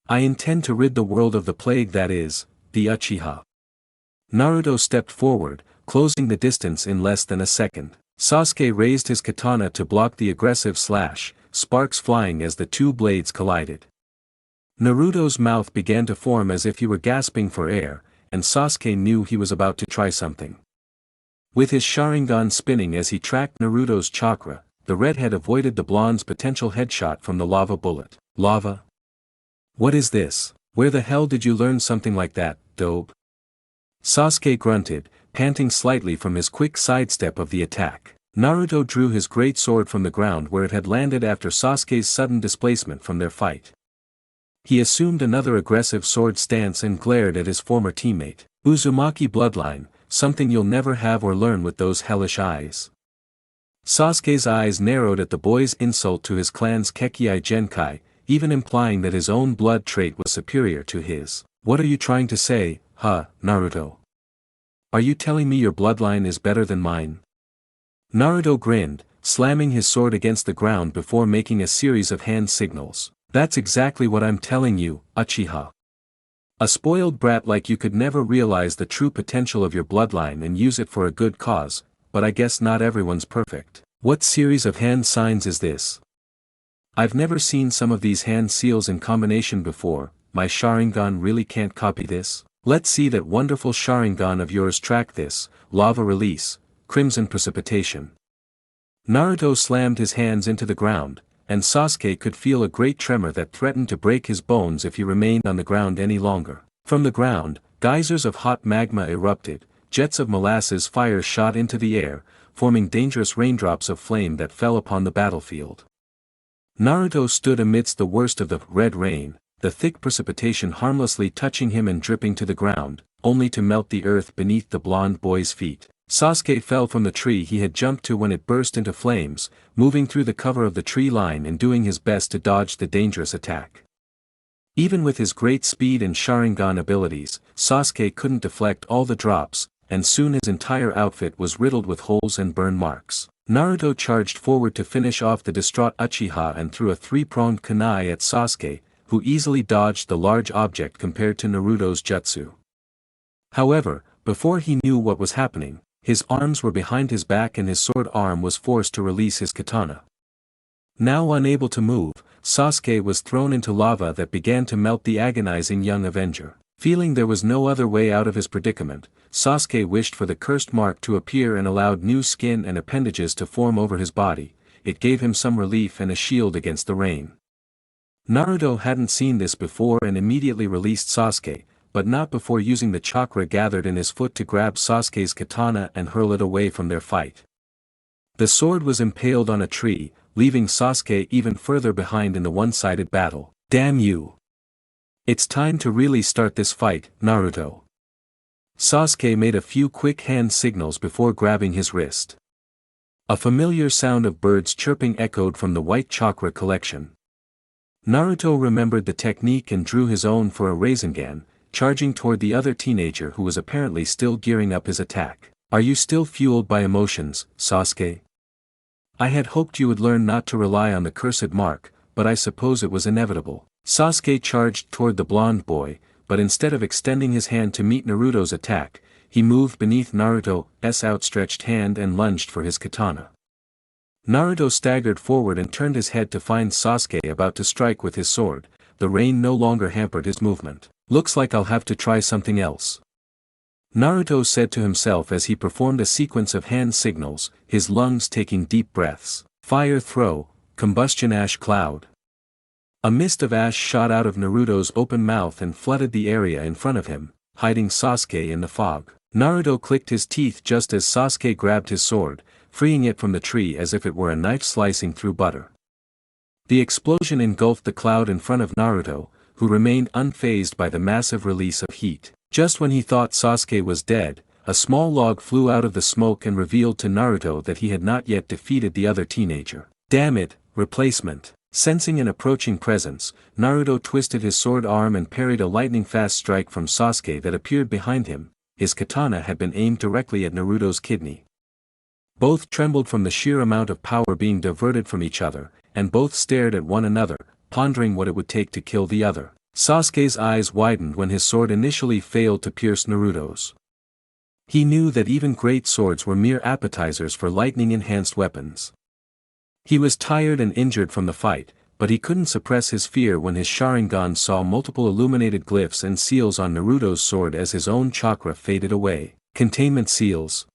I intend to rid the world of the plague that is, the Uchiha. Naruto stepped forward, closing the distance in less than a second. Sasuke raised his katana to block the aggressive slash, sparks flying as the two blades collided. Naruto's mouth began to form as if he were gasping for air, and Sasuke knew he was about to try something. With his Sharingan spinning as he tracked Naruto's chakra, the redhead avoided the blonde's potential headshot from the lava bullet. Lava? What is this? Where the hell did you learn something like that, dope? Sasuke grunted, panting slightly from his quick sidestep of the attack. Naruto drew his great sword from the ground where it had landed after Sasuke's sudden displacement from their fight. He assumed another aggressive sword stance and glared at his former teammate. Uzumaki bloodline, something you'll never have or learn with those hellish eyes. Sasuke's eyes narrowed at the boy's insult to his clan's Kekkei Genkai, even implying that his own blood trait was superior to his. What are you trying to say, Naruto? Are you telling me your bloodline is better than mine? Naruto grinned, slamming his sword against the ground before making a series of hand signals. That's exactly what I'm telling you, Uchiha. A spoiled brat like you could never realize the true potential of your bloodline and use it for a good cause, but I guess not everyone's perfect. What series of hand signs is this? I've never seen some of these hand seals in combination before. My Sharingan really can't copy this? Let's see that wonderful Sharingan of yours. Track this, lava release, crimson precipitation. Naruto slammed his hands into the ground, and Sasuke could feel a great tremor that threatened to break his bones if he remained on the ground any longer. From the ground, geysers of hot magma erupted, jets of molasses fire shot into the air, forming dangerous raindrops of flame that fell upon the battlefield. Naruto stood amidst the worst of the red rain, the thick precipitation harmlessly touching him and dripping to the ground, only to melt the earth beneath the blonde boy's feet. Sasuke fell from the tree he had jumped to when it burst into flames, moving through the cover of the tree line and doing his best to dodge the dangerous attack. Even with his great speed and Sharingan abilities, Sasuke couldn't deflect all the drops, and soon his entire outfit was riddled with holes and burn marks. Naruto charged forward to finish off the distraught Uchiha and threw a three-pronged kunai at Sasuke, who easily dodged the large object compared to Naruto's jutsu. However, before he knew what was happening, his arms were behind his back and his sword arm was forced to release his katana. Now unable to move, Sasuke was thrown into lava that began to melt the agonizing young Avenger. Feeling there was no other way out of his predicament, Sasuke wished for the cursed mark to appear and allowed new skin and appendages to form over his body. It gave him some relief and a shield against the rain. Naruto hadn't seen this before and immediately released Sasuke, but not before using the chakra gathered in his foot to grab Sasuke's katana and hurl it away from their fight. The sword was impaled on a tree, leaving Sasuke even further behind in the one-sided battle. Damn you! It's time to really start this fight, Naruto. Sasuke made a few quick hand signals before grabbing his wrist. A familiar sound of birds chirping echoed from the white chakra collection. Naruto remembered the technique and drew his own for a Rasengan, charging toward the other teenager who was apparently still gearing up his attack. Are you still fueled by emotions, Sasuke? I had hoped you would learn not to rely on the cursed mark, but I suppose it was inevitable. Sasuke charged toward the blonde boy, but instead of extending his hand to meet Naruto's attack, he moved beneath Naruto's outstretched hand and lunged for his katana. Naruto staggered forward and turned his head to find Sasuke about to strike with his sword. The rain no longer hampered his movement. Looks like I'll have to try something else. Naruto said to himself as he performed a sequence of hand signals, his lungs taking deep breaths. Fire throw, combustion ash cloud. A mist of ash shot out of Naruto's open mouth and flooded the area in front of him, hiding Sasuke in the fog. Naruto clicked his teeth just as Sasuke grabbed his sword, freeing it from the tree as if it were a knife slicing through butter. The explosion engulfed the cloud in front of Naruto, who remained unfazed by the massive release of heat. Just when he thought Sasuke was dead, a small log flew out of the smoke and revealed to Naruto that he had not yet defeated the other teenager. Damn it, replacement. Sensing an approaching presence, Naruto twisted his sword arm and parried a lightning-fast strike from Sasuke that appeared behind him. His katana had been aimed directly at Naruto's kidney. Both trembled from the sheer amount of power being diverted from each other, and both stared at one another, pondering what it would take to kill the other. Sasuke's eyes widened when his sword initially failed to pierce Naruto's. He knew that even great swords were mere appetizers for lightning-enhanced weapons. He was tired and injured from the fight, but he couldn't suppress his fear when his Sharingan saw multiple illuminated glyphs and seals on Naruto's sword as his own chakra faded away. Containment seals.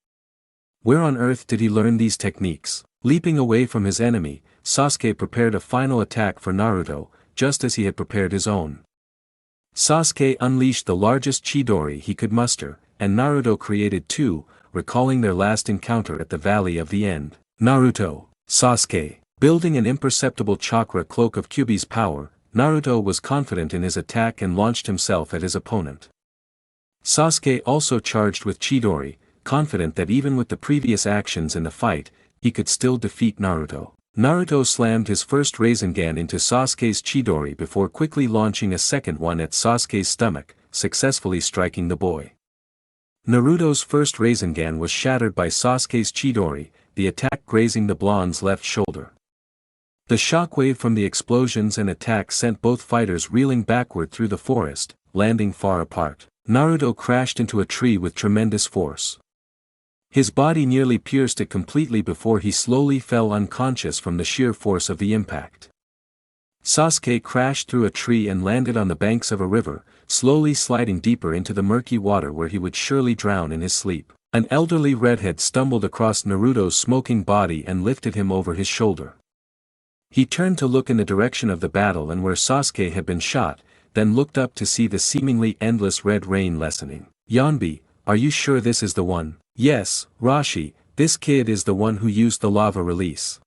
Where on earth did he learn these techniques? Leaping away from his enemy, Sasuke prepared a final attack for Naruto, just as he had prepared his own. Sasuke unleashed the largest Chidori he could muster, and Naruto created two, recalling their last encounter at the Valley of the End. Naruto, Sasuke. Building an imperceptible chakra cloak of Kyuubi's power, Naruto was confident in his attack and launched himself at his opponent. Sasuke also charged with Chidori, confident that even with the previous actions in the fight, he could still defeat Naruto. Naruto slammed his first Rasengan into Sasuke's Chidori before quickly launching a second one at Sasuke's stomach, successfully striking the boy. Naruto's first Rasengan was shattered by Sasuke's Chidori, the attack grazing the blonde's left shoulder. The shockwave from the explosions and attack sent both fighters reeling backward through the forest, landing far apart. Naruto crashed into a tree with tremendous force. His body nearly pierced it completely before he slowly fell unconscious from the sheer force of the impact. Sasuke crashed through a tree and landed on the banks of a river, slowly sliding deeper into the murky water where he would surely drown in his sleep. An elderly redhead stumbled across Naruto's smoking body and lifted him over his shoulder. He turned to look in the direction of the battle and where Sasuke had been shot, then looked up to see the seemingly endless red rain lessening. "Yanbi, are you sure this is the one?" "Yes, Rashi, this kid is the one who used the lava release.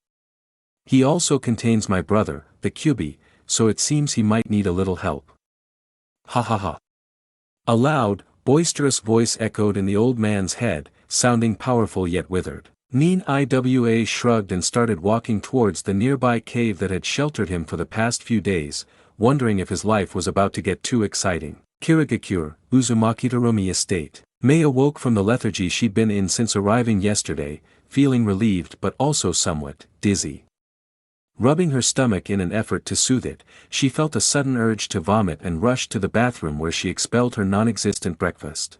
He also contains my brother, the Kyuubi, so it seems he might need a little help." Ha ha ha. A loud, boisterous voice echoed in the old man's head, sounding powerful yet withered. Nin Iwa shrugged and started walking towards the nearby cave that had sheltered him for the past few days, wondering if his life was about to get too exciting. Kirigakure, Uzumaki TERUMI estate. Mei awoke from the lethargy she'd been in since arriving yesterday, feeling relieved but also somewhat dizzy. Rubbing her stomach in an effort to soothe it, she felt a sudden urge to vomit and rushed to the bathroom where she expelled her non-existent breakfast.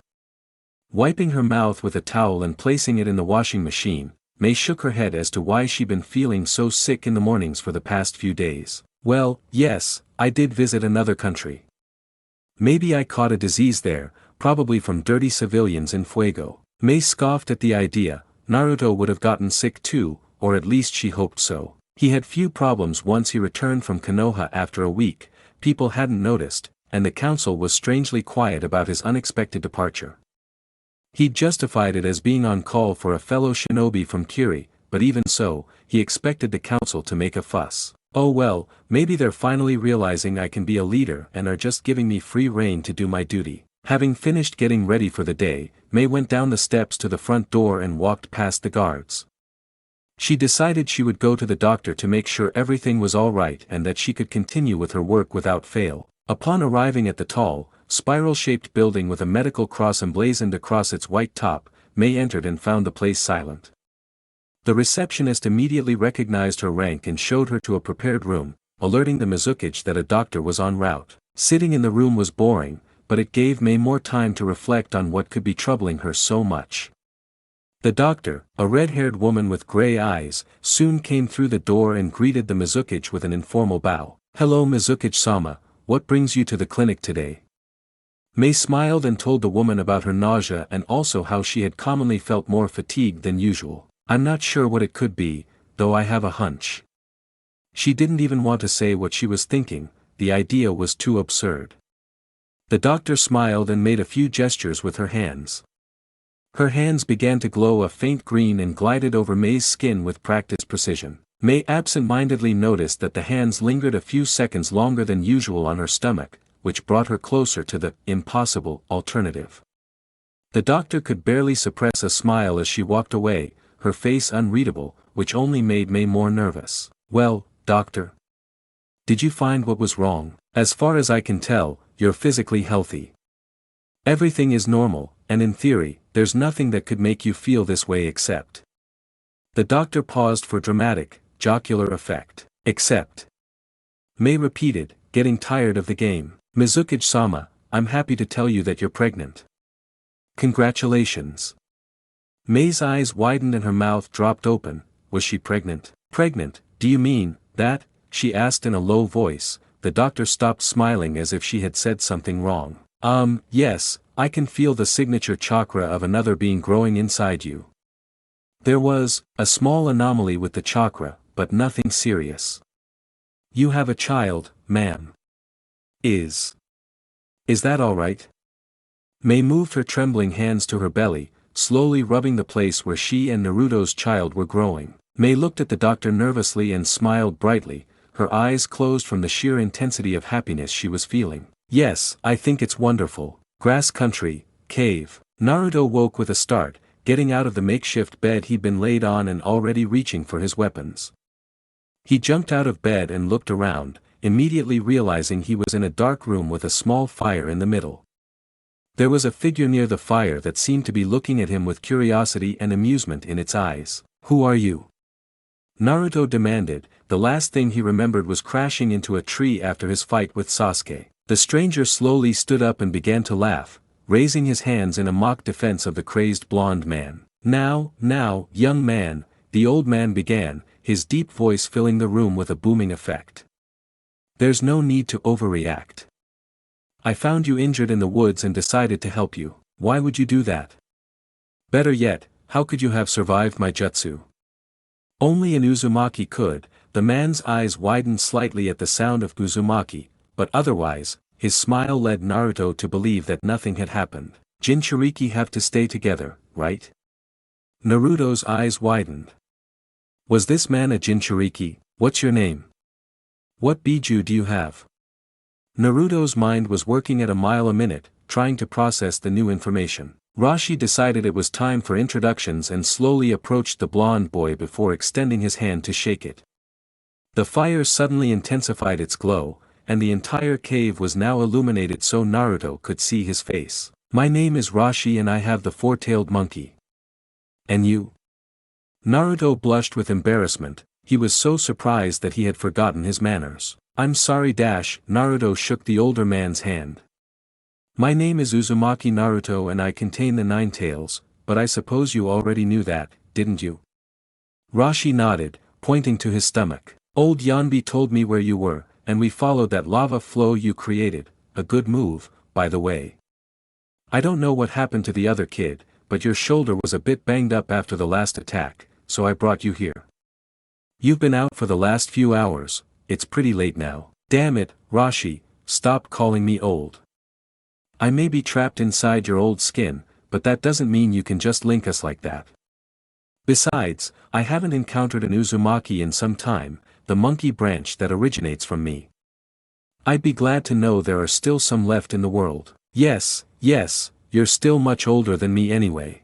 Wiping her mouth with a towel and placing it in the washing machine, Mei shook her head as to why she'd been feeling so sick in the mornings for the past few days. "Well, yes, I did visit another country. Maybe I caught a disease there, probably from dirty civilians in Fuego." Mei scoffed at the idea. Naruto would have gotten sick too, or at least she hoped so. He had few problems once he returned from Konoha after a week, people hadn't noticed, and the council was strangely quiet about his unexpected departure. He'd justified it as being on call for a fellow shinobi from Kiri, but even so, he expected the council to make a fuss. "Oh well, maybe they're finally realizing I can be a leader and are just giving me free rein to do my duty." Having finished getting ready for the day, Mei went down the steps to the front door and walked past the guards. She decided she would go to the doctor to make sure everything was all right and that she could continue with her work without fail. Upon arriving at the tall, spiral-shaped building with a medical cross emblazoned across its white top, Mei entered and found the place silent. The receptionist immediately recognized her rank and showed her to a prepared room, alerting the Mizukichi that a doctor was en route. Sitting in the room was boring, but it gave Mei more time to reflect on what could be troubling her so much. The doctor, a red-haired woman with gray eyes, soon came through the door and greeted the Mizukichi with an informal bow. "Hello Mizukichi-sama, what brings you to the clinic today?" Mei smiled and told the woman about her nausea and also how she had commonly felt more fatigued than usual. "I'm not sure what it could be, though I have a hunch." She didn't even want to say what she was thinking, the idea was too absurd. The doctor smiled and made a few gestures with her hands. Her hands began to glow a faint green and glided over Mei's skin with practiced precision. Mei absent-mindedly noticed that the hands lingered a few seconds longer than usual on her stomach, which brought her closer to the impossible alternative. The doctor could barely suppress a smile as she walked away, her face unreadable, which only made Mei more nervous. "Well, doctor? Did you find what was wrong?" "As far as I can tell, you're physically healthy. Everything is normal, and in theory, there's nothing that could make you feel this way except." The doctor paused for dramatic, jocular effect. "Except." Mei repeated, getting tired of the game. Mizuki-sama, I'm happy to tell you that you're pregnant. Congratulations. Mei's eyes widened and her mouth dropped open. Was she pregnant? Pregnant, do you mean, that? She asked in a low voice. The doctor stopped smiling as if she had said something wrong. Yes, I can feel the signature chakra of another being growing inside you. There was a small anomaly with the chakra, but nothing serious. You have a child, ma'am. Is that all right? Mei moved her trembling hands to her belly, slowly rubbing the place where she and Naruto's child were growing. Mei looked at the doctor nervously and smiled brightly, her eyes closed from the sheer intensity of happiness she was feeling. Yes, I think it's wonderful. Grass country, cave. Naruto woke with a start, getting out of the makeshift bed he'd been laid on and already reaching for his weapons. He jumped out of bed and looked around, immediately realizing he was in a dark room with a small fire in the middle. There was a figure near the fire that seemed to be looking at him with curiosity and amusement in its eyes. Who are you? Naruto demanded. The last thing he remembered was crashing into a tree after his fight with Sasuke. The stranger slowly stood up and began to laugh, raising his hands in a mock defense of the crazed blonde man. Now, young man, the old man began, his deep voice filling the room with a booming effect. There's no need to overreact. I found you injured in the woods and decided to help you. Why would you do that? Better yet, how could you have survived my jutsu? Only an Uzumaki could. The man's eyes widened slightly at the sound of Uzumaki, but otherwise, his smile led Naruto to believe that nothing had happened. Jinchuriki have to stay together, right? Naruto's eyes widened. Was this man a Jinchuriki? What's your name? What biju do you have? Naruto's mind was working at a mile a minute, trying to process the new information. Rashi decided it was time for introductions and slowly approached the blonde boy before extending his hand to shake it. The fire suddenly intensified its glow, and the entire cave was now illuminated so Naruto could see his face. My name is Rashi and I have the four-tailed monkey. And you? Naruto blushed with embarrassment, he was so surprised that he had forgotten his manners. I'm sorry. Naruto shook the older man's hand. My name is Uzumaki Naruto and I contain the 9 tails, but I suppose you already knew that, didn't you? Rashi nodded, pointing to his stomach. Old Yanbi told me where you were, and we followed that lava flow you created. A good move, by the way. I don't know what happened to the other kid, but your shoulder was a bit banged up after the last attack, so I brought you here. You've been out for the last few hours, it's pretty late now. Damn it, Rashi, stop calling me old. I may be trapped inside your old skin, but that doesn't mean you can just link us like that. Besides, I haven't encountered an Uzumaki in some time, the monkey branch that originates from me. I'd be glad to know there are still some left in the world. Yes, you're still much older than me anyway.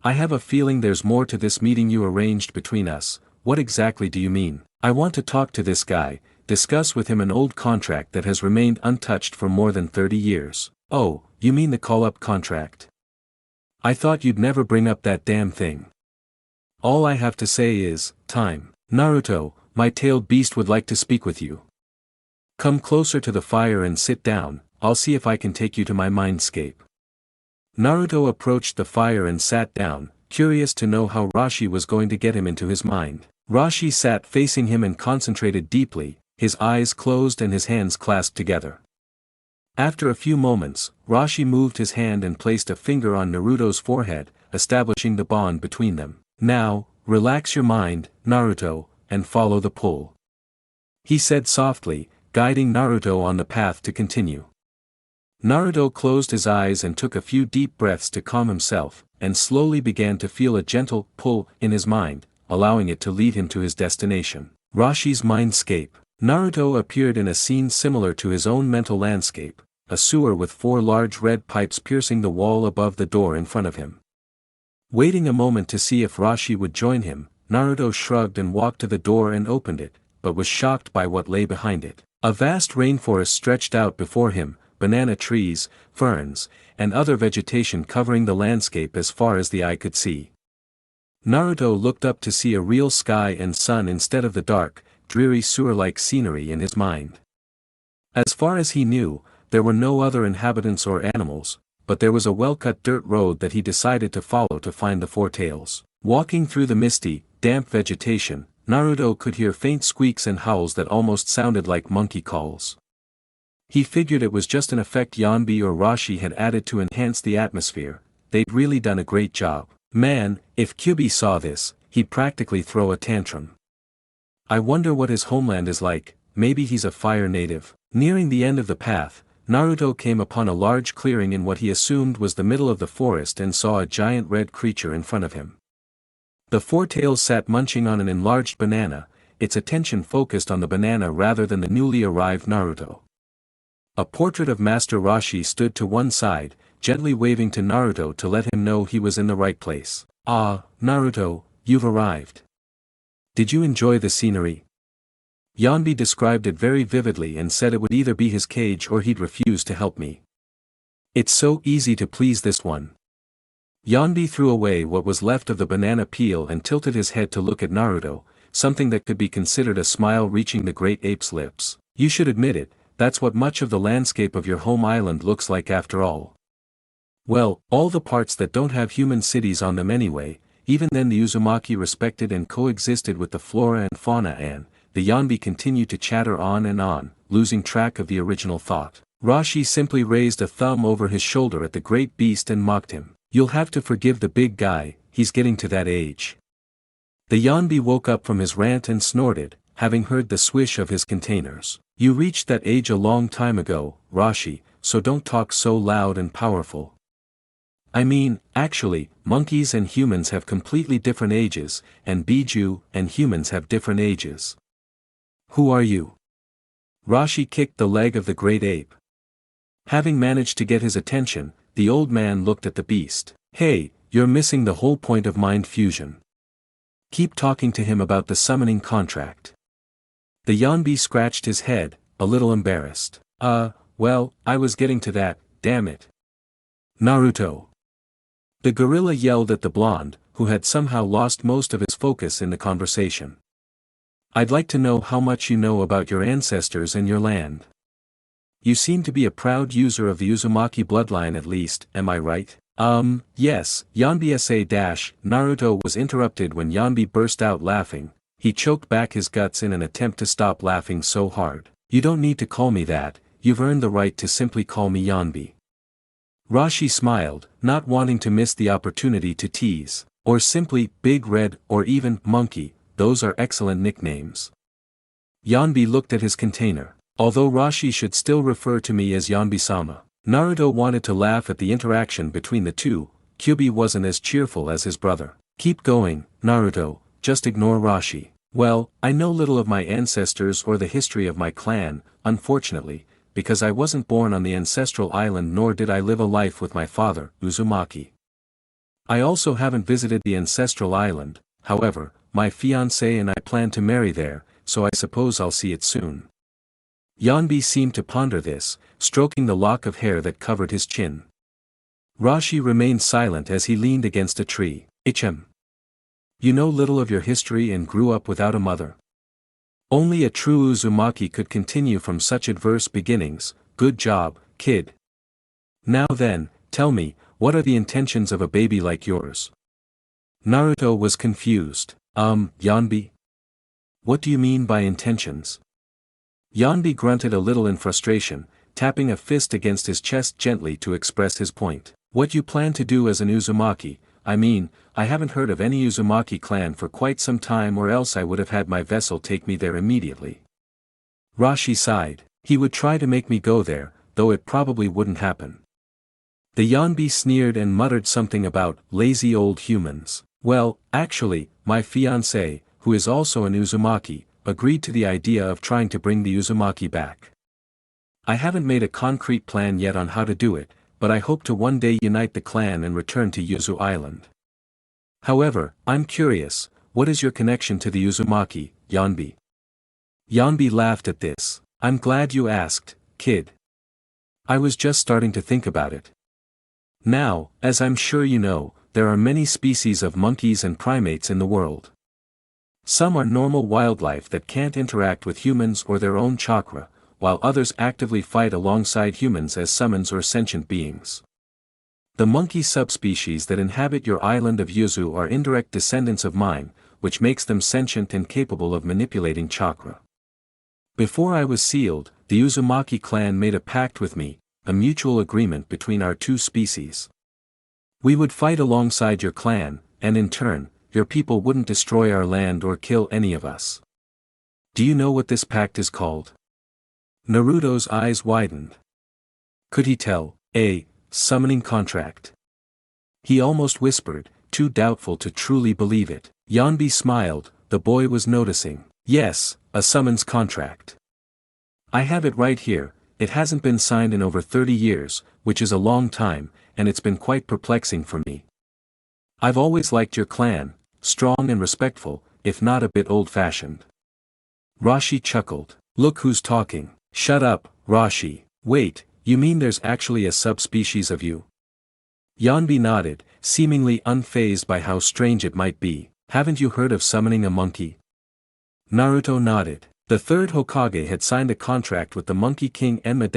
I have a feeling there's more to this meeting you arranged between us. What exactly do you mean? I want to talk to this guy, discuss with him an old contract that has remained untouched for more than 30 years. Oh, you mean the call-up contract? I thought you'd never bring up that damn thing. All I have to say is, time. Naruto, my tailed beast would like to speak with you. Come closer to the fire and sit down, I'll see if I can take you to my mindscape. Naruto approached the fire and sat down, curious to know how Rashi was going to get him into his mind. Rashi sat facing him and concentrated deeply, his eyes closed and his hands clasped together. After a few moments, Rashi moved his hand and placed a finger on Naruto's forehead, establishing the bond between them. Now, relax your mind, Naruto, and follow the pull. He said softly, guiding Naruto on the path to continue. Naruto closed his eyes and took a few deep breaths to calm himself, and slowly began to feel a gentle pull in his mind, allowing it to lead him to his destination. Rashi's mindscape. Naruto appeared in a scene similar to his own mental landscape, a sewer with 4 large red pipes piercing the wall above the door in front of him. Waiting a moment to see if Rashi would join him, Naruto shrugged and walked to the door and opened it, but was shocked by what lay behind it. A vast rainforest stretched out before him, banana trees, ferns, and other vegetation covering the landscape as far as the eye could see. Naruto looked up to see a real sky and sun instead of the dark, dreary sewer-like scenery in his mind. As far as he knew, there were no other inhabitants or animals, but there was a well-cut dirt road that he decided to follow to find the Four Tails. Walking through the misty, damp vegetation, Naruto could hear faint squeaks and howls that almost sounded like monkey calls. He figured it was just an effect Yanbi or Rashi had added to enhance the atmosphere. They'd really done a great job. Man, if Kyubi saw this, he'd practically throw a tantrum. I wonder what his homeland is like. Maybe he's a fire native. Nearing the end of the path, Naruto came upon a large clearing in what he assumed was the middle of the forest and saw a giant red creature in front of him. The Four Tails sat munching on an enlarged banana, its attention focused on the banana rather than the newly arrived Naruto. A portrait of Master Rashi stood to one side, gently waving to Naruto to let him know he was in the right place. Ah, Naruto, you've arrived. Did you enjoy the scenery? Yanbi described it very vividly and said it would either be his cage or he'd refuse to help me. It's so easy to please this one. Yanbi threw away what was left of the banana peel and tilted his head to look at Naruto, something that could be considered a smile reaching the great ape's lips. You should admit it, that's what much of the landscape of your home island looks like after all. Well, all the parts that don't have human cities on them anyway. Even then the Uzumaki respected and coexisted with the flora and fauna and, the Yanbi continued to chatter on, losing track of the original thought. Rashi simply raised a thumb over his shoulder at the great beast and mocked him. You'll have to forgive the big guy, he's getting to that age. The Yanbi woke up from his rant and snorted, having heard the swish of his containers. You reached that age a long time ago, Rashi, so don't talk so loud and powerful. I mean, actually, monkeys and humans have completely different ages, and Biju and humans have different ages. Who are you? Rashi kicked the leg of the great ape. Having managed to get his attention, the old man looked at the beast. Hey, you're missing the whole point of mind fusion. Keep talking to him about the summoning contract. The Yanbi scratched his head, a little embarrassed. Well, I was getting to that, damn it. Naruto. The gorilla yelled at the blonde, who had somehow lost most of his focus in the conversation. I'd like to know how much you know about your ancestors and your land. You seem to be a proud user of the Uzumaki bloodline at least, am I right? Yes, Yanbi Naruto was interrupted when Yanbi burst out laughing. He choked back his guts in an attempt to stop laughing so hard. You don't need to call me that, you've earned the right to simply call me Yanbi. Rashi smiled, not wanting to miss the opportunity to tease. Or simply, Big Red, or even, Monkey, those are excellent nicknames. Yanbi looked at his container. Although Rashi should still refer to me as Yanbi-sama. Naruto wanted to laugh at the interaction between the two. Kyubi wasn't as cheerful as his brother. Keep going, Naruto, just ignore Rashi. Well, I know little of my ancestors or the history of my clan, unfortunately, because I wasn't born on the ancestral island nor did I live a life with my father, Uzumaki. I also haven't visited the ancestral island, however, my fiancé and I plan to marry there, so I suppose I'll see it soon. Yanbi seemed to ponder this, stroking the lock of hair that covered his chin. Rashi remained silent as he leaned against a tree. You know little of your history and grew up without a mother. Only a true Uzumaki could continue from such adverse beginnings. Good job, kid. Now then, tell me, what are the intentions of a baby like yours? Naruto was confused. Yanbi? What do you mean by intentions? Yanbi grunted a little in frustration, tapping a fist against his chest gently to express his point. What you plan to do as an Uzumaki, I mean, I haven't heard of any Uzumaki clan for quite some time or else I would have had my vessel take me there immediately. Rashi sighed. He would try to make me go there, though it probably wouldn't happen. The Yanbi sneered and muttered something about lazy old humans. Well, actually, my fiancé, who is also an Uzumaki, agreed to the idea of trying to bring the Uzumaki back. I haven't made a concrete plan yet on how to do it, but I hope to one day unite the clan and return to Yuzu Island. However, I'm curious, what is your connection to the Uzumaki, Yanbi? Yanbi laughed at this. I'm glad you asked, kid. I was just starting to think about it. Now, as I'm sure you know, there are many species of monkeys and primates in the world. Some are normal wildlife that can't interact with humans or their own chakra, while others actively fight alongside humans as summons or sentient beings. The monkey subspecies that inhabit your island of Yuzu are indirect descendants of mine, which makes them sentient and capable of manipulating chakra. Before I was sealed, the Uzumaki clan made a pact with me, a mutual agreement between our two species. We would fight alongside your clan, and in turn, your people wouldn't destroy our land or kill any of us. Do you know what this pact is called? Naruto's eyes widened. Could he tell? A summoning contract. He almost whispered, too doubtful to truly believe it. Yanbi smiled, the boy was noticing. Yes, a summons contract. I have it right here. It hasn't been signed in over 30 years, which is a long time, and it's been quite perplexing for me. I've always liked your clan, strong and respectful, if not a bit old-fashioned. Rashi chuckled. Look who's talking. Shut up, Rashi. Wait, you mean there's actually a subspecies of you? Yanbi nodded, seemingly unfazed by how strange it might be. Haven't you heard of summoning a monkey? Naruto nodded. The third Hokage had signed a contract with the Monkey King Enma.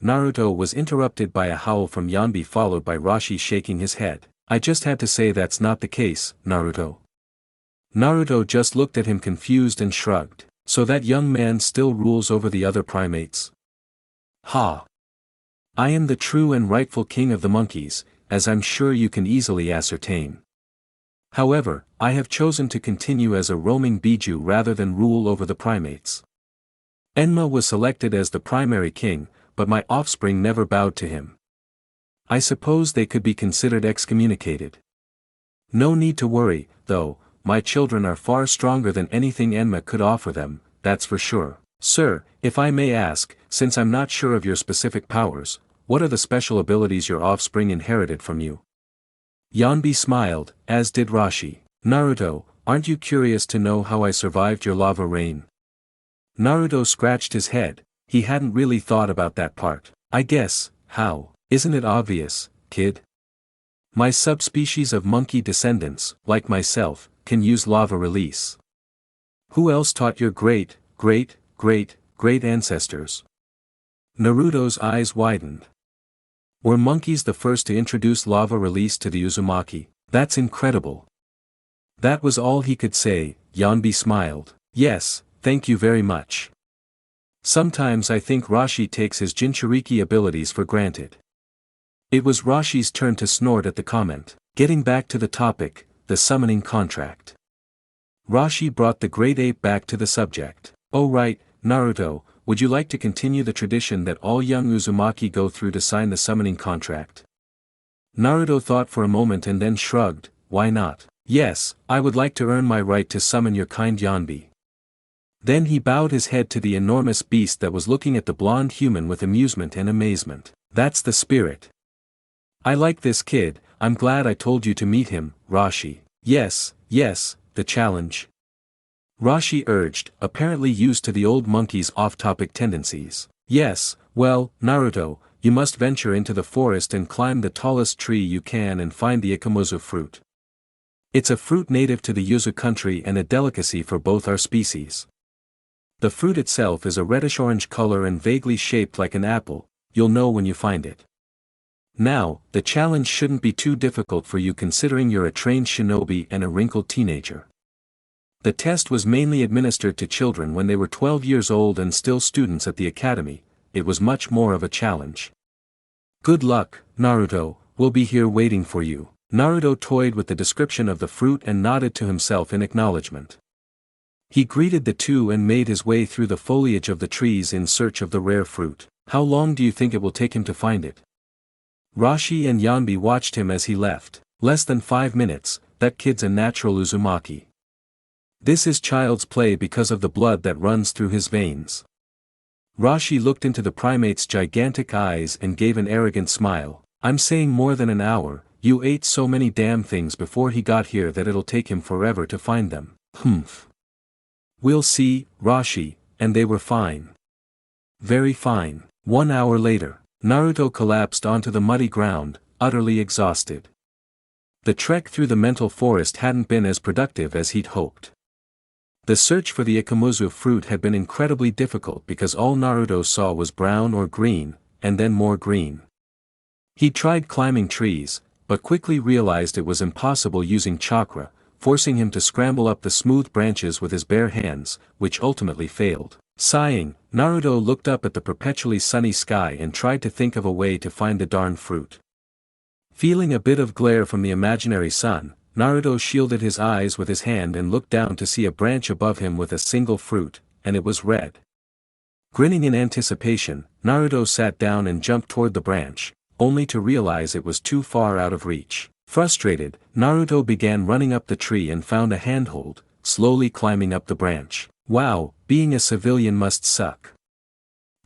Naruto was interrupted by a howl from Yanbi followed by Rashi shaking his head. I just had to say that's not the case, Naruto. Naruto just looked at him confused and shrugged. So that young man still rules over the other primates? Ha! I am the true and rightful king of the monkeys, as I'm sure you can easily ascertain. However, I have chosen to continue as a roaming Biju rather than rule over the primates. Enma was selected as the primary king, but my offspring never bowed to him. I suppose they could be considered excommunicated. No need to worry, though, my children are far stronger than anything Enma could offer them, that's for sure. Sir, if I may ask, since I'm not sure of your specific powers, what are the special abilities your offspring inherited from you? Yanbi smiled, as did Rashi. Naruto, aren't you curious to know how I survived your lava rain? Naruto scratched his head, he hadn't really thought about that part. I guess, how? Isn't it obvious, kid? My subspecies of monkey descendants, like myself, can use lava release. Who else taught your great ancestors? Naruto's eyes widened. Were monkeys the first to introduce lava release to the Uzumaki? That's incredible. That was all he could say. Yanbi smiled. Yes, thank you very much. Sometimes I think Rashi takes his Jinchuriki abilities for granted. It was Rashi's turn to snort at the comment. Getting back to the topic, the summoning contract. Rashi brought the great ape back to the subject. Oh right, Naruto, would you like to continue the tradition that all young Uzumaki go through to sign the summoning contract? Naruto thought for a moment and then shrugged, why not? Yes, I would like to earn my right to summon your kind Yanbi. Then he bowed his head to the enormous beast that was looking at the blonde human with amusement and amazement. That's the spirit. I like this kid, I'm glad I told you to meet him, Rashi. Yes, the challenge. Rashi urged, apparently used to the old monkey's off-topic tendencies. Yes, well, Naruto, you must venture into the forest and climb the tallest tree you can and find the ikamozu fruit. It's a fruit native to the Yuzu country and a delicacy for both our species. The fruit itself is a reddish-orange color and vaguely shaped like an apple, you'll know when you find it. Now, the challenge shouldn't be too difficult for you considering you're a trained shinobi and a wrinkled teenager. The test was mainly administered to children when they were 12 years old and still students at the academy. It was much more of a challenge. Good luck, Naruto, we'll be here waiting for you. Naruto toyed with the description of the fruit and nodded to himself in acknowledgement. He greeted the two and made his way through the foliage of the trees in search of the rare fruit. How long do you think it will take him to find it? Rashi and Yanbi watched him as he left. Less than 5 minutes, that kid's a natural Uzumaki. This is child's play because of the blood that runs through his veins. Rashi looked into the primate's gigantic eyes and gave an arrogant smile. I'm saying more than an hour, you ate so many damn things before he got here that it'll take him forever to find them. Humph. We'll see, Rashi, and they were fine. Very fine. 1 hour later, Naruto collapsed onto the muddy ground, utterly exhausted. The trek through the mental forest hadn't been as productive as he'd hoped. The search for the ikamuzu fruit had been incredibly difficult because all Naruto saw was brown or green, and then more green. He tried climbing trees, but quickly realized it was impossible using chakra, forcing him to scramble up the smooth branches with his bare hands, which ultimately failed. Sighing, Naruto looked up at the perpetually sunny sky and tried to think of a way to find the darn fruit. Feeling a bit of glare from the imaginary sun, Naruto shielded his eyes with his hand and looked down to see a branch above him with a single fruit, and it was red. Grinning in anticipation, Naruto sat down and jumped toward the branch, only to realize it was too far out of reach. Frustrated, Naruto began running up the tree and found a handhold, slowly climbing up the branch. Wow, being a civilian must suck.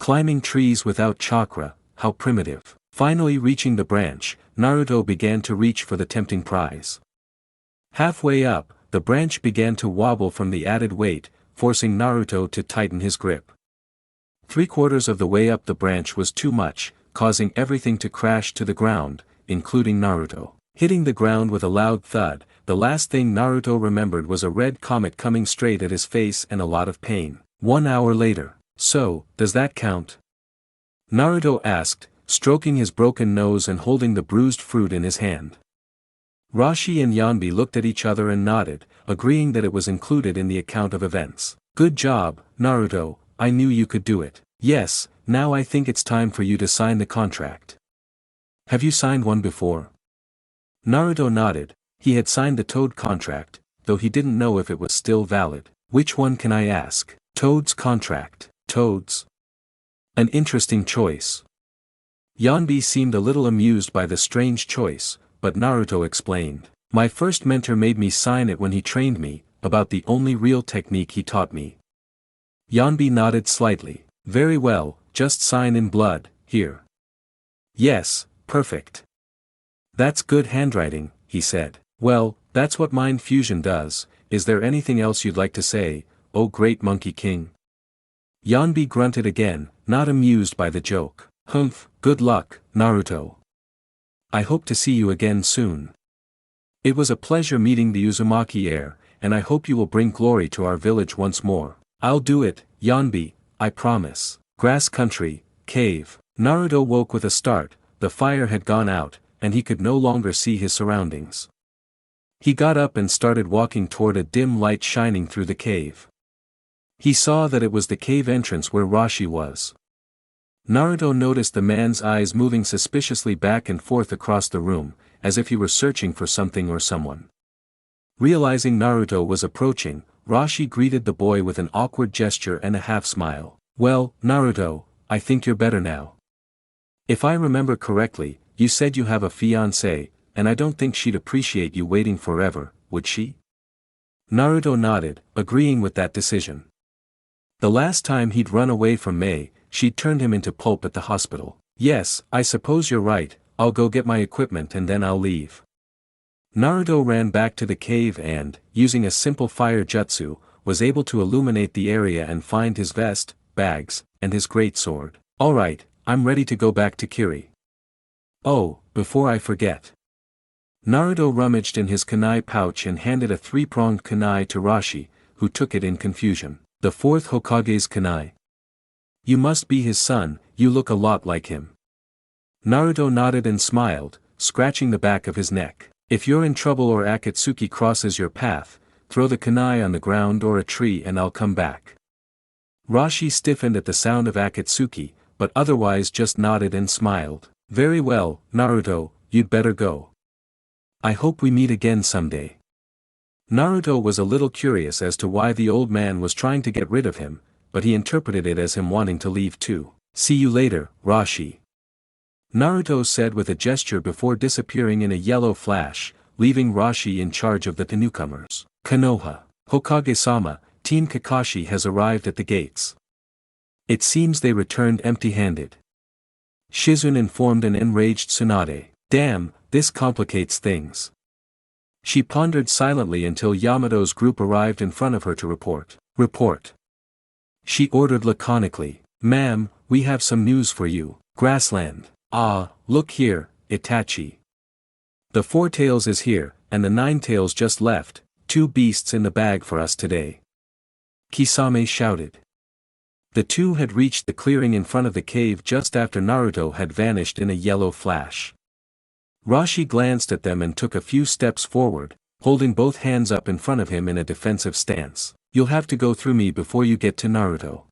Climbing trees without chakra, how primitive. Finally reaching the branch, Naruto began to reach for the tempting prize. Halfway up, the branch began to wobble from the added weight, forcing Naruto to tighten his grip. 3/4 of the way up the branch was too much, causing everything to crash to the ground, including Naruto. Hitting the ground with a loud thud, the last thing Naruto remembered was a red comet coming straight at his face and a lot of pain. 1 hour later. So, does that count? Naruto asked, stroking his broken nose and holding the bruised fruit in his hand. Rashi and Yanbi looked at each other and nodded, agreeing that it was included in the account of events. Good job, Naruto, I knew you could do it. Yes, now I think it's time for you to sign the contract. Have you signed one before? Naruto nodded. He had signed the Toad contract, though he didn't know if it was still valid. Which one can I ask? Toad's contract. Toad's? An interesting choice. Yanbi seemed a little amused by the strange choice, but Naruto explained. My first mentor made me sign it when he trained me, about the only real technique he taught me. Yanbi nodded slightly. Very well, just sign in blood, here. Yes, perfect. That's good handwriting, he said. Well, that's what mind fusion does. Is there anything else you'd like to say, oh great Monkey King? Yanbi grunted again, not amused by the joke. Humph, good luck, Naruto. I hope to see you again soon. It was a pleasure meeting the Uzumaki heir, and I hope you will bring glory to our village once more. I'll do it, Yanbi, I promise. Grass country, cave. Naruto woke with a start. The fire had gone out, and he could no longer see his surroundings. He got up and started walking toward a dim light shining through the cave. He saw that it was the cave entrance where Rashi was. Naruto noticed the man's eyes moving suspiciously back and forth across the room, as if he were searching for something or someone. Realizing Naruto was approaching, Rashi greeted the boy with an awkward gesture and a half-smile. Well, Naruto, I think you're better now. If I remember correctly, you said you have a fiancée, and I don't think she'd appreciate you waiting forever, would she? Naruto nodded, agreeing with that decision. The last time he'd run away from MEI, she'd turned him into pulp at the hospital. Yes, I suppose you're right, I'll go get my equipment and then I'll leave. Naruto ran back to the cave and, using a simple fire jutsu, was able to illuminate the area and find his vest, bags, and his great sword. Alright, I'm ready to go back to Kiri. Oh, before I forget. Naruto rummaged in his kunai pouch and handed a 3-pronged kunai to Rashi, who took it in confusion. The 4th Hokage's kunai. You must be his son, you look a lot like him. Naruto nodded and smiled, scratching the back of his neck. If you're in trouble or Akatsuki crosses your path, throw the kunai on the ground or a tree and I'll come back. Rashi stiffened at the sound of Akatsuki, but otherwise just nodded and smiled. Very well, Naruto, you'd better go. I hope we meet again someday. Naruto was a little curious as to why the old man was trying to get rid of him, but he interpreted it as him wanting to leave too. See you later, Rashi. Naruto said with a gesture before disappearing in a yellow flash, leaving Rashi in charge of the newcomers. Konoha. Hokage-sama, Team Kakashi has arrived at the gates. It seems they returned empty-handed. Shizune informed an enraged Tsunade. Damn, this complicates things. She pondered silently until Yamato's group arrived in front of her to report. Report. She ordered laconically. Ma'am, we have some news for you. Grassland. Ah, look here, Itachi. The 4 tails is here, and the 9 tails just left, 2 beasts in the bag for us today. Kisame shouted. The two had reached the clearing in front of the cave just after Naruto had vanished in a yellow flash. Rashi glanced at them and took a few steps forward, holding both hands up in front of him in a defensive stance. You'll have to go through me before you get to Naruto.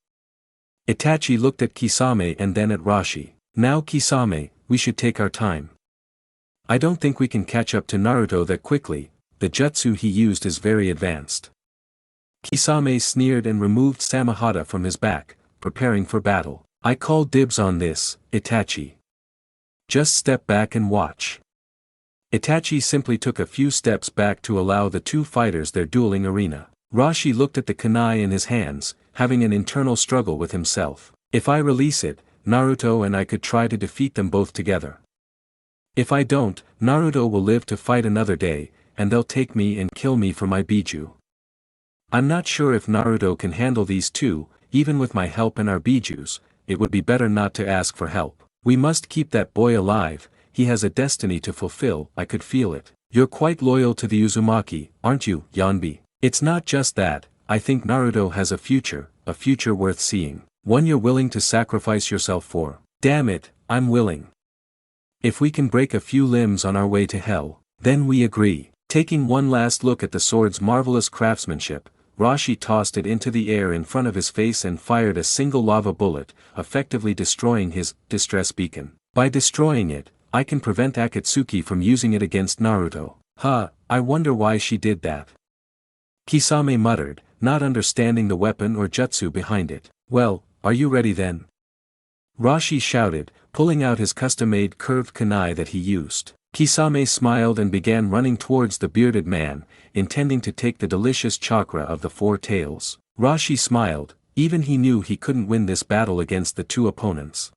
Itachi looked at Kisame and then at Rashi. Now Kisame, we should take our time. I don't think we can catch up to Naruto that quickly, the jutsu he used is very advanced. Kisame sneered and removed Samahata from his back, preparing for battle. I call dibs on this, Itachi. Just step back and watch. Itachi simply took a few steps back to allow the two fighters their dueling arena. Rashi looked at the kunai in his hands, having an internal struggle with himself. If I release it, Naruto and I could try to defeat them both together. If I don't, Naruto will live to fight another day, and they'll take me and kill me for my biju. I'm not sure if Naruto can handle these two, even with my help and our bijus. It would be better not to ask for help. We must keep that boy alive, he has a destiny to fulfill, I could feel it. You're quite loyal to the Uzumaki, aren't you, Yanbi? It's not just that, I think Naruto has a future worth seeing. One you're willing to sacrifice yourself for. Damn it, I'm willing. If we can break a few limbs on our way to hell, then we agree. Taking one last look at the sword's marvelous craftsmanship, Rashi tossed it into the air in front of his face and fired a single lava bullet, effectively destroying his distress beacon. By destroying it, I can prevent Akatsuki from using it against Naruto. I wonder why she did that. Kisame muttered, not understanding the weapon or jutsu behind it. Well, are you ready then? Rashi shouted, pulling out his custom-made curved kunai that he used. Kisame smiled and began running towards the bearded man, intending to take the delicious chakra of the four tails. Rashi smiled, even he knew he couldn't win this battle against the two opponents.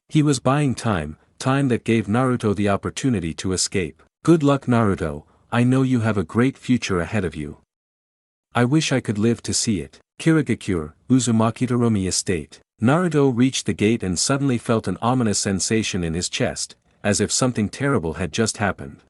He was buying time that gave Naruto the opportunity to escape. Good luck Naruto, I know you have a great future ahead of you. I wish I could live to see it. Kirigakure, Uzumaki TERUMI Estate. Naruto reached the gate and suddenly felt an ominous sensation in his chest, as if something terrible had just happened.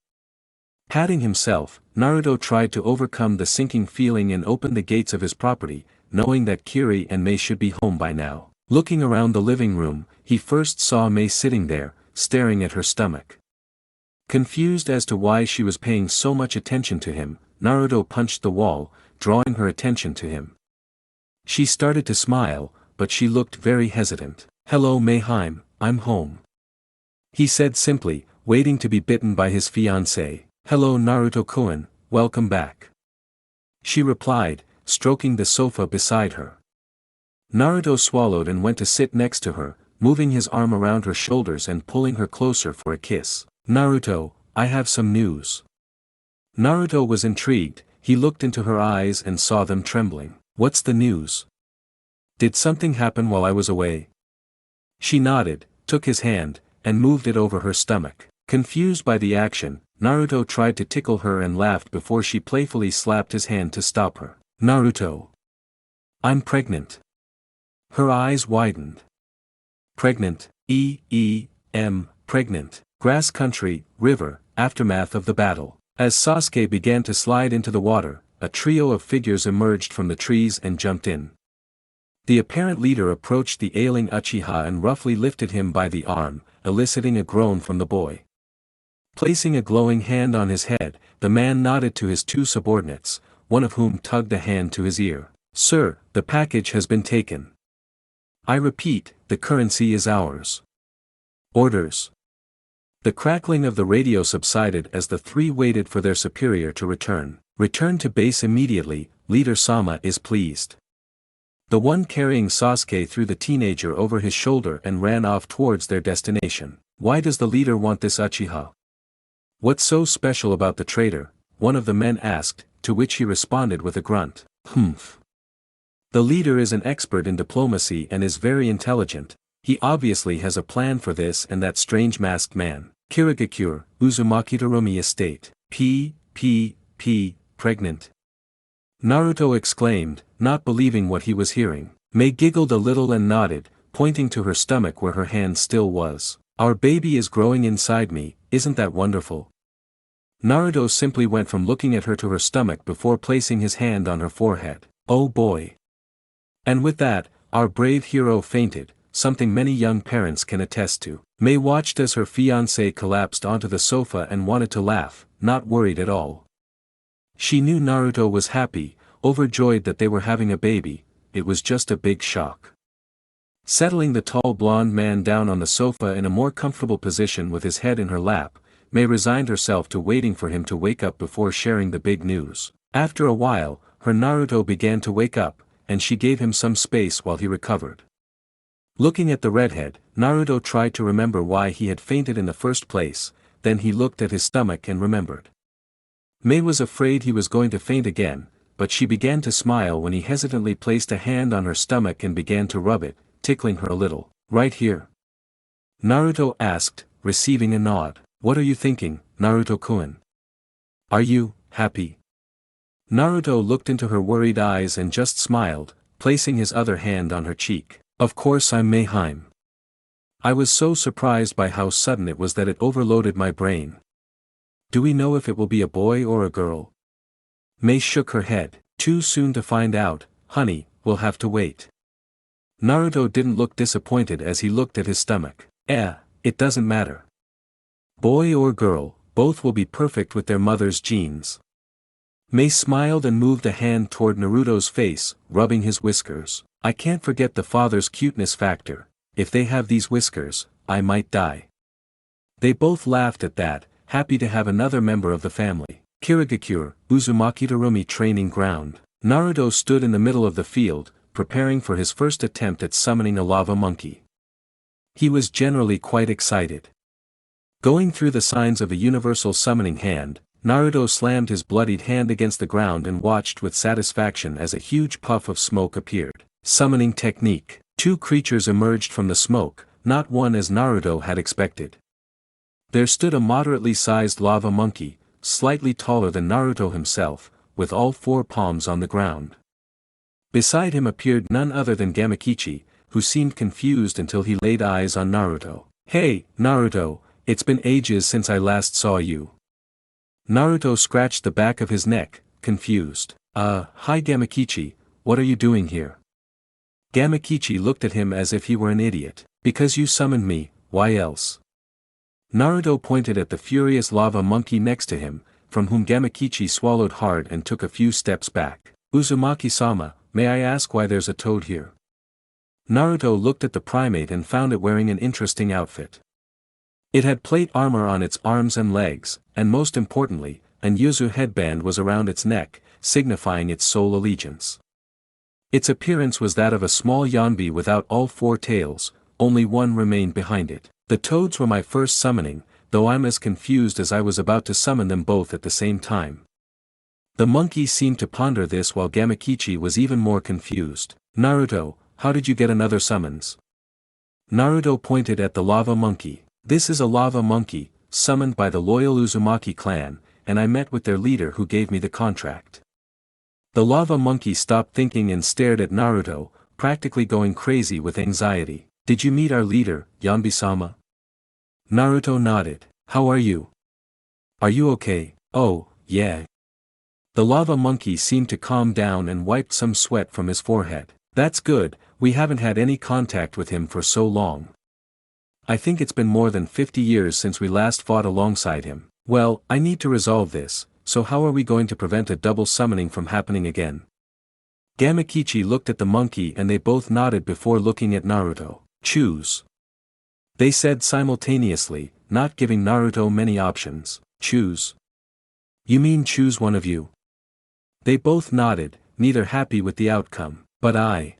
Patting himself, Naruto tried to overcome the sinking feeling and open the gates of his property, knowing that Kiri and Mei should be home by now. Looking around the living room, he first saw Mei sitting there, staring at her stomach. Confused as to why she was paying so much attention to him, Naruto punched the wall, drawing her attention to him. She started to smile, but she looked very hesitant. Hello Mayheim, I'm home. He said simply, waiting to be bitten by his fiancée. Hello Naruto-kun, welcome back. She replied, stroking the sofa beside her. Naruto swallowed and went to sit next to her, moving his arm around her shoulders and pulling her closer for a kiss. Naruto, I have some news. Naruto was intrigued, he looked into her eyes and saw them trembling. What's the news? Did something happen while I was away? She nodded, took his hand, and moved it over her stomach. Confused by the action, Naruto tried to tickle her and laughed before she playfully slapped his hand to stop her. Naruto. I'm pregnant. Her eyes widened. Pregnant, pregnant. Grass country, river, aftermath of the battle. As Sasuke began to slide into the water, a trio of figures emerged from the trees and jumped in. The apparent leader approached the ailing Uchiha and roughly lifted him by the arm, eliciting a groan from the boy. Placing a glowing hand on his head, the man nodded to his two subordinates, one of whom tugged a hand to his ear. Sir, the package has been taken. I repeat, the currency is ours. Orders. The crackling of the radio subsided as the three waited for their superior to return. Return to base immediately, Leader Sama is pleased. The one carrying Sasuke threw the teenager over his shoulder and ran off towards their destination. Why does the leader want this Uchiha? What's so special about the traitor? One of the men asked, to which he responded with a grunt. Humph. The leader is an expert in diplomacy and is very intelligent. He obviously has a plan for this and that strange masked man. Kirigakure, Uzumaki TERUMI Estate. Pregnant. Naruto exclaimed, not believing what he was hearing. Mei giggled a little and nodded, pointing to her stomach where her hand still was. Our baby is growing inside me, isn't that wonderful? Naruto simply went from looking at her to her stomach before placing his hand on her forehead. Oh boy. And with that, our brave hero fainted, something many young parents can attest to. Mei watched as her fiancé collapsed onto the sofa and wanted to laugh, not worried at all. She knew Naruto was happy, overjoyed that they were having a baby. It was just a big shock. Settling the tall blonde man down on the sofa in a more comfortable position with his head in her lap, Mei resigned herself to waiting for him to wake up before sharing the big news. After a while, her Naruto began to wake up, and she gave him some space while he recovered. Looking at the redhead, Naruto tried to remember why he had fainted in the first place, then he looked at his stomach and remembered. Mei was afraid he was going to faint again, but she began to smile when he hesitantly placed a hand on her stomach and began to rub it, tickling her a little. Right here? Naruto asked, receiving a nod. What are you thinking, Naruto-kun? Are you happy? Naruto looked into her worried eyes and just smiled, placing his other hand on her cheek. Of course I'm MEI. I was so surprised by how sudden it was that it overloaded my brain. Do we know if it will be a boy or a girl? Mei shook her head. Too soon to find out, honey, we'll have to wait. Naruto didn't look disappointed as he looked at his stomach. It doesn't matter. Boy or girl, both will be perfect with their mother's genes. Mei smiled and moved a hand toward Naruto's face, rubbing his whiskers. I can't forget the father's cuteness factor. If they have these whiskers, I might die. They both laughed at that, happy to have another member of the family. Kirigakure, Uzumaki TERUMI training ground. Naruto stood in the middle of the field, preparing for his first attempt at summoning a lava monkey. He was generally quite excited. Going through the signs of a universal summoning hand, Naruto slammed his bloodied hand against the ground and watched with satisfaction as a huge puff of smoke appeared. Summoning technique. 2 creatures emerged from the smoke, not one as Naruto had expected. There stood a moderately sized lava monkey, slightly taller than Naruto himself, with all 4 palms on the ground. Beside him appeared none other than Gamakichi, who seemed confused until he laid eyes on Naruto. Hey, Naruto, it's been ages since I last saw you. Naruto scratched the back of his neck, confused. Hi Gamakichi, what are you doing here? Gamakichi looked at him as if he were an idiot. Because you summoned me, why else? Naruto pointed at the furious lava monkey next to him, from whom Gamakichi swallowed hard and took a few steps back. Uzumaki-sama, may I ask why there's a toad here? Naruto looked at the primate and found it wearing an interesting outfit. It had plate armor on its arms and legs, and most importantly, an yuzu headband was around its neck, signifying its sole allegiance. Its appearance was that of a small yonbi without all 4 tails, only one remained behind it. The toads were my first summoning, though I'm as confused as I was about to summon them both at the same time. The monkey seemed to ponder this while Gamakichi was even more confused. Naruto, how did you get another summons? Naruto pointed at the lava monkey. This is a lava monkey, summoned by the loyal Uzumaki clan, and I met with their leader who gave me the contract. The lava monkey stopped thinking and stared at Naruto, practically going crazy with anxiety. Did you meet our leader, Yonbi-sama? Naruto nodded. How are you? Are you okay? Oh, yeah. The lava monkey seemed to calm down and wiped some sweat from his forehead. That's good, we haven't had any contact with him for so long. I think it's been more than 50 years since we last fought alongside him. Well, I need to resolve this, so how are we going to prevent a double summoning from happening again? Gamakichi looked at the monkey and they both nodded before looking at Naruto. Choose. They said simultaneously, not giving Naruto many options. Choose. You mean choose one of you? They both nodded, neither happy with the outcome. But I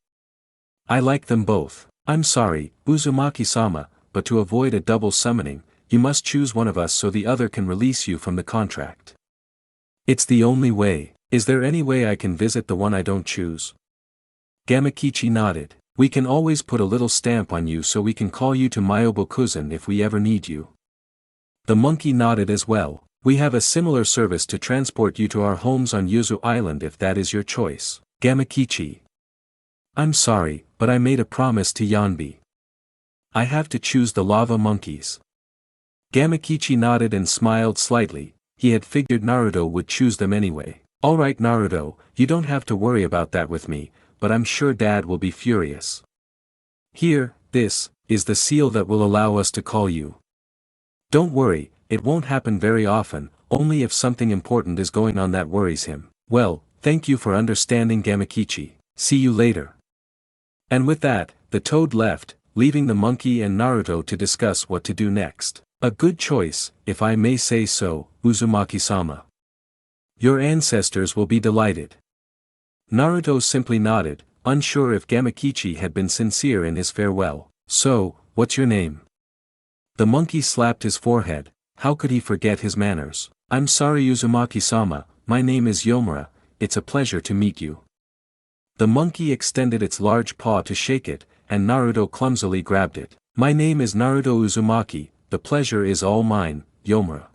like them both. I'm sorry, Uzumaki-sama, but to avoid a double summoning, you must choose one of us so the other can release you from the contract. It's the only way. Is there any way I can visit the one I don't choose? Gamakichi nodded. We can always put a little stamp on you so we can call you to Myobokuzen if we ever need you. The monkey nodded as well. We have a similar service to transport you to our homes on Yuzu Island if that is your choice. Gamakichi. I'm sorry, but I made a promise to Yonbi. I have to choose the lava monkeys. Gamakichi nodded and smiled slightly. He had figured Naruto would choose them anyway. Alright Naruto, you don't have to worry about that with me, but I'm sure Dad will be furious. Here, this is the seal that will allow us to call you. Don't worry, it won't happen very often, only if something important is going on that worries him. Well, thank you for understanding, Gamakichi. See you later. And with that, the toad left, leaving the monkey and Naruto to discuss what to do next. A good choice, if I may say so, Uzumaki-sama. Your ancestors will be delighted. Naruto simply nodded, unsure if Gamakichi had been sincere in his farewell. So, what's your name? The monkey slapped his forehead. How could he forget his manners? I'm sorry, Uzumaki-sama, my name is Yomura. It's a pleasure to meet you. The monkey extended its large paw to shake it, and Naruto clumsily grabbed it. My name is Naruto Uzumaki, the pleasure is all mine, Yomura.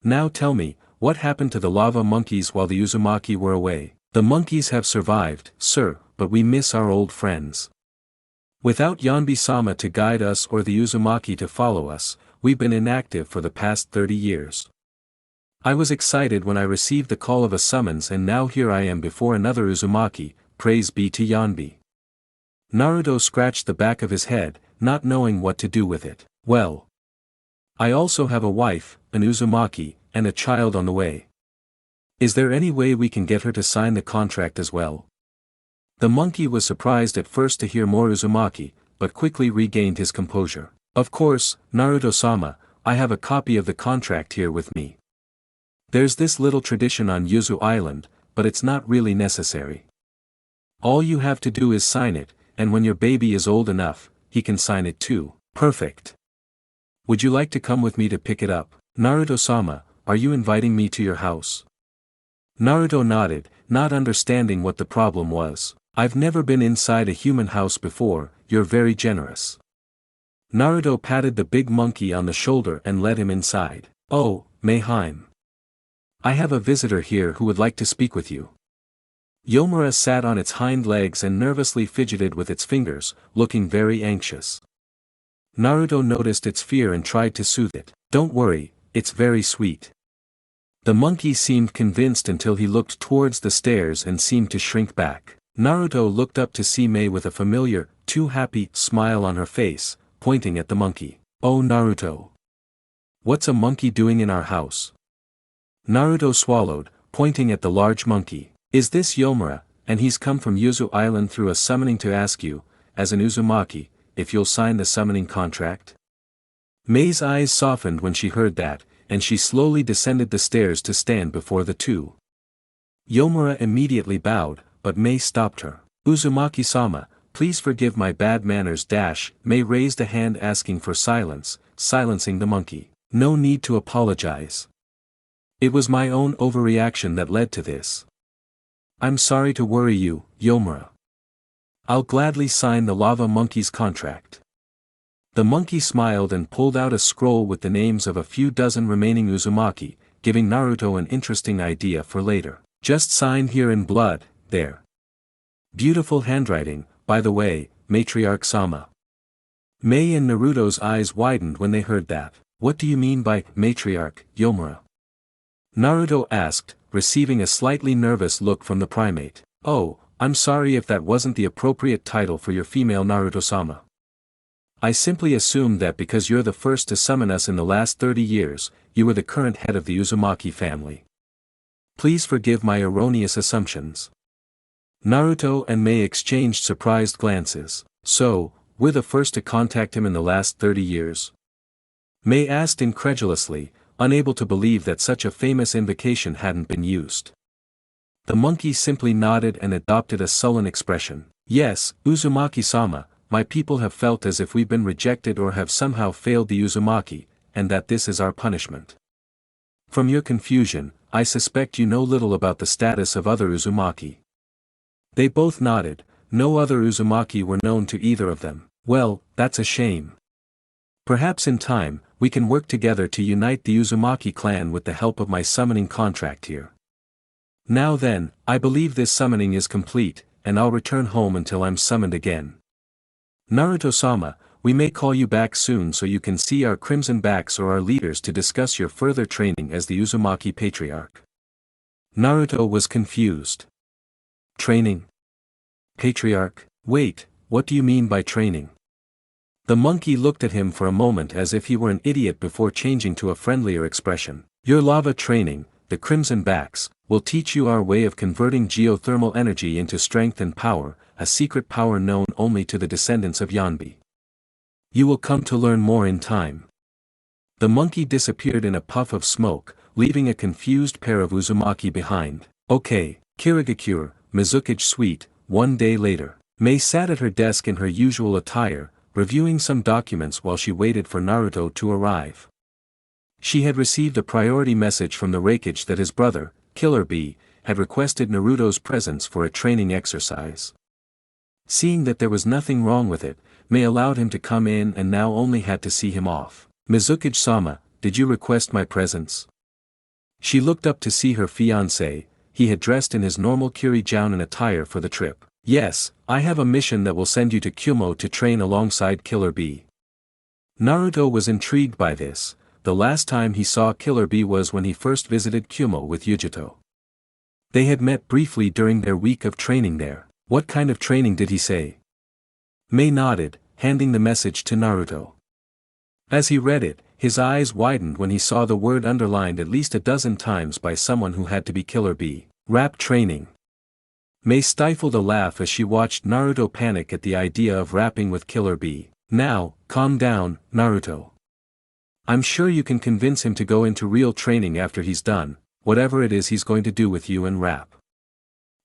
Now tell me, what happened to the lava monkeys while the Uzumaki were away? The monkeys have survived, sir, but we miss our old friends. Without Yanbi-sama to guide us or the Uzumaki to follow us, we've been inactive for the past 30 years. I was excited when I received the call of a summons, and now here I am before another Uzumaki, praise be to Yanbi. Naruto scratched the back of his head, not knowing what to do with it. Well, I also have a wife, an Uzumaki, and a child on the way. Is there any way we can get her to sign the contract as well? The monkey was surprised at first to hear more Uzumaki, but quickly regained his composure. Of course, Naruto-sama, I have a copy of the contract here with me. There's this little tradition on Yuzu Island, but it's not really necessary. All you have to do is sign it, and when your baby is old enough, he can sign it too. Perfect. Would you like to come with me to pick it up? Naruto-sama, are you inviting me to your house? Naruto nodded, not understanding what the problem was. I've never been inside a human house before, you're very generous. Naruto patted the big monkey on the shoulder and led him inside. Oh, MEI. I have a visitor here who would like to speak with you. Yomura sat on its hind legs and nervously fidgeted with its fingers, looking very anxious. Naruto noticed its fear and tried to soothe it. Don't worry, it's very sweet. The monkey seemed convinced until he looked towards the stairs and seemed to shrink back. Naruto looked up to see Mei with a familiar, too happy smile on her face, pointing at the monkey. Oh Naruto. What's a monkey doing in our house? Naruto swallowed, pointing at the large monkey. Is this Yomura, and he's come from Yuzu Island through a summoning to ask you, as an Uzumaki, if you'll sign the summoning contract? Mei's eyes softened when she heard that, and she slowly descended the stairs to stand before the two. Yomura immediately bowed, but Mei stopped her. Uzumaki-sama, please forgive my bad manners. Mei raised a hand asking for silence, silencing the monkey. No need to apologize. It was my own overreaction that led to this. I'm sorry to worry you, Yomura. I'll gladly sign the lava monkey's contract. The monkey smiled and pulled out a scroll with the names of a few dozen remaining Uzumaki, giving Naruto an interesting idea for later. Just sign here in blood, there. Beautiful handwriting, by the way, Matriarch-sama. Mei and Naruto's eyes widened when they heard that. What do you mean by matriarch, Yomura? Naruto asked, receiving a slightly nervous look from the primate. Oh, I'm sorry if that wasn't the appropriate title for your female Naruto-sama. I simply assumed that because you're the first to summon us in the last 30 years, you were the current head of the Uzumaki family. Please forgive my erroneous assumptions. Naruto and Mei exchanged surprised glances. So, we're the first to contact him in the last 30 years? Mei asked incredulously, unable to believe that such a famous invocation hadn't been used. The monkey simply nodded and adopted a sullen expression. Yes, Uzumaki-sama, my people have felt as if we've been rejected or have somehow failed the Uzumaki, and that this is our punishment. From your confusion, I suspect you know little about the status of other Uzumaki. They both nodded. No other Uzumaki were known to either of them. Well, that's a shame. Perhaps in time, we can work together to unite the Uzumaki clan with the help of my summoning contract here. Now then, I believe this summoning is complete, and I'll return home until I'm summoned again. Naruto-sama, we may call you back soon so you can see our Crimson Backs or our leaders to discuss your further training as the Uzumaki Patriarch. Naruto was confused. Training? Patriarch, wait, what do you mean by training? The monkey looked at him for a moment as if he were an idiot before changing to a friendlier expression. Your lava training, the Crimson Backs, will teach you our way of converting geothermal energy into strength and power, a secret power known only to the descendants of Yanbi. You will come to learn more in time. The monkey disappeared in a puff of smoke, leaving a confused pair of Uzumaki behind. Okay, Kirigakure, Mizukage Suite, 1 day later. Mei sat at her desk in her usual attire, reviewing some documents while she waited for Naruto to arrive. She had received a priority message from the Raikage that his brother, Killer Bee, had requested Naruto's presence for a training exercise. Seeing that there was nothing wrong with it, Mei allowed him to come in and now only had to see him off. Mizukage-sama, did you request my presence? She looked up to see her fiancé. He had dressed in his normal Kiri-jounin attire for the trip. Yes, I have a mission that will send you to Kyumo to train alongside Killer Bee. Naruto was intrigued by this. The last time he saw Killer Bee was when he first visited Kyumo with Yugito. They had met briefly during their week of training there. What kind of training did he say? Mei nodded, handing the message to Naruto. As he read it, his eyes widened when he saw the word underlined at least a dozen times by someone who had to be Killer Bee. Rap training. Mei stifled a laugh as she watched Naruto panic at the idea of rapping with Killer Bee. Now, calm down, Naruto. I'm sure you can convince him to go into real training after he's done, whatever it is he's going to do with you and rap.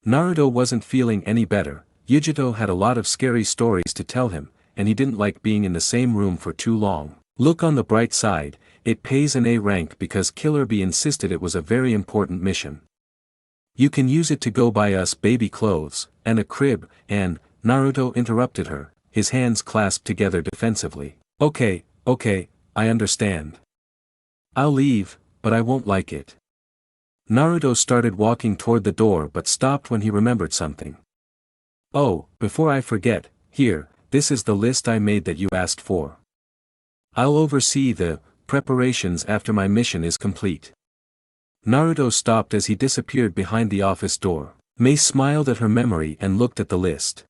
Naruto wasn't feeling any better. Yugito had a lot of scary stories to tell him, and he didn't like being in the same room for too long. Look on the bright side, it pays an A rank because Killer Bee insisted it was a very important mission. You can use it to go buy us baby clothes, and a crib, and, Naruto interrupted her, his hands clasped together defensively. Okay, I understand. I'll leave, but I won't like it. Naruto started walking toward the door but stopped when he remembered something. Oh, before I forget, here, this is the list I made that you asked for. I'll oversee the preparations after my mission is complete. Naruto stopped as he disappeared behind the office door. Mei smiled at her memory and looked at the list.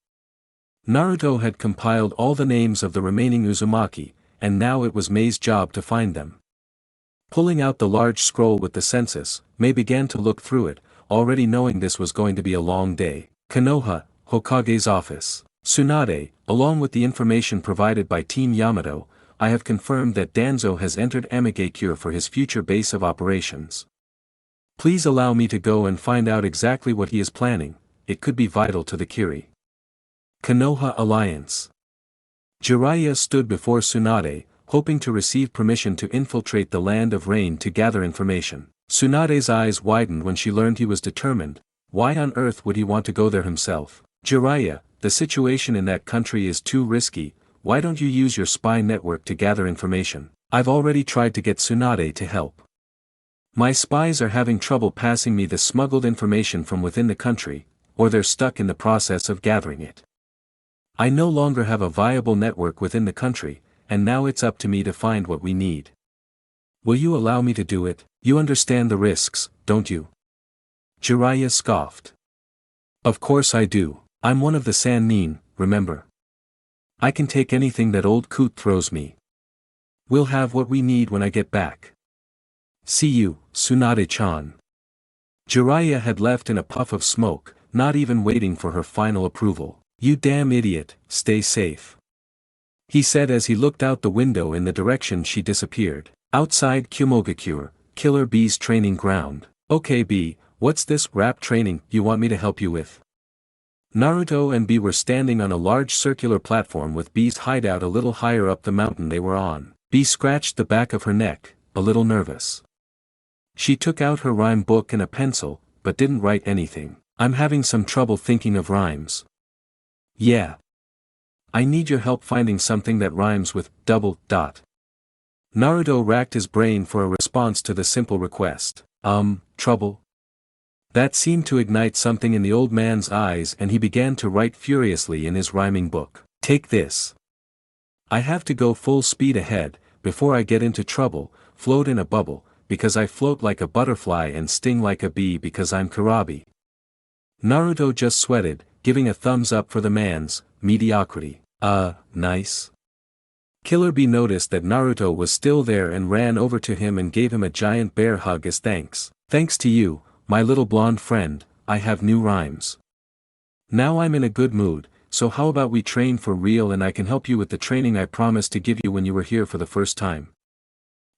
Naruto had compiled all the names of the remaining Uzumaki, and now it was Mei's job to find them. Pulling out the large scroll with the census, Mei began to look through it, already knowing this was going to be a long day. Konoha, Hokage's office. Tsunade, along with the information provided by Team Yamato, I have confirmed that Danzo has entered Amigakure for his future base of operations. Please allow me to go and find out exactly what he is planning, it could be vital to the Kiri. Konoha Alliance. Jiraiya stood before Tsunade, hoping to receive permission to infiltrate the Land of Rain to gather information. Tsunade's eyes widened when she learned he was determined. Why on earth would he want to go there himself? Jiraiya, the situation in that country is too risky, why don't you use your spy network to gather information? I've already tried to get Tsunade to help. My spies are having trouble passing me the smuggled information from within the country, or they're stuck in the process of gathering it. I no longer have a viable network within the country, and now it's up to me to find what we need. Will you allow me to do it? You understand the risks, don't you? Jiraiya scoffed. Of course I do, I'm one of the Sannin, remember? I can take anything that old Coot throws me. We'll have what we need when I get back. See you, Tsunade-chan. Jiraiya had left in a puff of smoke, not even waiting for her final approval. You damn idiot, stay safe. He said as he looked out the window in the direction she disappeared. Outside Kyumogakure, Killer Bee's training ground. Okay Bee, what's this rap training you want me to help you with? Naruto and Bee were standing on a large circular platform with Bee's hideout a little higher up the mountain they were on. Bee scratched the back of her neck, a little nervous. She took out her rhyme book and a pencil, but didn't write anything. I'm having some trouble thinking of rhymes. Yeah. I need your help finding something that rhymes with ... Naruto racked his brain for a response to the simple request. Trouble? That seemed to ignite something in the old man's eyes and he began to write furiously in his rhyming book. Take this. I have to go full speed ahead, before I get into trouble, float in a bubble, because I float like a butterfly and sting like a bee because I'm Kurabi. Naruto just sweated, giving a thumbs up for the man's mediocrity. Nice. Killer Bee noticed that Naruto was still there and ran over to him and gave him a giant bear hug as thanks. Thanks to you, my little blonde friend, I have new rhymes. Now I'm in a good mood, so how about we train for real and I can help you with the training I promised to give you when you were here for the first time.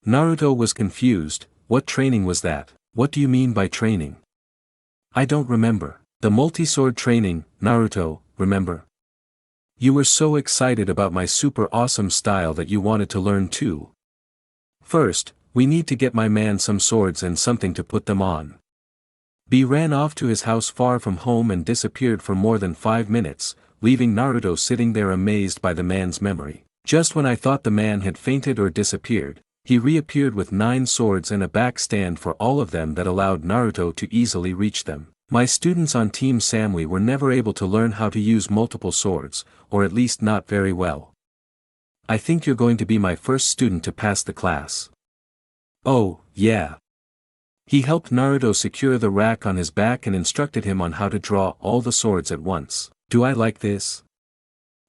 Naruto was confused. What training was that? What do you mean by training? I don't remember. The multi-sword training, Naruto, remember? You were so excited about my super awesome style that you wanted to learn too. First, we need to get my man some swords and something to put them on. B ran off to his house far from home and disappeared for more than 5 minutes, leaving Naruto sitting there amazed by the man's memory. Just when I thought the man had fainted or disappeared, he reappeared with 9 swords and a back stand for all of them that allowed Naruto to easily reach them. My students on Team Samui were never able to learn how to use multiple swords, or at least not very well. I think you're going to be my first student to pass the class. Oh, yeah. He helped Naruto secure the rack on his back and instructed him on how to draw all the swords at once. Do I like this?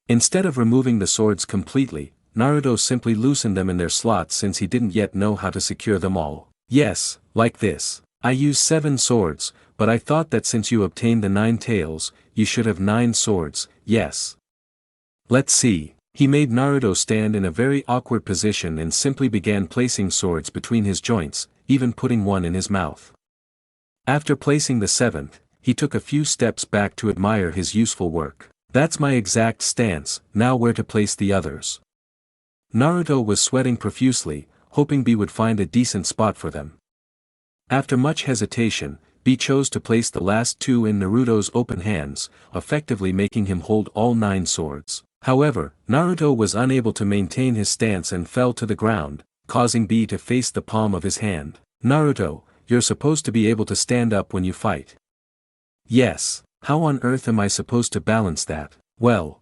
Instead of removing the swords completely, Naruto simply loosened them in their slots since he didn't yet know how to secure them all. Yes, like this. I use 7 swords, but I thought that since you obtained the 9 tails, you should have 9 swords, yes. Let's see. He made Naruto stand in a very awkward position and simply began placing swords between his joints, even putting one in his mouth. After placing the 7th, he took a few steps back to admire his useful work. That's my exact stance, now where to place the others. Naruto was sweating profusely, hoping B would find a decent spot for them. After much hesitation, B chose to place the last 2 in Naruto's open hands, effectively making him hold all 9 swords. However, Naruto was unable to maintain his stance and fell to the ground, causing B to face the palm of his hand. Naruto, you're supposed to be able to stand up when you fight. Yes, how on earth am I supposed to balance that? Well,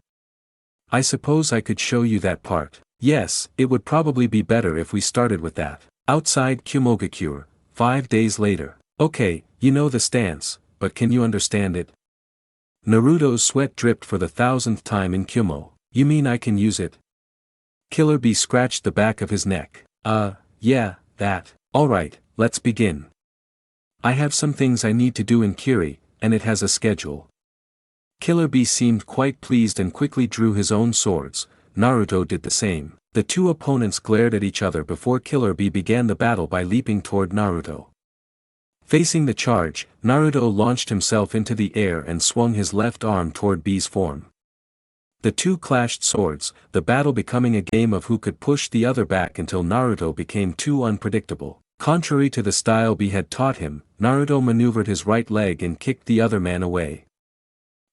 I suppose I could show you that part. Yes, it would probably be better if we started with that. Outside Kumogakure, 5 days later. Okay, you know the stance, but can you understand it? Naruto's sweat dripped for the 1000th time in Kumo. You mean I can use it? Killer Bee scratched the back of his neck. Yeah, that. Alright, let's begin. I have some things I need to do in Kiri, and it has a schedule. Killer Bee seemed quite pleased and quickly drew his own swords. Naruto did the same. The 2 opponents glared at each other before Killer Bee began the battle by leaping toward Naruto. Facing the charge, Naruto launched himself into the air and swung his left arm toward B's form. The 2 clashed swords, the battle becoming a game of who could push the other back until Naruto became too unpredictable. Contrary to the style B had taught him, Naruto maneuvered his right leg and kicked the other man away.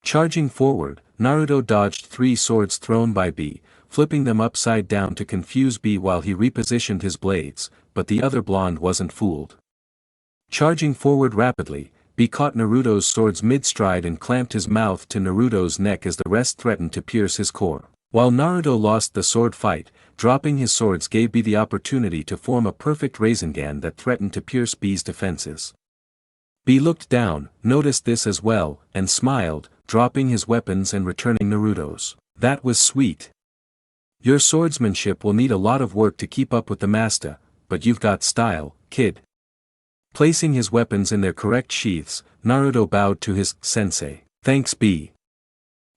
Charging forward, Naruto dodged 3 swords thrown by B, flipping them upside down to confuse B while he repositioned his blades, but the other blonde wasn't fooled. Charging forward rapidly, B caught Naruto's swords mid-stride and clamped his mouth to Naruto's neck as the rest threatened to pierce his core. While Naruto lost the sword fight, dropping his swords gave B the opportunity to form a perfect Rasengan that threatened to pierce B's defenses. B looked down, noticed this as well, and smiled, dropping his weapons and returning Naruto's. That was sweet. Your swordsmanship will need a lot of work to keep up with the master, but you've got style, kid. Placing his weapons in their correct sheaths, Naruto bowed to his sensei. Thanks B.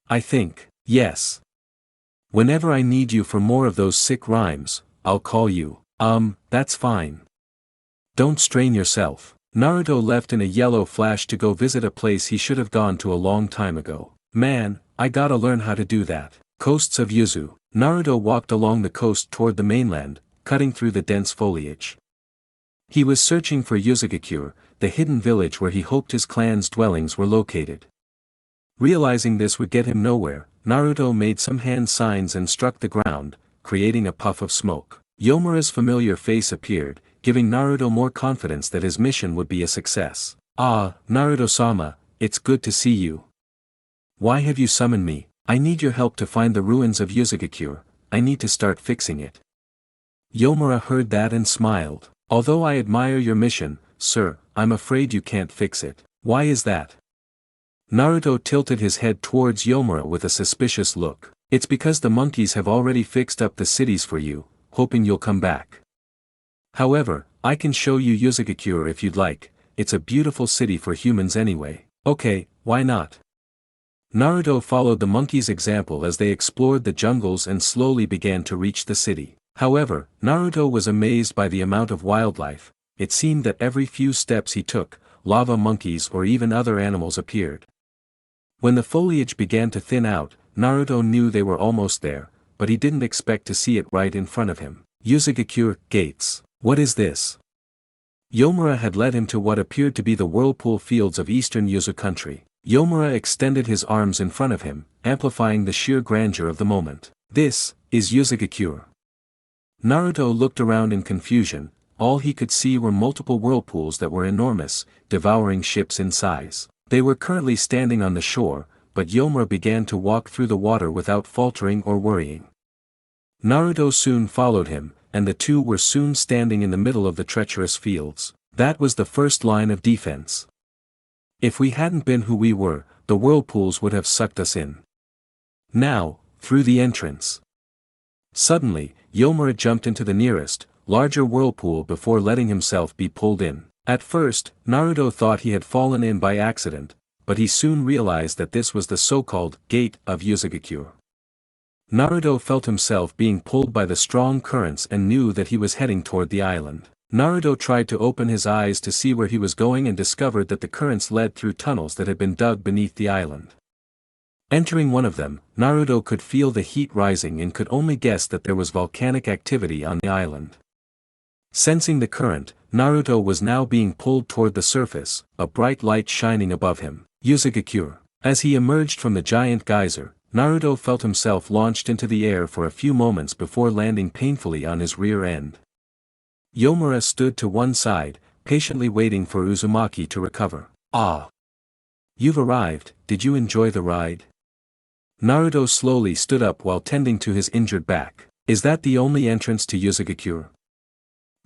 I think, yes. Whenever I need you for more of those sick rhymes, I'll call you. That's fine. Don't strain yourself. Naruto left in a yellow flash to go visit a place he should have gone to a long time ago. Man, I gotta learn how to do that. Coasts of Yuzu. Naruto walked along the coast toward the mainland, cutting through the dense foliage. He was searching for Yuzugakure, the hidden village where he hoped his clan's dwellings were located. Realizing this would get him nowhere, Naruto made some hand signs and struck the ground, creating a puff of smoke. Yomura's familiar face appeared, giving Naruto more confidence that his mission would be a success. Ah, Naruto-sama, it's good to see you. Why have you summoned me? I need your help to find the ruins of Yuzugakure. I need to start fixing it. Yomura heard that and smiled. Although I admire your mission, sir, I'm afraid you can't fix it. Why is that? Naruto tilted his head towards Yomura with a suspicious look. It's because the monkeys have already fixed up the cities for you, hoping you'll come back. However, I can show you Yuzagakure if you'd like. It's a beautiful city for humans anyway. Okay, why not? Naruto followed the monkeys' example as they explored the jungles and slowly began to reach the city. However, Naruto was amazed by the amount of wildlife. It seemed that every few steps he took, lava monkeys or even other animals appeared. When the foliage began to thin out, Naruto knew they were almost there, but he didn't expect to see it right in front of him. Yuzagakure gates. What is this? Yomura had led him to what appeared to be the whirlpool fields of eastern Yuzu country. Yomura extended his arms in front of him, amplifying the sheer grandeur of the moment. This is Yuzagakure. Naruto looked around in confusion. All he could see were multiple whirlpools that were enormous, devouring ships in size. They were currently standing on the shore, but Yomura began to walk through the water without faltering or worrying. Naruto soon followed him, and the two were soon standing in the middle of the treacherous fields. That was the first line of defense. If we hadn't been who we were, the whirlpools would have sucked us in. Now, through the entrance. Suddenly, Yomura jumped into the nearest, larger whirlpool before letting himself be pulled in. At first, Naruto thought he had fallen in by accident, but he soon realized that this was the so-called gate of Yuzagakure. Naruto felt himself being pulled by the strong currents and knew that he was heading toward the island. Naruto tried to open his eyes to see where he was going and discovered that the currents led through tunnels that had been dug beneath the island. Entering one of them, Naruto could feel the heat rising and could only guess that there was volcanic activity on the island. Sensing the current, Naruto was now being pulled toward the surface, a bright light shining above him. Yuzagakure. As he emerged from the giant geyser, Naruto felt himself launched into the air for a few moments before landing painfully on his rear end. Yomura stood to one side, patiently waiting for Uzumaki to recover. Ah! You've arrived, did you enjoy the ride? Naruto slowly stood up while tending to his injured back. Is that the only entrance to Yuzagakure?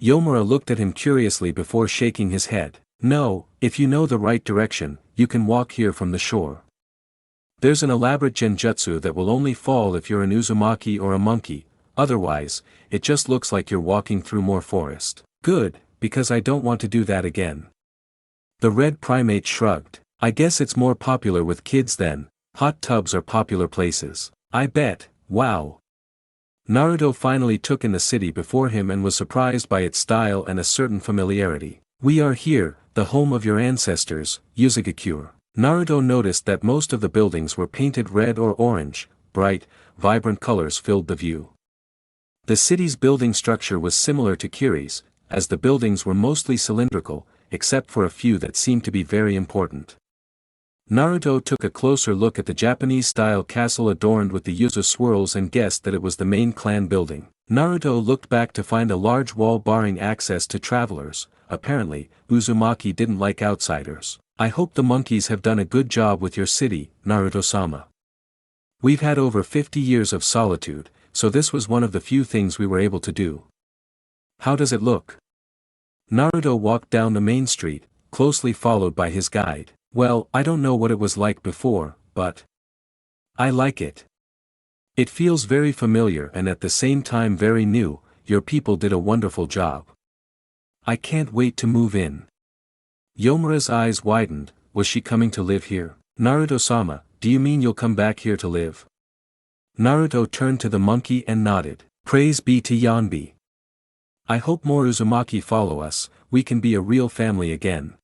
Yomura looked at him curiously before shaking his head. No, if you know the right direction, you can walk here from the shore. There's an elaborate genjutsu that will only fall if you're an Uzumaki or a monkey, otherwise, it just looks like you're walking through more forest. Good, because I don't want to do that again. The red primate shrugged. I guess it's more popular with kids then. Hot tubs are popular places. I bet. Wow. Naruto finally took in the city before him and was surprised by its style and a certain familiarity. We are here, the home of your ancestors, Yuzagakure. Naruto noticed that most of the buildings were painted red or orange. Bright, vibrant colors filled the view. The city's building structure was similar to Kiri's, as the buildings were mostly cylindrical, except for a few that seemed to be very important. Naruto took a closer look at the Japanese-style castle adorned with the Yuzu swirls and guessed that it was the main clan building. Naruto looked back to find a large wall barring access to travelers. Apparently, Uzumaki didn't like outsiders. I hope the monkeys have done a good job with your city, Naruto-sama. We've had over 50 years of solitude, so this was one of the few things we were able to do. How does it look? Naruto walked down the main street, closely followed by his guide. Well, I don't know what it was like before, but I like it. It feels very familiar and at the same time very new. Your people did a wonderful job. I can't wait to move in. Yomura's eyes widened. Was she coming to live here? Naruto-sama, do you mean you'll come back here to live? Naruto turned to the monkey and nodded. Praise be to Yanbi. I hope more Uzumaki follow us, we can be a real family again.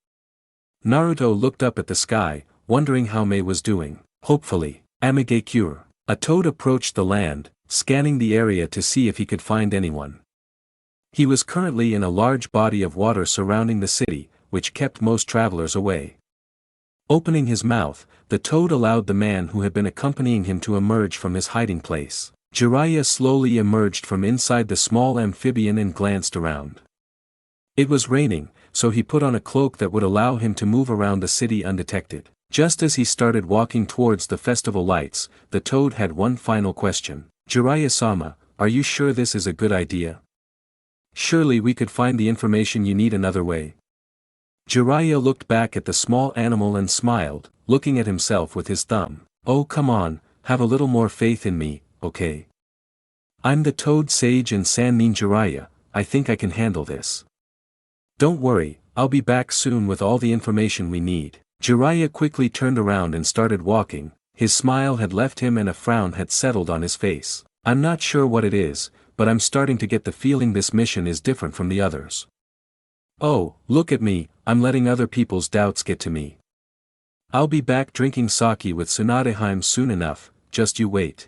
Naruto looked up at the sky, wondering how Mei was doing. Hopefully. Amigakure. A toad approached the land, scanning the area to see if he could find anyone. He was currently in a large body of water surrounding the city, which kept most travelers away. Opening his mouth, the toad allowed the man who had been accompanying him to emerge from his hiding place. Jiraiya slowly emerged from inside the small amphibian and glanced around. It was raining, so he put on a cloak that would allow him to move around the city undetected. Just as he started walking towards the festival lights, the toad had one final question. Jiraiya-sama, are you sure this is a good idea? Surely we could find the information you need another way. Jiraiya looked back at the small animal and smiled. looking at himself with his thumb. Oh come on, have a little more faith in me, okay? I'm the Toad Sage and Sannin Jiraiya, I think I can handle this. Don't worry, I'll be back soon with all the information we need. Jiraiya quickly turned around and started walking, his smile had left him and a frown had settled on his face. I'm not sure what it is, but I'm starting to get the feeling this mission is different from the others. Oh, look at me, I'm letting other people's doubts get to me. I'll be back drinking sake with Tsunade soon enough, just you wait.